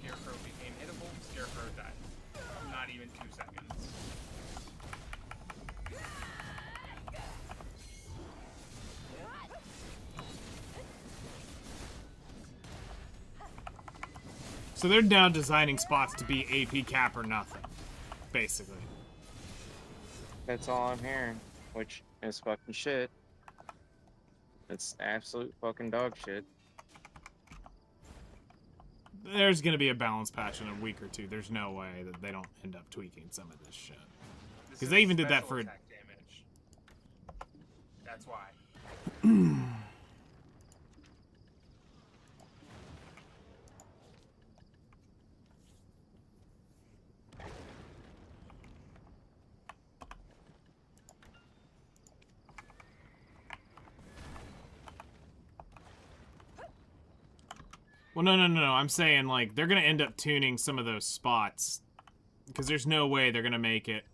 Speaker 10: Scarecrow became hittable. Scarecrow died. Not even 2 seconds.
Speaker 1: So they're now designing spots to be AP cap or nothing, basically.
Speaker 8: That's all I'm hearing, which is fucking shit. It's absolute fucking dog shit.
Speaker 1: There's gonna be a balance patch in a week or two. There's no way that they don't end up tweaking some of this shit.
Speaker 10: This
Speaker 1: Because
Speaker 10: is
Speaker 1: they even did that
Speaker 10: special
Speaker 1: for...
Speaker 10: attack damage. That's why.
Speaker 1: Well, no. I'm saying, like, they're gonna end up tuning some of those spots. Because there's no way they're gonna make it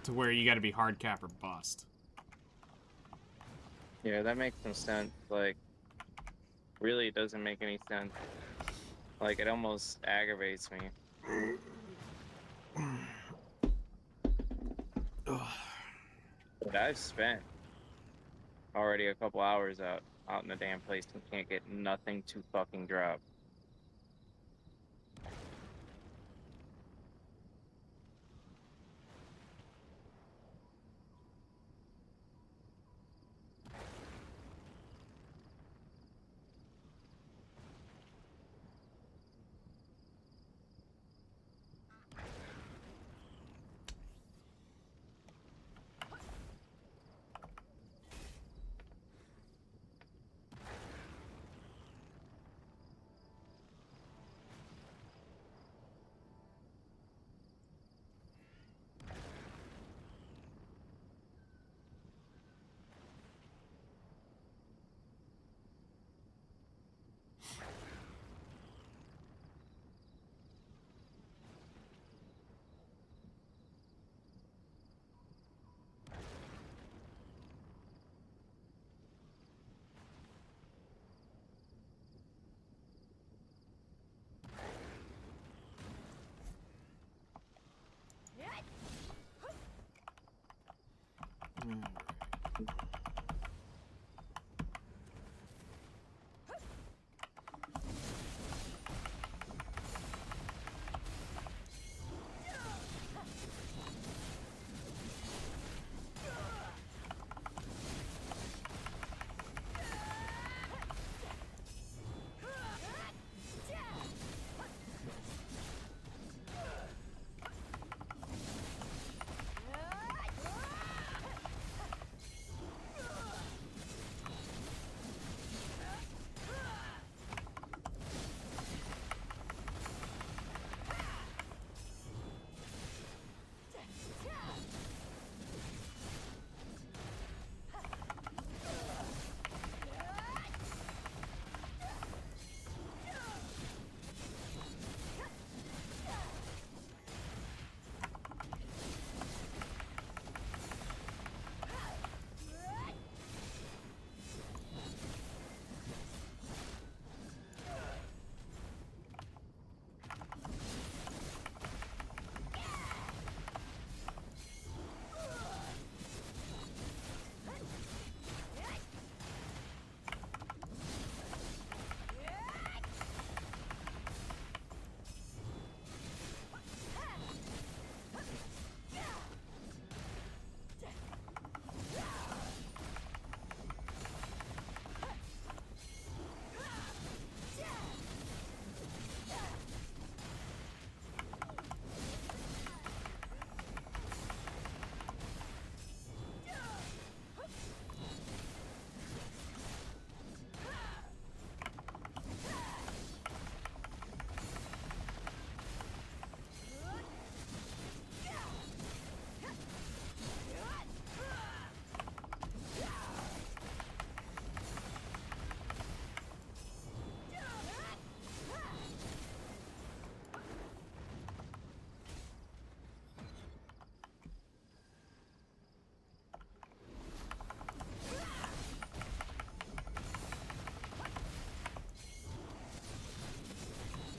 Speaker 1: to where you gotta be hard cap or bust.
Speaker 8: Yeah, that makes no sense. Like, really, it doesn't make any sense. Like, it almost aggravates me. But I've spent already a couple hours out in the damn place and can't get nothing to fucking drop.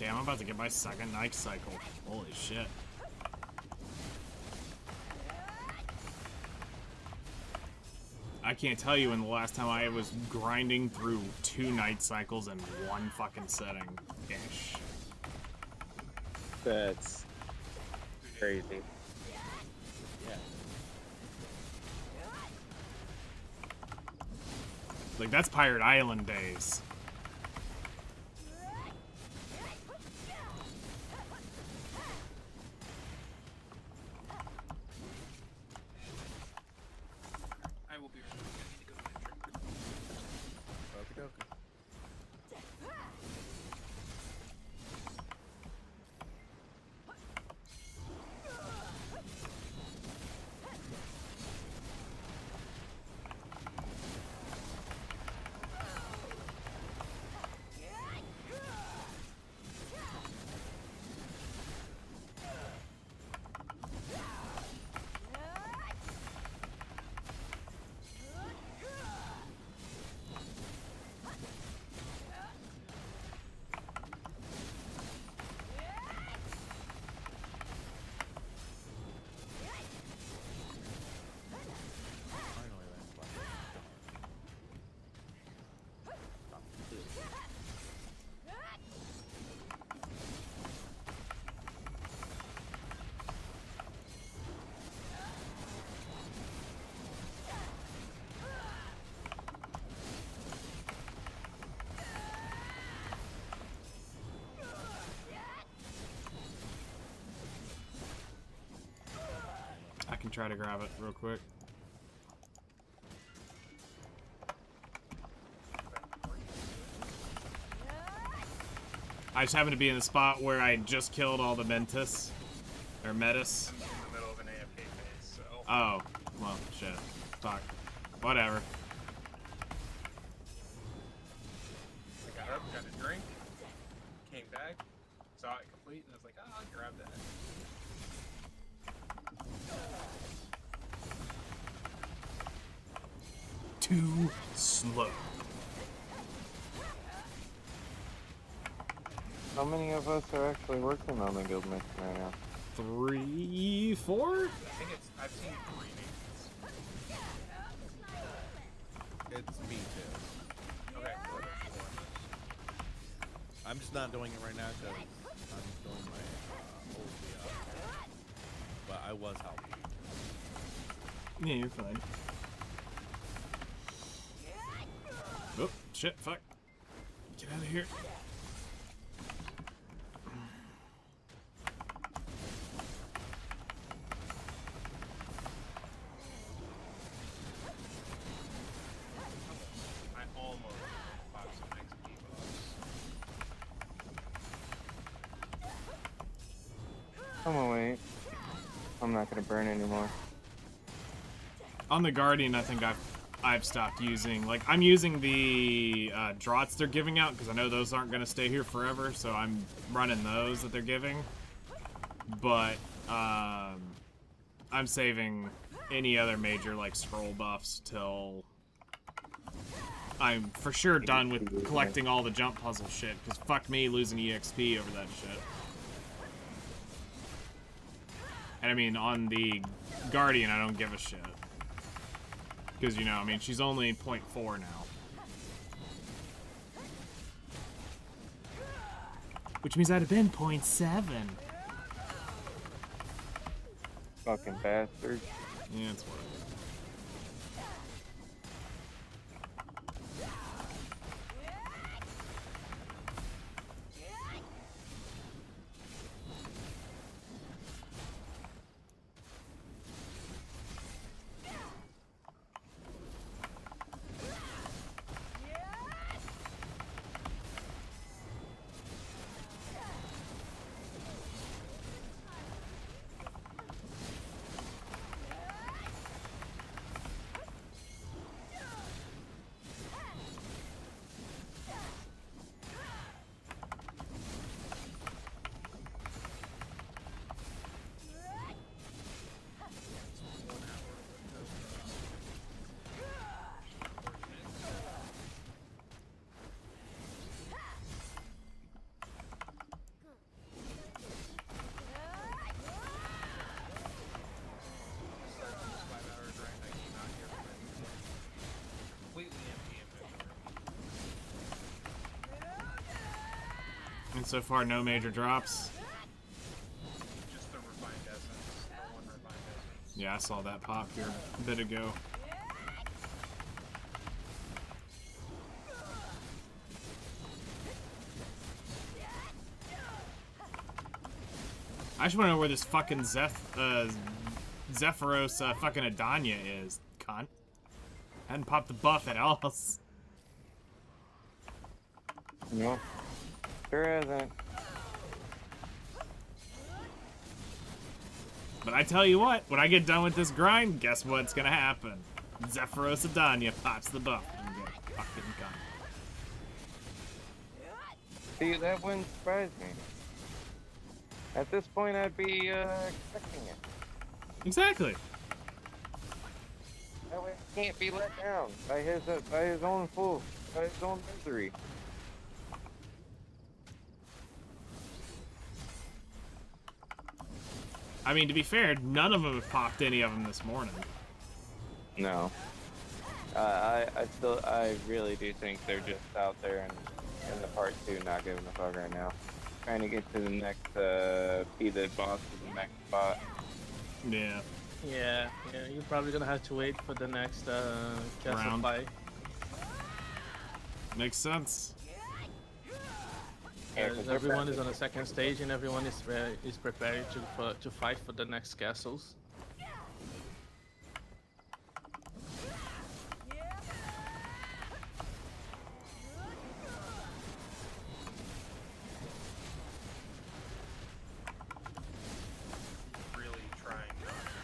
Speaker 1: Damn, I'm about to get my second night cycle. Holy shit. I can't tell you when the last time I was grinding through 2 night cycles in one fucking setting. Ish.
Speaker 6: That's crazy.
Speaker 11: Yeah.
Speaker 1: Like, that's Pirate Island days.
Speaker 10: I will be right back. I need to go get a drink.
Speaker 11: Okie dokie. Finally, that's what
Speaker 1: I can try to grab it real quick. I just happen to be in the spot where I just killed all the Mentis. Or Metis.
Speaker 10: I'm in the middle of an AFK phase, so.
Speaker 1: Oh, well, shit. Fuck. Whatever.
Speaker 10: I got up, got a drink, came back, saw it complete, and I was like, oh, I'll grab that.
Speaker 1: Too slow.
Speaker 8: How many of us are actually working on the guild mission right now?
Speaker 1: 3, 4?
Speaker 10: I think I've seen 3 names.
Speaker 11: It's me too.
Speaker 10: Okay, cool.
Speaker 11: I'm just not doing it right now because I'm doing my old but I was helping.
Speaker 1: Yeah, you're fine. Oh, shit, fuck. Get out of here.
Speaker 10: I almost bought some XP buffs.
Speaker 8: I'm gonna wait. I'm not gonna burn anymore.
Speaker 1: On the Guardian, I think I've stopped using. Like, I'm using the draughts they're giving out because I know those aren't gonna stay here forever, so I'm running those that they're giving. But I'm saving any other major like scroll buffs till I'm for sure done with collecting all the jump puzzle shit. Because fuck me losing EXP over that shit. And I mean, on the Guardian, I don't give a shit. Because, you know, I mean, she's only 0.4 now. Which means I'd have been 0.7.
Speaker 8: Fucking bastard.
Speaker 1: Yeah, it's whatever. So far, no major drops.
Speaker 10: Just the refined essence. The one refined essence.
Speaker 1: Yeah, I saw that pop here a bit ago. I just want to know where this fucking Zephyros fucking Adanya is, cunt. Hadn't popped the buff at all.
Speaker 8: No. Sure hasn't.
Speaker 1: But I tell you what, when I get done with this grind, guess what's gonna happen? Zephyros Adanya pops the buff and get fucking cunt.
Speaker 8: See, that wouldn't surprise me. At this point, I'd be expecting it.
Speaker 1: Exactly.
Speaker 8: That way, he can't be let down by his own misery.
Speaker 1: I mean, to be fair, none of them have popped any of them this morning.
Speaker 8: No. I really do think they're just out there in the part 2 not giving a fuck right now. Trying to get to the next, be the boss of the next spot.
Speaker 1: Yeah.
Speaker 7: Yeah, you're probably gonna have to wait for the next castle
Speaker 1: Round.
Speaker 7: fight.
Speaker 1: Makes sense.
Speaker 8: Yeah, 'cause they're
Speaker 7: Everyone is on the second stage and everyone is prepared to fight for the next castles.
Speaker 10: Really trying not to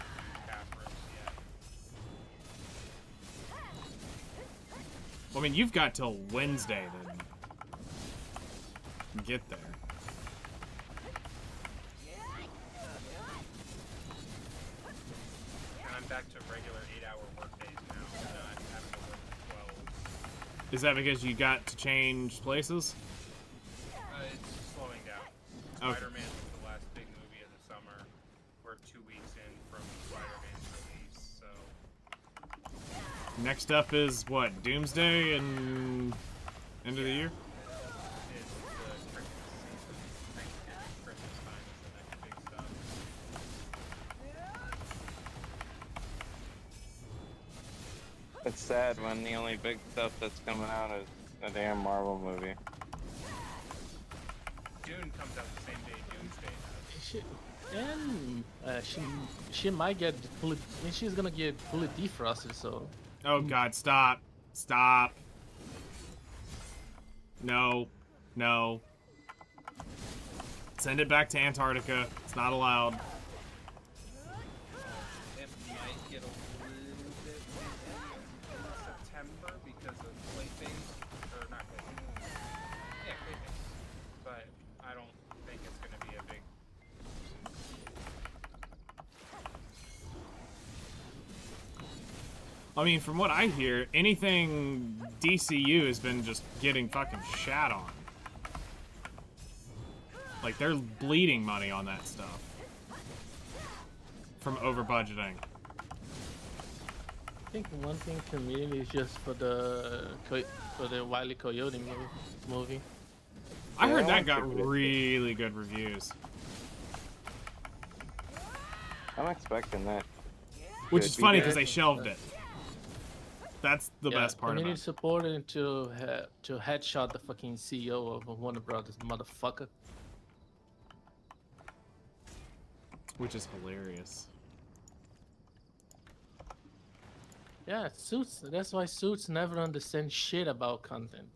Speaker 10: Zephyros yet.
Speaker 1: Well, I mean, you've got till Wednesday to get there.
Speaker 10: And I'm back to regular 8-hour workdays now. Not having to work 12.
Speaker 1: Is that because you got to change places?
Speaker 10: It's slowing down.
Speaker 1: Okay.
Speaker 10: Spider-Man was the last big movie of the summer. We're 2 weeks in from Spider-Man's release, so
Speaker 1: Next up is what? Doomsday and end of the year?
Speaker 10: it's the Christmas season. Thanksgiving, Christmas time is the next big stuff.
Speaker 8: It's sad when the only big stuff that's coming out is a damn Marvel movie.
Speaker 10: Dune comes out the same day Doomsday does.
Speaker 7: She might get fully. I mean, she's gonna get fully defrosted. So.
Speaker 1: Oh god, stop. Stop. No. No. Send it back to Antarctica. It's not allowed.
Speaker 10: It might get a little bit in September because of Clayface, or not Clayface. Yeah, Clayface. But I don't think it's going to be a big.
Speaker 1: I mean, from what I hear, anything DCU has been just getting fucking shat on. Like, they're bleeding money on that stuff. From over budgeting.
Speaker 7: I think one thing community is just for the Wile E. Coyote movie.
Speaker 1: I
Speaker 8: Yeah,
Speaker 1: heard
Speaker 8: I
Speaker 1: that
Speaker 8: want
Speaker 1: got
Speaker 8: to-
Speaker 1: really good reviews.
Speaker 8: I'm expecting that.
Speaker 1: Which
Speaker 8: Could
Speaker 1: is
Speaker 8: be
Speaker 1: funny
Speaker 8: good.
Speaker 1: because they shelved it. That's the best part of
Speaker 7: Community
Speaker 1: it.
Speaker 7: supported to headshot the fucking CEO of Warner Brothers, motherfucker.
Speaker 1: Which is hilarious.
Speaker 7: Yeah, Suits. That's why Suits never understand shit about content.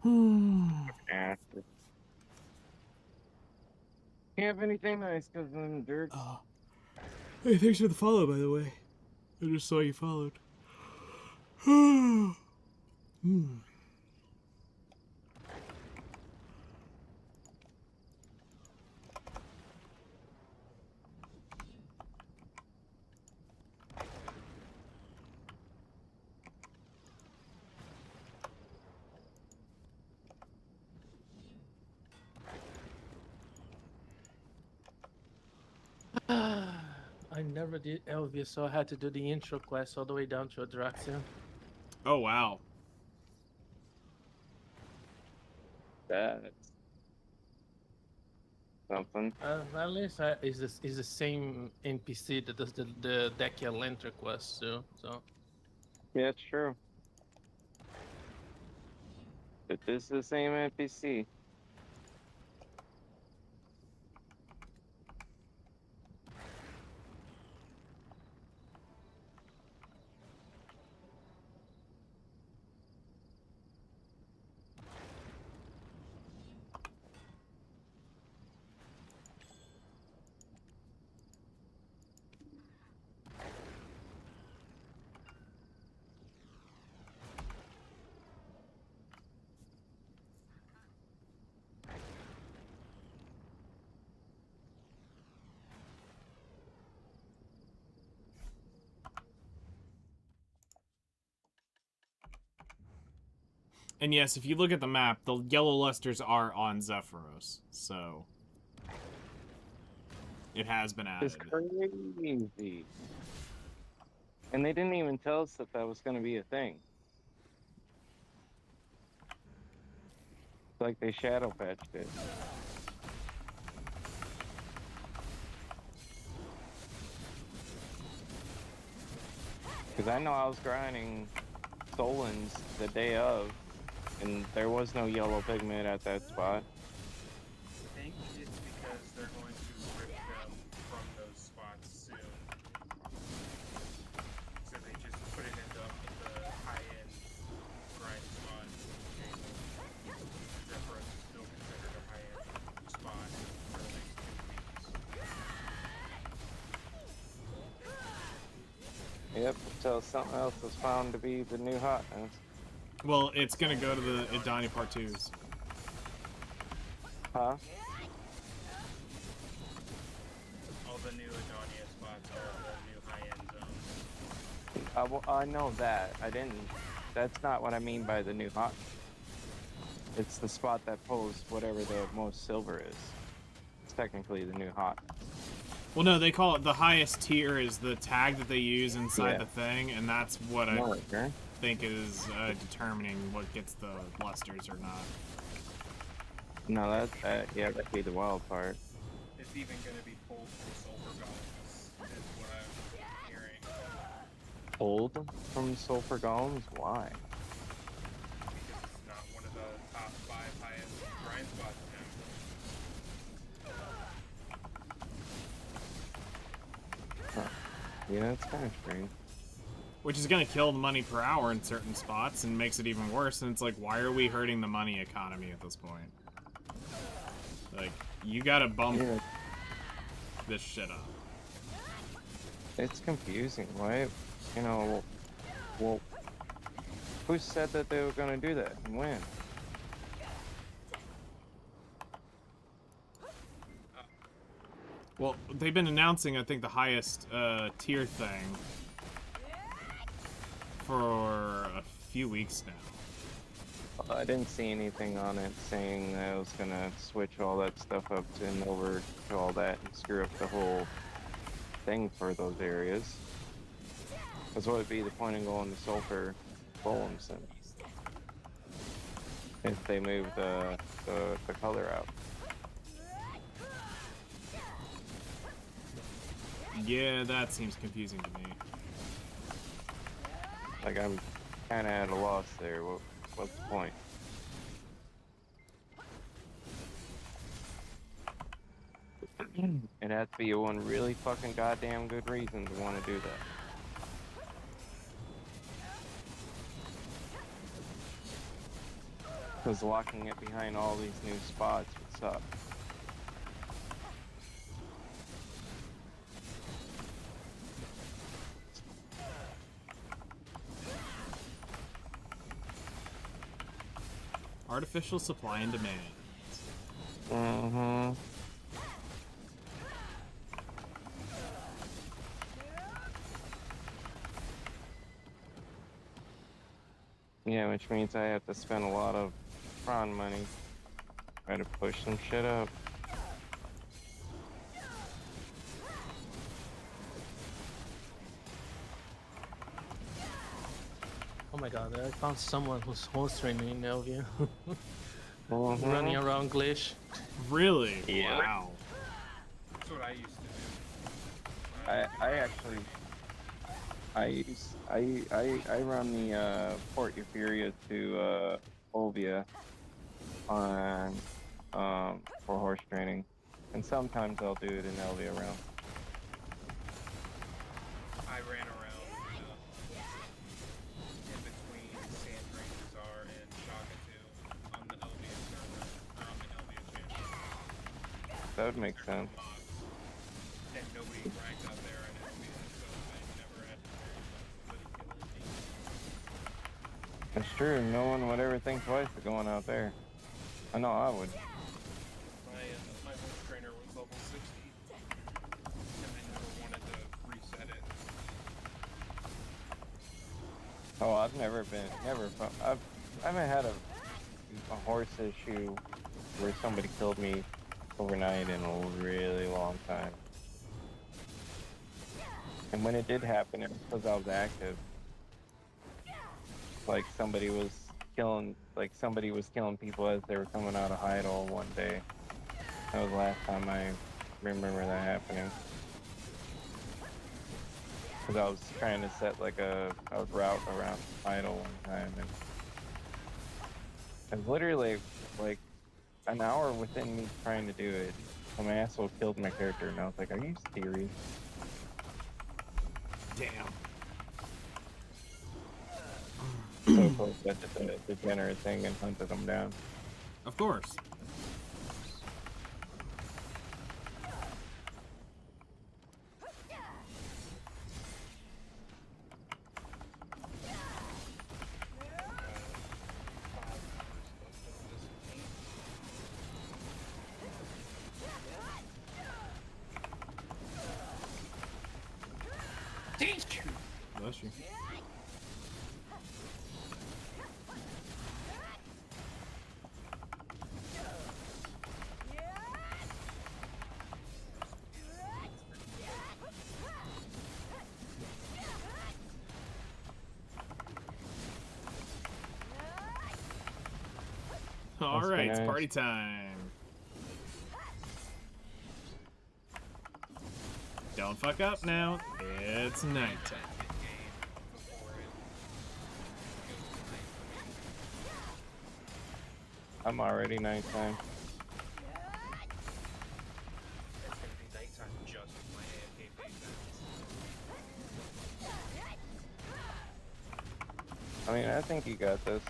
Speaker 8: Yeah. Can't have anything nice because of them jerks.
Speaker 1: Hey, thanks for the follow, by the way. I just saw you followed. Hmm.
Speaker 7: I never did Elvius, so I had to do the intro quest all the way down to Adraxia.
Speaker 1: Oh, wow.
Speaker 8: That's something.
Speaker 7: At least is the same NPC that does the Dekia Lantern quest too. So
Speaker 8: Yeah, it's true. But this is the same NPC.
Speaker 1: And yes, if you look at the map, the yellow lusters are on Zephyros, so it has been
Speaker 8: It's
Speaker 1: added.
Speaker 8: crazy. And they didn't even tell us that that was going to be a thing. It's like they shadow patched it. Because I know I was grinding Solons the day of, and there was no yellow pigment at that spot.
Speaker 10: I think it's because they're going to rip them from those spots soon. So they just put it in the high-end grind spot. Zephyros is still considered a high-end spot for the next 2 weeks.
Speaker 8: Yep, until something else was found to be the new hotness.
Speaker 1: Well, it's gonna go to the Idani Part 2s.
Speaker 8: Huh?
Speaker 10: All the new Adonia spots are the new high-end zones.
Speaker 8: I know that. I didn't. That's not what I mean by the new hot. It's the spot that pulls whatever the most silver is. It's technically the new hot.
Speaker 1: Well, no, they call it the highest tier is the tag that they use inside
Speaker 8: Yeah.
Speaker 1: the thing, and that's what I
Speaker 8: Okay.
Speaker 1: think is determining what gets the blusters or not.
Speaker 8: No, yeah, that'd be the wild part.
Speaker 10: It's even going to be pulled from sulfur golems, is what I'm hearing.
Speaker 8: Pulled from sulfur golems? Why?
Speaker 10: Because it's not one of the top 5 highest grind spots now.
Speaker 8: Huh. Yeah, it's kind of strange.
Speaker 1: Which is gonna kill the money per hour in certain spots and makes it even worse. And it's like, why are we hurting the money economy at this point? Like, you gotta bump this shit up.
Speaker 8: It's confusing. Why? You know, well, who said that they were going to do that and when?
Speaker 1: Well, they've been announcing, I think, the highest tier thing for a few weeks now.
Speaker 8: I didn't see anything on it saying that I was going to switch all that stuff up and over to all that and screw up the whole thing for those areas. Because what would be the point of going to sulfur golems then? If they move the color out.
Speaker 1: Yeah, that seems confusing to me.
Speaker 8: Like, I'm kind of at a loss there. What's the point? It has to be one really fucking goddamn good reason to want to do that. Because locking it behind all these new spots would suck.
Speaker 1: Artificial supply and demand.
Speaker 8: Mm-hmm. Yeah, which means I have to spend a lot of prawn money. Try to push some shit up.
Speaker 7: oh my god, I found someone who's horse training in Elvia. running around Glitch.
Speaker 1: Really?
Speaker 8: Yeah.
Speaker 1: Wow.
Speaker 10: That's what I used to do.
Speaker 8: I actually I run the Port Euphoria to Olvia on for horse training, and sometimes I'll do it in Elvia round.
Speaker 10: I ran around in between San Rangazar and Shagatu on the LBA server, or on the LBA channel.
Speaker 8: That would make sense.
Speaker 10: And nobody ranked out there in LBA, so I never had to worry about somebody killing me.
Speaker 8: It's true. No one would ever think twice of going out there. I know I would.
Speaker 10: My horse trainer was level 60, and I never wanted to reset it.
Speaker 8: Oh, I've never been, I haven't had a horse issue where somebody killed me overnight in a really long time. And when it did happen, it was because I was active. Like somebody was killing people as they were coming out of Heidel one day. That was the last time I remember that happening. Because I was trying to set like a route around Heidel one time, and it was literally like an hour within me trying to do it, some asshole killed my character, and I was like, "Are you serious?"
Speaker 1: Damn.
Speaker 8: So close that the degenerate thing and hunted him down.
Speaker 1: Of course. Bless you. All
Speaker 8: That's
Speaker 1: right, it's
Speaker 8: nice.
Speaker 1: party time. Don't fuck up now. It's nighttime.
Speaker 8: I'm already nighttime.
Speaker 10: It's gonna be nighttime just with my AFK phase.
Speaker 8: I mean, I think you got this.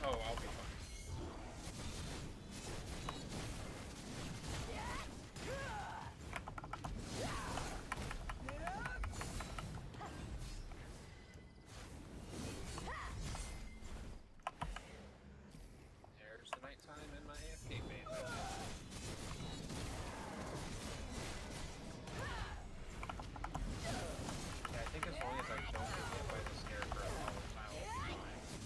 Speaker 10: Oh, I'll be fine. There's the nighttime and my AFK phase. Yeah, I think as long as I don't get hit by the scarecrow, I'll be fine.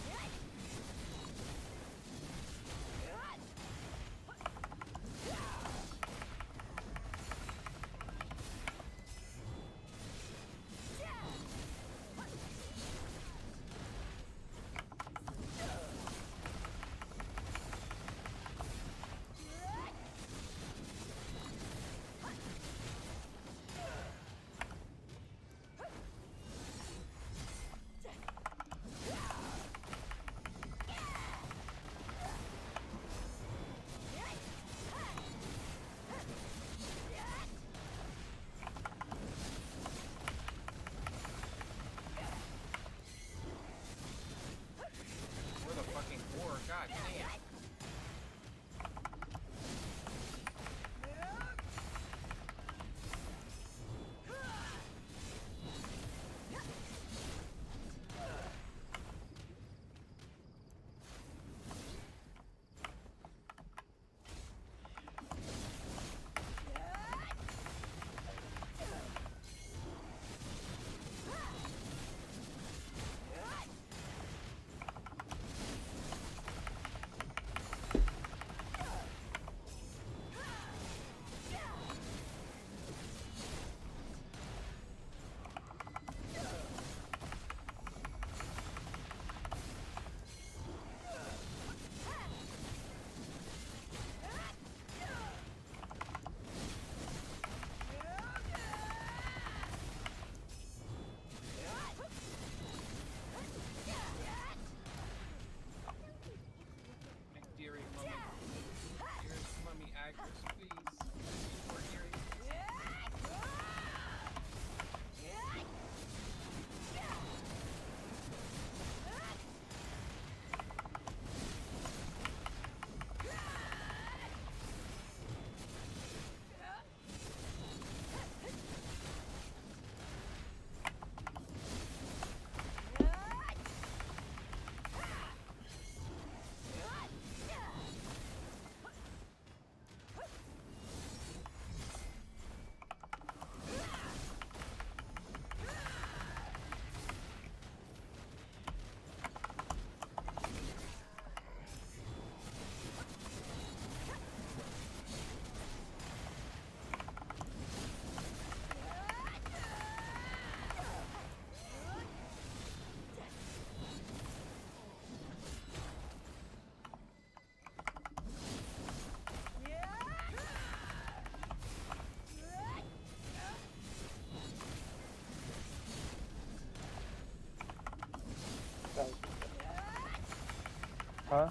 Speaker 5: Huh?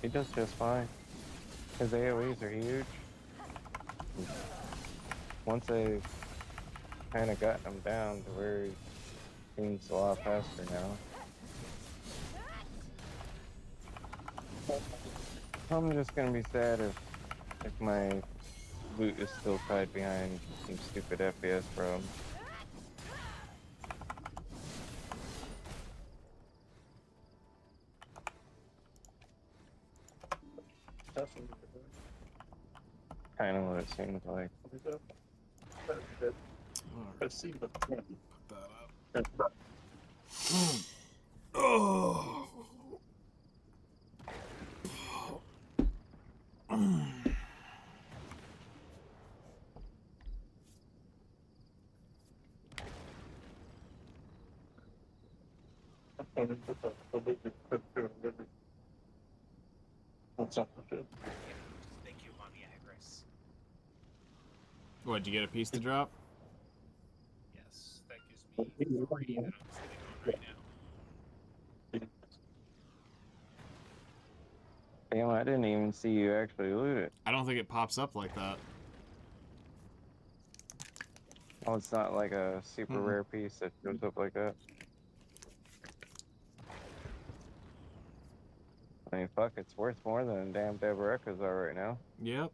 Speaker 5: He does just fine. His AoEs are huge. Once I kind of gotten him down to where he seems a lot faster now. I'm just gonna be sad if my loot is still tied behind some stupid FPS problems. Kind of what it seems like.
Speaker 12: Let's see what
Speaker 1: Put that up. Oh.
Speaker 12: What's up with it?
Speaker 10: Thank you, Mommy Iris.
Speaker 1: What, did you get a piece to drop?
Speaker 10: Yes, that gives me 3 that I'm sitting on right now.
Speaker 5: Damn, I didn't even see you actually loot it.
Speaker 1: I don't think it pops up like that.
Speaker 5: Oh, it's not like a super rare piece that shows up like that. I mean, fuck, it's worth more than a damn Deborah Echoes are right now.
Speaker 1: Yep.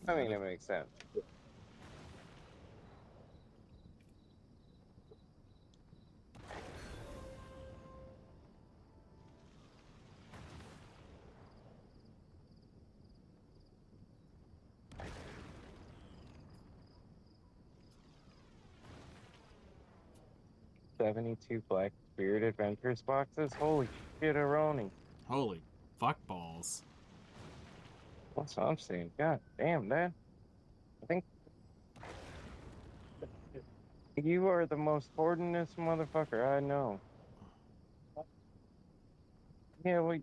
Speaker 5: I mean, it makes sense. $72 Black Spirit Adventures boxes? Holy shit, Aroni.
Speaker 1: Holy fuck balls.
Speaker 5: That's what I'm saying. God damn, Dad. I think you are the most hoardingest motherfucker I know. Yeah, well,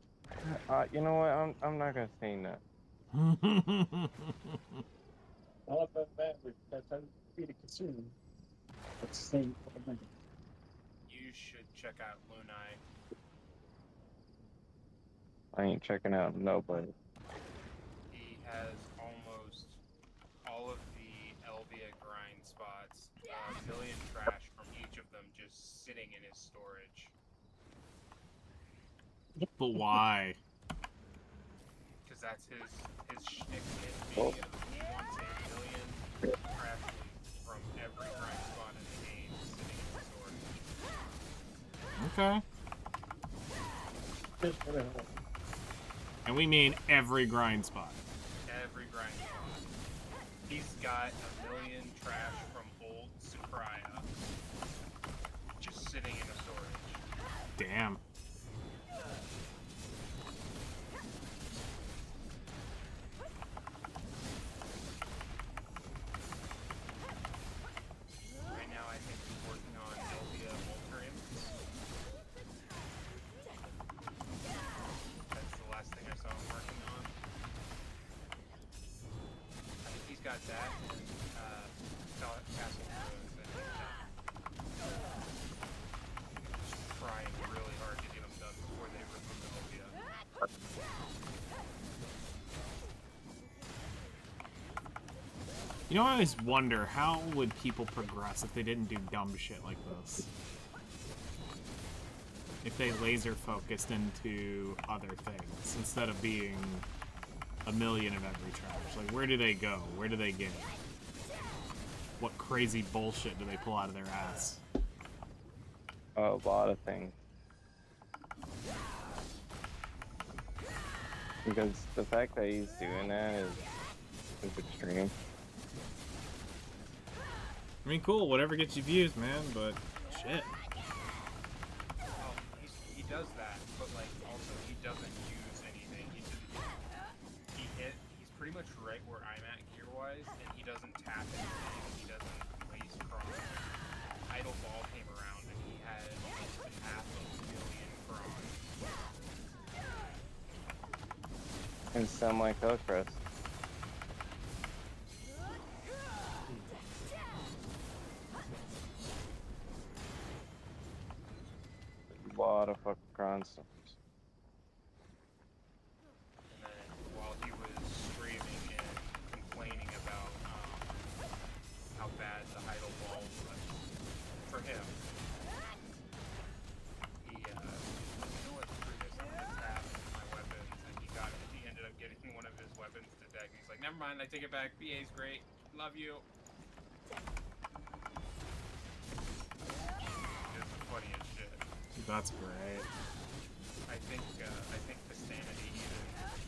Speaker 5: you know what? I'm not gonna say that.
Speaker 12: All of that, that's how you to consume. Let's see.
Speaker 10: You should check out Lunai.
Speaker 5: I ain't checking out nobody.
Speaker 10: He has almost all of the Elvia grind spots, a million trash from each of them just sitting in his storage.
Speaker 1: But why?
Speaker 10: Because that's his shtick in video. He wants a million trash from every grind spot in the game sitting in his storage.
Speaker 1: Okay. And we mean every grind spot.
Speaker 10: Every grind spot. He's got a million trash from old Sukraya just sitting in a storage.
Speaker 1: Damn.
Speaker 10: Right now I think he's working on Elvia Ultrimps. That's the last thing I saw him working on. I think he's got that and Castle Ruins that he's done. Just trying really hard to get them done before they remove Elvia.
Speaker 1: You know, I always wonder, how would people progress if they didn't do dumb shit like this? If they laser focused into other things instead of being a million of every trash. Like, where do they go? Where do they get? What crazy bullshit do they pull out of their ass?
Speaker 5: A lot of things. Because the fact that he's doing that is extreme.
Speaker 1: I mean, cool, whatever gets you views, man, but shit.
Speaker 10: Oh, he does that, but like also he doesn't use anything. He's pretty much right where I'm at gear-wise, and he doesn't tap anything. He doesn't waste cross. Idle Ball came around, and he had almost half a million crons.
Speaker 5: And some like Hillcrest.
Speaker 8: monsters.
Speaker 10: And then while he was streaming and complaining about how bad the idle ball was for him, he you know what, screw this, I'm gonna tap my weapons, and he ended up getting one of his weapons to deck. He's like, never mind, I take it back. BA's great. Love you. It's the funniest shit.
Speaker 1: That's great.
Speaker 10: I think Vistanity even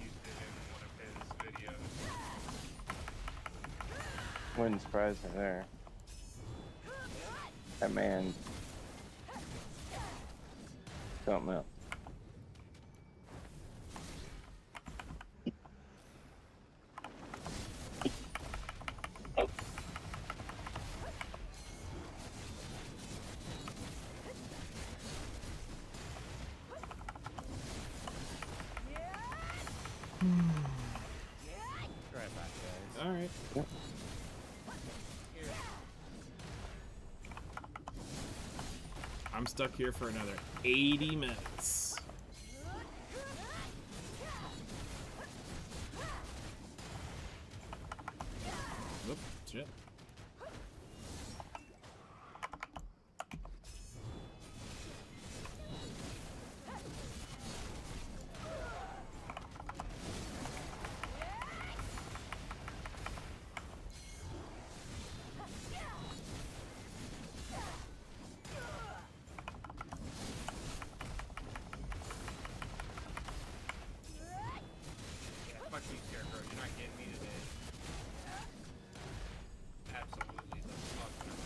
Speaker 10: used it in one of his videos.
Speaker 8: Wouldn't surprise me there. That man. Something else.
Speaker 11: Right back, guys.
Speaker 1: All right.
Speaker 8: Yep.
Speaker 1: I'm stuck here for another 80 minutes. Whoop, shit.
Speaker 10: Yeah, fuck you, Scarecrow. You're not getting me today. Absolutely the fuck not.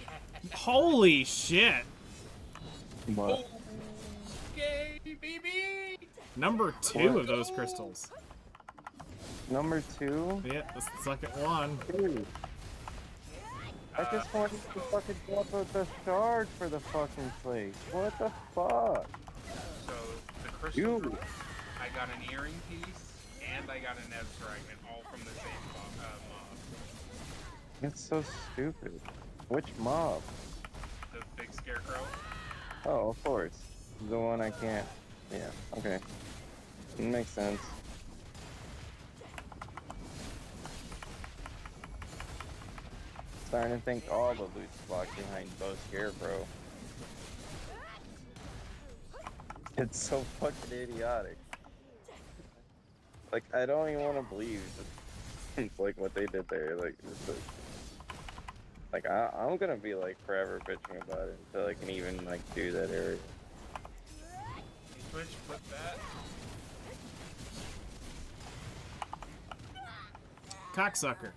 Speaker 10: Yeah.
Speaker 1: Holy shit!
Speaker 8: What?
Speaker 10: Okay, baby!
Speaker 1: Number 2 of those crystals.
Speaker 8: Number 2?
Speaker 1: Yeah, that's the second one.
Speaker 8: Dude. I just wanted to fucking drop out the shard for the fucking place. What the fuck?
Speaker 10: So, the crystal,
Speaker 8: Dude.
Speaker 10: I got an earring piece, and I got an Ev fragment, all from the same mob.
Speaker 8: It's so stupid. Which mob?
Speaker 10: The big Scarecrow.
Speaker 8: Oh, of course. The one I can't. Yeah, okay. It makes sense. Starting to think all the loot's blocked behind both Scarecrow. It's so fucking idiotic. Like, I don't even want to believe it's like what they did there. Like, I'm gonna be like forever bitching about it until I can even like do that area.
Speaker 10: Hey, Twitch, flip that.
Speaker 1: Cocksucker.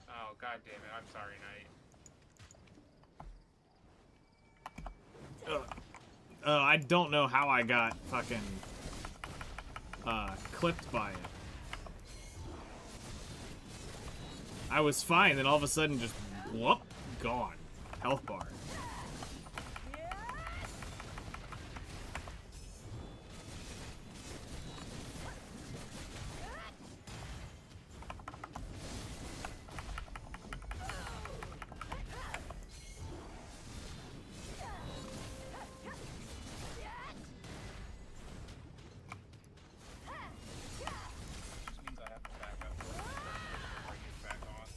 Speaker 10: Oh, god damn it. I'm sorry, Knight.
Speaker 1: I don't know how I got fucking clipped by it. I was fine, then all of a sudden just whoop, gone. Health bar.
Speaker 10: Just means I have to back up before I get back on.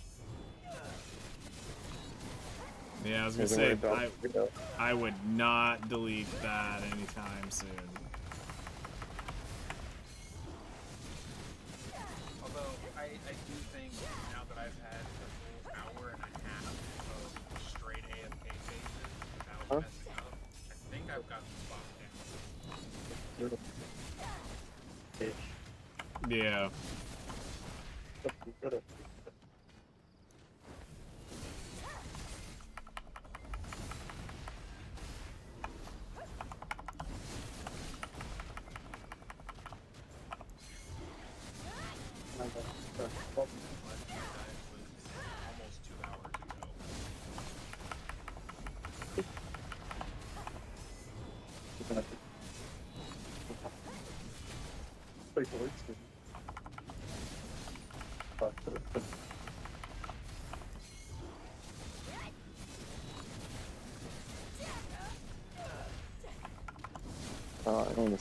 Speaker 1: Yeah, I was gonna say, I would not delete that anytime soon.
Speaker 10: Although, I do think now that I've had a full hour and a half of straight AFK phases without messing up, I think I've got the spot down.
Speaker 1: Yeah.
Speaker 10: Almost 2 hours ago.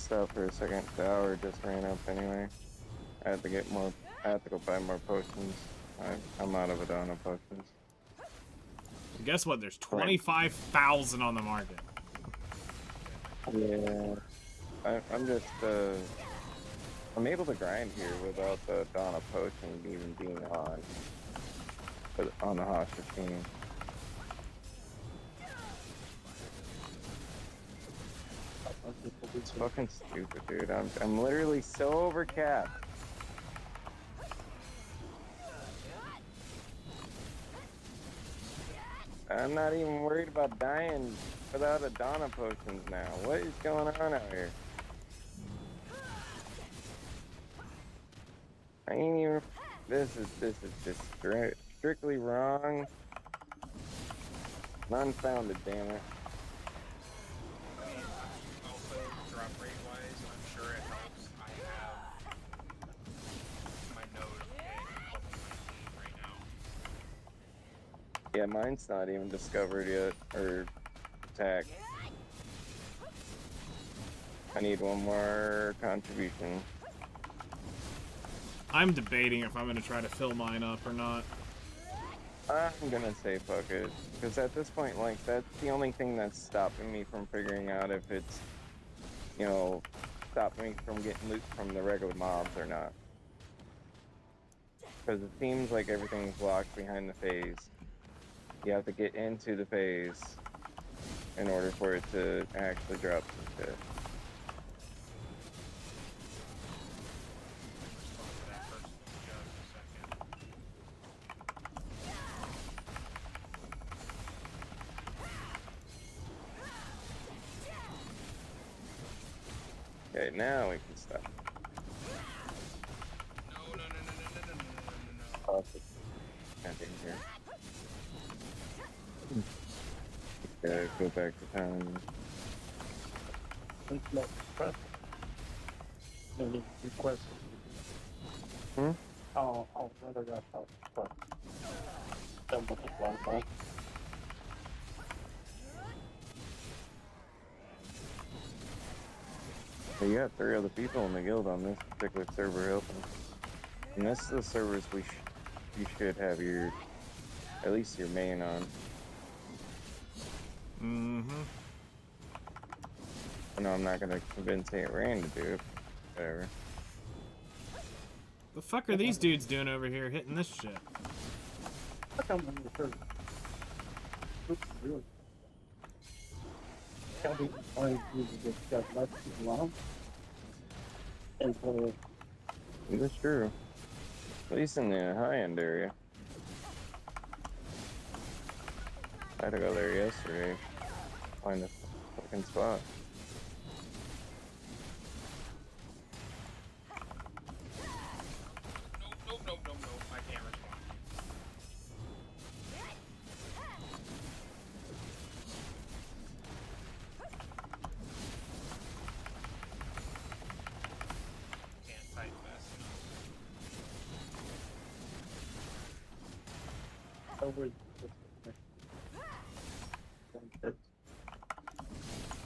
Speaker 5: stop for a second. The hour just ran up anyway. I had to get more. I had to go buy more potions. I'm out of Adana potions.
Speaker 1: Guess what? There's 25,000 on the market.
Speaker 5: Yeah. I'm just. I'm able to grind here without the Adana potion even being on. But on the Hosh machine. It's fucking stupid, dude. I'm literally so overcapped. I'm not even worried about dying without Adana potions now. What is going on out here? I ain't even. This is just strictly wrong. Unfounded, damn it.
Speaker 10: Also, drop rate wise, I'm sure it helps. I have my node at level 19 right now.
Speaker 5: Yeah, mine's not even discovered yet, or attacked. I need one more contribution.
Speaker 1: I'm debating if I'm going to try to fill mine up or not.
Speaker 5: I'm gonna say fuck it, because at this point, like, that's the only thing that's stopping me from figuring out if it's, you know, stopping me from getting loot from the regular mobs or not. Because it seems like everything's locked behind the phase. You have to get into the phase in order for it to actually drop some shit. Okay, now we can stop. No. Nothing here. Okay, go back to town. Hmm?
Speaker 12: Oh, another guy out.
Speaker 5: So you got 3 other people in the guild on this particular server helping. And this is the servers you should have your, at least your main on.
Speaker 1: Mm-hmm.
Speaker 5: I know I'm not gonna convince Aunt Rand to do it. Whatever.
Speaker 1: The fuck are these dudes doing over here hitting this shit?
Speaker 5: That's true. At least in the high-end area. I had to go there yesterday. Find a fucking spot.
Speaker 10: Nope, I can't respond. Can't type fast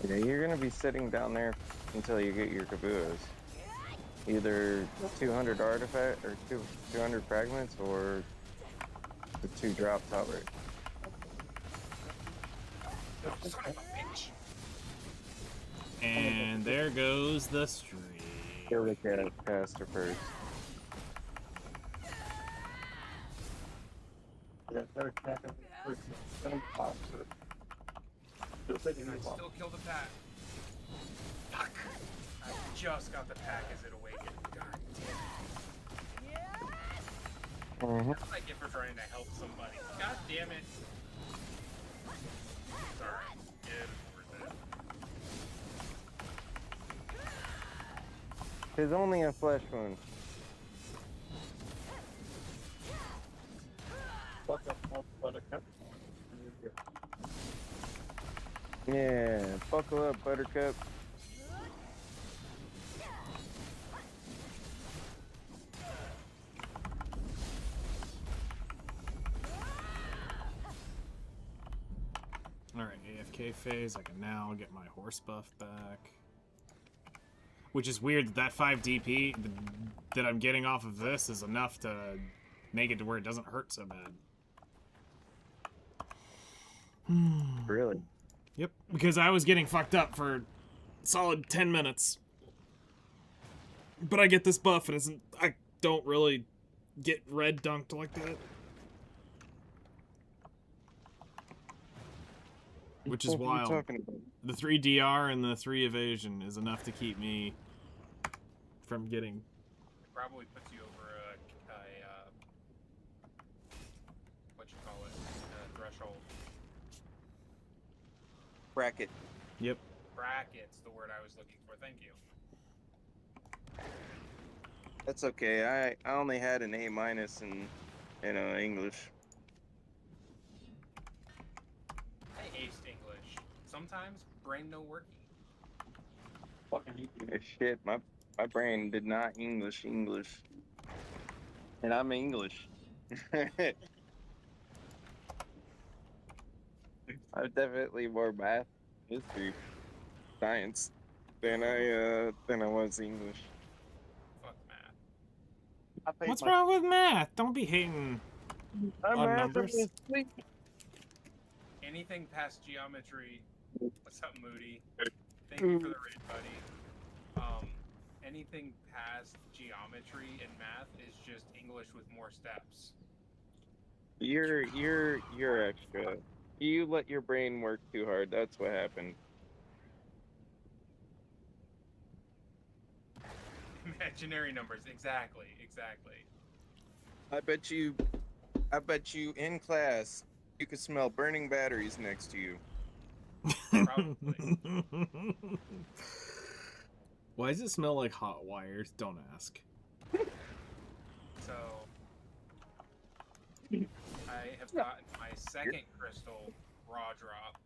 Speaker 5: Yeah, you're gonna be sitting down there until you get your kabuos. Either 200 artifact or 200 fragments or the 2 drops outright.
Speaker 10: Son of a bitch.
Speaker 1: And there goes the stream.
Speaker 5: Here we go, caster first.
Speaker 10: And I still killed the pack. Fuck! I just got the pack as it awakened. God damn it. That's what I get for trying to help somebody. God damn it. It's alright. It is worth it.
Speaker 5: It's only a flesh wound. Yeah, buckle up, Buttercup.
Speaker 1: Alright, AFK phase. I can now get my horse buff back. Which is weird that that 5 DP that I'm getting off of this is enough to make it to where it doesn't hurt so bad.
Speaker 5: Really?
Speaker 1: Yep, because I was getting fucked up for solid 10 minutes. But I get this buff and I don't really get red dunked like that. Which is
Speaker 5: What are you
Speaker 1: wild.
Speaker 5: talking about?
Speaker 1: The 3 DR and the 3 evasion is enough to keep me from getting...
Speaker 10: It probably puts you over what you call it, threshold.
Speaker 6: Bracket.
Speaker 1: Yep.
Speaker 10: Bracket's the word I was looking for. Thank you.
Speaker 6: That's okay. I only had an A- in English.
Speaker 10: I aced English. Sometimes brain no working.
Speaker 5: Shit, my brain did not English, and I'm English. I'm definitely more math, history, science than I was English.
Speaker 10: Fuck math.
Speaker 1: What's wrong with math? Don't be hating on numbers.
Speaker 10: Anything past geometry. What's up, Moody? Thank you for the raid, buddy. Anything past geometry and math is just English with more steps.
Speaker 5: You're extra. You let your brain work too hard. That's what happened.
Speaker 10: Imaginary numbers, exactly.
Speaker 6: I bet you in class you could smell burning batteries next to you.
Speaker 10: Probably.
Speaker 1: Why does it smell like hot wires? Don't ask.
Speaker 10: So, I have gotten my second crystal raw drop.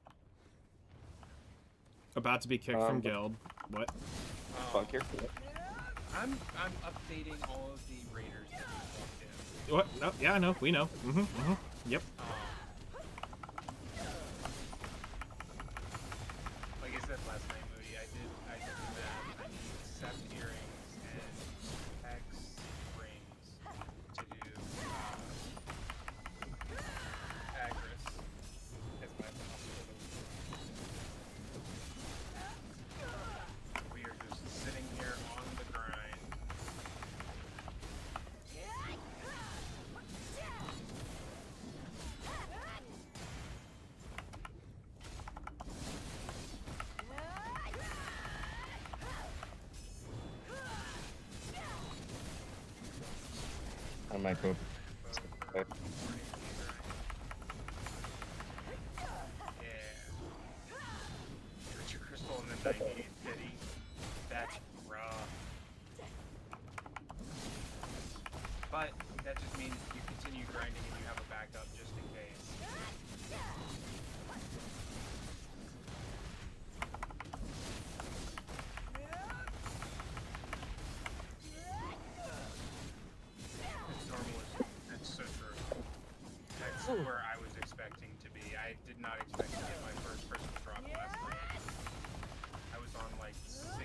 Speaker 1: About to be kicked from guild. What?
Speaker 5: Fuck your.
Speaker 10: I'm updating all of the raiders that we walked in.
Speaker 1: What? No, yeah, no, we know. Yep.
Speaker 10: Like I said last night, Moody, I did the math. I need 7 earrings and X rings to do Agris as my possibility. We are just sitting here on the grind.
Speaker 5: I might go.
Speaker 10: Yeah. Put your crystal in the 98 pity. That's rough. But that just means you continue grinding and you have a backup just in case. It's normal. That's so true. That's where I was expecting to be. I did not expect to get my first crystal drop last night. I was on like 60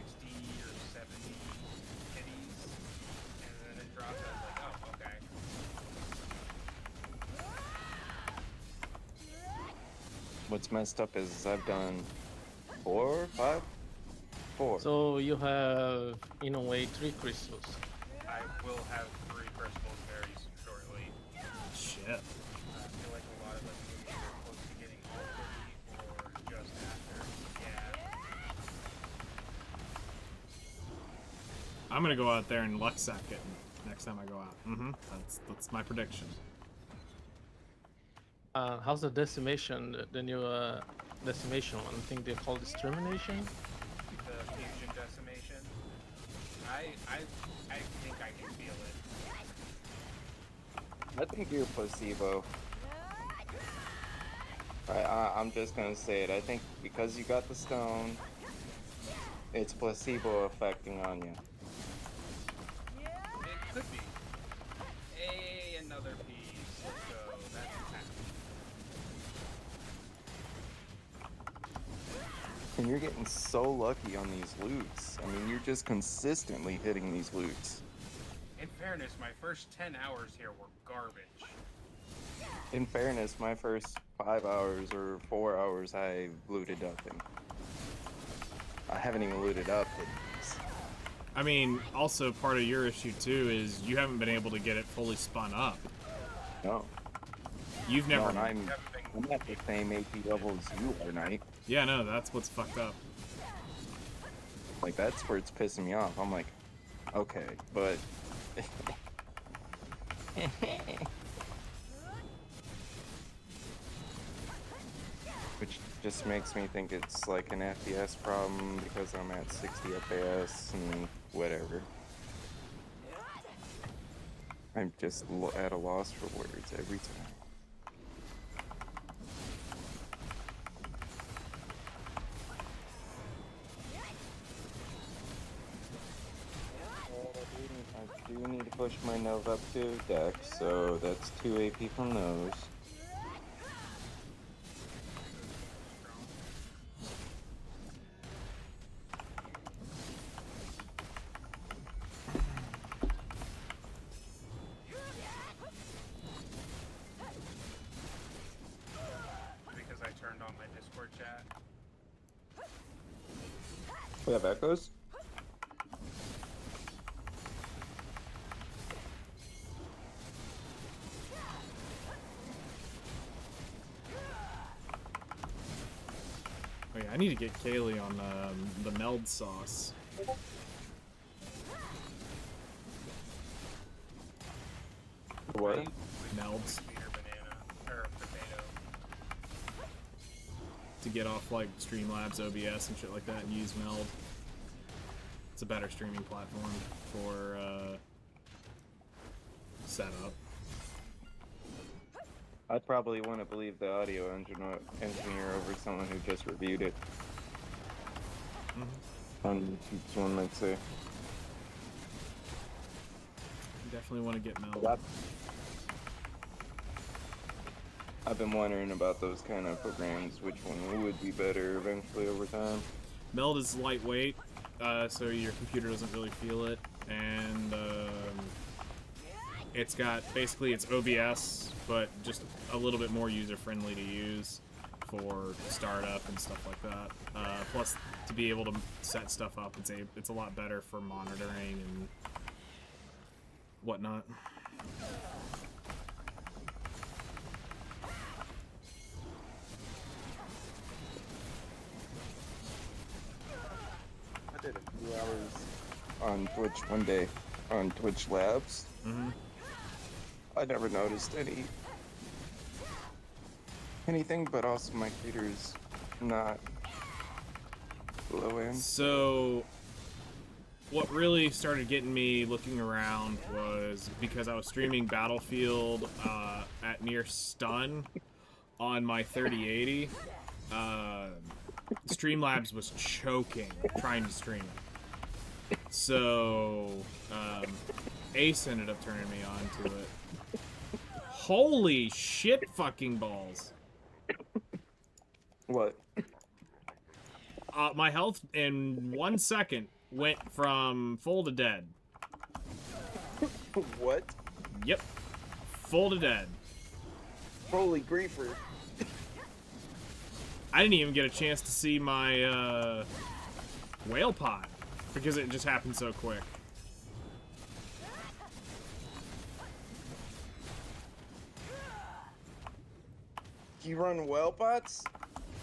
Speaker 10: or 70 kitties, and then it dropped. I was like, oh, okay.
Speaker 5: What's messed up is I've done 4, 5, 4.
Speaker 7: So you have, in a way, 3 crystals.
Speaker 10: I will have 3 crystals very shortly.
Speaker 1: Shit.
Speaker 10: I feel like a lot of us will be either close to getting all 30 or just after. Yeah.
Speaker 1: I'm gonna go out there and luck sack it next time I go out. That's my prediction.
Speaker 7: How's the decimation, the new decimation one? I think they call it discrimination.
Speaker 10: The fusion decimation. I think I can feel it.
Speaker 5: I think you're placebo. I'm just gonna say it. I think because you got the stone, it's placebo affecting on you.
Speaker 10: It could be. Hey, another piece. Let's go. That's
Speaker 5: And you're getting so lucky on these loots. I mean, you're just consistently hitting these loots.
Speaker 10: In fairness, my first 10 hours here were garbage.
Speaker 5: In fairness, my first 5 hours or 4 hours, I looted nothing. I haven't even looted up things.
Speaker 1: I mean, also part of your issue too is you haven't been able to get it fully spun up.
Speaker 5: No.
Speaker 1: You've never.
Speaker 5: No, I'm at the same AP level as you are, Knight.
Speaker 1: Yeah, no, that's what's fucked up.
Speaker 5: Like, that's where it's pissing me off. I'm like, okay, but... Which just makes me think it's like an FPS problem because I'm at 60 FPS and whatever. I'm just at a loss for words every time. I do need to push my Nova up to Dex, so that's 2 AP from those.
Speaker 10: Because I turned on my Discord chat.
Speaker 5: We have echoes?
Speaker 1: Oh yeah, I need to get Kaylee on the meld sauce.
Speaker 5: What?
Speaker 1: Melds. To get off like Streamlabs, OBS, and shit like that, and use Meld. It's a better streaming platform for setup.
Speaker 5: I'd probably want to believe the audio engineer over someone who just reviewed it. On someone might say.
Speaker 1: Definitely want to get Meld.
Speaker 5: I've been wondering about those kind of programs, which one would be better eventually over time.
Speaker 1: Meld is lightweight, so your computer doesn't really feel it, and it's got, basically it's OBS, but just a little bit more user-friendly to use for startup and stuff like that. Plus, to be able to set stuff up, it's a lot better for monitoring and whatnot.
Speaker 5: I did a few hours on Twitch one day, on Twitch Labs. I never noticed anything, but also my computer's not low end.
Speaker 1: So, what really started getting me looking around was because I was streaming Battlefield at near stun on my 3080. Streamlabs was choking trying to stream it. So, Ace ended up turning me on to it. Holy shit fucking balls.
Speaker 5: What?
Speaker 1: My health in 1 second went from full to dead.
Speaker 5: What?
Speaker 1: Yep. Full to dead.
Speaker 5: Holy griefer.
Speaker 1: I didn't even get a chance to see my whale pot because it just happened so quick.
Speaker 5: You run well bots?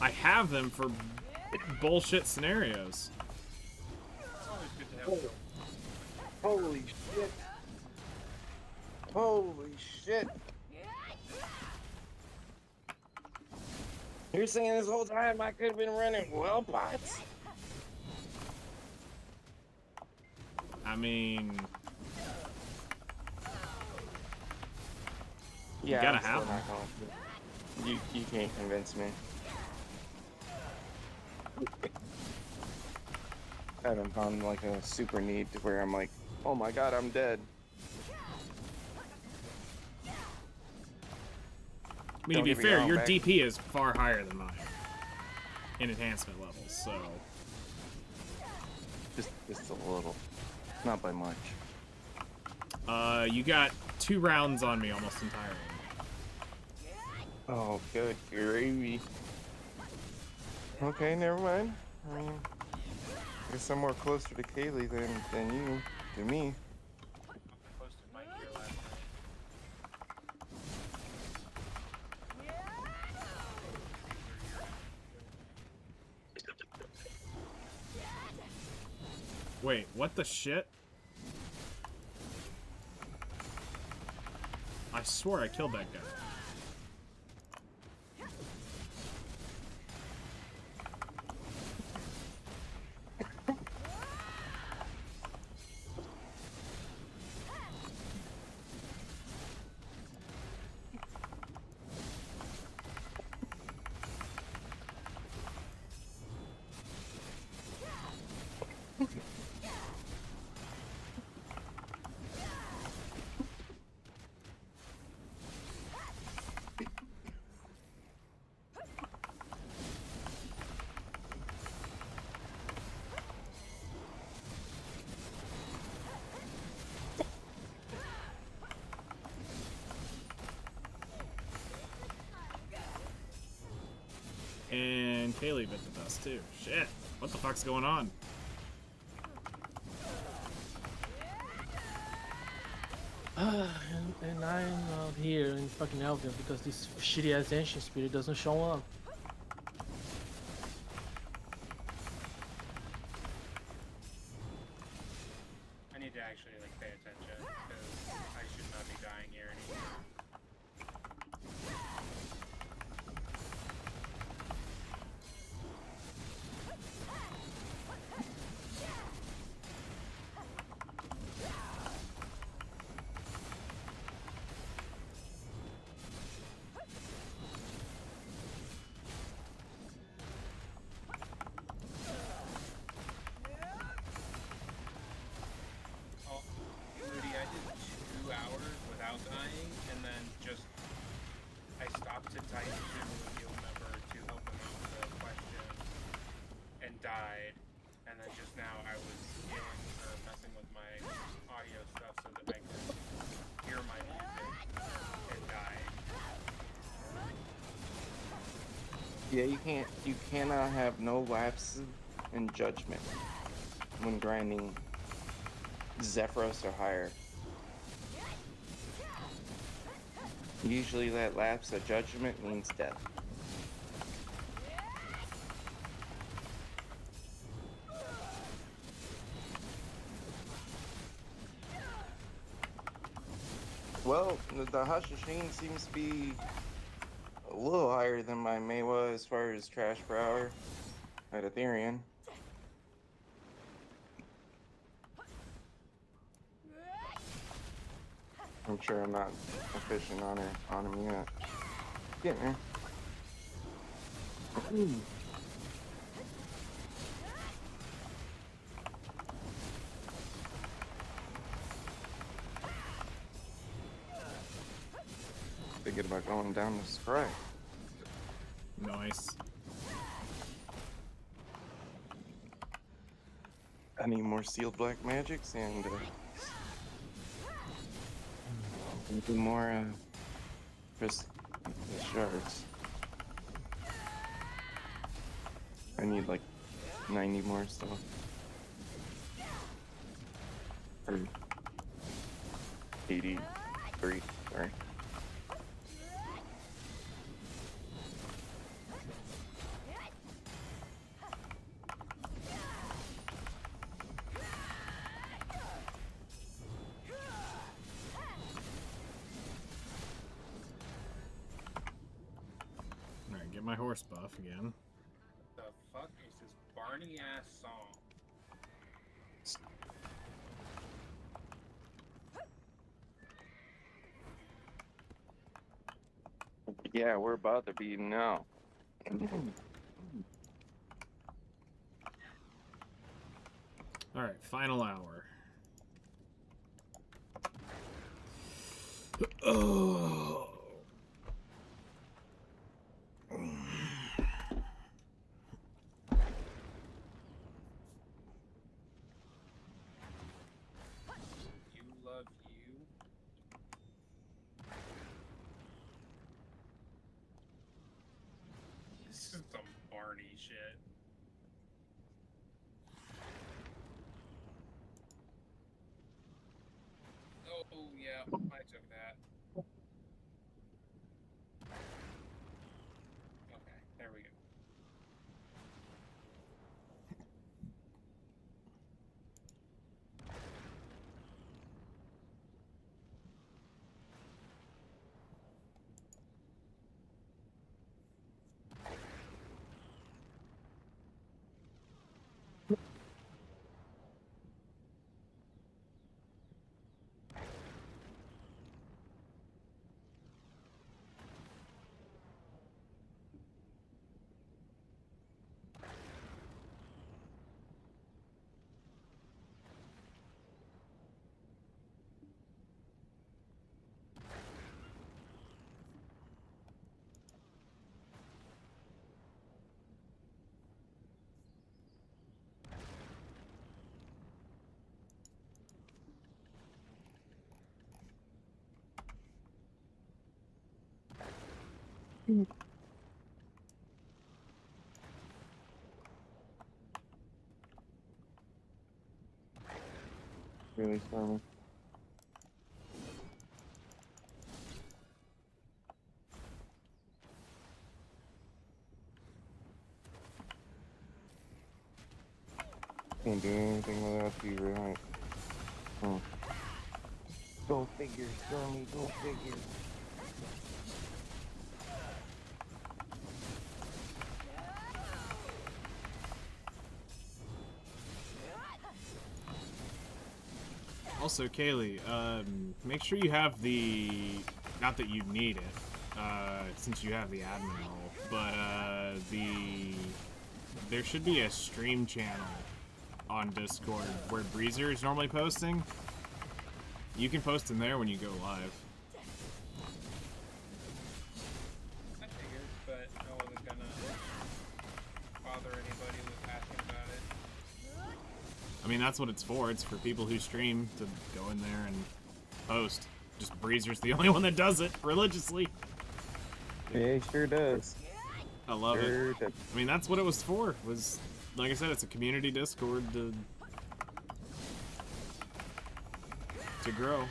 Speaker 1: I have them for bullshit scenarios.
Speaker 10: It's always good to have
Speaker 5: Holy shit. Holy shit. You're saying this whole time I could have been running well bots?
Speaker 1: I mean,
Speaker 5: Yeah,
Speaker 1: you gotta
Speaker 5: I'm still
Speaker 1: have them.
Speaker 5: not going to. You can't convince me. I haven't found like a super need to where I'm like, oh my god, I'm dead.
Speaker 1: I mean, to be fair, your DP is far higher than mine. in enhancement levels, so...
Speaker 5: Just a little. Not by much.
Speaker 1: You got 2 rounds on me almost entirely.
Speaker 5: Oh, good gravy. Okay, never mind. I mean, I guess I'm more closer to Kaylee than you to me.
Speaker 10: Close to Mike here last night.
Speaker 1: Wait, what the shit? I swore I killed that guy. And Kaylee bit the dust too. Shit. What the fuck's going on?
Speaker 7: And I'm out here in fucking Elvia because this shitty ass ancient spirit doesn't show up.
Speaker 10: I need to actually like pay attention because I should not be dying here anymore. Oh, Rudy, I did 2 hours without dying, and then just I stopped to type to a guild member to help him out with a question, and died. And then just now I was dealing or messing with my audio stuff so that I could hear my music and died.
Speaker 5: Yeah, you cannot have no lapses in judgment when grinding Zephyros or higher. Usually that lapse of judgment means death. Well, the Hashashin seems to be a little higher than my Maewa as far as trash per hour at Ethereum. I'm sure I'm not efficient on him yet. Getting there. Thinking about going down the spray.
Speaker 1: Nice.
Speaker 5: I need more sealed black magics and maybe more just the shards. I need like 90 more stuff. Or 83, sorry.
Speaker 1: Alright, get my horse buff again.
Speaker 10: The fuck is this Barney ass song?
Speaker 5: Yeah, we're about to be now.
Speaker 1: Alright, final hour. Oh.
Speaker 10: love you. This is some Barney shit. Oh, yeah, I took that. Okay, there we go.
Speaker 8: Really stormy. Can't do anything without you, right? Go figure, Stormy, go figure.
Speaker 1: Also, Kaylee, make sure you have the, not that you need it, since you have the admin role, but there should be a stream channel on Discord where Breezer is normally posting. You can post in there when you go live.
Speaker 10: I figured, but I wasn't gonna bother anybody with asking about it.
Speaker 1: I mean, that's what it's for. It's for people who stream to go in there and post. Just Breezer's the only one that does it religiously.
Speaker 8: Yeah, he sure does.
Speaker 1: I love
Speaker 8: Sure
Speaker 1: it.
Speaker 8: does.
Speaker 1: I mean, that's what it was for. Was, like I said, it's a community Discord to grow.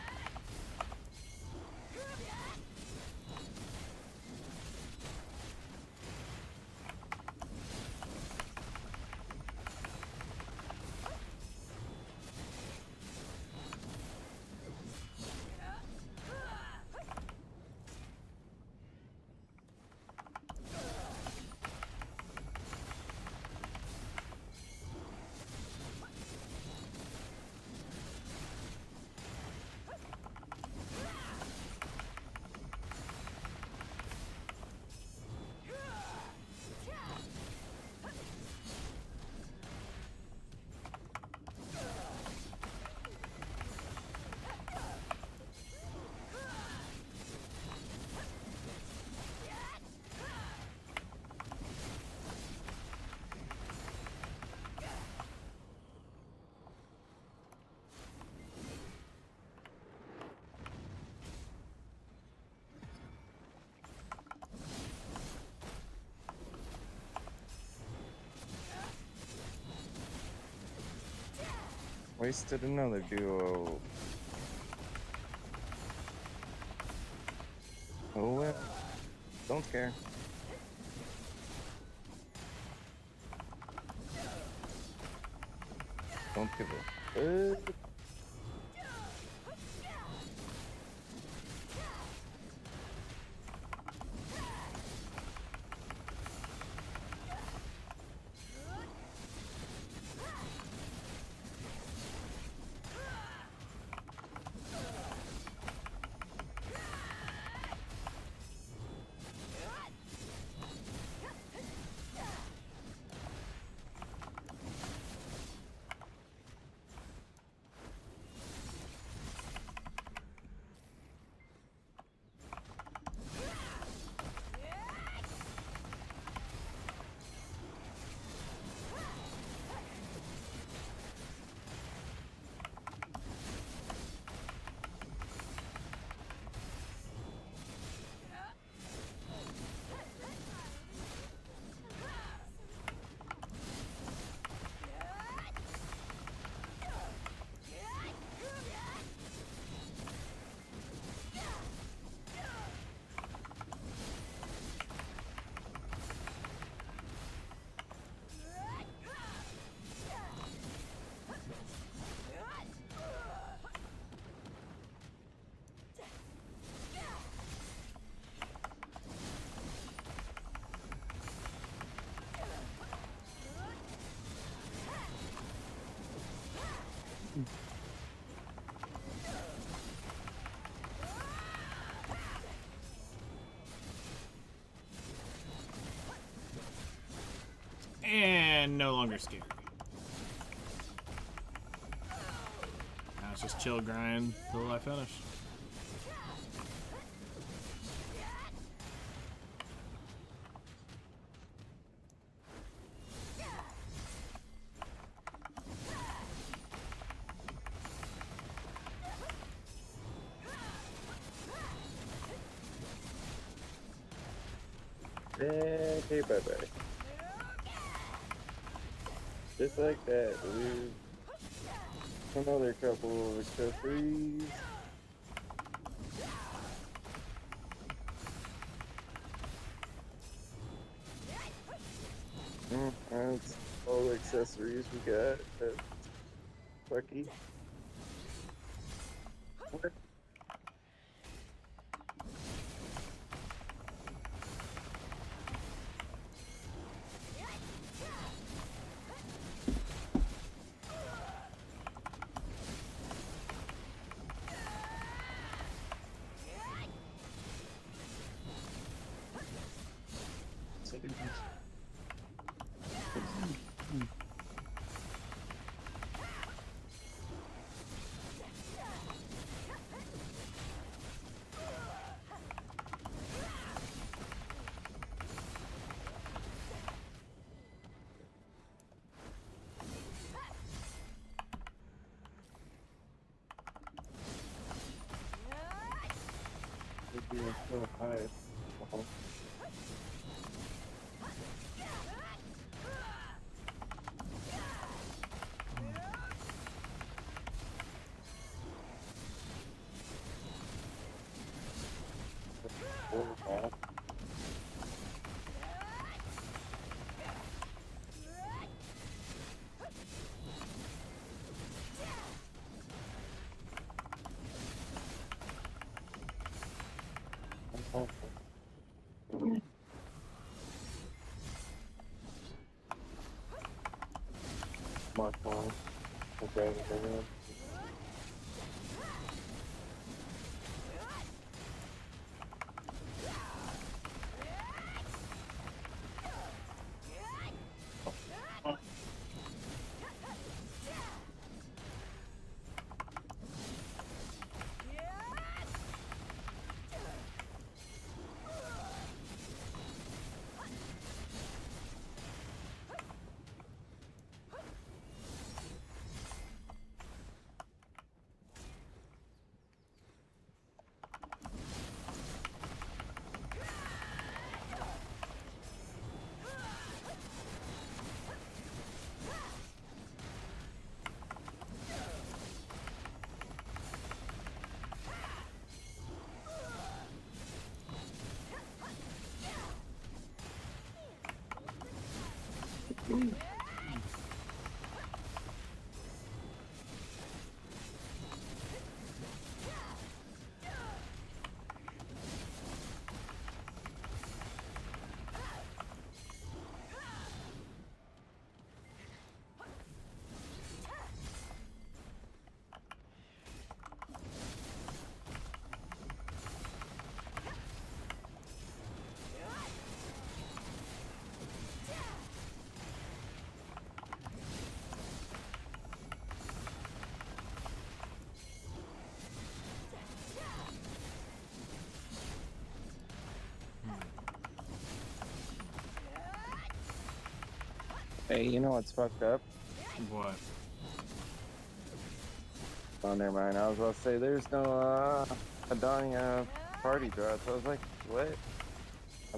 Speaker 8: Wasted another duo. Oh well. Don't care. Don't give a
Speaker 1: and no longer scary. Now it's just chill grind till I finish.
Speaker 8: Okay, bye-bye. Just like that, dude. Another couple of accessories. That's all the accessories we got. That's lucky. So high. Mark one. Okay, Hey, you know what's fucked up?
Speaker 1: What?
Speaker 8: Oh, never mind. I was about to say there's no Adonia party drops. I was like, what?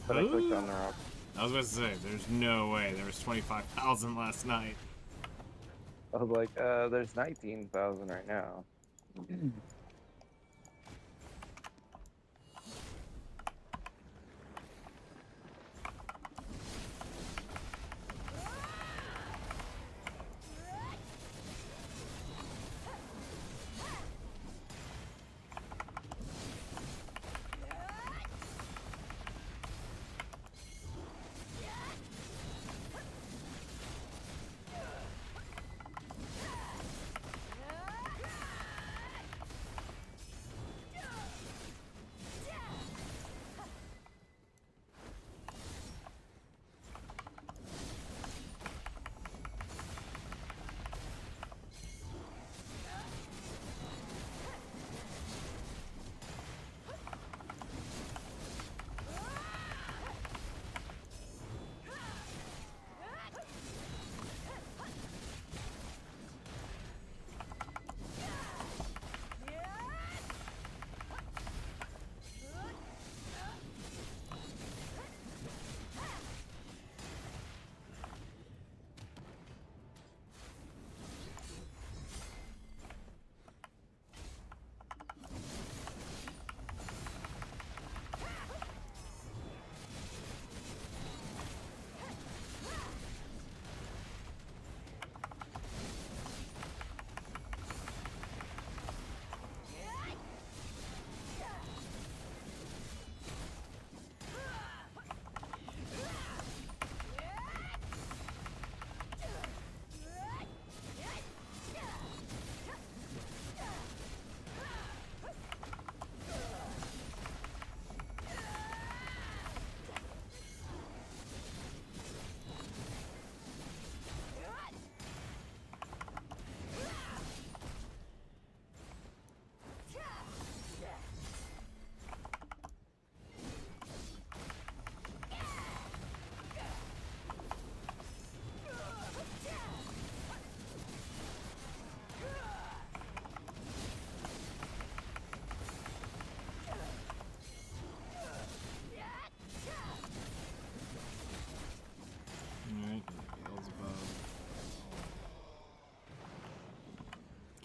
Speaker 8: But I clicked on the wrong.
Speaker 1: I was about to say, there's no way. There was 25,000 last night.
Speaker 8: I was like, there's 19,000 right now.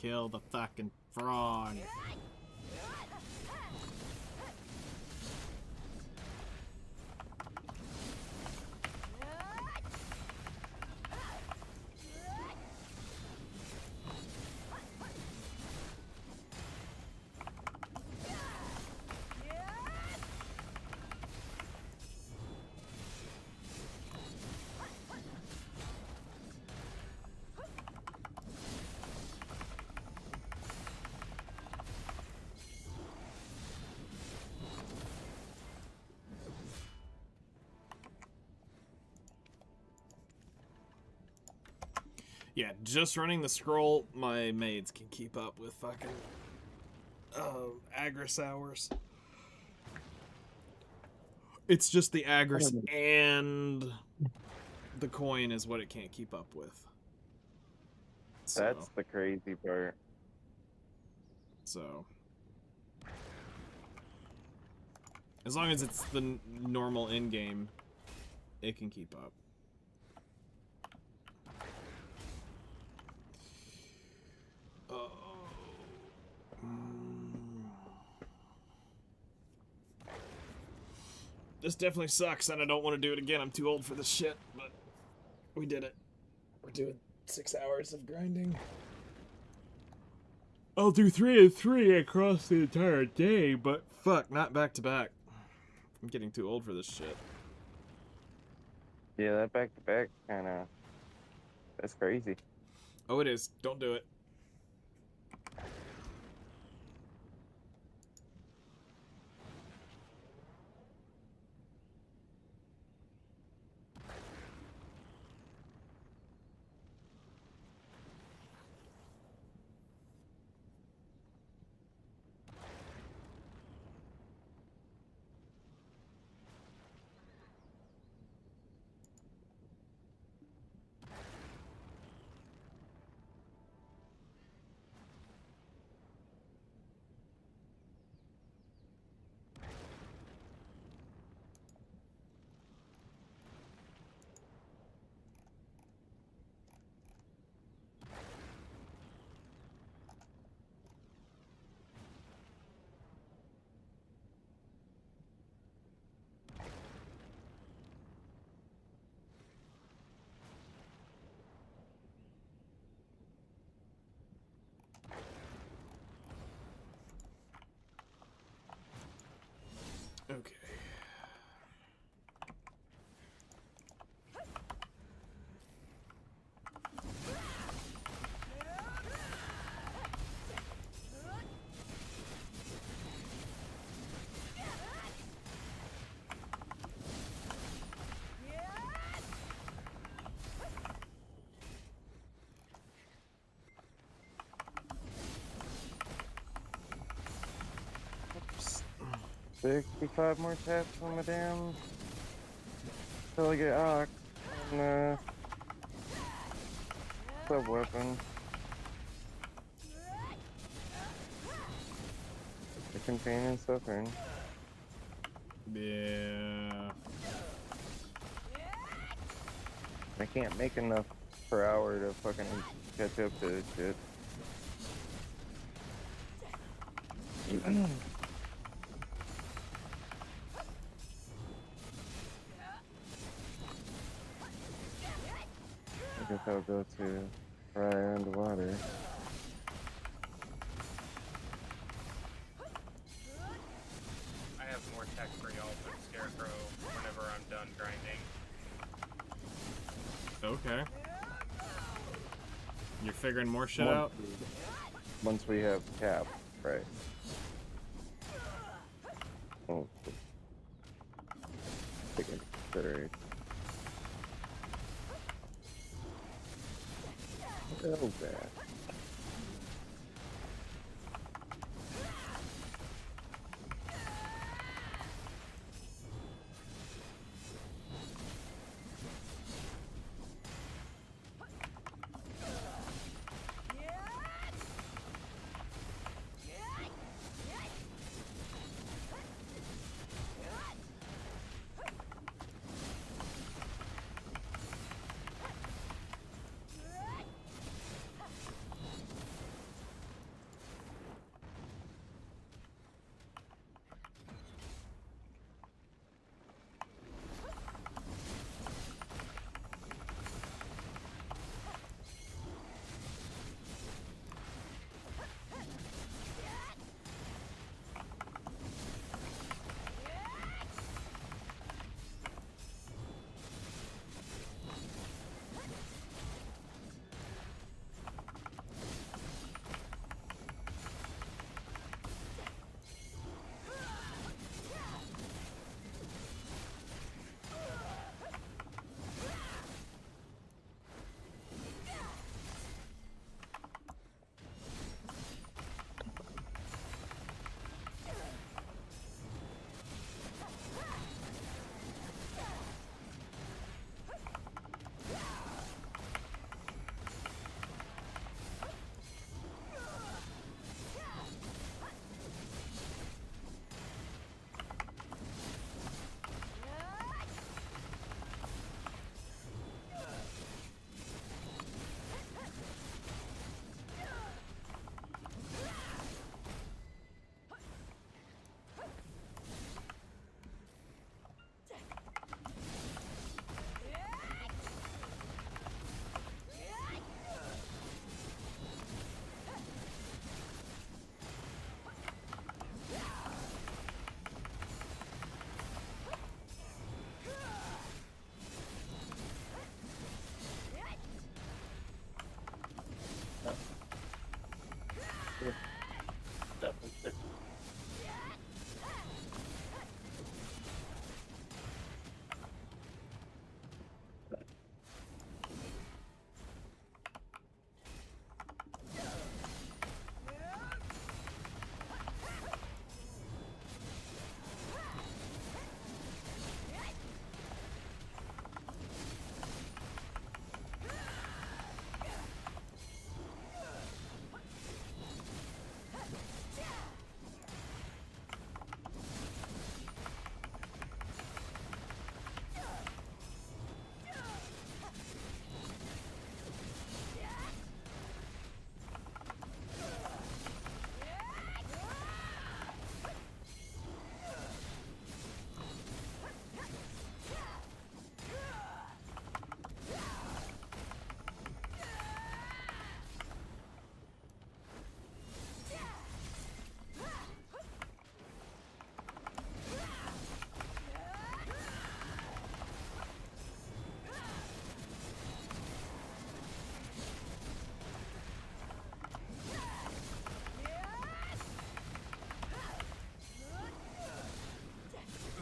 Speaker 1: kill the fucking frog. Yeah, just running the scroll, my maids can keep up with fucking Agris hours. It's just the Agris and the coin is what it can't keep up with. So,
Speaker 5: That's the crazy part.
Speaker 1: So, as long as it's the normal in-game, it can keep up. This definitely sucks, and I don't want to do it again. I'm too old for this shit, but we did it. We're doing 6 hours of grinding. I'll do 3 and 3 across the entire day, but fuck, not back to back. I'm getting too old for this shit.
Speaker 5: Yeah, that back to back kind of, that's crazy.
Speaker 1: Oh, it is. Don't do it. Okay.
Speaker 5: Oops. 65 more taps on my damn. Till I get Ock on sub weapon. The companion suffering.
Speaker 1: Yeah.
Speaker 5: I can't make enough per hour to fucking catch up to this shit. I guess I'll go to fire underwater.
Speaker 10: I have more tech for y'all with Scarecrow whenever I'm done grinding.
Speaker 1: Okay. You're figuring more shit out?
Speaker 5: Once we have cap, right. Oh. Take into consideration. What the hell is that?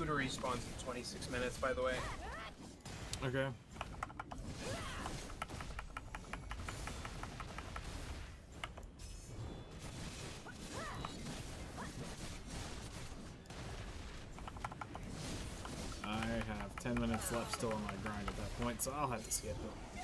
Speaker 10: Scooter respawns in 26 minutes, by the way.
Speaker 1: Okay. I have 10 minutes left still on my grind at that point, so I'll have to skip it.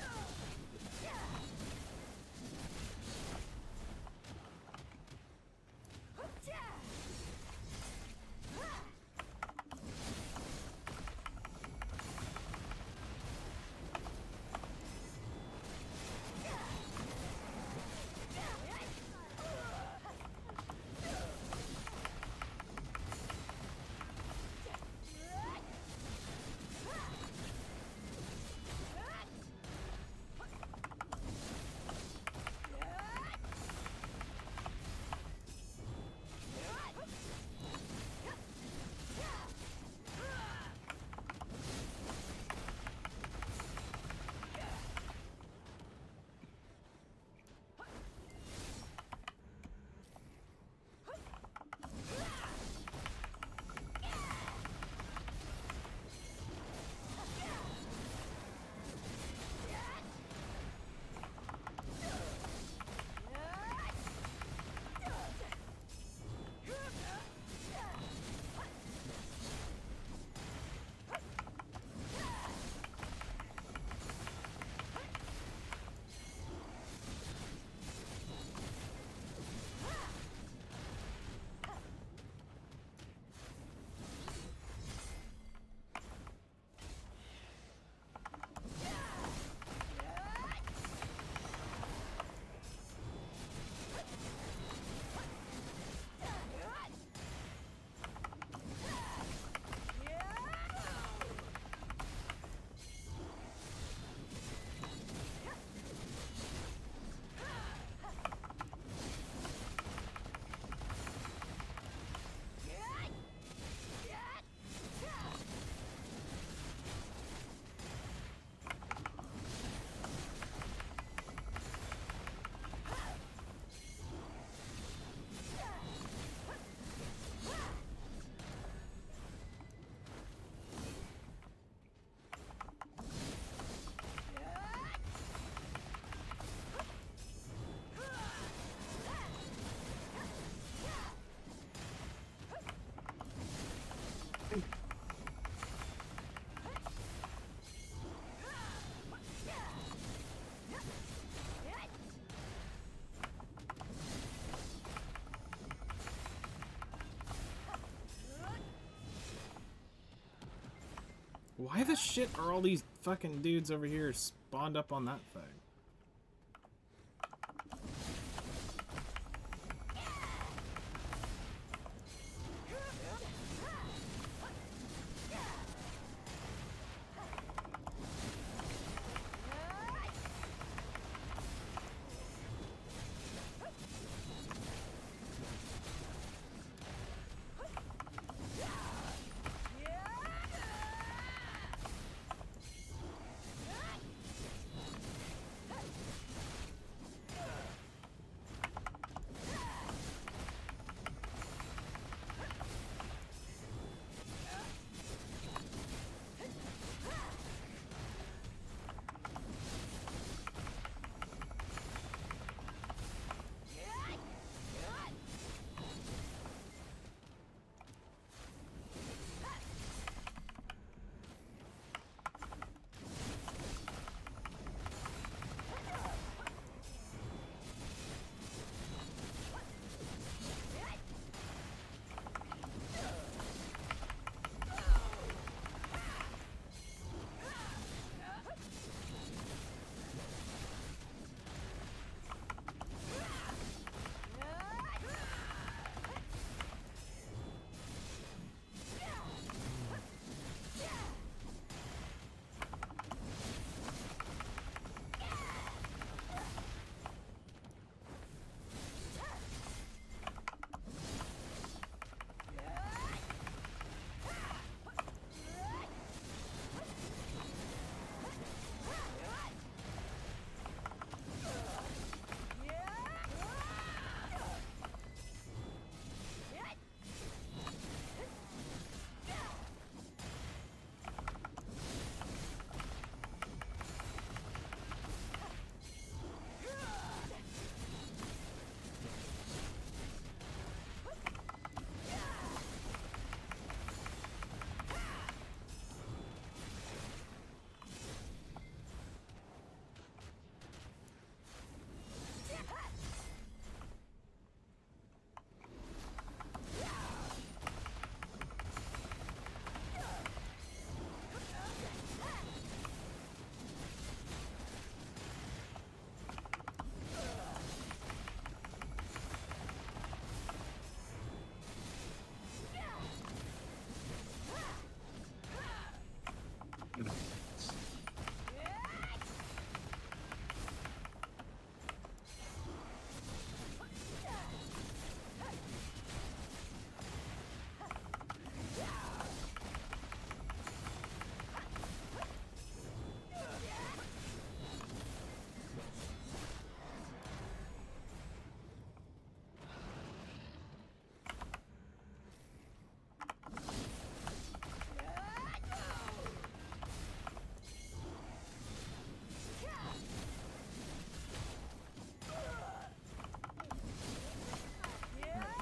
Speaker 1: Why the shit are all these fucking dudes over here spawned up on that thing?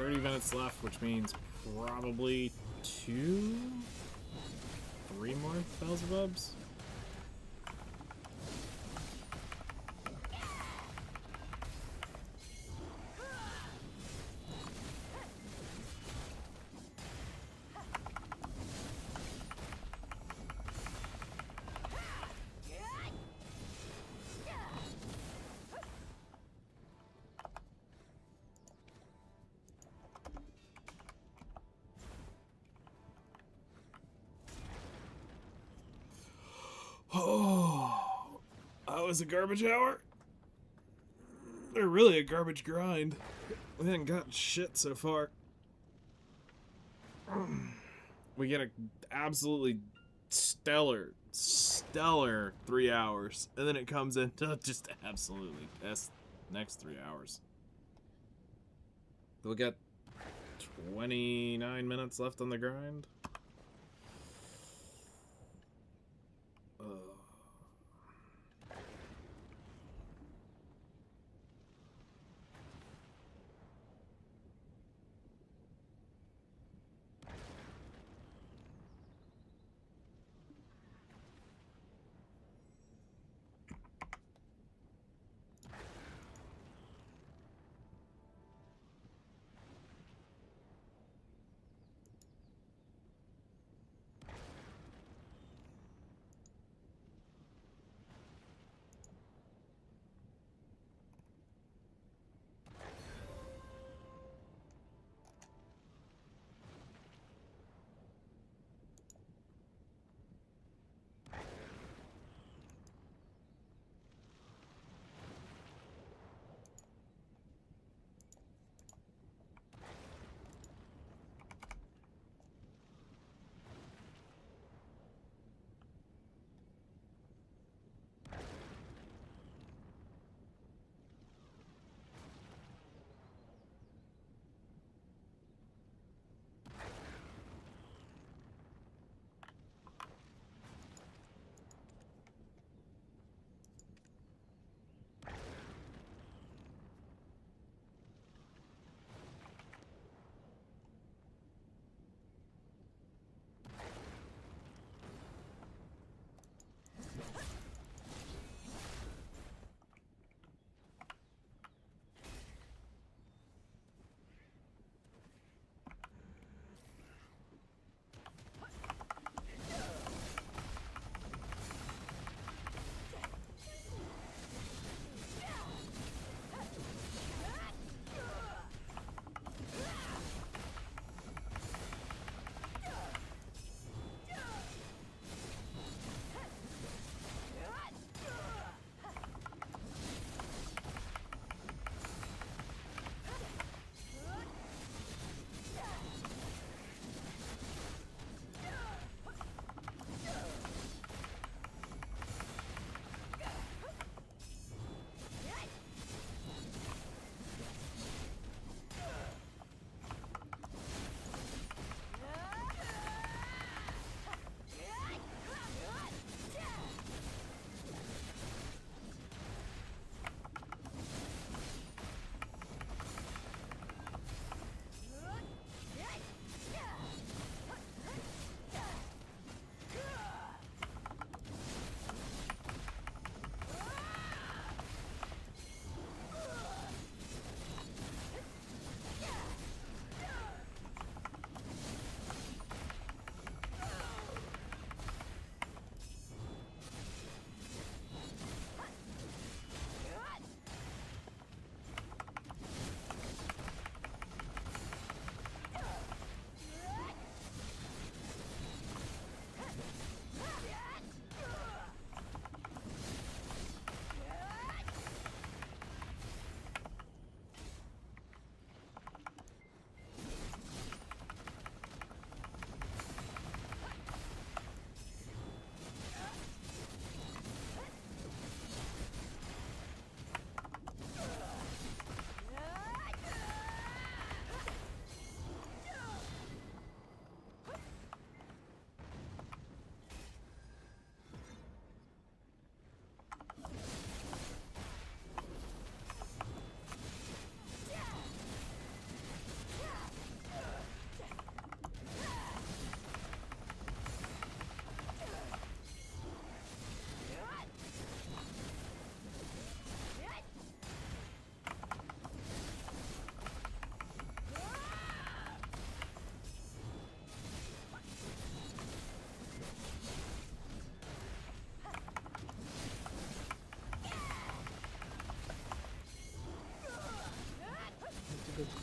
Speaker 1: 30 minutes left, which means probably 2, 3 more Beelzebubs. Oh, that was a garbage hour. They're really a garbage grind. We haven't gotten shit so far. We get a absolutely stellar 3 hours, and then it comes into just absolutely piss next 3 hours. We'll get 29 minutes left on the grind.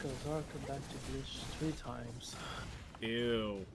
Speaker 7: Because Arca back to glitch 3 times.
Speaker 1: Ew.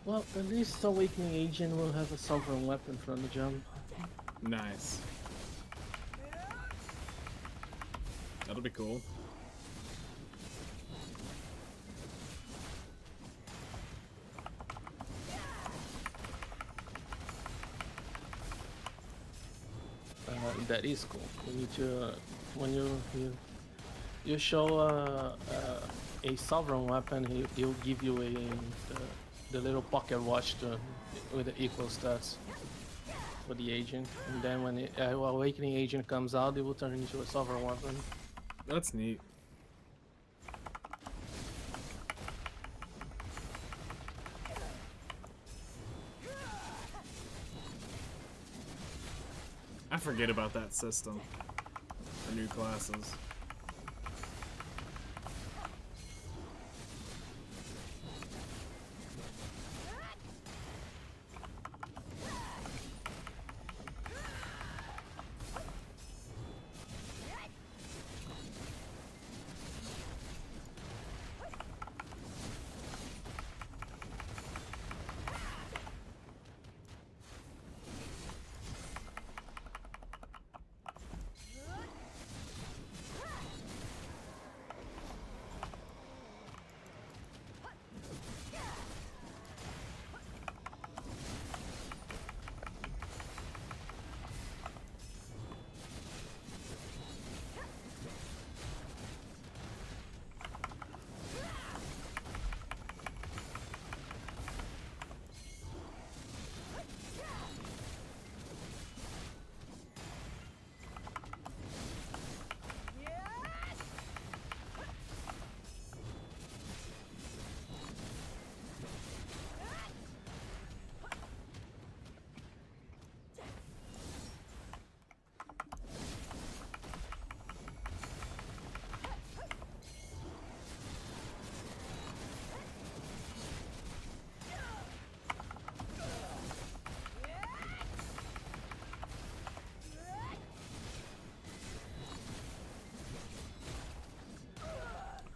Speaker 7: Well, at least Awakening Agent will have a sovereign weapon from the jump.
Speaker 1: Nice. That'll be cool.
Speaker 7: That is cool. You need to when you show a sovereign weapon, he'll give you the little pocket watch with the equal stats for the agent, and then when the Awakening Agent comes out, it will turn into a sovereign weapon.
Speaker 1: That's neat. I forget about that system for new classes.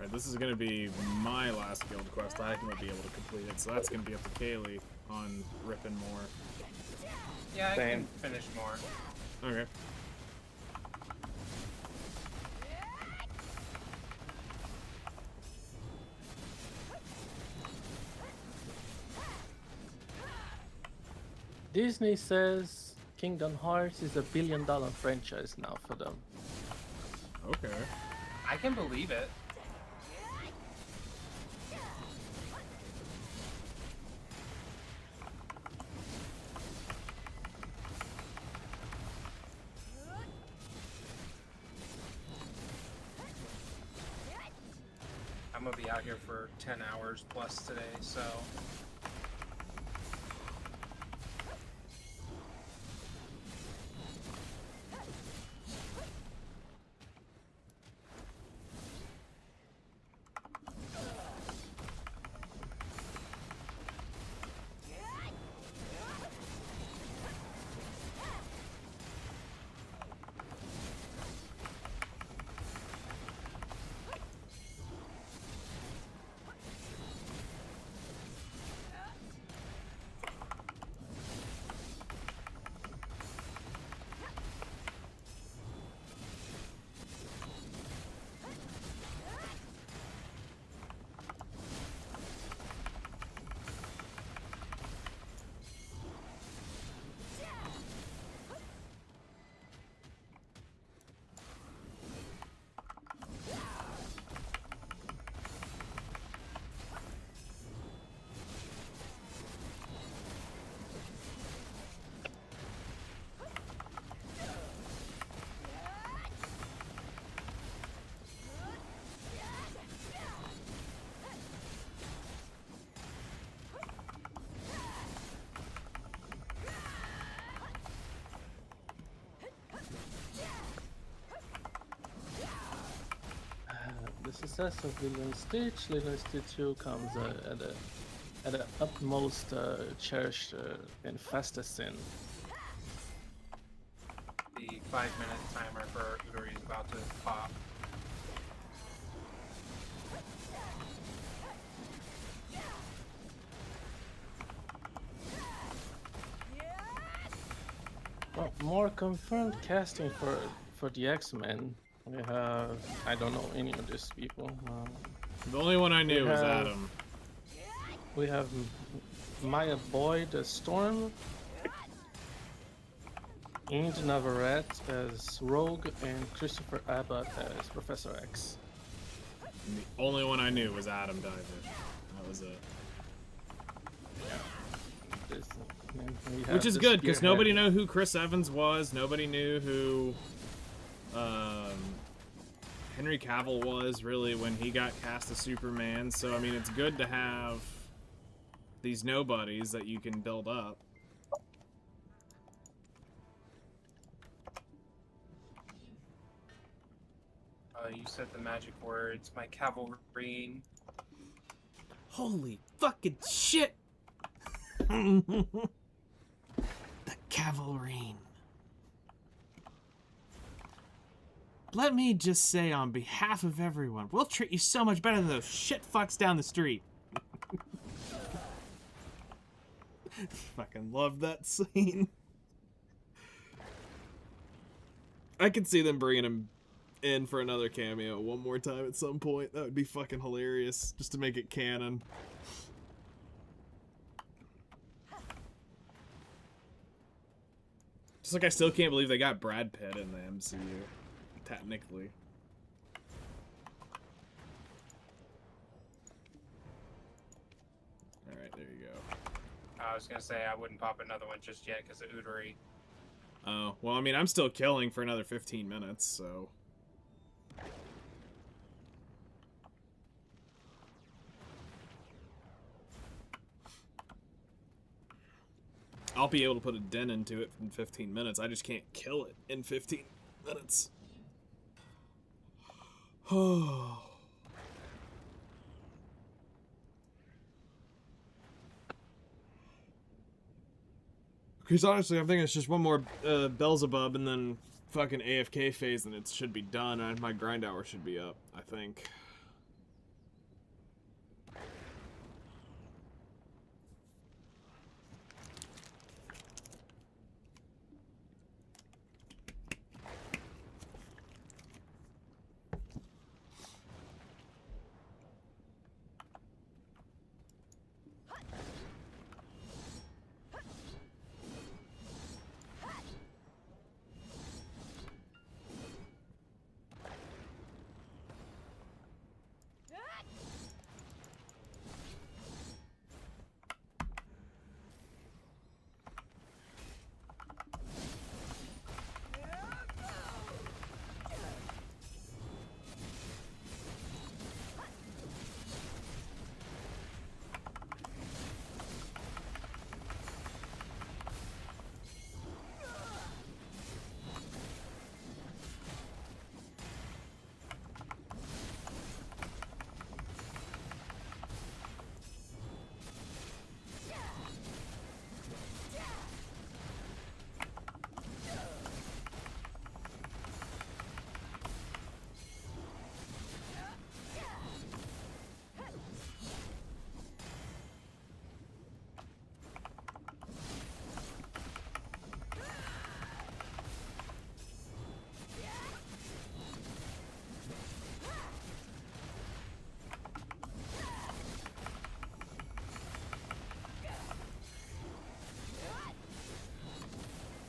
Speaker 1: Alright, this is gonna be my last guild quest. I won't be able to complete it, so that's gonna be up to Kaylee on ripping more.
Speaker 10: Yeah, I can
Speaker 5: Same.
Speaker 10: finish more.
Speaker 1: Okay.
Speaker 7: Disney says Kingdom Hearts is a billion-dollar franchise now for them.
Speaker 1: Okay.
Speaker 10: I can believe it. I'm gonna be out here for 10 hours plus today, so
Speaker 7: The success of Lilo and Stitch, Lilo and Stitch 2 comes at the utmost cherished and fastest sin.
Speaker 10: the 5-minute timer for Udori is about to pop.
Speaker 7: Well, more confirmed casting for the X-Men. We have, I don't know any of these people.
Speaker 1: The only one I knew was
Speaker 7: have-
Speaker 1: Adam.
Speaker 7: We have Maya Boyd as Storm, Inge Navarrete as Rogue, and Christopher Abbott as Professor X.
Speaker 1: And the only one I knew was Adam Diver. That was it.
Speaker 7: This, we have
Speaker 1: Which is
Speaker 7: the
Speaker 1: good, because
Speaker 7: Spearhead.
Speaker 1: nobody knew who Chris Evans was. Nobody knew who Henry Cavill was, really, when he got cast as Superman. So, I mean, it's good to have these nobodies that you can build up.
Speaker 10: You said the magic words, my cavalry.
Speaker 1: Holy fucking shit! The Cavalry. Let me just say on behalf of everyone, we'll treat you so much better than those shit fucks down the street. Fucking love that scene. I could see them bringing him in for another cameo one more time at some point. That would be fucking hilarious, just to make it canon. Just like I still can't believe they got Brad Pitt in the MCU, technically. Alright, there you go.
Speaker 10: I was gonna say I wouldn't pop another one just yet because of Udori.
Speaker 1: Oh, well, I mean, I'm still killing for another 15 minutes, so... I'll be able to put a dent into it in 15 minutes. I just can't kill it in 15 minutes. Oh. Because honestly, I'm thinking it's just one more Beelzebub and then fucking AFK phase and it should be done and my grind hour should be up, I think.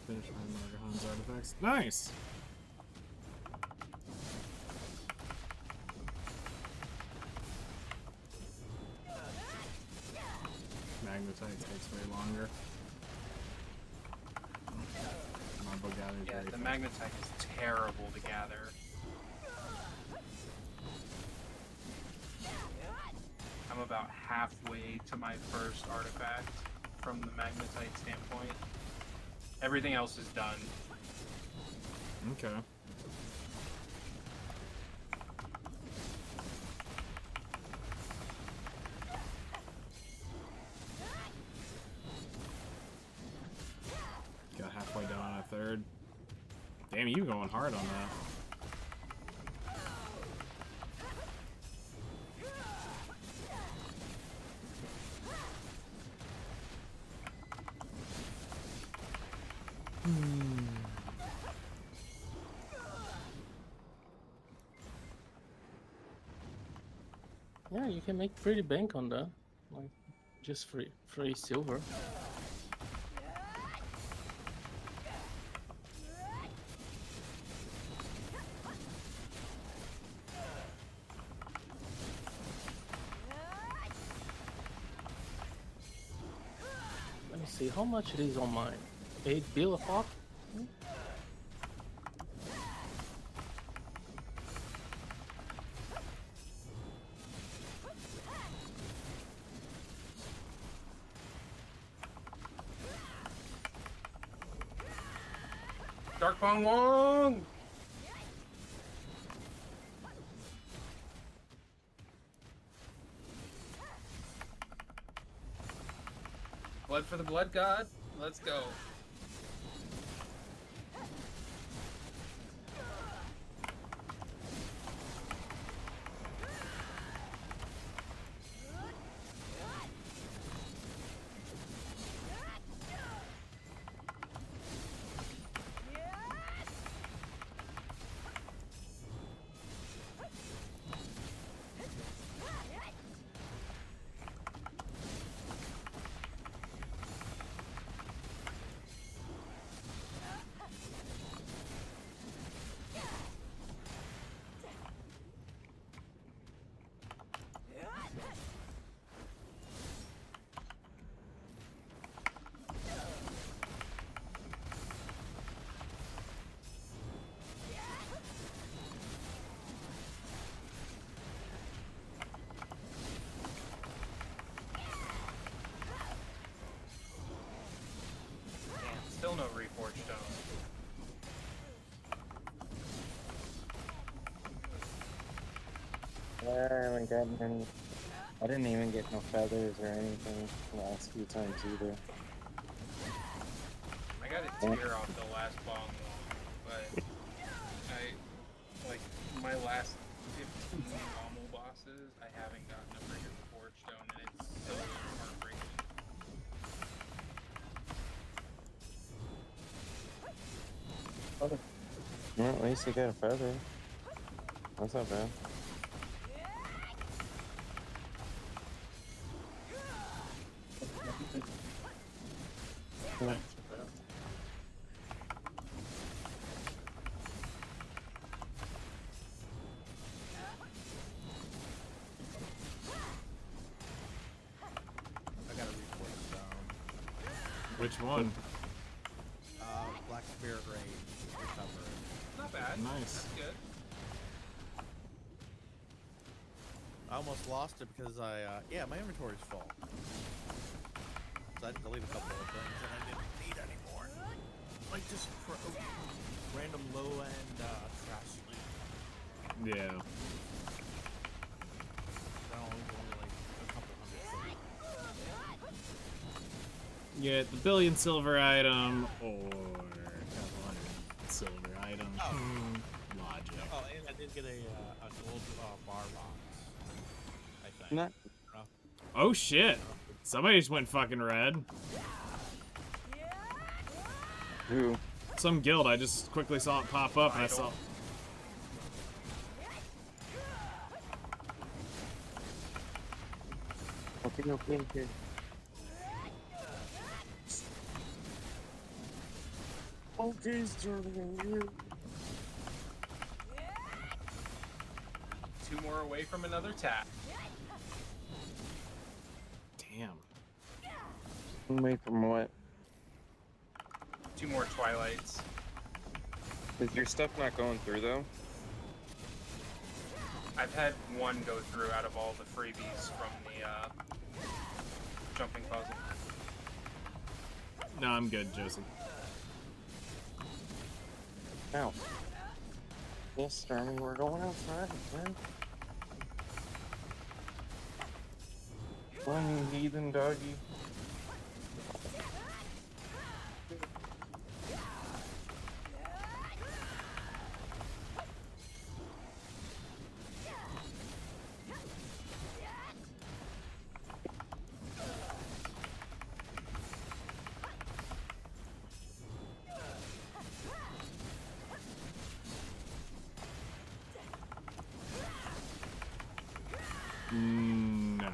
Speaker 1: finish my Margahan's artifacts. Nice! Magnetite takes way longer. Marble gathers
Speaker 10: Yeah,
Speaker 1: very
Speaker 10: the
Speaker 1: fast.
Speaker 10: magnetite is terrible to gather. I'm about halfway to my first artifact from the magnetite standpoint. Everything else is done.
Speaker 1: Okay. Got halfway down on a third. Damn, you going hard on that.
Speaker 7: Yeah, you can make pretty bank on that. Like, just free silver. Let me see how much it is on mine. 8 bill a pop?
Speaker 10: Dark Bong Wong! Blood for the Blood God. Let's go. Still no Reforged Stone.
Speaker 5: I haven't gotten any. I didn't even get no feathers or anything the last few times either.
Speaker 10: I got a tear off the last Bong Wong, but like my last 15 normal bosses, I haven't gotten a freaking Reforged Stone, and it's so heartbreaking.
Speaker 5: Well, at least you got a feather. That's not bad.
Speaker 11: I got a Reforged Stone.
Speaker 1: Which one?
Speaker 11: Black Spirit Rage recover.
Speaker 10: Not bad.
Speaker 1: Nice.
Speaker 10: That's good.
Speaker 11: I almost lost it because yeah, my inventory's full. So I had to delete a couple of things that I didn't need anymore. Like just random low-end trash loot.
Speaker 1: Yeah.
Speaker 11: That only like a couple hundred things.
Speaker 1: You get the billion silver item or a couple hundred silver item.
Speaker 11: Oh.
Speaker 1: Logic.
Speaker 11: Oh, and I did get a gold bar box. I think.
Speaker 5: Not.
Speaker 1: Oh shit! Somebody just went fucking red.
Speaker 5: Who?
Speaker 1: Some guild. I just quickly saw it pop up and I saw.
Speaker 5: Okay. Okay, starting here.
Speaker 10: 2 more away from another tap.
Speaker 1: Damn.
Speaker 5: Wait from what?
Speaker 10: 2 more Twilights.
Speaker 5: Is your stuff not going through though?
Speaker 10: I've had 1 go through out of all the freebies from the jumping puzzle.
Speaker 1: No, I'm good, Josie.
Speaker 5: Now. Yes, Stormy, we're going outside, man. Come, you heathen doggy.
Speaker 1: No.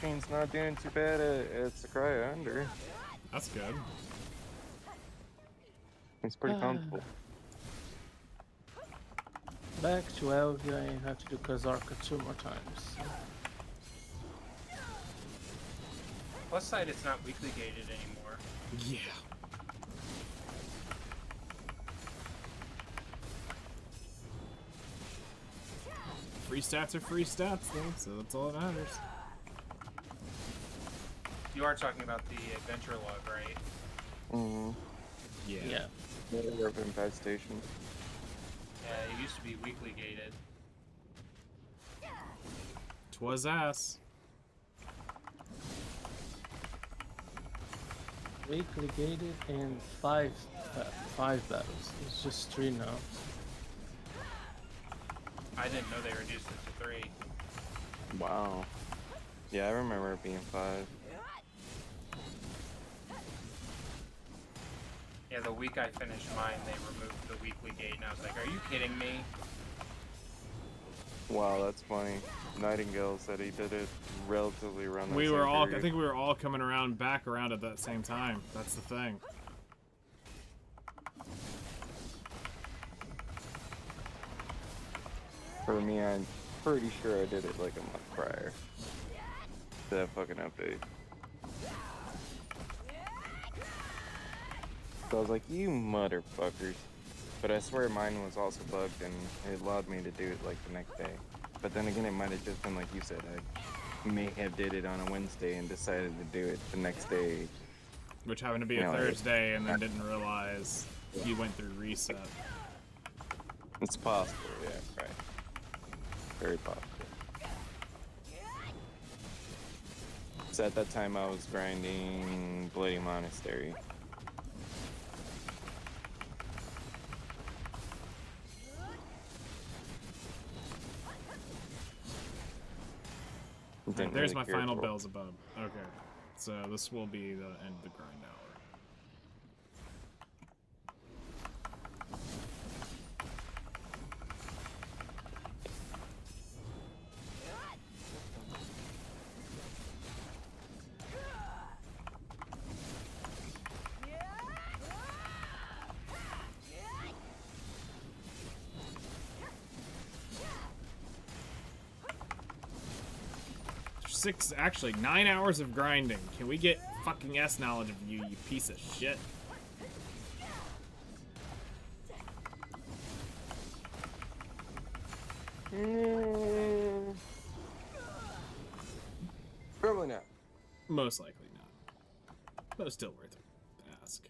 Speaker 5: Shane's not doing too bad at Sakurai under.
Speaker 1: That's good.
Speaker 5: It's pretty comfortable.
Speaker 7: Back to Elvia, I have to do Kazarka 2 more times.
Speaker 10: Plus side, it's not weekly gated anymore.
Speaker 1: Yeah. Free stats are free stats, though, so that's all that matters.
Speaker 10: You are talking about the adventure log, right?
Speaker 5: Mm-hmm.
Speaker 1: Yeah.
Speaker 5: Yeah. Of infestation.
Speaker 10: Yeah, it used to be weekly gated.
Speaker 1: 'Twas ass.
Speaker 7: Weekly gated and 5 battles. It's just 3 now.
Speaker 10: I didn't know they reduced it to 3.
Speaker 5: Wow. Yeah, I remember it being 5.
Speaker 10: Yeah, the week I finished mine, they removed the weekly gate, and I was like, are you kidding me?
Speaker 5: Wow, that's funny. Nightingale said he did it relatively around that
Speaker 1: We
Speaker 5: same
Speaker 1: were all,
Speaker 5: period.
Speaker 1: I think we were all coming around, back around at that same time. That's the thing.
Speaker 5: For me, I'm pretty sure I did it like a month prior to that fucking update. So I was like, you motherfuckers. But I swear mine was also bugged and it allowed me to do it like the next day. But then again, it might have just been like you said. I may have did it on a Wednesday and decided to do it the next day.
Speaker 1: Which happened to be a Thursday and then didn't realize you went through reset.
Speaker 5: It's possible, yeah, right. Very possible. So at that time I was grinding Bloody Monastery.
Speaker 1: Right, there's my final Beelzebub. Okay, so this will be the end of the grind hour. Actually 9 hours of grinding. Can we get fucking S knowledge of you, you piece of shit?
Speaker 5: Probably not.
Speaker 1: Most likely not. But it's still worth it to ask.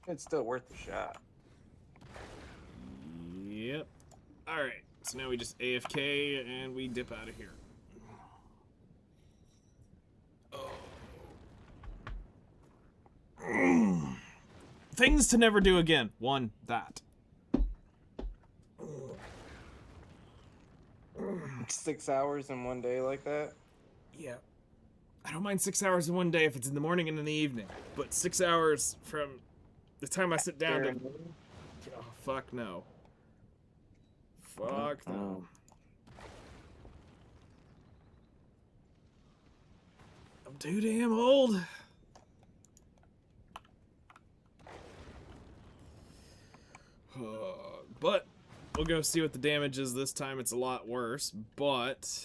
Speaker 5: It's still worth a shot.
Speaker 1: Yep. Alright, so now we just AFK and we dip out of here. Oh. Things to never do again. One, that.
Speaker 5: 6 hours in one day like that?
Speaker 1: Yeah. I don't mind 6 hours in one day if it's in the morning and in the evening. But 6 hours from the time I sit down to... Oh, fuck no. Fuck no. I'm too damn old. But we'll go see what the damage is this time. It's a lot worse, but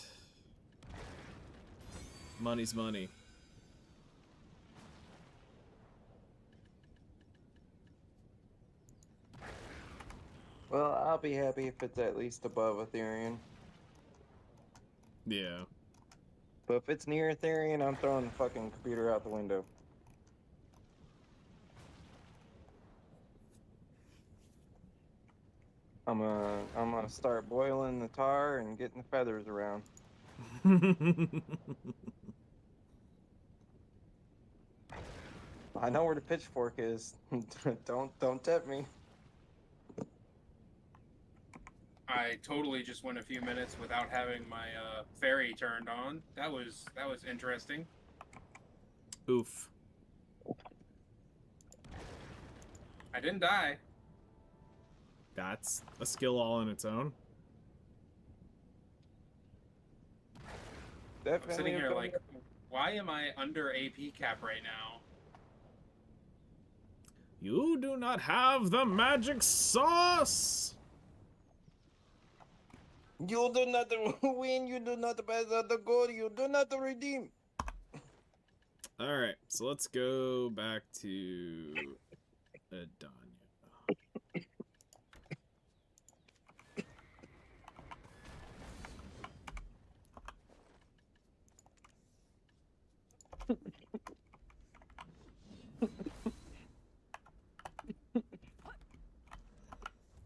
Speaker 1: money's money.
Speaker 5: Well, I'll be happy if it's at least above Ethereum.
Speaker 1: Yeah.
Speaker 5: But if it's near Ethereum, I'm throwing the fucking computer out the window. I'm gonna start boiling the tar and getting the feathers around. I know where the pitchfork is. don't tempt me.
Speaker 10: I totally just went a few minutes without having my ferry turned on. That was interesting.
Speaker 1: Oof.
Speaker 10: I didn't die.
Speaker 1: That's a skill all on its own.
Speaker 10: I'm sitting here like, why am I under AP cap right now?
Speaker 1: You do not have the magic sauce!
Speaker 5: You do not win, you do not pass out the goal, you do not redeem.
Speaker 1: Alright, so let's go back to Adanya.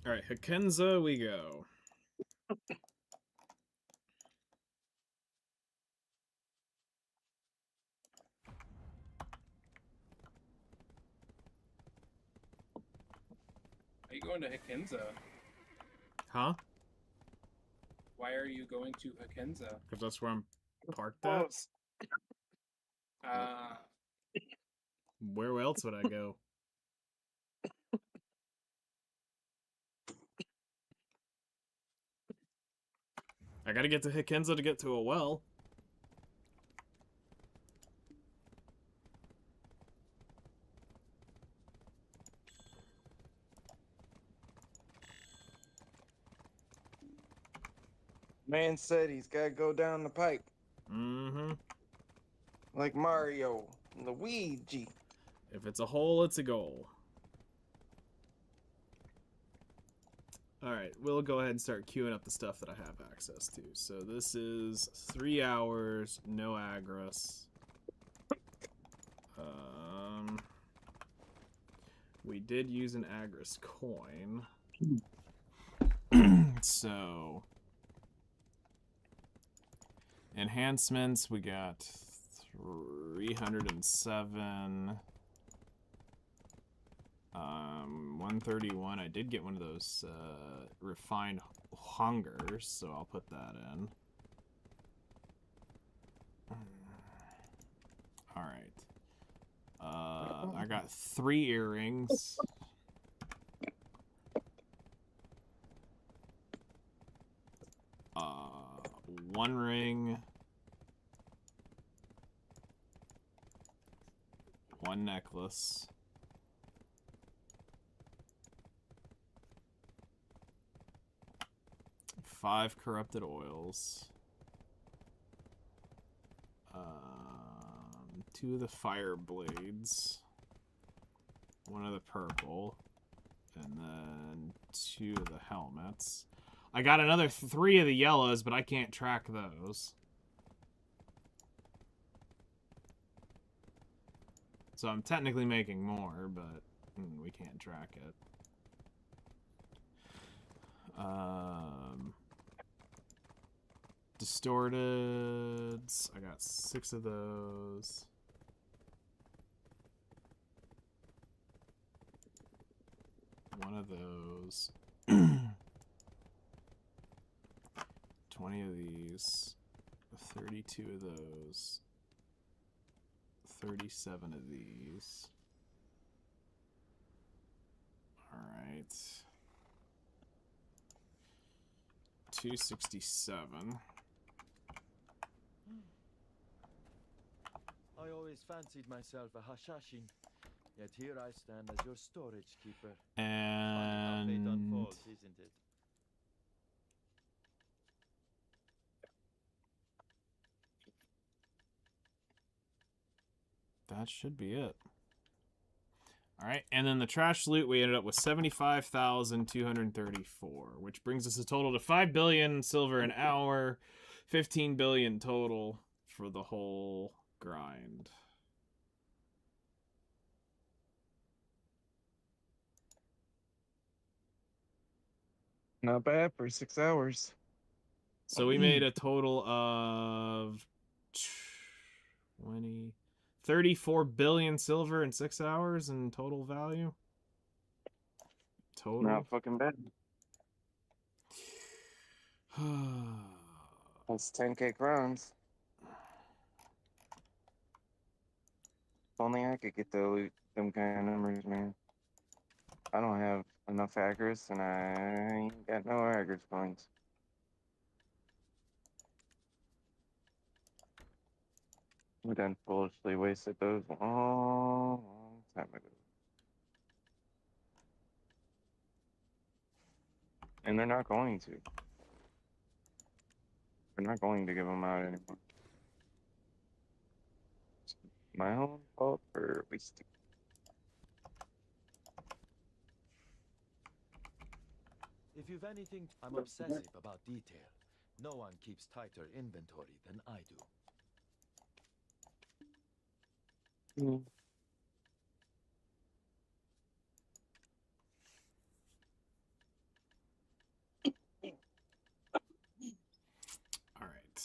Speaker 1: Alright, Hakenza we go.
Speaker 10: Are you going to Hakenza?
Speaker 1: Huh?
Speaker 10: Why are you going to Hakenza?
Speaker 1: Because that's where I'm parked at. Where else would I go? I gotta get to Hakenza to get to a well.
Speaker 5: Man said he's gotta go down the pipe.
Speaker 1: Mm-hmm.
Speaker 5: Like Mario, Luigi.
Speaker 1: If it's a hole, it's a goal. Alright, we'll go ahead and start queuing up the stuff that I have access to. So this is 3 hours, no Agris. We did use an Agris coin. So enhancements, we got 307. 131. I did get one of those refined hungers, so I'll put that in. Alright. I got 3 earrings. One ring. 1 necklace. 5 corrupted oils. 2 of the fire blades. 1 of the purple. And then 2 of the helmets. I got another 3 of the yellows, but I can't track those. So I'm technically making more, but We can't track it. Distorteds. I got 6 of those. One of those. 20 of these. 32 of those. 37 of these. Alright. 267.
Speaker 9: I always fancied myself a Hashashin, yet here I stand as your storage keeper. Funny how fate
Speaker 1: And
Speaker 9: unfolds, isn't it?
Speaker 1: that should be it. Alright, and then the trash loot, we ended up with 75,234, which brings us a total to 5 billion silver an hour, 15 billion total for the whole grind.
Speaker 5: Not bad for 6 hours.
Speaker 1: So we made a total of 34 billion silver in 6 hours in total value. Total.
Speaker 5: Not fucking bad. That's 10k crowns. If only I could get them kind of numbers, man. I don't have enough hackers, and I ain't got no hackers points. We done foolishly wasted those a long time ago. And they're not going to. They're not going to give them out anymore. It's my own fault for wasting.
Speaker 9: If you've anything, I'm obsessive about detail. No one keeps tighter inventory than I do.
Speaker 1: Alright.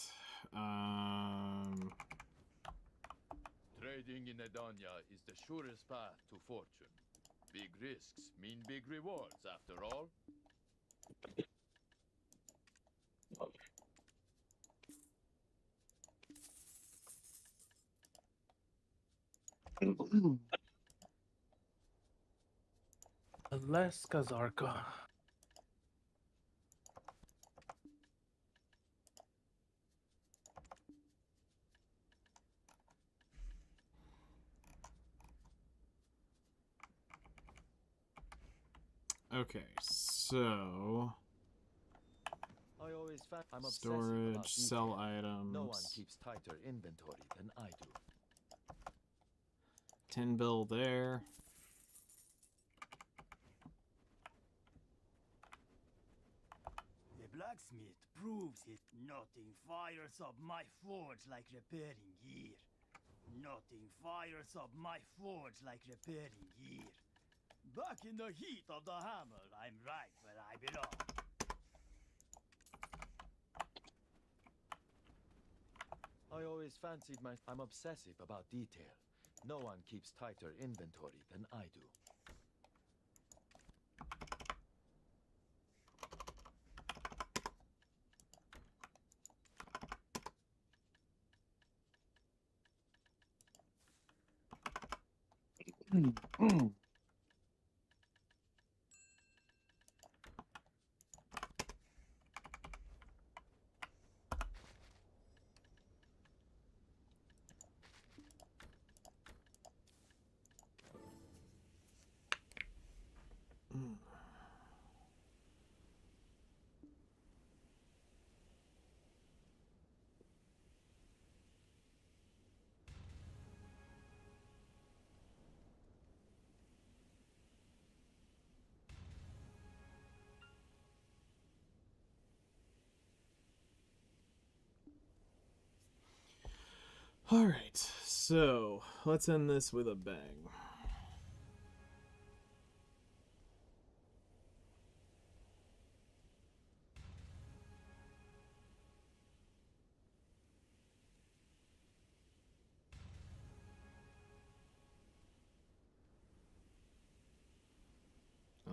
Speaker 9: Trading in Edonia is the surest path to fortune. Big risks mean big rewards, after all.
Speaker 7: Alaska Zarka.
Speaker 1: Okay, so
Speaker 9: I always I'm obsessive
Speaker 1: storage,
Speaker 9: about
Speaker 1: sell
Speaker 9: detail.
Speaker 1: items.
Speaker 9: No one keeps tighter inventory than I do.
Speaker 1: 10 bill there.
Speaker 13: The blacksmith proves it. Nothing fires up my forge like repairing gear. Nothing fires up my forge like repairing gear. Back in the heat of the hammer, I'm right where I belong.
Speaker 9: I always fancied I'm obsessive about detail. No one keeps tighter inventory than I do.
Speaker 1: Alright, so let's end this with a bang.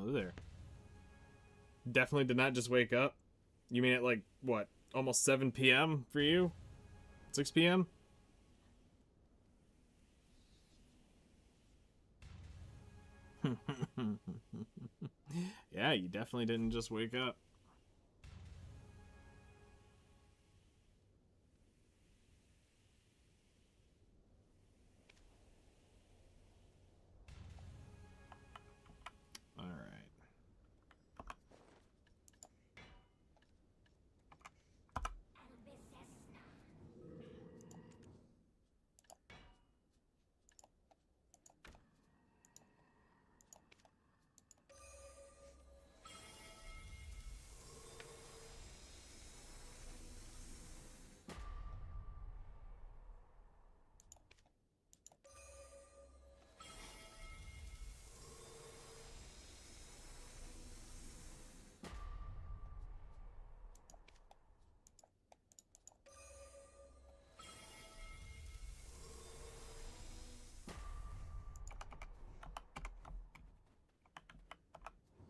Speaker 1: Oh, there. Definitely did not just wake up. You mean at like, what, almost 7 p.m. for you? 6 p.m.? Yeah, you definitely didn't just wake up. All right.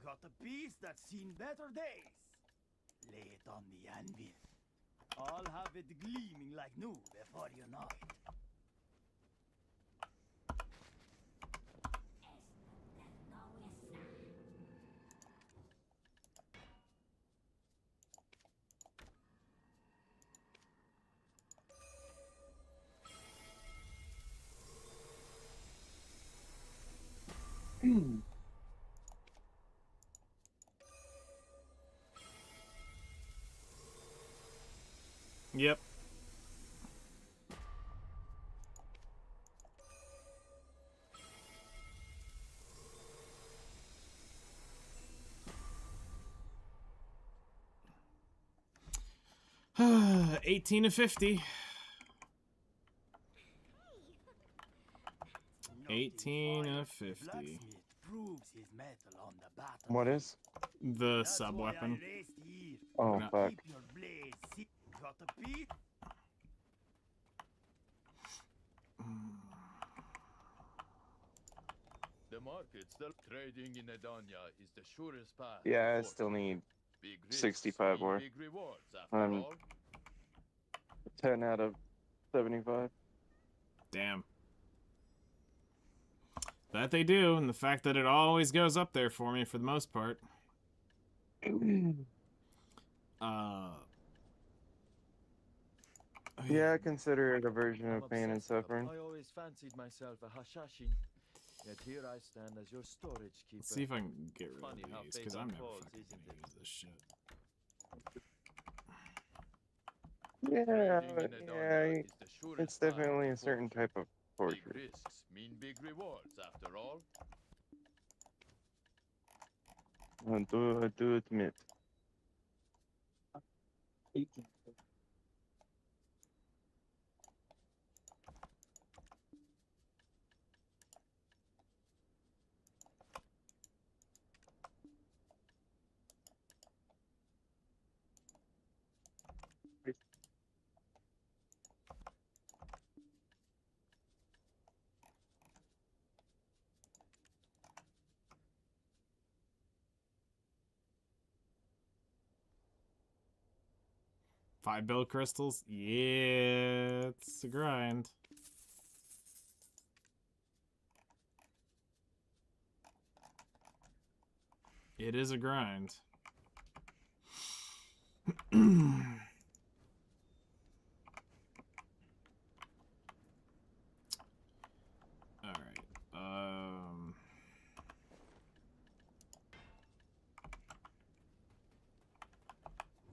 Speaker 13: Got a piece that's seen better days. Lay it on the anvil. I'll have it gleaming like new before you know it.
Speaker 1: Yep. Hey. 18 to 50. 18 of 50.
Speaker 5: What is?
Speaker 1: The sub weapon.
Speaker 5: Oh,
Speaker 1: No.
Speaker 5: fuck.
Speaker 9: The market still trading in Edania is the surest path.
Speaker 5: Yeah, I
Speaker 9: to
Speaker 5: still
Speaker 9: fortune.
Speaker 5: need
Speaker 9: Big risks
Speaker 5: 65
Speaker 9: mean
Speaker 5: more.
Speaker 9: big rewards after
Speaker 5: I'm
Speaker 9: all.
Speaker 5: 10 out of 75.
Speaker 1: Damn. That they do, and the fact that it always goes up there for me for the most part.
Speaker 5: Yeah, I consider it a version of pain and suffering.
Speaker 9: I always fancied myself a Hashashin. Yet here I stand as your storage keeper.
Speaker 1: Let's see if I can get rid
Speaker 9: Funny
Speaker 1: of
Speaker 9: how
Speaker 1: these,
Speaker 9: fate
Speaker 1: because I'm never
Speaker 9: unfolds,
Speaker 1: fucking
Speaker 9: isn't
Speaker 1: gonna
Speaker 9: it?
Speaker 1: use this shit.
Speaker 5: Yeah,
Speaker 9: Trading in
Speaker 5: yeah,
Speaker 9: Edania is the surest
Speaker 5: it's
Speaker 9: path
Speaker 5: definitely
Speaker 9: to
Speaker 5: a certain
Speaker 9: fortune.
Speaker 5: type of
Speaker 9: Big
Speaker 5: torture.
Speaker 9: risks mean big rewards after all.
Speaker 5: I do admit.
Speaker 1: Five bill crystals? Yeah, it's a grind. It is a grind. Alright.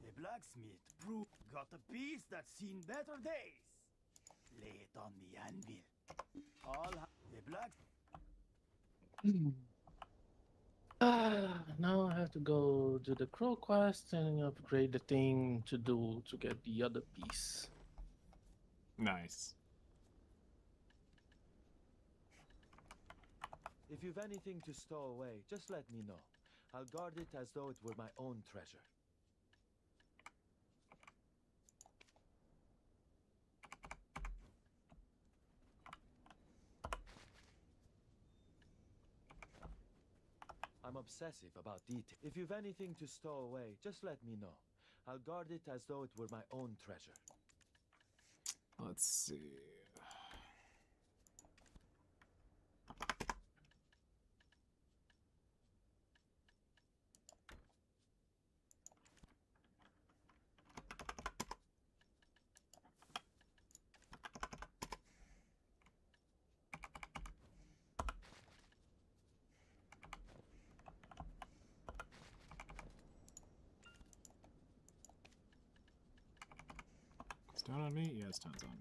Speaker 13: The blacksmith got a piece that's seen better days. Lay it on the anvil. The black.
Speaker 7: Now I have to go do the crow quest and upgrade the thing to get the other piece.
Speaker 1: Nice.
Speaker 9: If you've anything to stow away, just let me know. I'll guard it as though it were my own treasure. I'm I'm obsessive about detail. If you've anything to stow away, just let me know. I'll guard it as though it were my own treasure.
Speaker 1: Let's see. Stone on me? Yeah, stone's on me.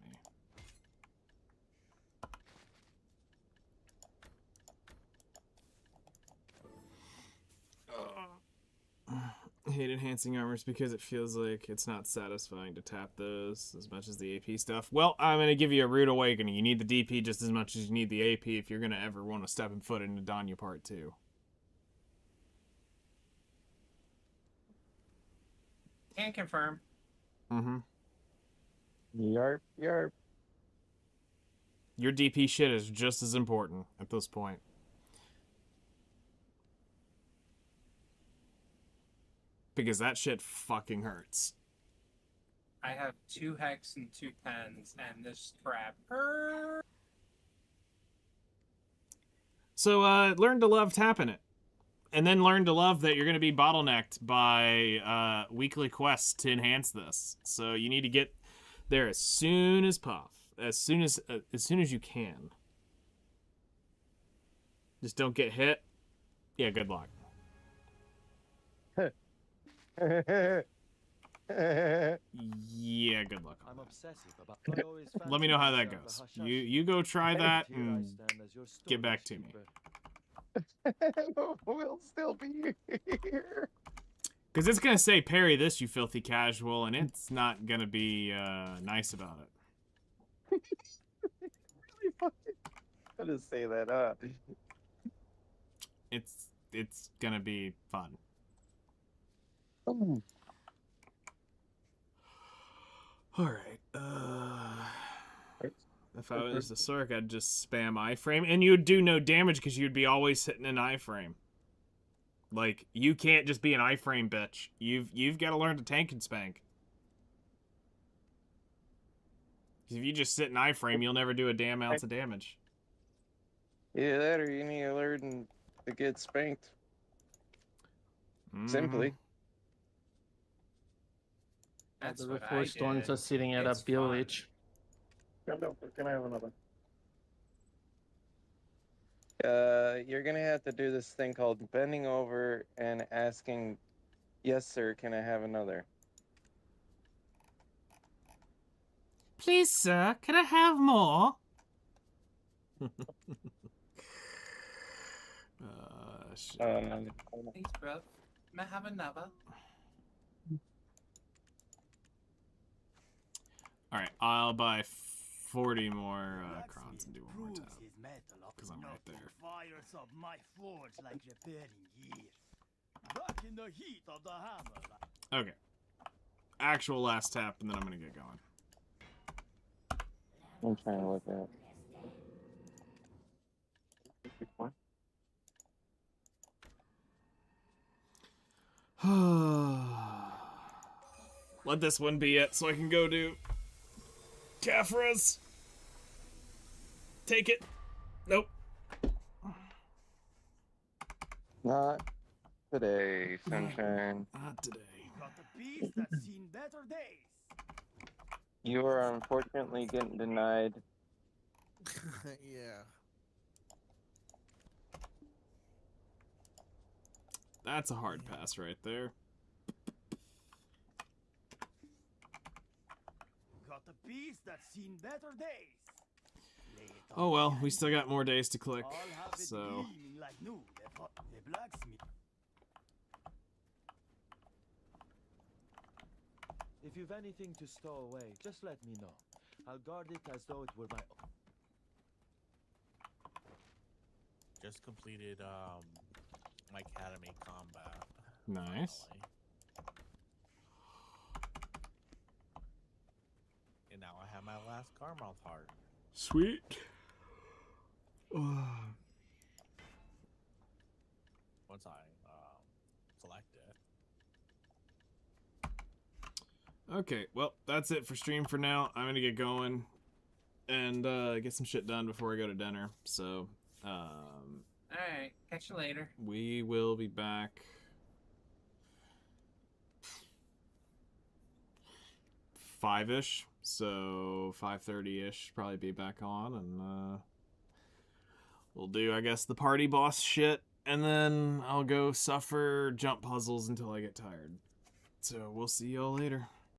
Speaker 1: I hate enhancing armors because it feels like it's not satisfying to tap those as much as the AP stuff. Well, I'm going to give you a rude awakening. You need the DP just as much as you need the AP if you're going to ever want to step and foot into Danya Part 2.
Speaker 10: Can confirm.
Speaker 1: Mm-hmm.
Speaker 5: Yarp, yarp.
Speaker 1: Your DP shit is just as important at this point. Because that shit fucking hurts.
Speaker 10: I have 2 hex and 2 pens, and this crap.
Speaker 1: So, learn to love tapping it. And then learn to love that you're going to be bottlenecked by weekly quests to enhance this. So you need to get there as soon as as soon as you can. Just don't get hit. Yeah, good luck. Yeah, good luck.
Speaker 9: I'm obsessive about.
Speaker 1: Let me know how that goes. You go try that and get back to me.
Speaker 5: We'll still be here.
Speaker 1: Because it's going to say, parry this, you filthy casual, and it's not going to be nice about it.
Speaker 5: Really fucking gonna say that,
Speaker 1: It's going to be fun.
Speaker 5: Oh.
Speaker 1: Alright, if I was the Sork, I'd just spam iframe, and you'd do no damage because you'd be always hitting an iframe. Like, you can't just be an iframe bitch. You've got to learn to tank and spank. Because if you just sit in iframe, you'll never do a damn ounce of damage.
Speaker 5: Either that or you need to learn to get spanked. Simply.
Speaker 10: That's
Speaker 7: the
Speaker 10: what I
Speaker 7: Reforged Thorns
Speaker 10: did.
Speaker 7: are sitting at
Speaker 10: It's
Speaker 7: a village.
Speaker 12: Can I have another?
Speaker 5: You're gonna have to do this thing called bending over and asking, "Yes, sir, can I have another?"
Speaker 1: Please, sir, can I have more? Shit.
Speaker 10: Thanks, bro. May I have another?
Speaker 1: Alright, I'll buy 40 more crons and do one more tap. Because I'm right there.
Speaker 13: Fires up my forge like repairing gear. Back in the heat of the hammer.
Speaker 1: Okay. Actual last tap, and then I'm going to get going.
Speaker 5: I'm trying to look at.
Speaker 1: Let this one be it, so I can go do Zephyros. Take it. Nope.
Speaker 5: Not today, sunshine.
Speaker 1: Not today.
Speaker 13: Got a piece that's seen better days.
Speaker 5: You are unfortunately getting denied.
Speaker 11: Yeah.
Speaker 1: That's a hard pass right there.
Speaker 13: Got a piece that's seen better days.
Speaker 1: Oh well, we still got more days to click,
Speaker 13: I'll have it
Speaker 1: so...
Speaker 13: gleaming like new. The blacksmith.
Speaker 9: If you've anything to stow away, just let me know. I'll guard it as though it were my own.
Speaker 11: Just completed my academy combat.
Speaker 1: Nice.
Speaker 11: finally. And now I have my last Garmouth heart.
Speaker 1: Sweet.
Speaker 11: Well, once I select it.
Speaker 1: Okay, well, that's it for stream for now. I'm gonna get going and get some shit done before I go to dinner. So,
Speaker 14: Alright, catch you later.
Speaker 1: we will be back 5-ish, so 5:30-ish, probably be back on, and we'll do, I guess, the party boss shit, and then I'll go suffer jump puzzles until I get tired. So we'll see y'all later.